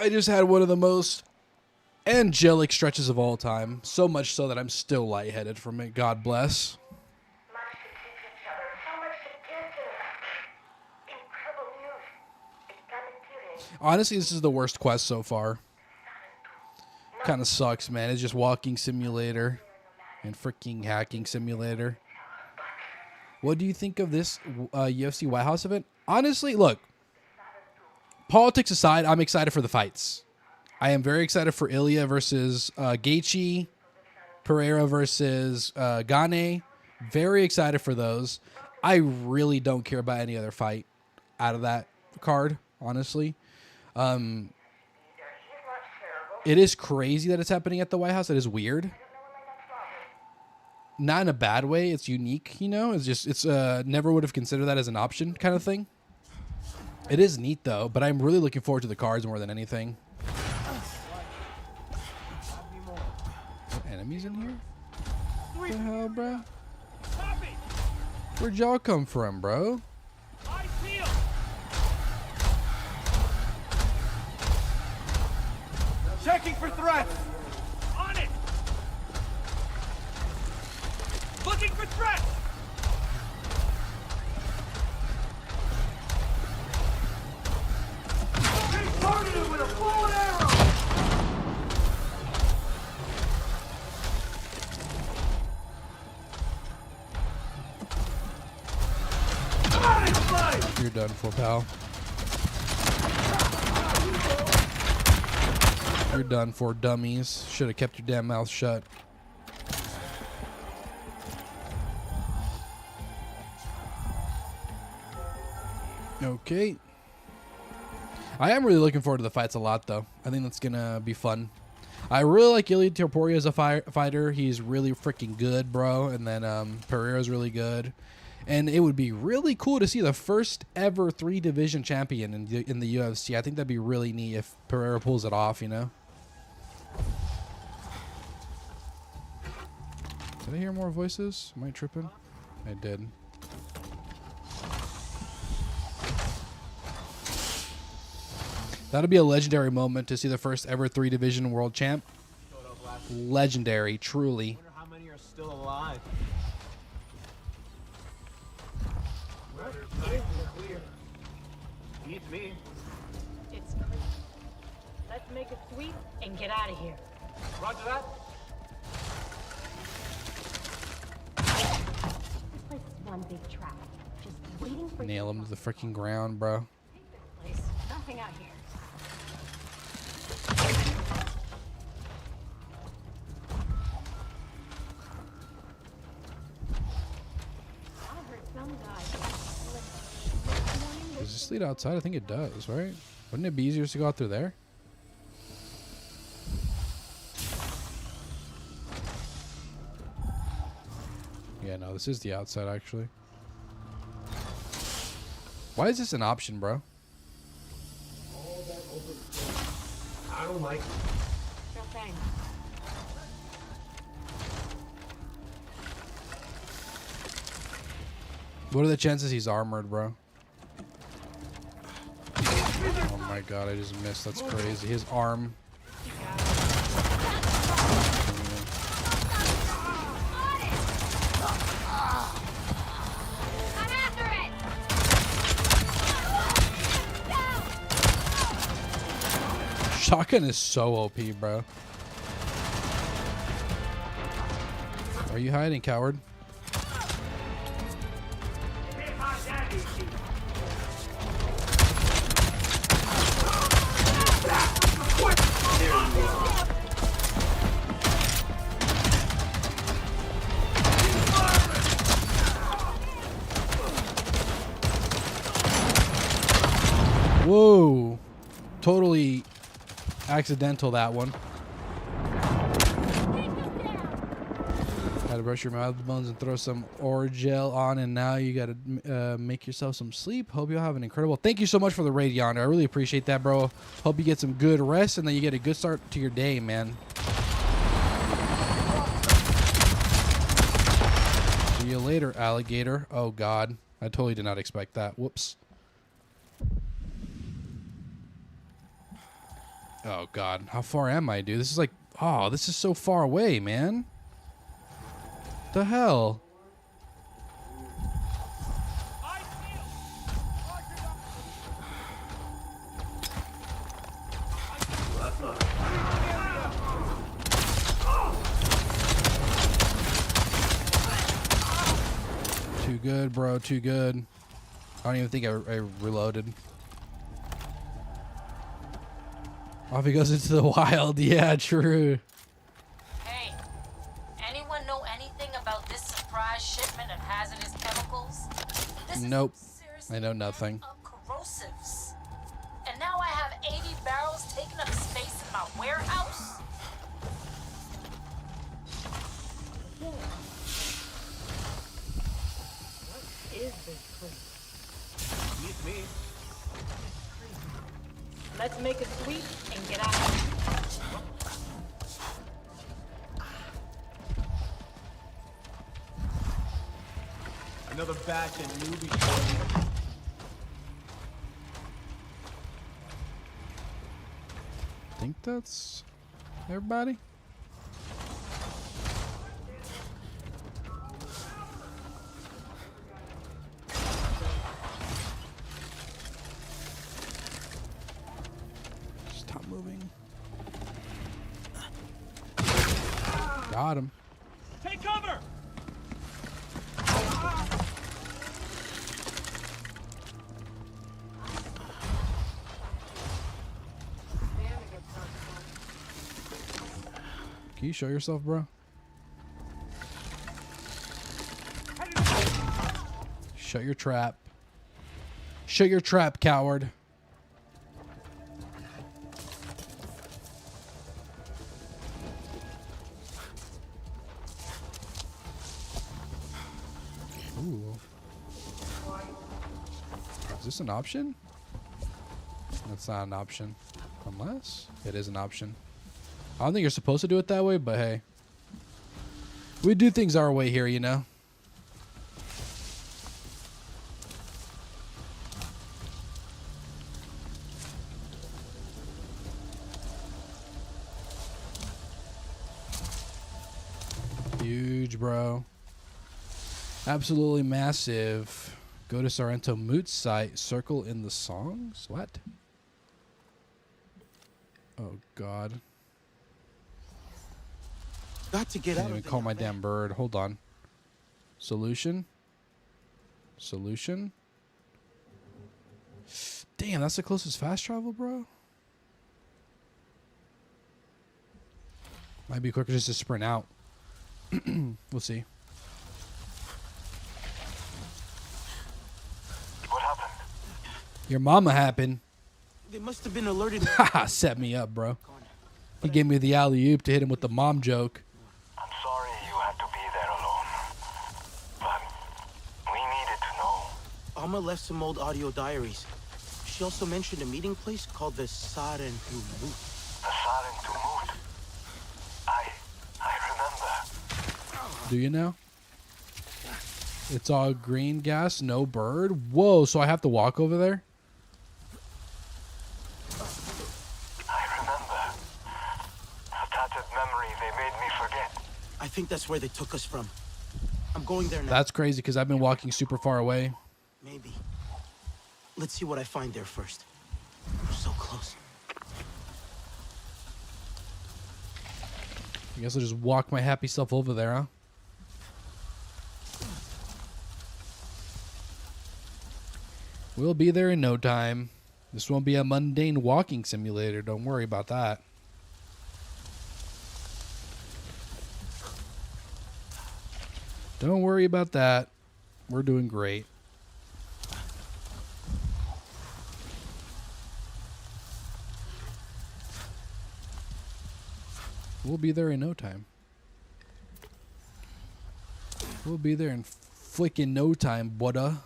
I just had one of the most angelic stretches of all time. So much so that I'm still lightheaded from it. God bless. Honestly, this is the worst quest so far. Kind of sucks, man. It's just walking simulator and freaking hacking simulator. What do you think of this UFC White House event? Honestly, look. Politics aside, I'm excited for the fights. I am very excited for Ilya versus Gaethje, Pereira versus Gane. Very excited for those. I really don't care about any other fight out of that card, honestly. It is crazy that it's happening at the White House. It is weird. Not in a bad way. It's unique, you know. It's never would have considered that as an option kind of thing. It is neat though, but I'm really looking forward to the cards more than anything. Enemies in here? What the hell, bro? Where'd y'all come from, bro? Checking for threats! On it! Looking for threats! He's targeted with a bow and arrow! You're done for, pal. You're done for, dummies. Should have kept your damn mouth shut. Okay. I am really looking forward to the fights a lot, though. I think that's going to be fun. I really like Ilia Topuria as a fighter. He's really freaking good, bro. And then Pereira's really good. And it would be really cool to see the first ever 3-division champion in the UFC. I think that'd be really neat if Pereira pulls it off, you know? Did I hear more voices? Am I tripping? I did. That'll be a legendary moment to see the first ever 3-division world champ. Legendary, truly. I wonder how many are still alive. Beats me. It's clear. Let's make a sweep and get out of here. Roger that. This place is one big trap. Just waiting for Nail him to the freaking ground, bro. place. Nothing out here. I heard some guy. Does this lead outside? I think it does, right? Wouldn't it be easier to go out through there? Yeah, no, this is the outside, actually. Why is this an option, bro? I don't like it. No thanks. What are the chances he's armored, bro? Oh my god, I just missed. That's crazy. His arm. Shotgun is so OP, bro. Are you hiding, coward? Whoa. Totally accidental, that one. Gotta brush your mouth bones and throw some Orgel on, and now you gotta make yourself some sleep. Hope you'll have an incredible. Thank you so much for the raid, Yonder. I really appreciate that, bro. Hope you get some good rest and then you get a good start to your day, man. See you later, alligator. Oh god, I totally did not expect that. Whoops. Oh god, how far am I, dude? This is like, oh, this is so far away, man. The hell? Too good, bro, too good. I don't even think I reloaded. Off he goes into the wild. Yeah, true. Hey, anyone know anything about this surprise shipment of hazardous chemicals? This Nope. is I know nothing. corrosives. And now I have 80 barrels taking up space in my warehouse? What is this place? Beats me. Let's make a sweep and get out of here. Another batch of newbies. I think that's everybody. Stop moving. Got him. Take cover! Can you show yourself, bro? Shut your trap. Shut your trap, coward. Ooh. Is this an option? That's not an option. Unless it is an option. I don't think you're supposed to do it that way, but hey. We do things our way here, you know? Huge, bro. Absolutely massive. Go to Sorrento Moot's site. Circle in the songs? What? Oh, God. Got to get Can't out even of call there, my man. damn bird. Hold on. Solution? Solution? Damn, that's the closest fast travel, bro? Might be quicker just to sprint out. We'll see. What happened? Your mama happened. They must have been alerted. Haha, set me up, bro. He gave me the alley-oop to hit him with the mom joke. I'm sorry you had to be there alone. But we needed to know. Alma left some old audio diaries. She also mentioned a meeting place called the Saren Moot. The Saren to Moot. I remember. Do you know? It's all green gas, no bird. Whoa, so I have to walk over there? I remember. A tattered memory they made me forget. I think that's where they took us from. I'm going there now. That's crazy because I've been walking super far away. Maybe. Let's see what I find there first. We're so close. I guess I'll just walk my happy self over there, huh? We'll be there in no time. This won't be a mundane walking simulator. Don't worry about that. Don't worry about that. We're doing great. We'll be there in no time. We'll be there in flicking no time, budda.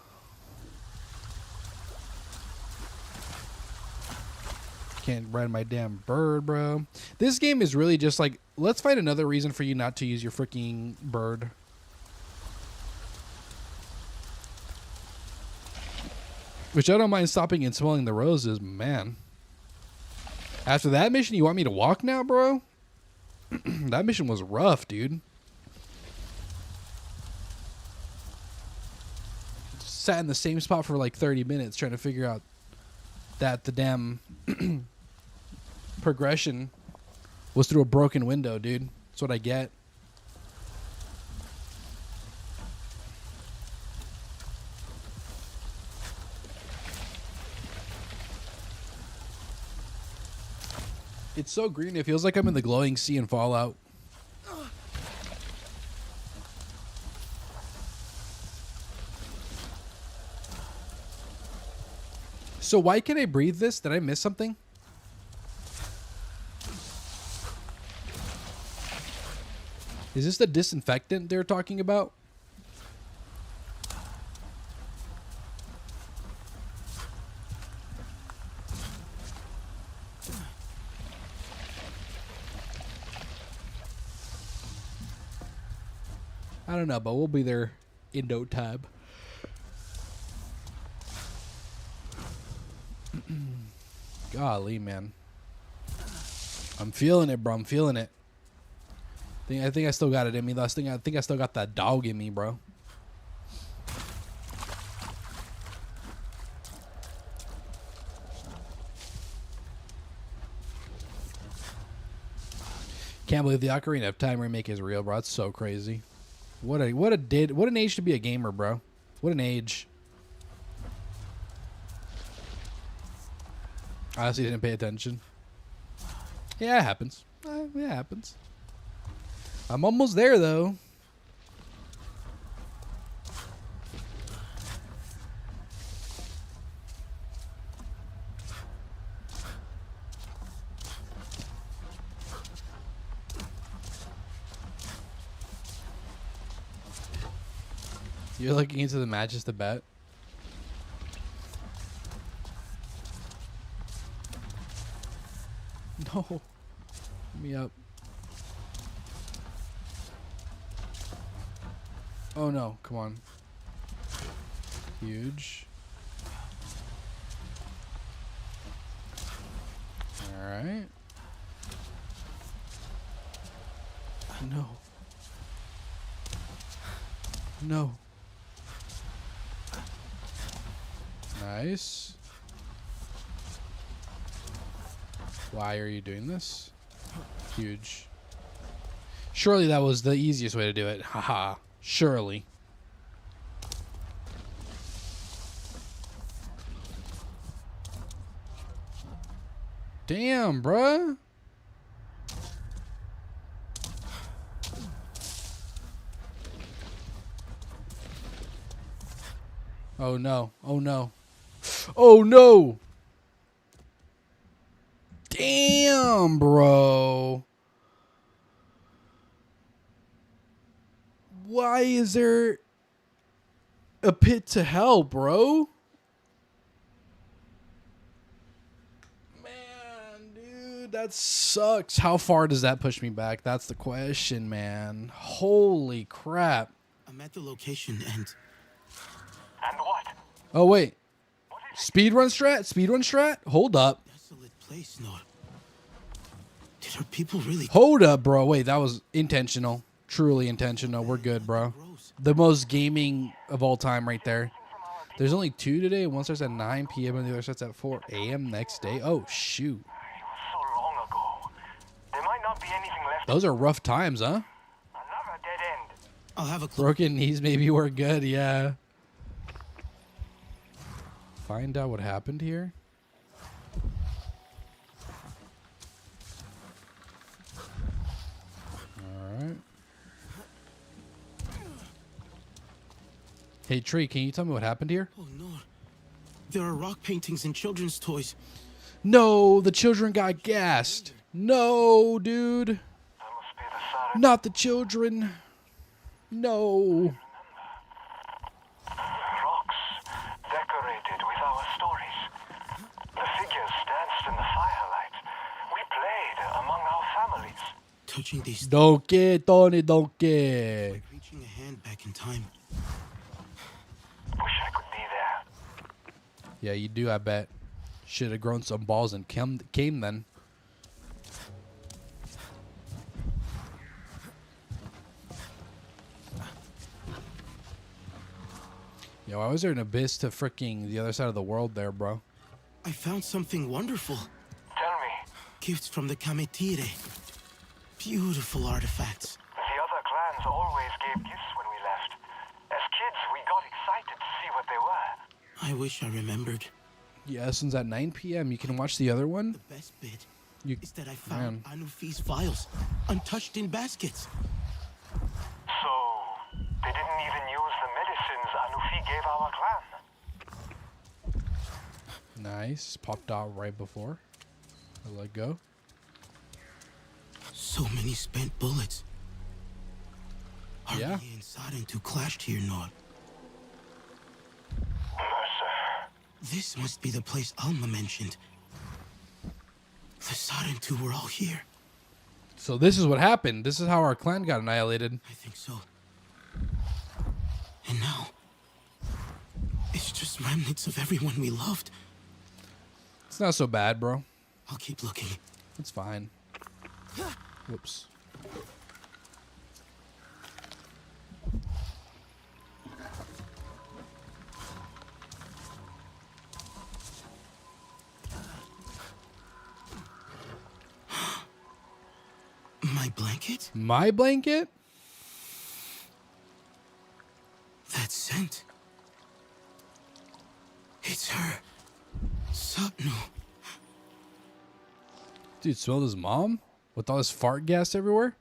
Can't ride my damn bird, bro. This game is really just like, let's find another reason for you not to use your freaking bird. Which I don't mind stopping and smelling the roses, man. After that mission, you want me to walk now, bro? That mission was rough, dude. Sat in the same spot for like 30 minutes trying to figure out that the damn progression was through a broken window, dude. That's what I get. It's so green, it feels like I'm in the glowing sea in Fallout. So why can I breathe this? Did I miss something? Is this the disinfectant they're talking about? I don't know, but we'll be there in no time. Golly, man. I'm feeling it, bro. I'm feeling it. I think I still got it in me. I think I still got that dog in me, bro. Can't believe the Ocarina of Time remake is real, bro. It's so crazy. What an age to be a gamer, bro. What an age. I honestly didn't pay attention. Yeah, it happens. Yeah, it happens. I'm almost there, though. You're looking into the matches to bet? No. Let me up. Oh no, come on. Huge. Alright. No. No. Nice. Why are you doing this? Huge. Surely that was the easiest way to do it. Haha. Surely. Damn, bruh. Oh no. Oh no. Oh no. Damn, bro. Why is there a pit to hell, bro? Man, dude, that sucks. How far does that push me back? That's the question, man. Holy crap. I'm at the location and what? Oh, wait. Speedrun strat? Speedrun strat? Hold up. Desolate place, no. Did our people really? Hold up, bro. Wait, that was intentional. Truly intentional. We're good, bro. The most gaming of all time right there. There's only 2 today. One starts at 9 p.m. and the other starts at 4 a.m. next day. Oh, shoot. So long ago. There might not be anything left. Those are rough times, huh? Another dead end. I'll have a Broken knees maybe were good, yeah. Find out what happened here. Alright. Hey, Tree, can you tell me what happened here? Oh no. There are rock paintings and children's toys. No, the children got gassed. No, dude. Not the children. No. Rocks decorated with our stories. The figures danced in the firelight. We played among our families. Touching these. Donkey, Tony, donkey. Like reaching a hand back in time. Wish I could be there. Yeah, you do, I bet. Should have grown some balls and came then. Yo, why was there an abyss to freaking the other side of the world there, bro? I found something wonderful. Tell me. Gifts from the Kametire. Beautiful artifacts. The other clans always gave gifts when we left. As kids, we got excited to see what they were. I wish I remembered. Yeah, this one's at 9 p.m. You can watch the other one. The best bit is that I found Man. Anufi's files, untouched in baskets. So, they didn't even use the medicines Anufi gave our clan. Nice. Popped out right before I let go. So many spent bullets. Yeah. Harvey and Sarentu clashed here, Nor. This must be the place Alma mentioned. The Sarentu were all here. So this is what happened. This is how our clan got annihilated. I think so. And now, it's just remnants of everyone we loved. It's not so bad, bro. I'll keep looking. It's fine. Whoops. My blanket? My blanket? That scent. It's her. Satnu. Dude, smelled his mom? With all this fart gas everywhere?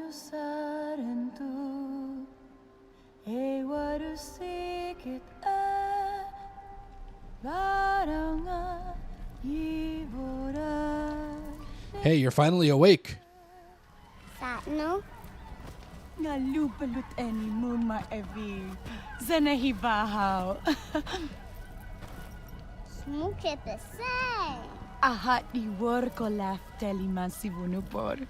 Hey, you're finally awake. Satno? Nga lupalut any muma evi. Zanahibahaw. Smuke the same. Ahat di worko laf teliman si vunupor.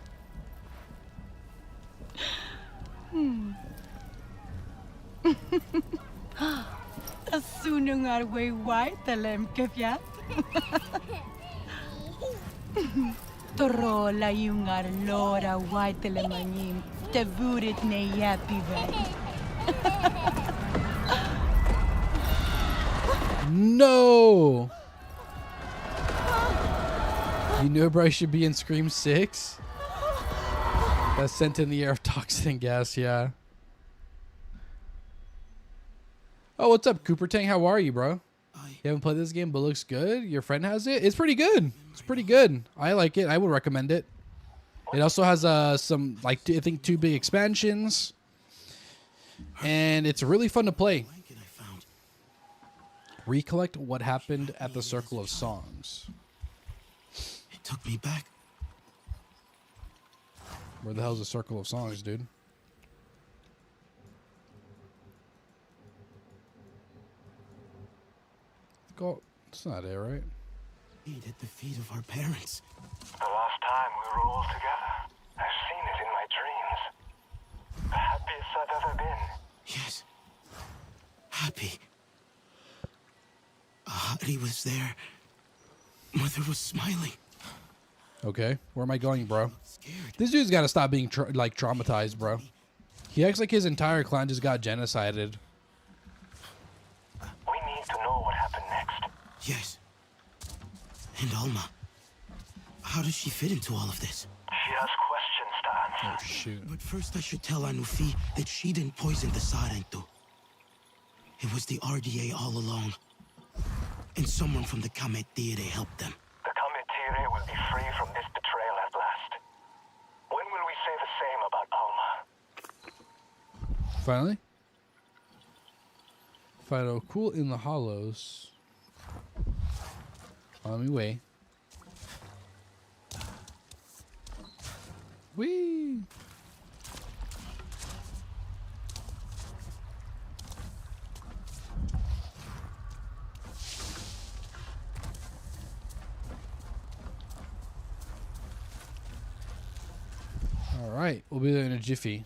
Tasunung arwe white telem kefyat. Torola yung arlora white telemanyim. Tavurit ne yapi vay. No! You knew bro should be in Scream 6? That's sent in the air of toxin gas, yeah. Oh, what's up, Cooper Tang? How are you, bro? You haven't played this game, but looks good. Your friend has it? It's pretty good. It's pretty good. I like it. I would recommend it. It also has some, like, I think 2 big expansions. And it's really fun to play. Recollect what happened at the Circle of Songs. It took me back. Where the hell's the Circle of Songs, dude? Go. It's not it, right? At the feet of our parents. The last time we were all together. I've seen it in my dreams. The happiest I've ever been. Yes. Happy. Ahari was there. Mother was smiling. Okay, where am I going, bro? This dude's got to stop being traumatized, bro. He acts like his entire clan just got genocided. We need to know what happened next. Yes. And Alma. How does she fit into all of this? She has questions to answer. Oh, shoot. But first I should tell Anufi that she didn't poison the Sarentu. It was the RDA all along. And someone from the Kametire helped them. The Kametire will be free from this betrayal at last. When will we say the same about Alma? Finally? Fido, cool in the hollows. On me way. Whee! All right, we'll be there in a jiffy.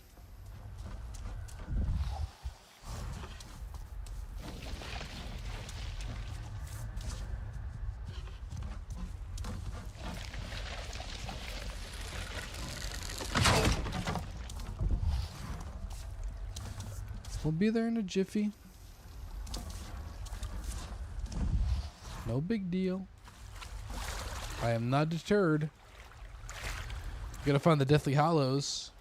We'll be there in a jiffy. No big deal. I am not deterred. Gotta find the Deathly Hollows.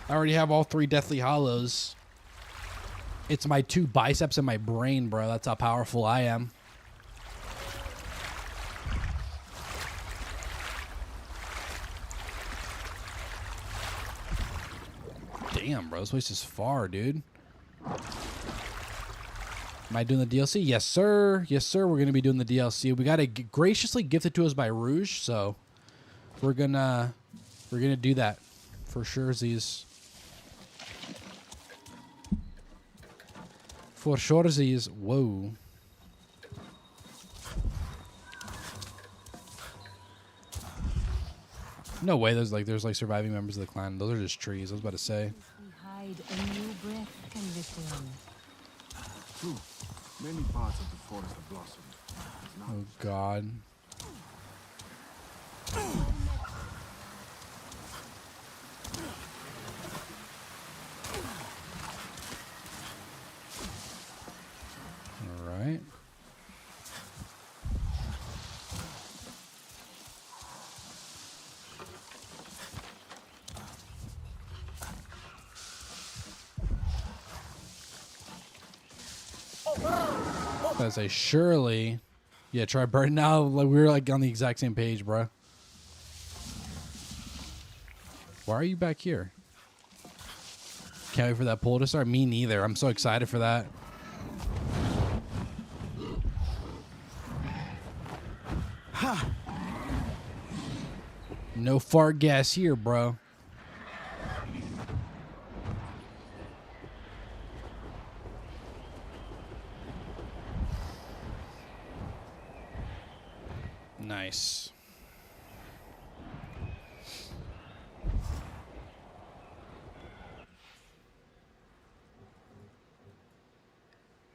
I already have all 3 Deathly Hollows. It's my 2 biceps and my brain, bro. That's how powerful I am. Damn, bro. This place is far, dude. Am I doing the DLC? Yes, sir. Yes, sir. We're going to be doing the DLC. We got it graciously gifted to us by Rouge, so we're gonna do that for sure. Z's for sure. Z's. Whoa. No way. There's like surviving members of the clan. Those are just trees. I was about to say. Hide a new breath can return. True. Many parts of the forest have blossomed. Oh God. All right. I say surely Yeah, try burning now. Like we were like on the exact same page, bro. Why are you back here? Can't wait for that pool to start. Me neither. I'm so excited for that. No fart gas here, bro. Nice.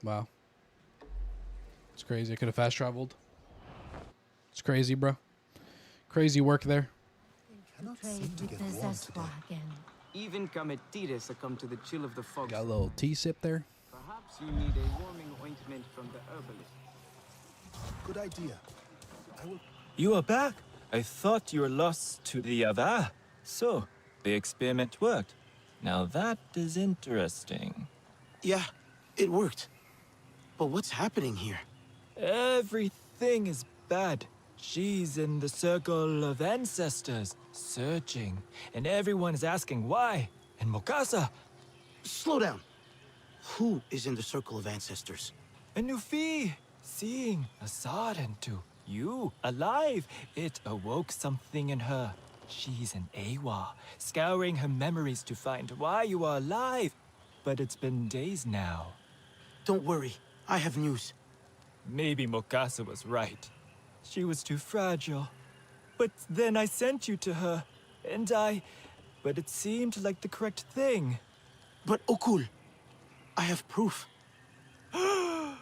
Wow. It's crazy. I could have fast traveled. It's crazy, bro. Crazy work there. Even Kametire succumbed to the chill of the fog. Got a little tea sip there. Perhaps you need a warming ointment from the herbalist. Good idea. You are back. I thought you were lost to the other. So, the experiment worked. Now that is interesting. Yeah, it worked. But what's happening here? Everything is bad. She's in the circle of ancestors, searching. And everyone is asking why. And Mokasa... Slow down. Who is in the circle of ancestors? A Nufi, seeing a Sarentu. You, alive. It awoke something in her. She's an Awa, scouring her memories to find why you are alive. But it's been days now. Don't worry. I have news. Maybe Mokasa was right. She was too fragile. But then I sent you to her, and but it seemed like the correct thing. But Okul, I have proof. I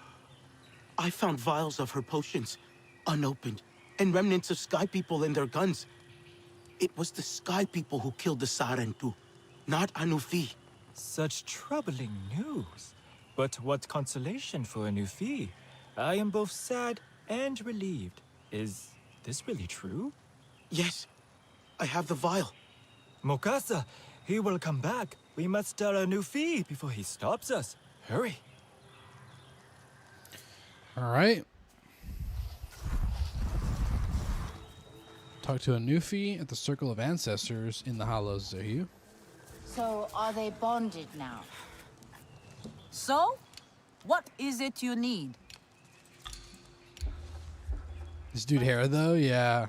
found vials of her potions, unopened, and remnants of Sky People and their guns. It was the Sky People who killed the Sarentu, not Anufi. Such troubling news. But what consolation for a Nufi. I am both sad and relieved. Is this really true? Yes, I have the vial. Mokasa, he will come back. We must tell a Nufi before he stops us. Hurry. All right. Talk to a Nufi at the Circle of Ancestors in the Hollows. Are you? So, are they bonded now? So? What is it you need? This dude hair though, yeah.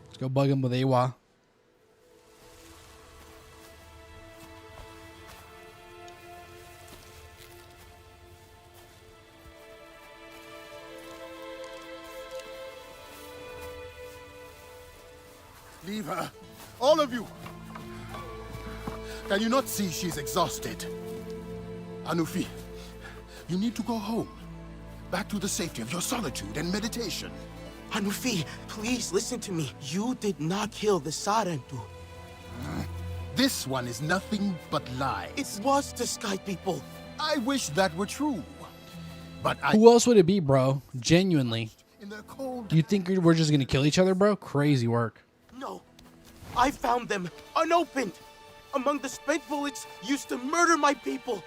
Let's go bug him with Awa. Leave her. All of you. Can you not see she's exhausted? Anufi, you need to go home. Back to the safety of your solitude and meditation. Anufi, please listen to me. You did not kill the Sarentu. This one is nothing but lies. It was the Sky People. I wish that were true. But Who else would it be, bro? Genuinely. You think we're just gonna kill each other, bro? Crazy work. No. I found them, unopened, among the spent bullets used to murder my people.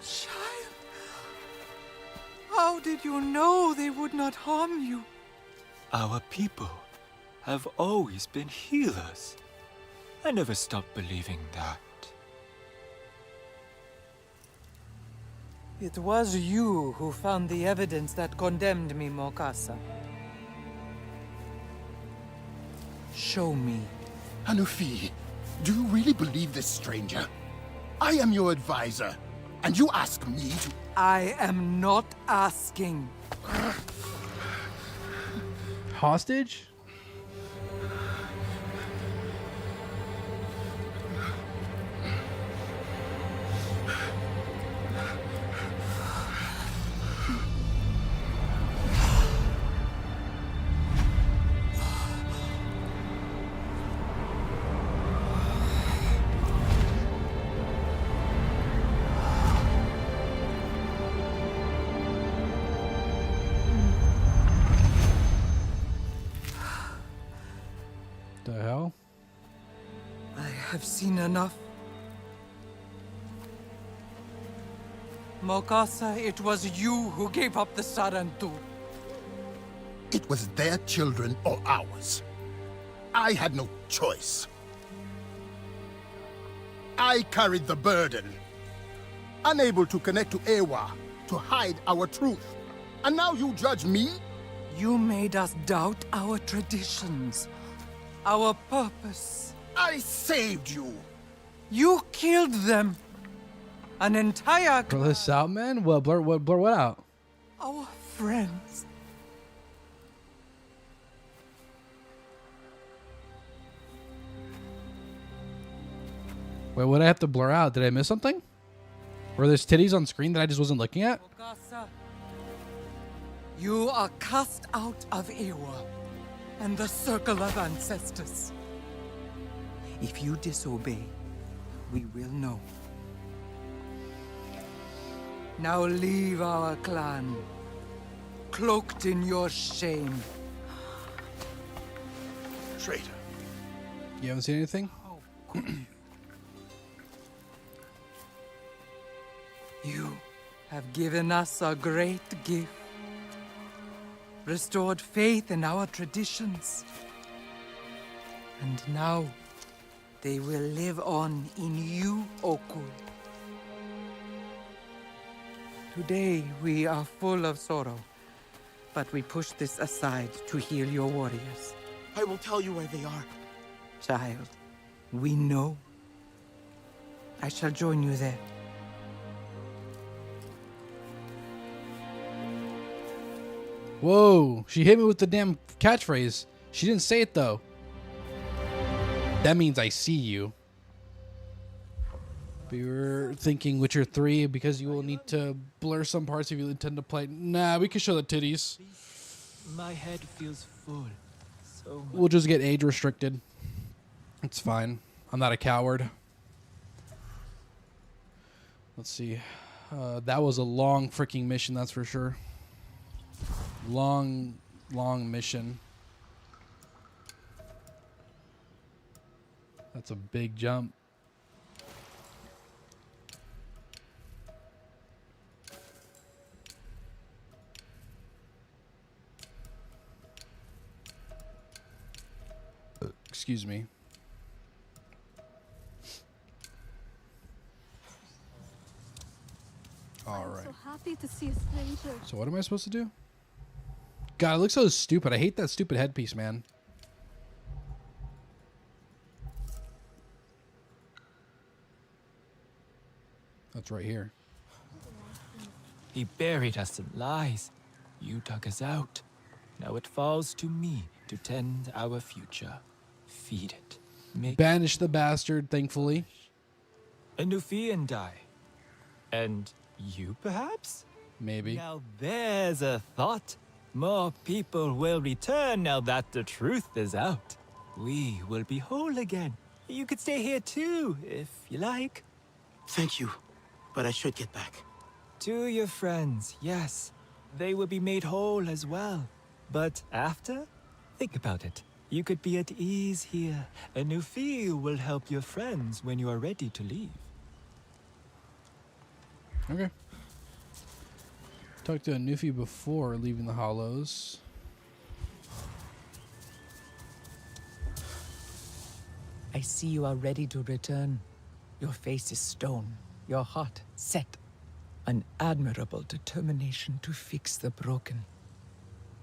Child, how did you know they would not harm you? Our people have always been healers. I never stopped believing that. It was you who found the evidence that condemned me, Mokasa. Show me. Anufi, do you really believe this stranger? I am your advisor, and you ask me to... I am not asking. Hostage? have seen enough. Mokasa, it was you who gave up the Sarantu. It was their children or ours. I had no choice. I carried the burden. Unable to connect to Ewa, to hide our truth. And now you judge me? You made us doubt our traditions, our purpose. I saved you. You killed them. An entire Blur this out, man. Well, blur what out? Our friends. Wait, what did I have to blur out? Did I miss something? Were there titties on screen that I just wasn't looking at? Mokasa, you are cast out of Ewa and the circle of ancestors. If you disobey, we will know. Now leave our clan, cloaked in your shame. Traitor. You haven't seen anything? You have given us a great gift. Restored faith in our traditions. And now, they will live on in you, Oku. Today, we are full of sorrow, but we push this aside to heal your warriors. I will tell you where they are. Child, we know. I shall join you there. Whoa, she hit me with the damn catchphrase. She didn't say it though. That means I see you. But you were thinking Witcher 3 because you will need to blur some parts if you intend to play. Nah, we can show the titties. My head feels full. So much. We'll just get age restricted. It's fine. I'm not a coward. Let's see. That was a long freaking mission, that's for sure. Long mission. That's a big jump. Excuse me. All right. So happy to see a stranger. So what am I supposed to do? God, it looks so stupid. I hate that stupid headpiece, man. That's right here. He buried us in lies. You dug us out. Now it falls to me to tend our future. Feed it. Make Banish the bastard, thankfully. a Nufi and I. And you, perhaps? Maybe. Now there's a thought. More people will return now that the truth is out. We will be whole again. You could stay here too, if you like. Thank you, but I should get back. To your friends, yes. They will be made whole as well. But after? Think about it. You could be at ease here. A new feel will help your friends when you are ready to leave. Okay. Talked to a Nufi before leaving the Hollows. I see you are ready to return. Your face is stone, your heart set. An admirable determination to fix the broken.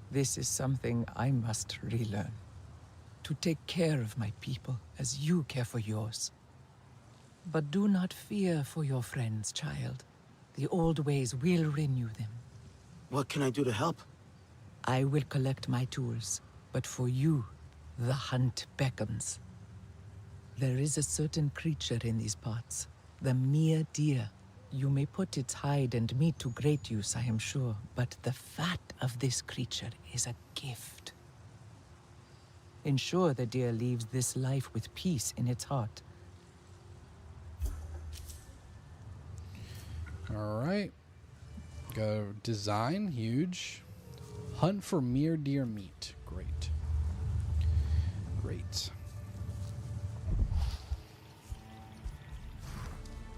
This is something I must relearn. To take care of my people as you care for yours. But do not fear for your friends, child. The old ways will renew them. What can I do to help? I will collect my tools, but for you, the hunt beckons. There is a certain creature in these parts, the mere deer. You may put its hide and meat to great use, I am sure, but the fat of this creature is a gift. Ensure the deer leaves this life with peace in its heart. All right. Go design, huge. Hunt for mere deer meat. Great. Great.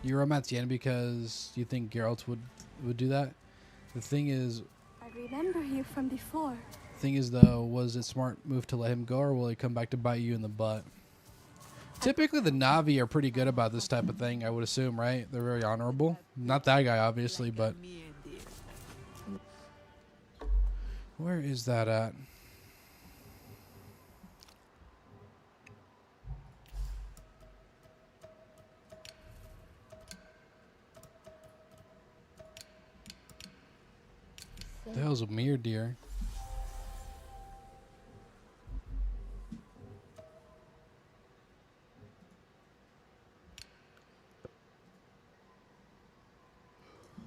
You romance Yen because you think Geralt would do that? The thing is, I remember you from before. though, was it smart move to let him go, or will he come back to bite you in the butt? Typically, the Na'vi are pretty good about this type of thing, I would assume, right? They're very honorable. Not that guy, obviously, but... Where is that at? The hell's a mere deer?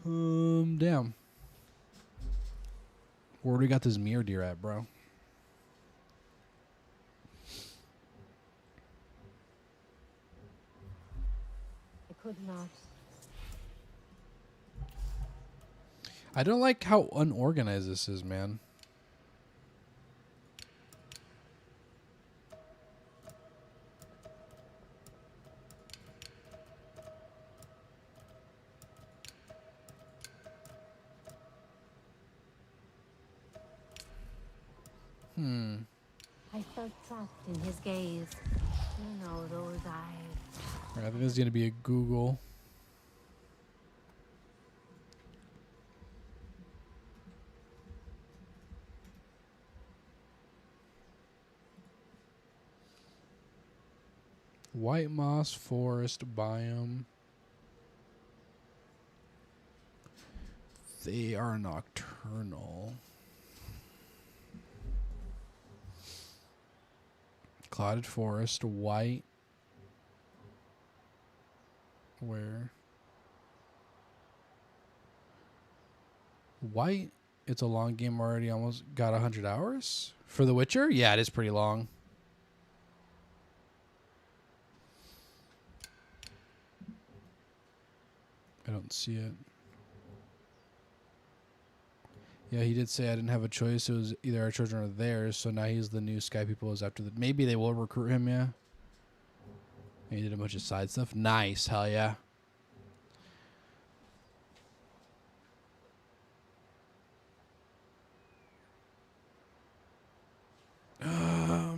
Damn. Where do we got this mere deer at, bro? I could not. I don't like how unorganized this is, man. I felt trapped in his gaze. You know, those eyes. Alright, I think this is going to be a Google. White moss forest biome. They are nocturnal. Clouded forest, white. Where? White. It's a long game already. Almost got 100 hours for The Witcher. Yeah, it is pretty long. I don't see it. Yeah, he did say I didn't have a choice. It was either our children or theirs. So now he's the new Sky People. Is after the. Maybe they will recruit him. Yeah. And he did a bunch of side stuff. Nice. Hell yeah.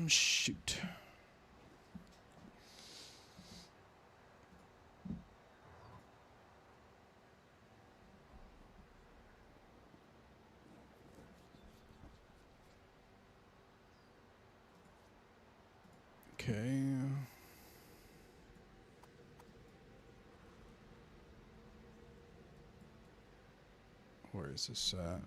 Shoot. Okay. Where is this at?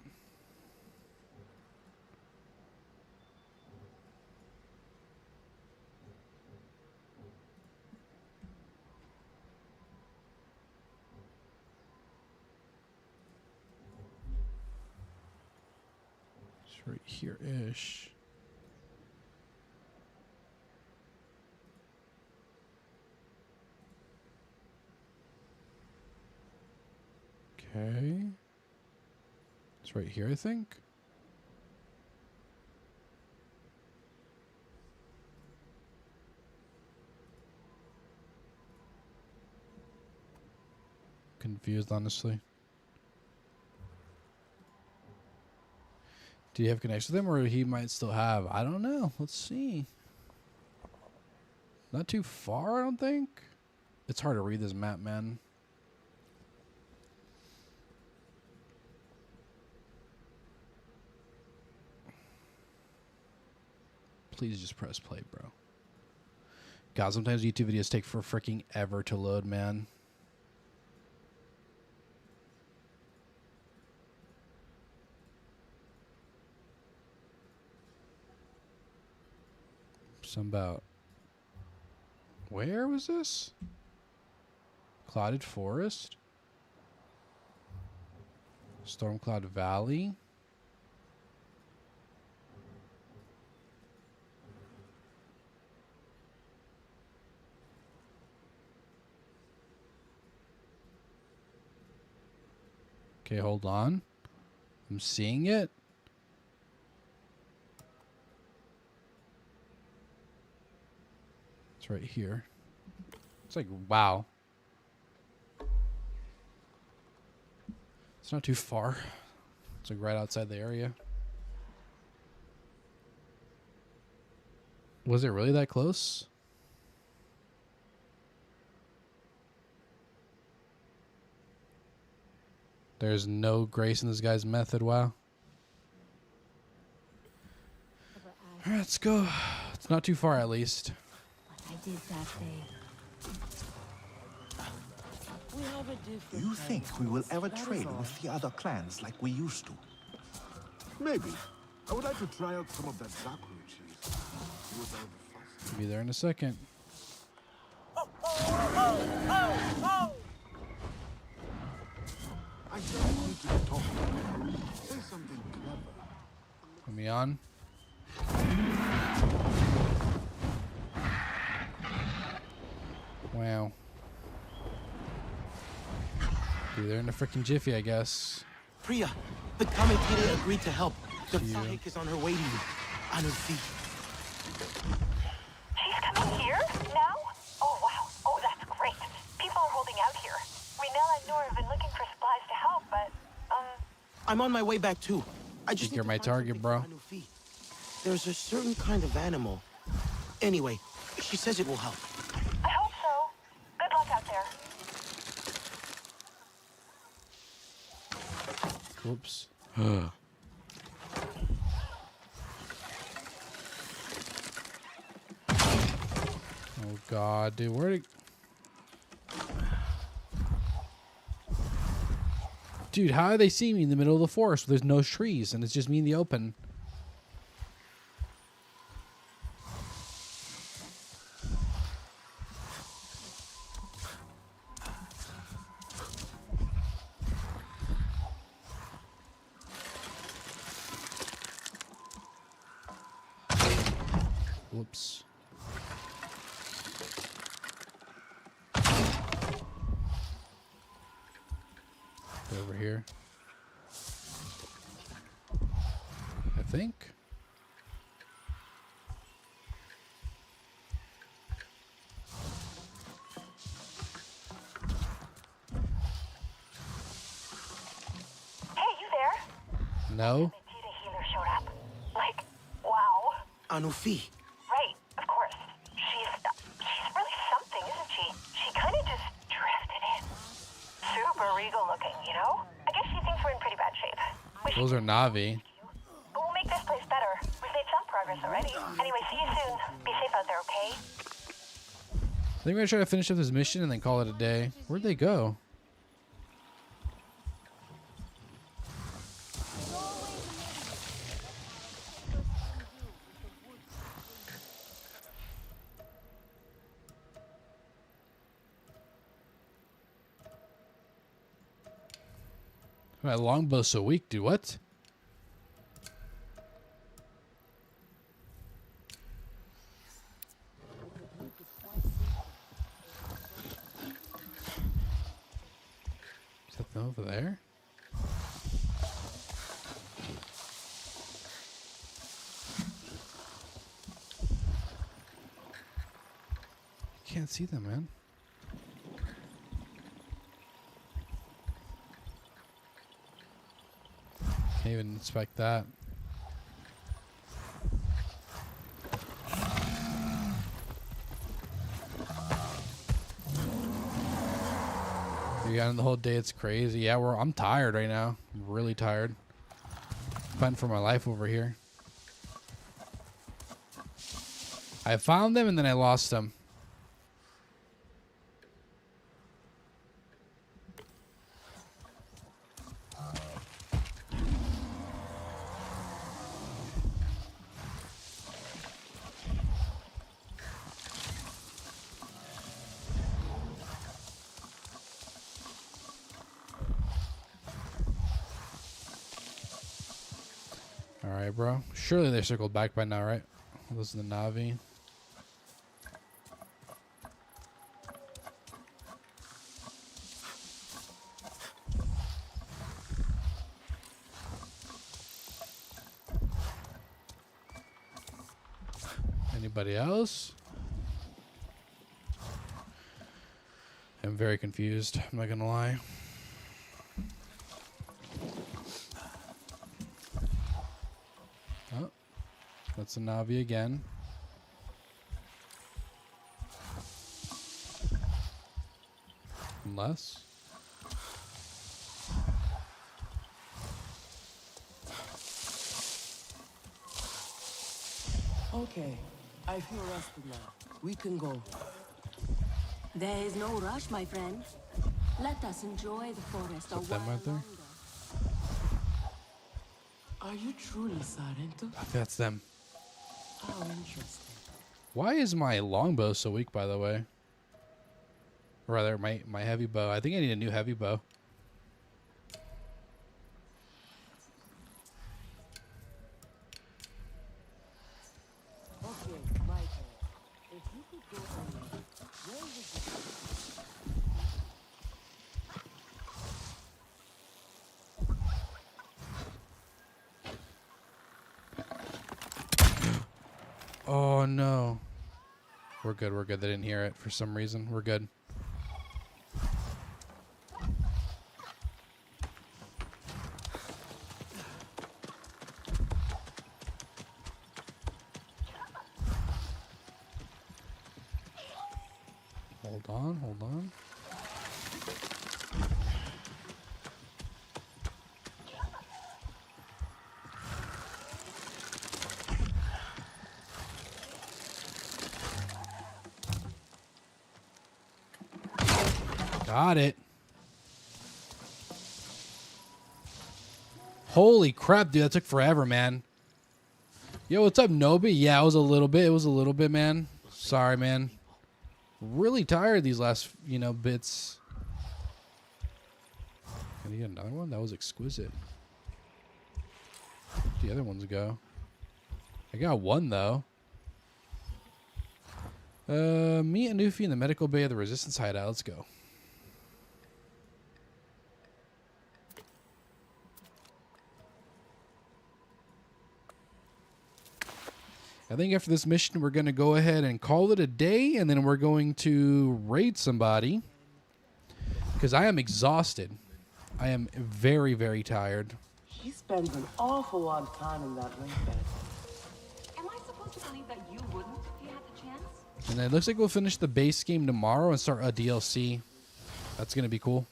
It's right here-ish. Okay. It's right here, I think. Confused, honestly. Do you have connection with him, or he might still have? I don't know. Let's see. Not too far, I don't think. It's hard to read this map, man. Please just press play, bro. God, sometimes YouTube videos take for freaking ever to load, man. Some about... Where was this? Clouded Forest? Stormcloud Valley? Okay, hold on. I'm seeing it. It's right here. It's like, wow. It's not too far. It's like right outside the area. Was it really that close? There's no grace in this guy's method. Wow. All right, let's go. It's not too far, at least. What I did that day. Do you think we will ever trade with the other clans like we used to? Maybe. I would like to try out some of that Zakuru cheese. See what that would be fast. Be there in a second. I just need to talk. Say something clever. Put me on. Wow. Be there in a freaking jiffy, I guess. Priya, the commentator agreed to help. The Sahik is on her way to you. On her feet. She's coming here? Now? Oh, wow. Oh, that's great. People are holding out here. Renell and Nora have been looking for supplies to help, but, I'm on my way back too. I just think you're my target, bro. There's a certain kind of animal. Anyway, she says it will help. I hope so. Good luck out there. Whoops. Oh God, dude, where did... Dude, how are they seeing me in the middle of the forest where there's no trees and it's just me in the open? Whoops. Over here. I think. Hey, you there? No. The healer showed up. Like, wow. Anufi. Right, of course. She's really something, isn't she? She kind of just drifted in. Super regal looking, you know? I guess she thinks we're in pretty bad shape. Those are Navi. But we'll make this place better. We've made some progress already. Anyway, see you soon. Be safe out there, okay? I think we're gonna try to finish up this mission and then call it a day. Where'd they go? My longbow's so weak, dude. What? Is that over there? Can't see them, man. Can't even inspect that. We got in the whole day. It's crazy. Yeah, I'm tired right now. I'm really tired. Fighting for my life over here. I found them and then I lost them. Alright, bro. Surely they circled back by now, right? Those are the Navi. Anybody else? I'm very confused. I'm not gonna lie. That's a Navi again. Unless. Okay, I feel rested now. We can go. There is no rush, my friend. Let us enjoy the forest a Is that them while right there? longer. Are you truly Sarento? That's them. How interesting. Why is my longbow so weak, by the way? Or rather, my heavy bow. I think I need a new heavy bow. Okay, my turn. If you could go anywhere, where would you Oh no. We're good, we're good. They didn't hear it for some reason. We're good. Hold on, hold on. Got it. Holy crap, dude. That took forever, man. Yo, what's up, Nobi? Yeah, it was a little bit. It was a little bit, man. Sorry, man. Really tired these last, bits. Can I get another one? That was exquisite. Where'd the other ones go? I got one, though. Meet Anufi in the medical bay of the Resistance hideout. Let's go. I think after this mission, we're going to go ahead and call it a day, and then we're going to raid somebody. Because I am exhausted. I am very, very tired. She spends an awful lot of time in that ring bed. Am I supposed to believe that you wouldn't if you had the chance? And it looks like we'll finish the base game tomorrow and start a DLC. That's going to be cool.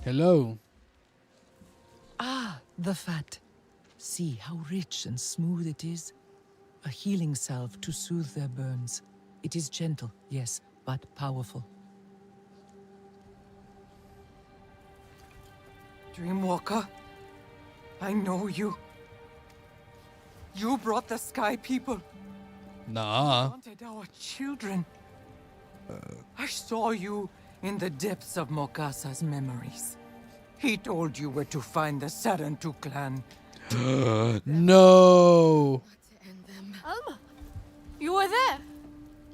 Hello. Ah, the fat. See how rich and smooth it is. A healing salve to soothe their burns. It is gentle, yes, but powerful. Dreamwalker, I know you. You brought the Sky People. Nah. Wanted our children. I saw you in the depths of Mokasa's memories. He told you where to find the Sarentu clan. No. Alma, you were there.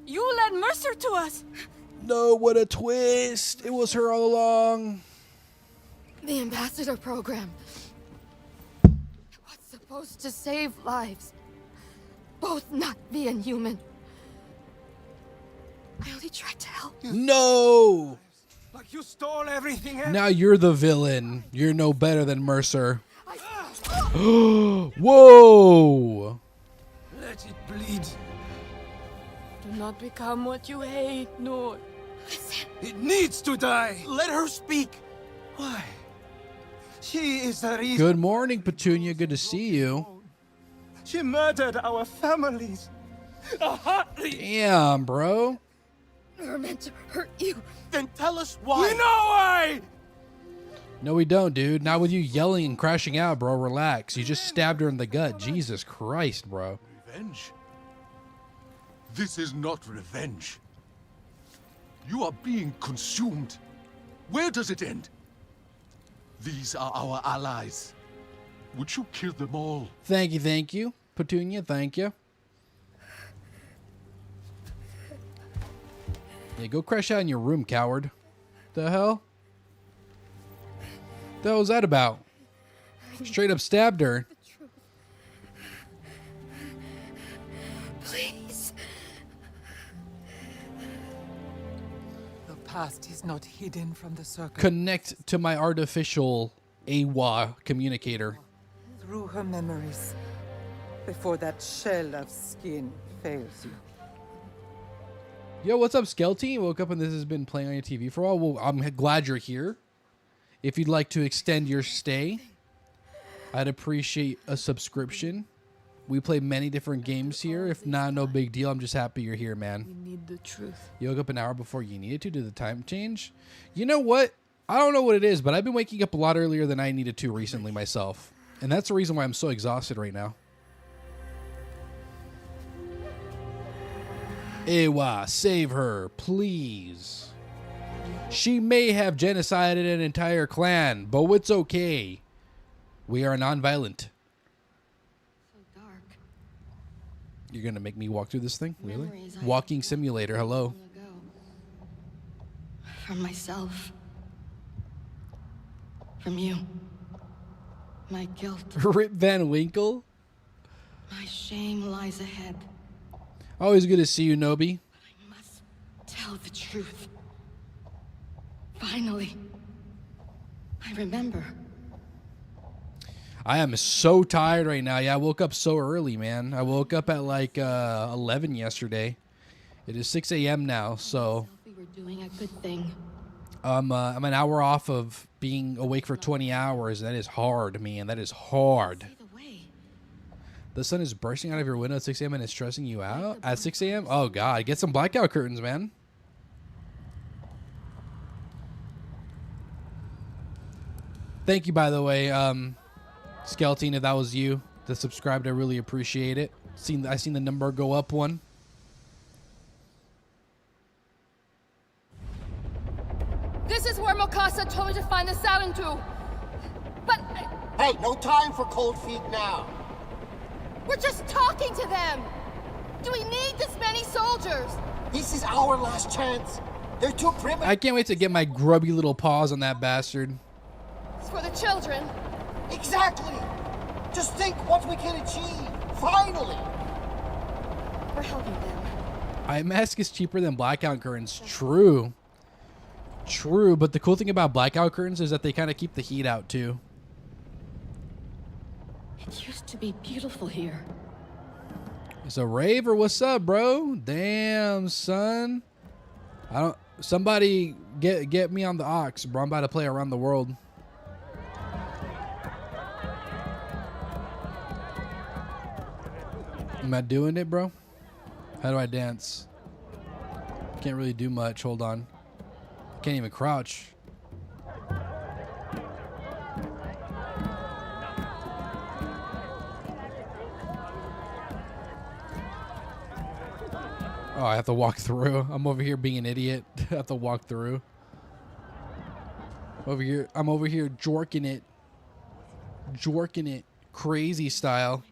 You led Mercer to us. No, what a twist. It was her all along. The ambassador program. It was supposed to save lives. Both Navi and human. I only tried to help. No. Like you stole everything. Now you're the villain. You're no better than Mercer. Whoa. Let it bleed. Do not become what you hate, Nor. Listen. It needs to die. Let her speak. Why? She is the reason. Good morning, Petunia. Good to see you. She murdered our families. Damn, bro. We were meant to hurt you. Then tell us why. We know why. No, we don't, dude. Not with you yelling and crashing out, bro. Relax. You just stabbed her in the gut. Jesus Christ, bro. Revenge? This is not revenge. You are being consumed. Where does it end? These are our allies. Would you kill them all? Thank you, Petunia. Thank you. Yeah, go crash out in your room, coward. The hell? The hell was that about? Straight up stabbed her. Please. The past is not hidden from the circle. Connect to my artificial AWA communicator. Through her memories, before that shell of skin fails you. Yo, what's up, Skelty? Woke up and this has been playing on your TV for a while. Well, I'm glad you're here. If you'd like to extend your stay, I'd appreciate a subscription. We play many different games here. If not, no big deal. I'm just happy you're here, man. We need the truth. You woke up an hour before you needed to do the time change? You know what? I don't know what it is, but I've been waking up a lot earlier than I needed to recently myself. And that's the reason why I'm so exhausted right now. Ewa, save her, please. She may have genocided an entire clan, but it's okay. We are non-violent. You're going to make me walk through this thing? Really? Walking simulator, hello. From myself. From you. My guilt. Rip Van Winkle? My shame lies ahead. Always good to see you, Nobi. I must tell the truth. Finally. I remember. I am so tired right now. Yeah, I woke up so early, man. I woke up at like 11 yesterday. It is 6 a.m. now, so We were doing a good thing. I'm an hour off of being awake for 20 hours. That is hard, man. That is hard. The sun is bursting out of your window at 6 a.m. and it's stressing you out? At 6 a.m.? Oh, God. Get some blackout curtains, man. Thank you, by the way, Skeleton, if that was you that subscribed, I really appreciate it. I seen the number go up one. This is where Mokasa told me to find the Salantu. But hey, no time for cold feet now. We're just talking to them. Do we need this many soldiers? This is our last chance. They're too primitive. I can't wait to get my grubby little paws on that bastard. It's for the children. Exactly. Just think what we can achieve. Finally. We're helping them. Eye mask is cheaper than blackout curtains. True. True, but the cool thing about blackout curtains is that they kind of keep the heat out too. It used to be beautiful here. It's a rave or what's up, bro? Damn, son. Somebody get me on the aux, bro. I'm about to play around the world. Am I doing it, bro? How do I dance? Can't really do much. Hold on. Can't even crouch. Oh, I have to walk through. I'm over here being an idiot. I have to walk through. I'm over here jorking it. Jorking it. Crazy style.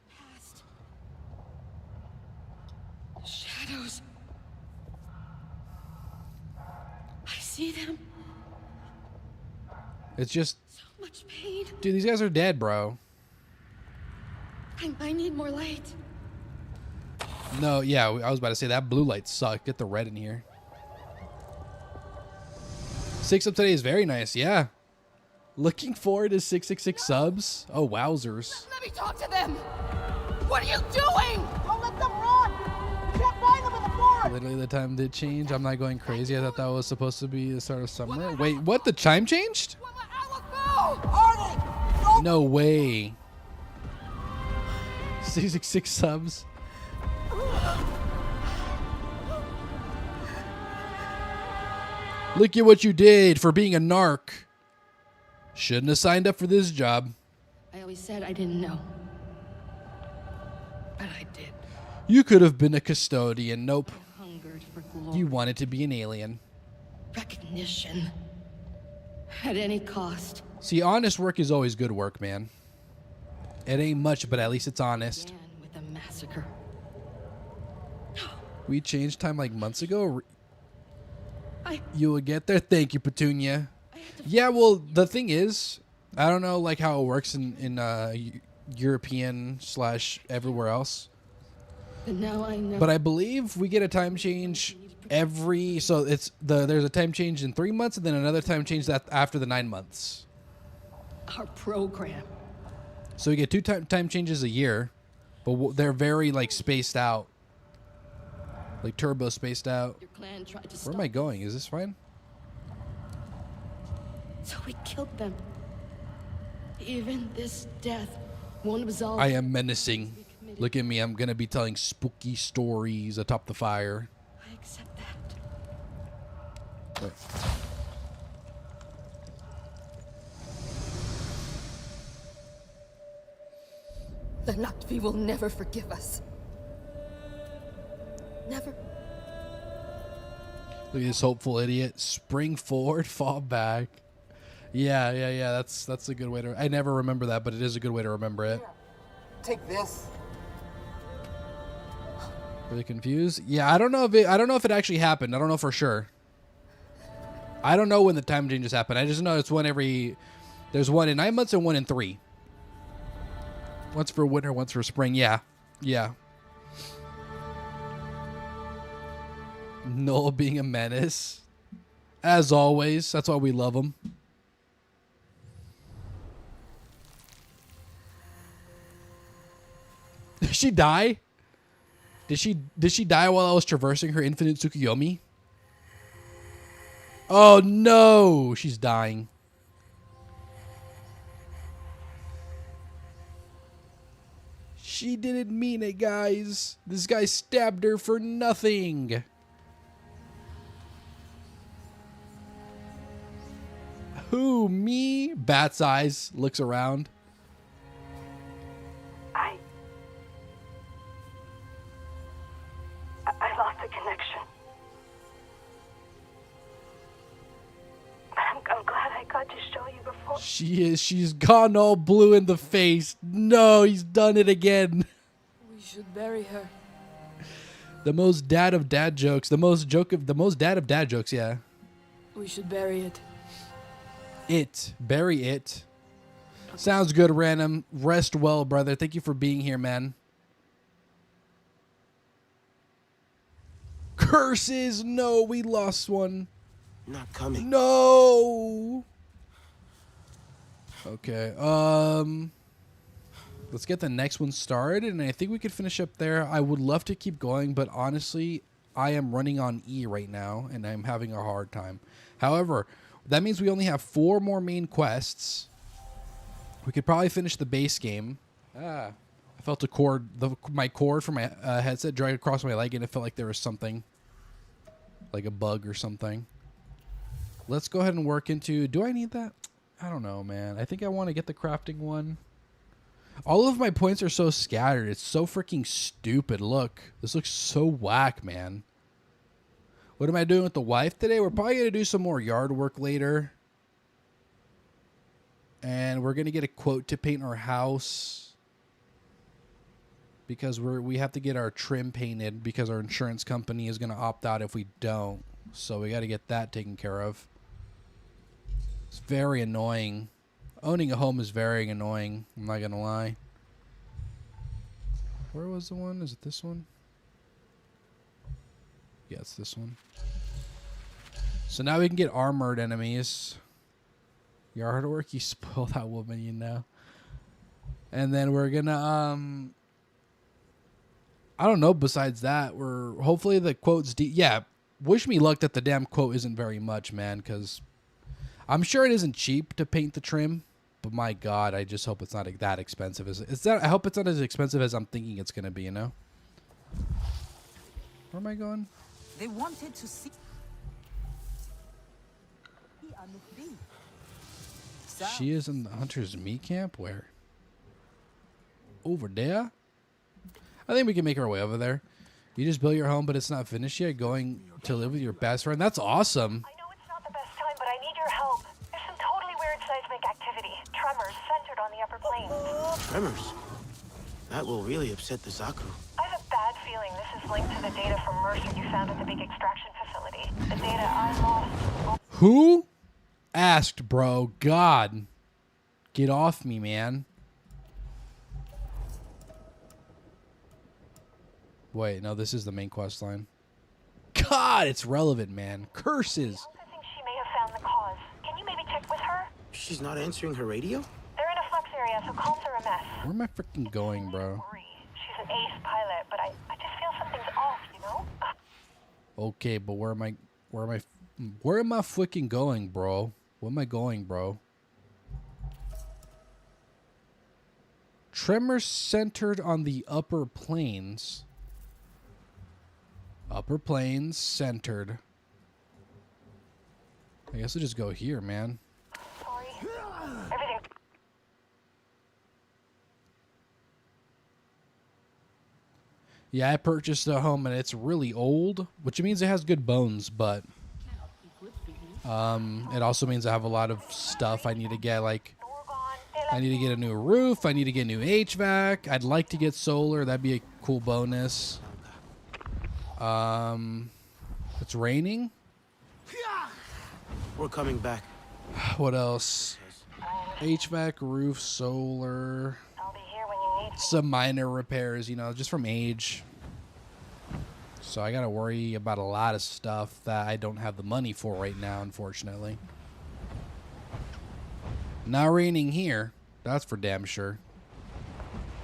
Shadows. I see them. It's just... So much pain. Dude, these guys are dead, bro. I need more light. No, yeah, I was about to say that blue light sucked. Get the red in here. 6 up today is very nice, yeah. Looking forward to 666 subs. Oh, wowzers. Let me talk to them. What are you doing? Don't let them run. You can't find them in the forest. Literally the time did change. I'm not going crazy. I thought that was supposed to be the start of summer. Wait, what? The chime changed? No way. 666 subs. Look at what you did for being a narc. Shouldn't have signed up for this job. I always said I didn't know. But I did. You could have been a custodian. Nope. I hungered for glory. You wanted to be an alien. Recognition. At any cost. See, honest work is always good work, man. It ain't much, but at least it's honest. Began with a massacre. We changed time like months ago. You will get there. Thank you, Petunia. Yeah, well, the thing is, I don't know like how it works in European / everywhere else. But now I know. But I believe we get a time change So there's a time change in 3 months and then another time change that after the 9 months. Our program. So we get 2 time changes a year, but they're very like spaced out, like turbo spaced out. Your clan tried to Where am I going? Is this fine? So we killed them. Even this death won't absolve. I am menacing. Look at me. I'm gonna be telling spooky stories atop the fire. I accept that. Wait. The Na'vi will never forgive us. Never. Look at this hopeful idiot. Spring forward, fall back. Yeah. That's a good way to. I never remember that, but it is a good way to remember it. Take this. Really confused? Yeah, I don't know if it actually happened. I don't know for sure. I don't know when the time changes happen. I just know it's one every. There's one in 9 months and one in 3. Once for winter, once for spring. Yeah. Noel being a menace. As always. That's why we love him. Did she die? Did she die while I was traversing her infinite Tsukuyomi? Oh no, she's dying. She didn't mean it, guys. This guy stabbed her for nothing. Who, me? Bat's eyes, looks around. I lost the connection. I'm glad I got to show you before. She's gone all blue in the face. No, he's done it again. We should bury her. The most dad of dad jokes. The most dad of dad jokes, yeah. We should bury it. Bury it. Sounds good, Random. Rest well, brother. Thank you for being here, man. Curses! No, we lost one. Not coming. No. Okay. Let's get the next one started, and I think we could finish up there. I would love to keep going, but honestly, I am running on E right now, and I'm having a hard time. However, that means we only have 4 more main quests. We could probably finish the base game. I felt a cord, my cord from my headset drag across my leg, and it felt like there was something, like a bug or something. Let's go ahead and work into. Do I need that? I don't know, man. I think I want to get the crafting one. All of my points are so scattered. It's so freaking stupid. Look, this looks so whack, man. What am I doing with the wife today? We're probably going to do some more yard work later. And we're going to get a quote to paint our house. Because we have to get our trim painted because our insurance company is going to opt out if we don't. So we got to get that taken care of. It's very annoying. Owning a home is very annoying. I'm not going to lie. Where was the one? Is it this one? Yeah, it's this one. So now we can get armored enemies. Yard work, you spoil that woman, you know. And then we're going to... I don't know. Besides that, we're hopefully the quote's yeah. Wish me luck that the damn quote isn't very much, man, because I'm sure it isn't cheap to paint the trim. But my God, I just hope it's not that expensive. I hope it's not as expensive as I'm thinking it's gonna be. You know. Where am I going? They wanted to see. She is in the Hunter's Meat Camp. Where? Over there. I think we can make our way over there. You just built your home, but it's not finished yet. Going to live with your best friend. That's awesome. I know it's not the best time, but I need your help. There's some totally weird seismic activity. Tremors centered on the upper plains. Tremors? That will really upset the Zaku. I have a bad feeling this is linked to the data from Mercer you found at the big extraction facility. The data I lost. Who asked, bro? God. Get off me, man. Wait, no, this is the main quest line. God, it's relevant, man. Curses. She may have found the cause. Can you maybe check with her? She's not answering her radio? They're in a flux area, so calls are a mess. Where am I freaking going, bro? She's an ace pilot, but I just feel something's off, you know? Okay, but where am I freaking going, bro? Where am I going, bro? Tremors centered on the upper planes. Upper planes centered. I guess I'll just go here, man. Sorry. Everything. Yeah, I purchased a home and it's really old, which means it has good bones, but it also means I have a lot of stuff I need to get, like I need to get a new roof, I need to get new HVAC, I'd like to get solar, that'd be a cool bonus. It's raining. We're coming back. What else? HVAC, roof, solar. Some minor repairs, you know, just from age. So I gotta worry about a lot of stuff that I don't have the money for right now, unfortunately. Not raining here. That's for damn sure.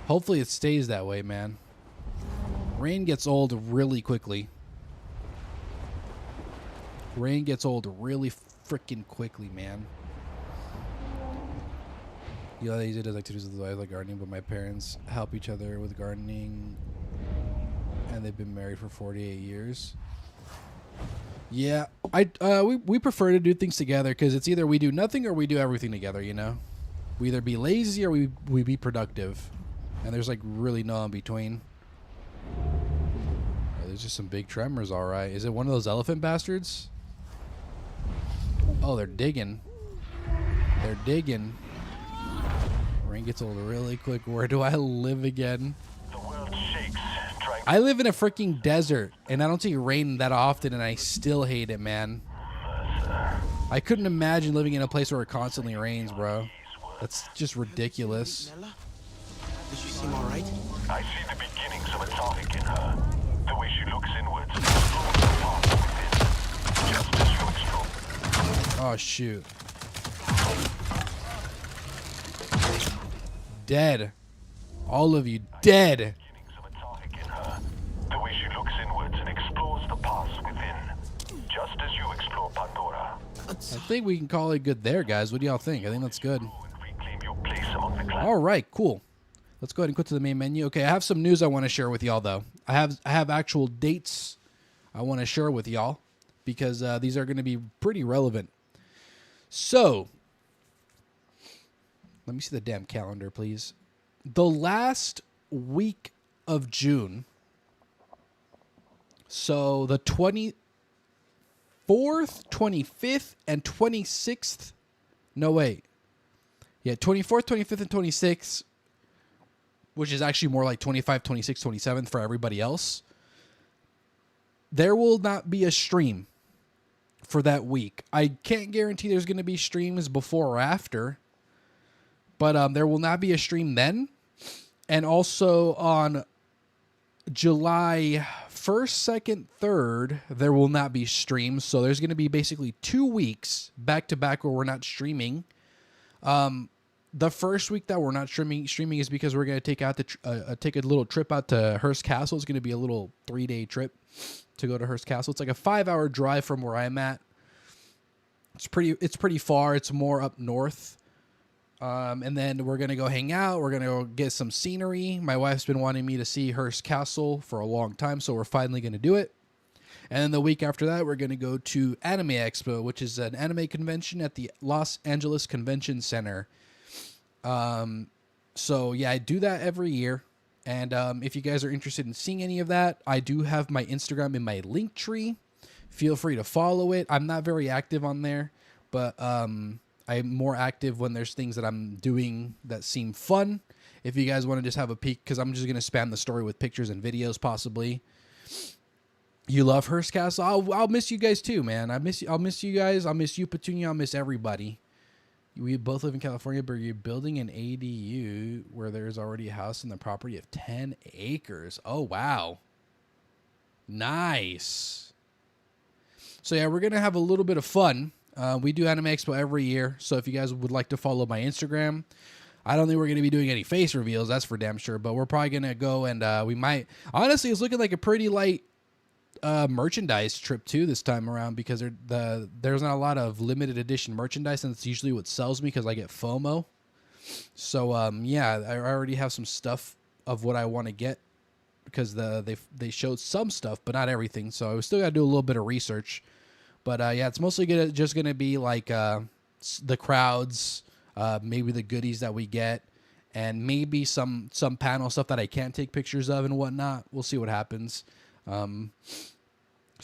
Hopefully it stays that way, man. Rain gets old really quickly. Rain gets old really freaking quickly, man. You know, he does activities with the wife, like gardening, but my parents help each other with gardening, and they've been married for 48 years. Yeah, we prefer to do things together because it's either we do nothing or we do everything together. You know, we either be lazy or we be productive, and there's like really no in between. Oh, there's just some big tremors. All right, is it one of those elephant bastards? Oh, they're digging. They're digging. Rain gets old really quick. Where do I live again? The world shakes. I live in a freaking desert, and I don't see rain that often, and I still hate it, man. I couldn't imagine living in a place where it constantly rains, bro. That's just ridiculous. Does she seem alright? I see the beginnings of a tonic in her. The way she looks inwards. Just as you explore. Oh, shoot. Dead. All of you dead. The way she looks inwards and explores the paths within. Just as you explore Pandora. I think we can call it good there, guys. What do y'all think? I think that's good. All right, cool. Let's go ahead and go to the main menu. Okay, I have some news I want to share with y'all, though. I have actual dates I want to share with y'all because these are going to be pretty relevant. So, let me see the damn calendar, please. The last week of June. So the 24th, 25th, and 26th. No, wait. Yeah, 24th, 25th, and 26th, which is actually more like 25th, 26th, 27th for everybody else. There will not be a stream for that week. I can't guarantee there's going to be streams before or after. But there will not be a stream then. And also on July 1st, 2nd, 3rd, there will not be streams. So there's going to be basically 2 weeks back to back where we're not streaming. The first week that we're not streaming is because we're going to take out take a little trip out to Hearst Castle. It's going to be a little 3-day trip to go to Hearst Castle. It's like a 5-hour drive from where I'm at. It's pretty far. It's more up north. And then we're going to go hang out. We're going to go get some scenery. My wife's been wanting me to see Hearst Castle for a long time, so we're finally going to do it. And then the week after that, we're going to go to Anime Expo, which is an anime convention at the Los Angeles Convention Center. So, yeah, I do that every year. And if you guys are interested in seeing any of that, I do have my Instagram in my link tree. Feel free to follow it. I'm not very active on there, but I'm more active when there's things that I'm doing that seem fun. If you guys want to just have a peek, because I'm just going to spam the story with pictures and videos possibly. You love Hearst Castle? I'll miss you guys too, man. I'll miss you guys. I'll miss you, Petunia. I'll miss everybody. We both live in California, but you're building an ADU where there's already a house on the property of 10 acres. Oh, wow. Nice. So yeah, we're gonna have a little bit of fun. We do Anime Expo every year, so if you guys would like to follow my Instagram, I don't think we're gonna be doing any face reveals, that's for damn sure. But we're probably gonna go and we might. Honestly, it's looking like a pretty light merchandise trip too this time around, because there's not a lot of limited edition merchandise, and it's usually what sells me because I get FOMO. So yeah, I already have some stuff of what I want to get, because they showed some stuff but not everything, so I still got to do a little bit of research. But yeah, it's mostly just gonna be like the crowds, maybe the goodies that we get, and maybe some panel stuff that I can't take pictures of and whatnot. We'll see what happens. So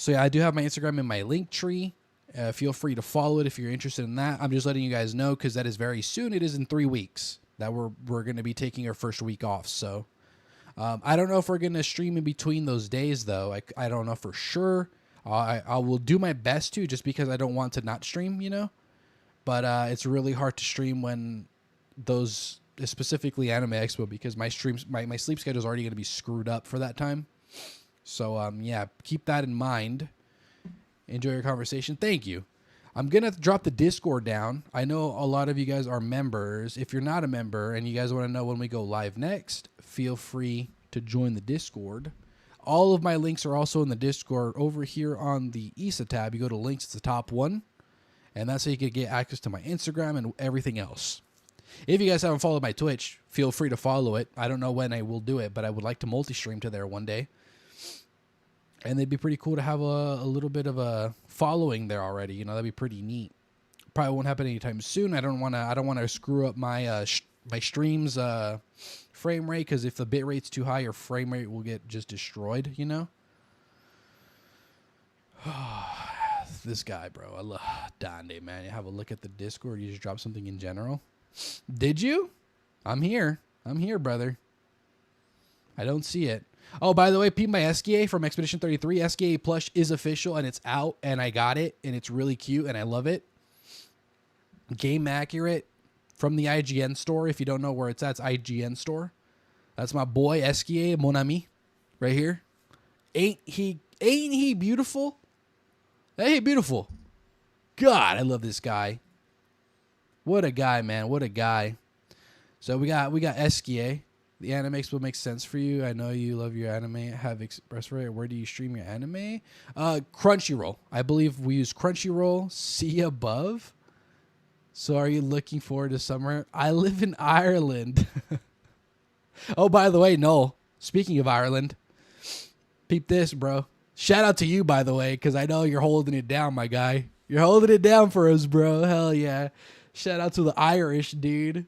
yeah, I do have my Instagram in my link tree. Feel free to follow it if you're interested in that. I'm just letting you guys know because that is very soon. It is in 3 weeks that we're going to be taking our first week off. So I don't know if we're going to stream in between those days though. I don't know for sure. I will do my best to, just because I don't want to not stream, you know. But it's really hard to stream when those, specifically Anime Expo, because my sleep schedule is already going to be screwed up for that time. So yeah, keep that in mind. Enjoy your conversation. Thank you. I'm going to drop the Discord down. I know a lot of you guys are members. If you're not a member and you guys want to know when we go live next, feel free to join the Discord. All of my links are also in the Discord over here on the ISA tab. You go to links, it's the top one. And that's how you can get access to my Instagram and everything else. If you guys haven't followed my Twitch, feel free to follow it. I don't know when I will do it, but I would like to multi-stream to there one day. And it'd be pretty cool to have a little bit of a following there already. You know, that'd be pretty neat. Probably won't happen anytime soon. I don't want to screw up my my stream's frame rate, because if the bit rate's too high, your frame rate will get just destroyed. You know. This guy, bro. I love Donde, man. You have a look at the Discord. You just dropped something in general. Did you? I'm here. I'm here, brother. I don't see it. Oh, by the way, peep my SKA from Expedition 33. SKA plush is official, and it's out, and I got it, and it's really cute, and I love it. Game accurate from the IGN store. If you don't know where it's at, it's IGN store. That's my boy SKA, mon ami, right here. Ain't he beautiful? Hey, beautiful. God, I love this guy. What a guy, man. What a guy. So we got SKA. The Anime Expo makes sense for you. I know you love your anime. Have express rate. Where do you stream your anime? Crunchyroll. I believe we use Crunchyroll. See above. So are you looking forward to summer? I live in Ireland. Oh, by the way, Noel, speaking of Ireland, peep this, bro. Shout out to you, by the way, because I know you're holding it down, my guy. You're holding it down for us, bro. Hell yeah. Shout out to the Irish, dude.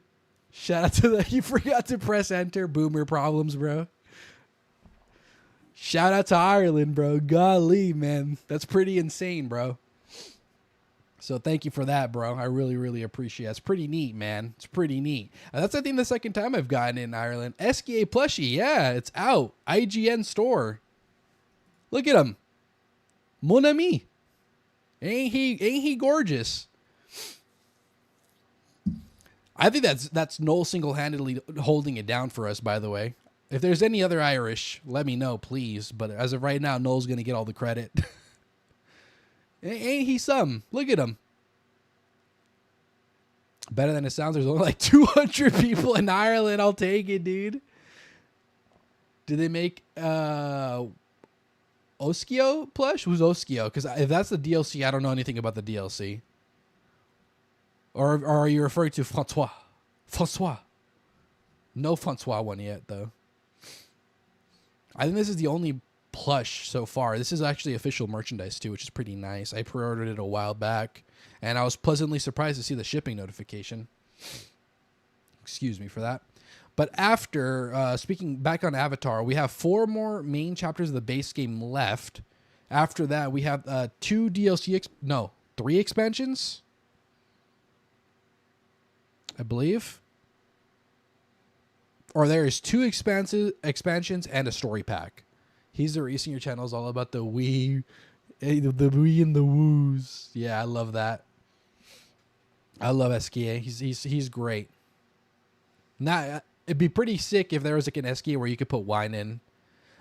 Shout out to you forgot to press enter. Boomer problems, bro. Shout out to Ireland, bro. Golly, man. That's pretty insane, bro. So thank you for that, bro. I really, really appreciate it. It's pretty neat, man. It's pretty neat. And that's, I think, the second time I've gotten in Ireland. SKA plushie. Yeah, it's out. IGN store. Look at him. Mon ami. Ain't he gorgeous? I think that's Noel single-handedly holding it down for us, by the way. If there's any other Irish, let me know, please. But as of right now, Noel's going to get all the credit. Ain't he some? Look at him. Better than it sounds. There's only like 200 people in Ireland. I'll take it, dude. Did they make Oskio plush? Who's Oskio? Because if that's the DLC, I don't know anything about the DLC. Or are you referring to Francois? Francois. No Francois one yet, though. I think this is the only plush so far. This is actually official merchandise, too, which is pretty nice. I pre-ordered it a while back, and I was pleasantly surprised to see the shipping notification. Excuse me for that. But after, speaking back on Avatar, we have 4 more main chapters of the base game left. After that, we have 2 DLC... 3 expansions? I believe. Or there is 2 expansions and a story pack. He's the Racing Your Channel is all about the wee, the wee and the woos. Yeah, I love that. I love SKA. He's great. Now, it'd be pretty sick if there was like an SKA where you could put wine in.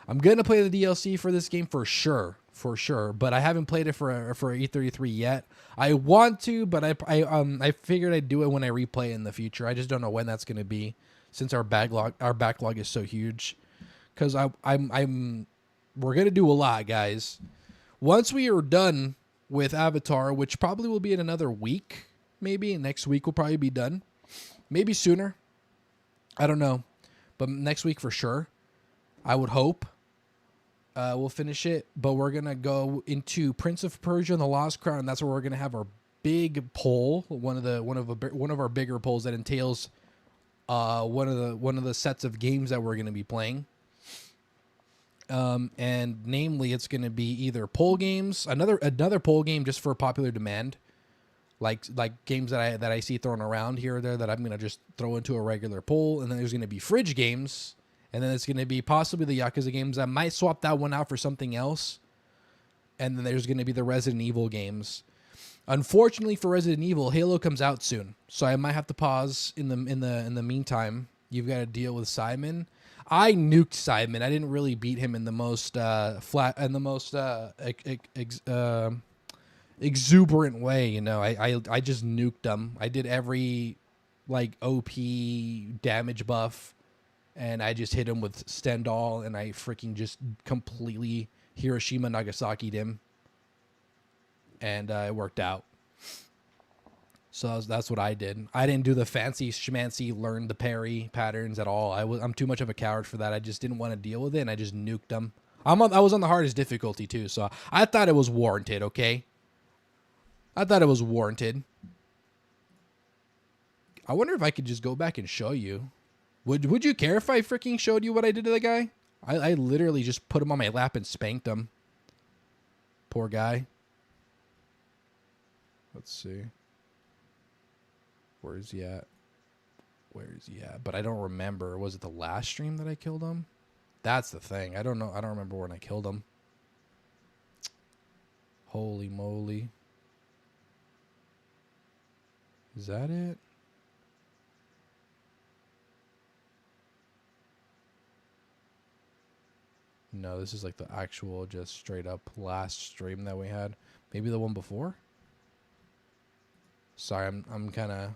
I'm gonna play the DLC for this game for sure. for sure. But I haven't played it for E33 yet. I want to, but I figured I'd do it when I replay it in the future. I just don't know when that's going to be, since our backlog is so huge. Because we're gonna do a lot, guys. Once we are done with Avatar, which probably will be in another week, maybe next week will probably be done, maybe sooner. I don't know, but next week for sure. I would hope we'll finish it. But we're gonna go into Prince of Persia and the Lost Crown, and that's where we're gonna have our big poll, one of our bigger polls that entails one of the sets of games that we're gonna be playing. And namely, it's going to be either poll games, another poll game just for popular demand, like games that I see thrown around here or there that I'm going to just throw into a regular poll. And then there's going to be fridge games, and then it's going to be possibly the Yakuza games. I might swap that one out for something else. And then there's going to be the Resident Evil games. Unfortunately for Resident Evil, Halo comes out soon, so I might have to pause in the meantime. You've got to deal with Simon. I nuked Simon. I didn't really beat him in the most exuberant way, you know. I just nuked him. I did every OP damage buff, and I just hit him with Stendhal, and I freaking just completely Hiroshima Nagasaki'd him, and it worked out. So that's what I did. I didn't do the fancy schmancy learn the parry patterns at all. I'm too much of a coward for that. I just didn't want to deal with it, and I just nuked them. I was on the hardest difficulty too, so I thought it was warranted. Okay, I thought it was warranted. I wonder if I could just go back and show you. Would you care if I freaking showed you what I did to the guy? I literally just put him on my lap and spanked him. Poor guy. Let's see. Where is he at? Where is he at? But I don't remember. Was it the last stream that I killed him? That's the thing. I don't know. I don't remember when I killed him. Holy moly. Is that it? No, this is like the actual just straight up last stream that we had. Maybe the one before? Sorry, I'm kind of...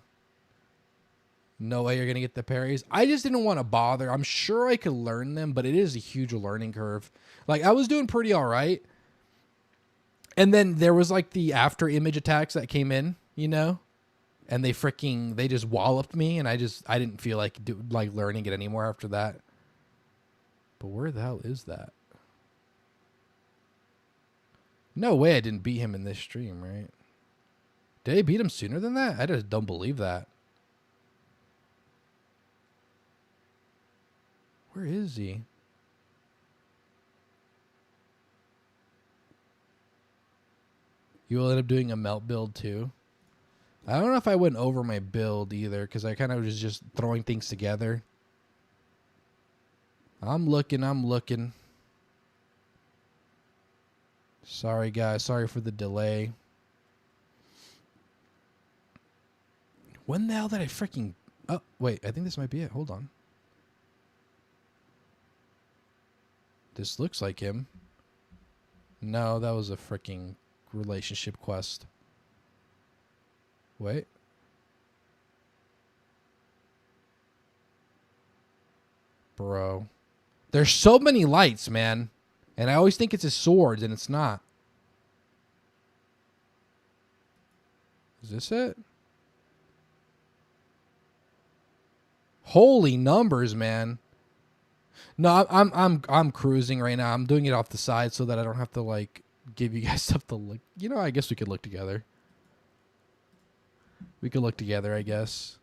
No way you're going to get the parries. I just didn't want to bother. I'm sure I could learn them, but it is a huge learning curve. Like, I was doing pretty all right. And then there was, like, the after image attacks that came in, you know? And they just walloped me, and I didn't feel like learning it anymore after that. But where the hell is that? No way I didn't beat him in this stream, right? Did I beat him sooner than that? I just don't believe that. Where is he? You will end up doing a melt build too. I don't know if I went over my build either, because I kind of was just throwing things together. I'm looking. Sorry, guys. Sorry for the delay. When the hell did I freaking... Oh, wait. I think this might be it. Hold on. This looks like him. No, that was a freaking relationship quest. Wait. Bro. There's so many lights, man. And I always think it's his swords, and it's not. Is this it? Holy numbers, man. No, I'm cruising right now. I'm doing it off the side so that I don't have to like give you guys stuff to look. You know, I guess we could look together. We could look together, I guess.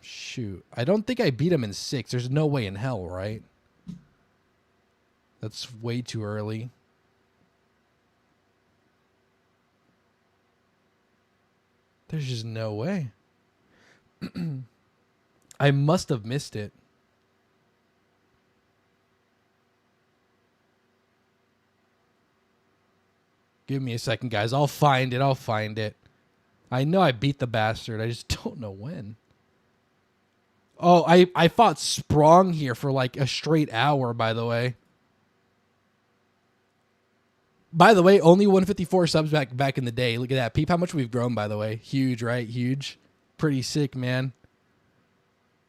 Shoot. I don't think I beat him in 6. There's no way in hell, right? That's way too early. There's just no way. I must have missed it. Give me a second, guys. I'll find it. I know I beat the bastard. I just don't know when. Oh, I fought Sprong here for like a straight hour, by the way. By the way, only 154 subs back in the day. Look at that. Peep how much we've grown, by the way. Huge, right? Huge. Pretty sick, man.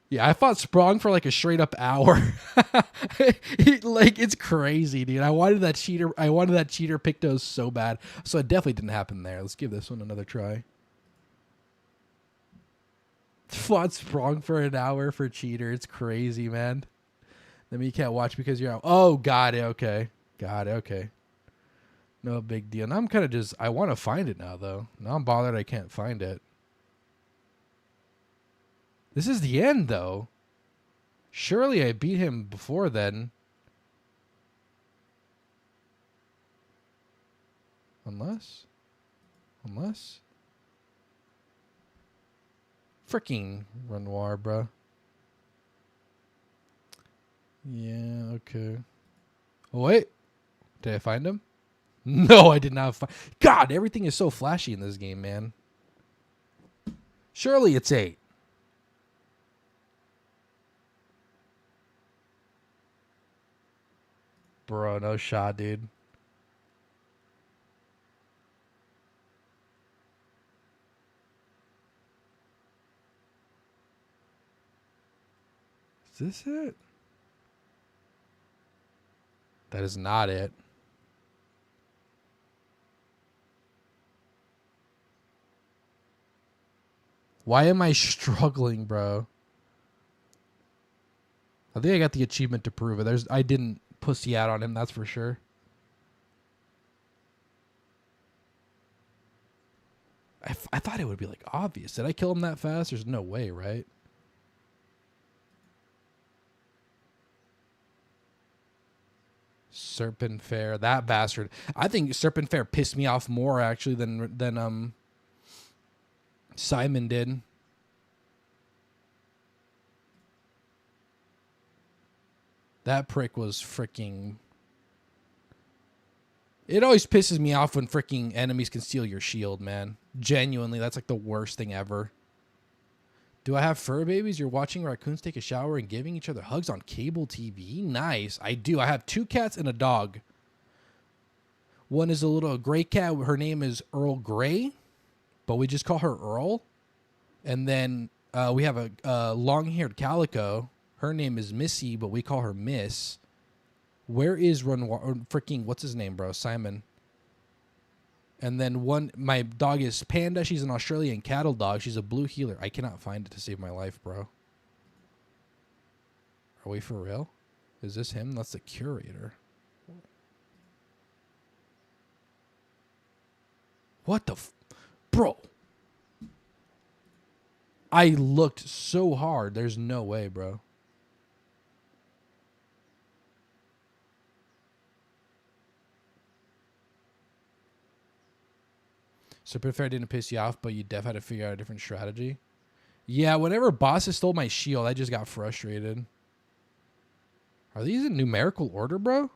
Yeah, I fought Sprong for like a straight up hour. Like, it's crazy, dude. I wanted that cheater Pictos so bad. So it definitely didn't happen there. Let's give this one another try. Fought Sprong for an hour for cheater. It's crazy, man. Then you can't watch because you're out. Oh, got it. Okay. Got it. Okay. No big deal. Now I'm kind of just, I want to find it now, though. Now I'm bothered I can't find it. This is the end, though. Surely I beat him before then. Unless. Freaking Renoir, bro. Yeah, okay. Oh, wait. Did I find him? No, I did not find... God, everything is so flashy in this game, man. Surely it's 8. Bro, no shot, dude. Is this it? That is not it. Why am I struggling, bro? I think I got the achievement to prove it. I didn't pussy out on him, that's for sure. I thought it would be like obvious. Did I kill him that fast? There's no way, right? Serpent Fair, that bastard. I think Serpent Fair pissed me off more actually than Simon did. That prick was freaking... It always pisses me off when freaking enemies can steal your shield, man. Genuinely, that's like the worst thing ever. Do I have fur babies? You're watching raccoons take a shower and giving each other hugs on cable TV? Nice. I do. I have 2 cats and a dog. One is a little gray cat. Her name is Earl Grey, but we just call her Earl. And then we have a long-haired calico. Her name is Missy, but we call her Miss. Where is freaking, what's his name, bro? Simon. And then my dog is Panda. She's an Australian cattle dog. She's a blue healer. I cannot find it to save my life, bro. Are we for real? Is this him? That's the curator. What the bro? I looked so hard. There's no way, bro. Super Fair didn't piss you off, but you def had to figure out a different strategy. Yeah, whenever bosses stole my shield, I just got frustrated. Are these in numerical order, bro?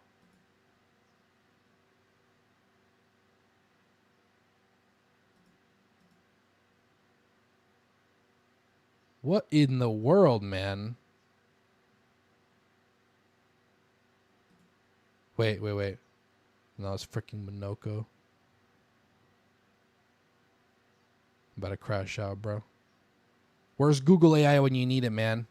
What in the world, man? Wait. No, it's freaking Minoko. I'm about to crash out, bro. Where's Google AI when you need it, man?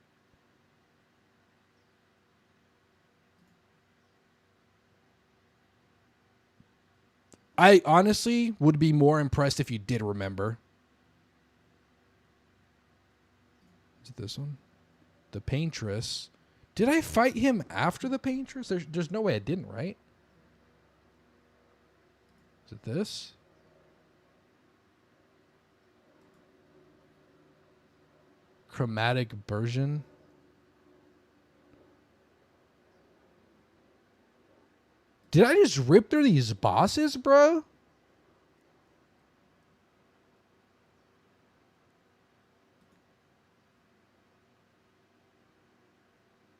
I honestly would be more impressed if you did remember. Is it this one? The Paintress. Did I fight him after the Paintress? There's no way I didn't, right? Is it this? Chromatic version. Did I just rip through these bosses, bro?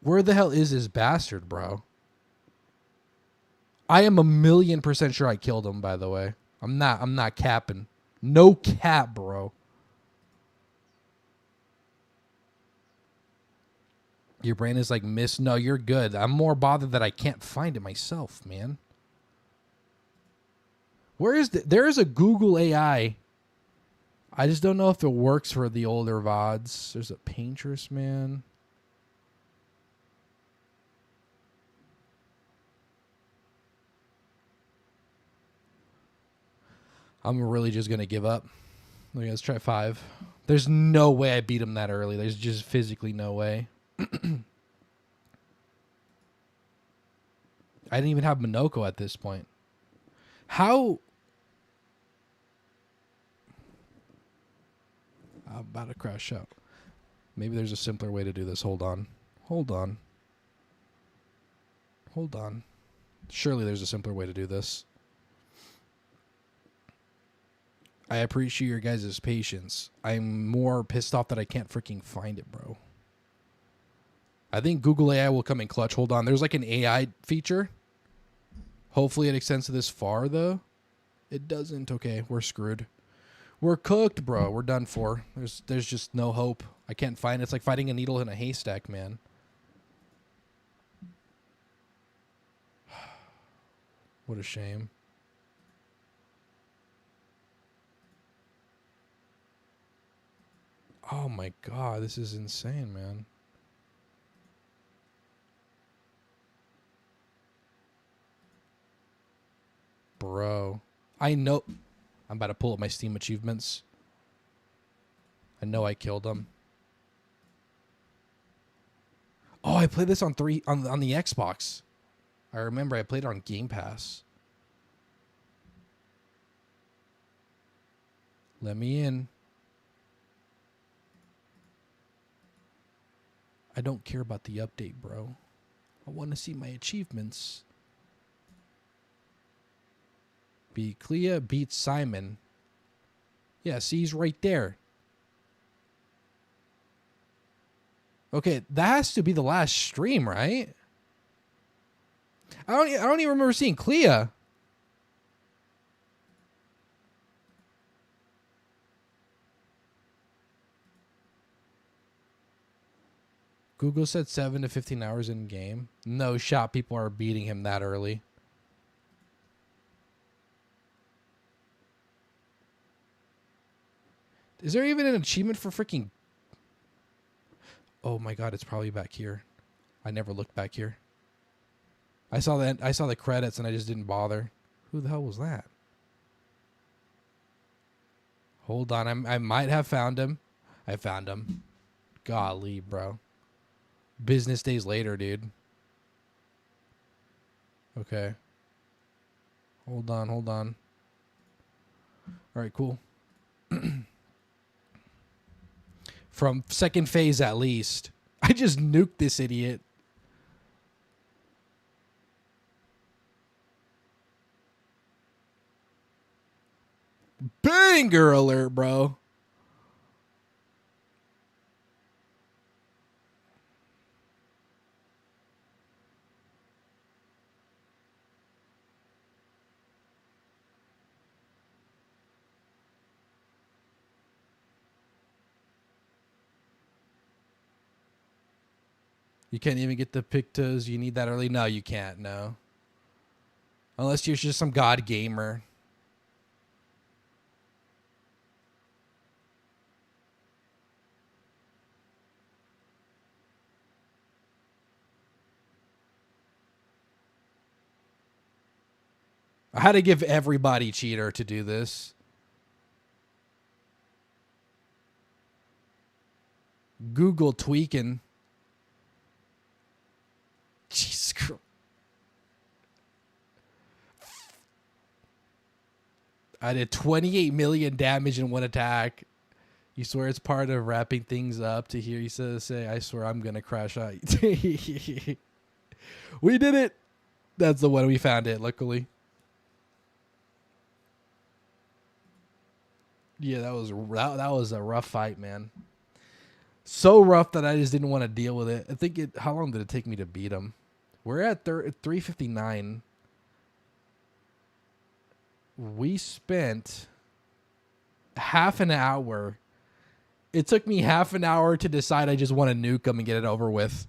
Where the hell is this bastard, bro? I am 1,000,000% sure I killed him, by the way. I'm not capping. No cap, bro. Your brain is like, miss. No, you're good. I'm more bothered that I can't find it myself, man. Where is there is a Google AI. I just don't know if it works for the older VODs. There's a Painterest, man. I'm really just going to give up. Okay, let's try 5. There's no way I beat him that early. There's just physically no way. I didn't even have Minoko at this point. How? I'm about to crash out. Maybe there's a simpler way to do this. Hold on. Hold on. Hold on. Surely there's a simpler way to do this. I appreciate your guys' patience. I'm more pissed off that I can't freaking find it, bro. I think Google AI will come in clutch. Hold on. There's like an AI feature. Hopefully it extends to this far, though. It doesn't. Okay, we're screwed. We're cooked, bro. We're done for. There's just no hope. I can't find it. It's like fighting a needle in a haystack, man. What a shame. Oh my god, this is insane, man. Bro. I know. I'm about to pull up my Steam achievements. I know I killed him. Oh, I played this on the Xbox. I remember I played it on Game Pass. Let me in. I don't care about the update, bro. I want to see my achievements. Clea beats Simon. Yeah, see, he's right there. Okay, that has to be the last stream, right? I don't even remember seeing Clea. Google said 7 to 15 hours in game. No shot people are beating him that early. Is there even an achievement for freaking... Oh my god, it's probably back here. I never looked back here. I saw the credits and I just didn't bother. Who the hell was that? Hold on, I might have found him. I found him. Golly, bro. Business days later, dude. Okay. Hold on. All right, cool. From second phase at least. I just nuked this idiot. Banger alert, bro. You can't even get the pictos. You need that early? No, you can't. No. Unless you're just some god gamer. I had to give everybody cheater to do this. Google tweaking. Jesus Christ. I did 28 million damage in one attack. You swear it's part of wrapping things up to hear you say, I swear I'm going to crash out. We did it. That's the one. We found it, luckily. Yeah, that was a rough fight, man. So rough that I just didn't want to deal with it. I think how long did it take me to beat him? We're at 359. We spent half an hour. It took me half an hour to decide I just want to nuke him and get it over with.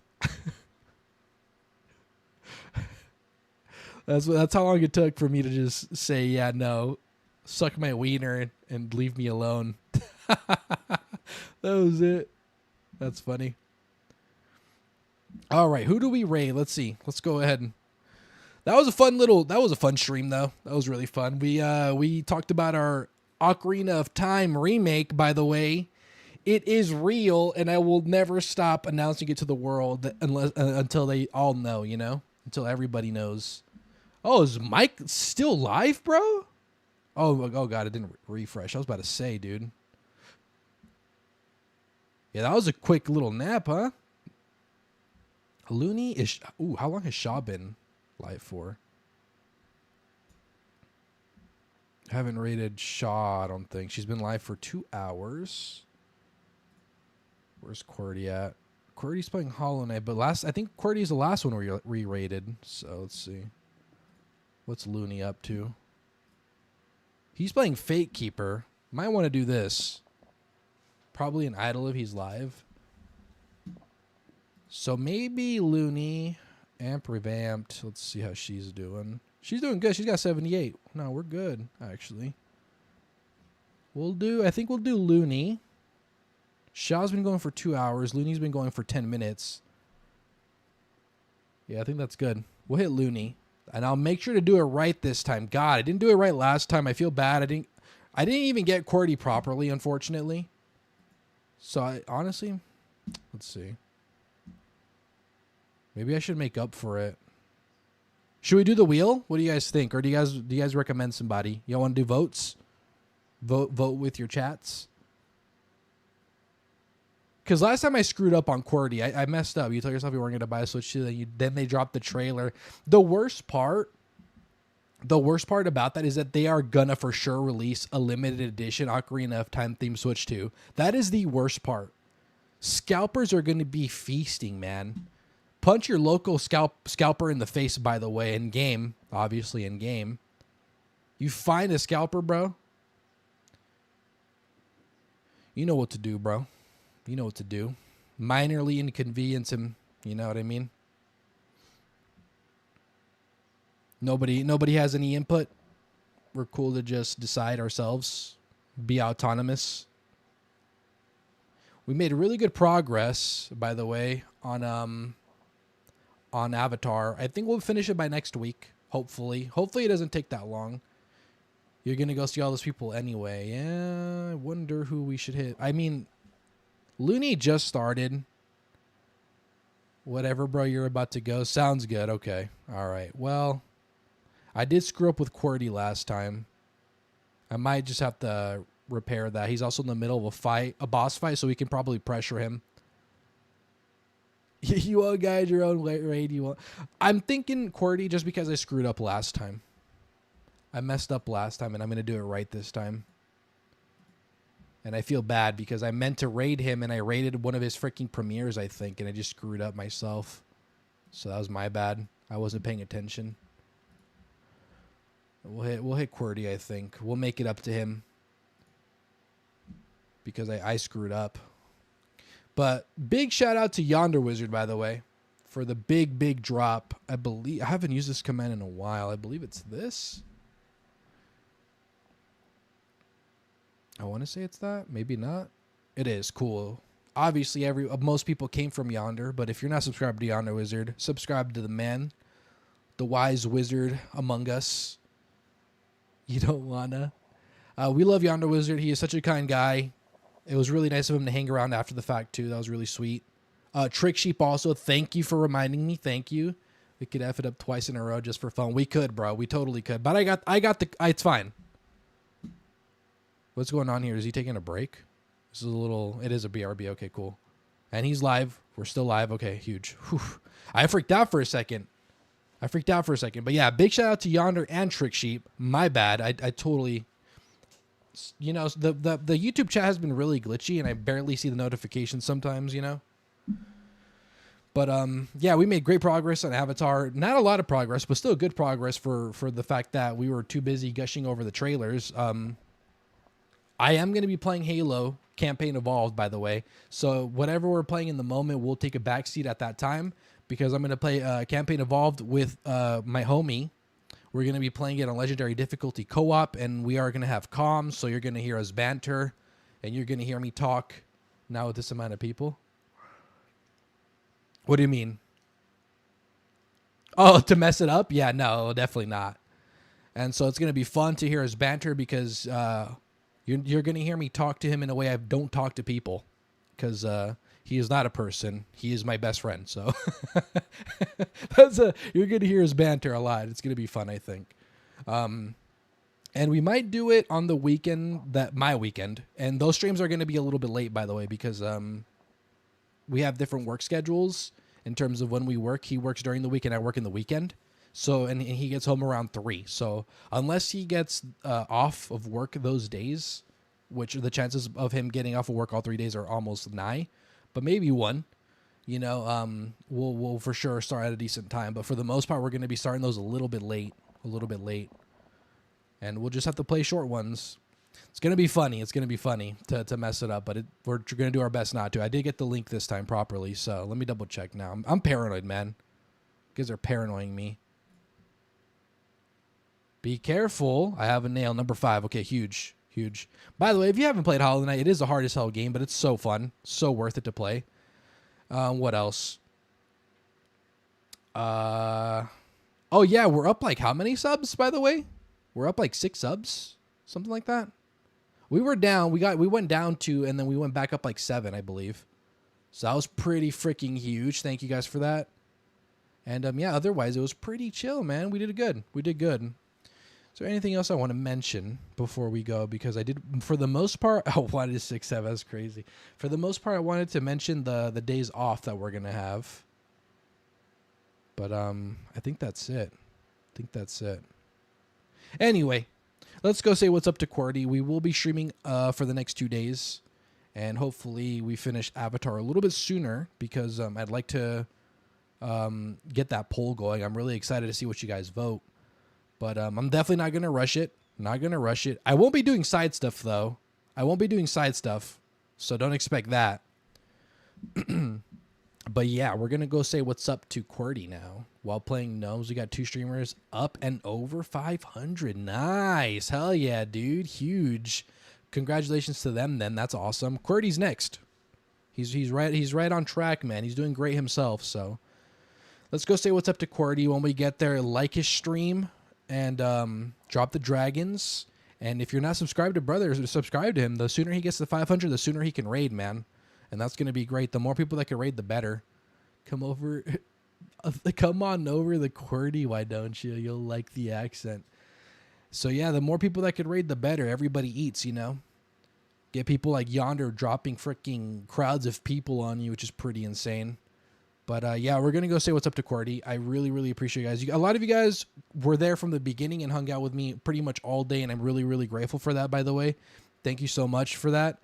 That's how long it took for me to just say, yeah, no, suck my wiener and leave me alone. That was it. That's funny. All right, who do we raid? Let's see. Let's go ahead. That was a fun stream though. That was really fun. We talked about our Ocarina of Time remake, by the way. It is real, and I will never stop announcing it to the world until they all know, you know? Until everybody knows. Oh, is Mike still live, bro? Oh God, it didn't refresh. I was about to say, dude. Yeah, that was a quick little nap, huh? Looney is... Ooh, how long has Shaw been live for? I haven't rated Shaw, I don't think. She's been live for 2 hours. Where's QWERTY at? QWERTY's playing Hollow Knight, but I think QWERTY's the last one we re-rated. So let's see. What's Looney up to? He's playing Fate Keeper. Might want to do this. Probably an idle if he's live. So maybe Looney. Amp revamped. Let's see how she's doing. She's doing good. She's got 78. No, we're good, actually. I think we'll do Looney. Shaw's been going for 2 hours. Looney's been going for 10 minutes. Yeah, I think that's good. We'll hit Looney. And I'll make sure to do it right this time. God, I didn't do it right last time. I feel bad. I didn't even get QWERTY properly, unfortunately. So honestly, let's see. Maybe I should make up for it. Should we do the wheel? What do you guys think? Or do you guys recommend somebody? Y'all want to do votes? Vote with your chats. Because last time I screwed up on QWERTY, I messed up. You told yourself you weren't going to buy a Switch 2, then they dropped the trailer. The worst part about that is that they are gonna for sure release a limited edition Ocarina of Time themed Switch 2. That is the worst part. Scalpers are going to be feasting, man. Punch your local scalper in the face, by the way, in game. Obviously in game. You find a scalper, bro. You know what to do, bro. You know what to do. Minorly inconvenience him. You know what I mean? Nobody has any input. We're cool to just decide ourselves. Be autonomous. We made really good progress, by the way, on Avatar. I think we'll finish it by next week, hopefully. Hopefully it doesn't take that long. You're going to go see all those people anyway. Yeah, I wonder who we should hit. I mean, Looney just started. Whatever, bro, you're about to go. Sounds good. Okay. All right. Well, I did screw up with QWERTY last time. I might just have to repair that. He's also in the middle of a boss fight, so we can probably pressure him. You want to guide your own raid. I'm thinking QWERTY just because I screwed up last time. I messed up last time, and I'm going to do it right this time. And I feel bad because I meant to raid him, and I raided one of his freaking premieres, I think, and I just screwed up myself. So that was my bad. I wasn't paying attention. We'll hit QWERTY, I think. We'll make it up to him. Because I screwed up. But big shout out to Yonder Wizard, by the way, for the big drop. I haven't used this command in a while. I believe it's this. I want to say it's that. Maybe not. It is. Cool. Obviously, most people came from Yonder, but if you're not subscribed to Yonder Wizard, subscribe to the man, the wise wizard among us. You don't wanna. We love Yonder Wizard. He is such a kind guy. It was really nice of him to hang around after the fact, too. That was really sweet. Trick Sheep also, thank you for reminding me. Thank you. We could F it up twice in a row just for fun. We could, bro. We totally could. But it's fine. What's going on here? Is he taking a break? It is a BRB. Okay, cool. And he's live. We're still live. Okay, huge. Whew. I freaked out for a second. But yeah, big shout out to Yonder and Trick Sheep. My bad. I totally... You know, the YouTube chat has been really glitchy, and I barely see the notifications sometimes, you know? But, yeah, we made great progress on Avatar. Not a lot of progress, but still good progress for the fact that we were too busy gushing over the trailers. I am going to be playing Halo Campaign Evolved, by the way. So whatever we're playing in the moment, we'll take a backseat at that time because I'm going to play Campaign Evolved with my homie. We're going to be playing it on Legendary Difficulty Co-op, and we are going to have comms, so you're going to hear us banter, and you're going to hear me talk now with this amount of people. What do you mean? Oh, to mess it up? Yeah, no, definitely not. And so it's going to be fun to hear us banter because you're going to hear me talk to him in a way I don't talk to people because he is not a person. He is my best friend. So you're going to hear us banter a lot. It's going to be fun, I think. And we might do it on the weekend, my weekend. And those streams are going to be a little bit late, by the way, because we have different work schedules in terms of when we work. He works during the week and I work in the weekend. So, and he gets home around 3. So unless he gets off of work those days, which the chances of him getting off of work all 3 days are almost nigh, but maybe 1, you know, we'll for sure start at a decent time. But for the most part, we're going to be starting those a little bit late. And we'll just have to play short ones. It's going to be funny. It's going to be funny to mess it up, but we're going to do our best not to. I did get the link this time properly, so let me double check now. I'm paranoid, man. You guys are paranoying me. Be careful. I have a nail. Number 5. Okay, huge. Huge. By the way, if you haven't played Hollow Knight, it is a hard as hell game, but it's so fun. So worth it to play. What else? Oh, yeah, we're up like how many subs, by the way? We're up like 6 subs? Something like that? We were down. We went down 2, and then we went back up like 7, I believe. So that was pretty freaking huge. Thank you guys for that. And yeah, otherwise, it was pretty chill, man. We did good. We did good. Is there anything else I want to mention before we go? Because I did, for the most part, oh, why did 6 7? That's crazy. For the most part, I wanted to mention the days off that we're going to have. But I think that's it. Anyway, let's go say what's up to QWERTY. We will be streaming for the next 2 days. And hopefully we finish Avatar a little bit sooner because I'd like to get that poll going. I'm really excited to see what you guys vote. But I'm definitely not going to rush it. I won't be doing side stuff, though. So don't expect that. But yeah, we're going to go say what's up to QWERTY now. While playing Gnomes, we got 2 streamers up and over 500. Nice. Hell yeah, dude. Huge. Congratulations to them, then. That's awesome. QWERTY's next. He's right on track, man. He's doing great himself, so. Let's go say what's up to QWERTY. When we get there, like his stream. And drop the dragons. And if you're not subscribed to Brother, subscribe to him. The sooner he gets to 500, the sooner he can raid, man. And that's going to be great. The more people that can raid, the better. Come on over the QWERTY, why don't you? You'll like the accent. So yeah, the more people that can raid, the better. Everybody eats, you know. Get people like Yonder dropping freaking crowds of people on you, which is pretty insane. But yeah, we're going to go say what's up to QWERTY. I really, really appreciate you guys. A lot of you guys were there from the beginning and hung out with me pretty much all day, and I'm really, really grateful for that, by the way. Thank you so much for that.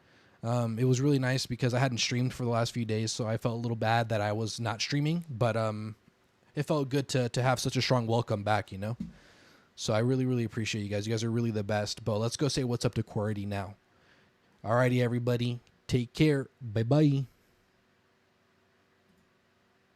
It was really nice because I hadn't streamed for the last few days, so I felt a little bad that I was not streaming. But it felt good to have such a strong welcome back, you know? So I really, really appreciate you guys. You guys are really the best. But let's go say what's up to QWERTY now. Alrighty, everybody. Take care. Bye-bye.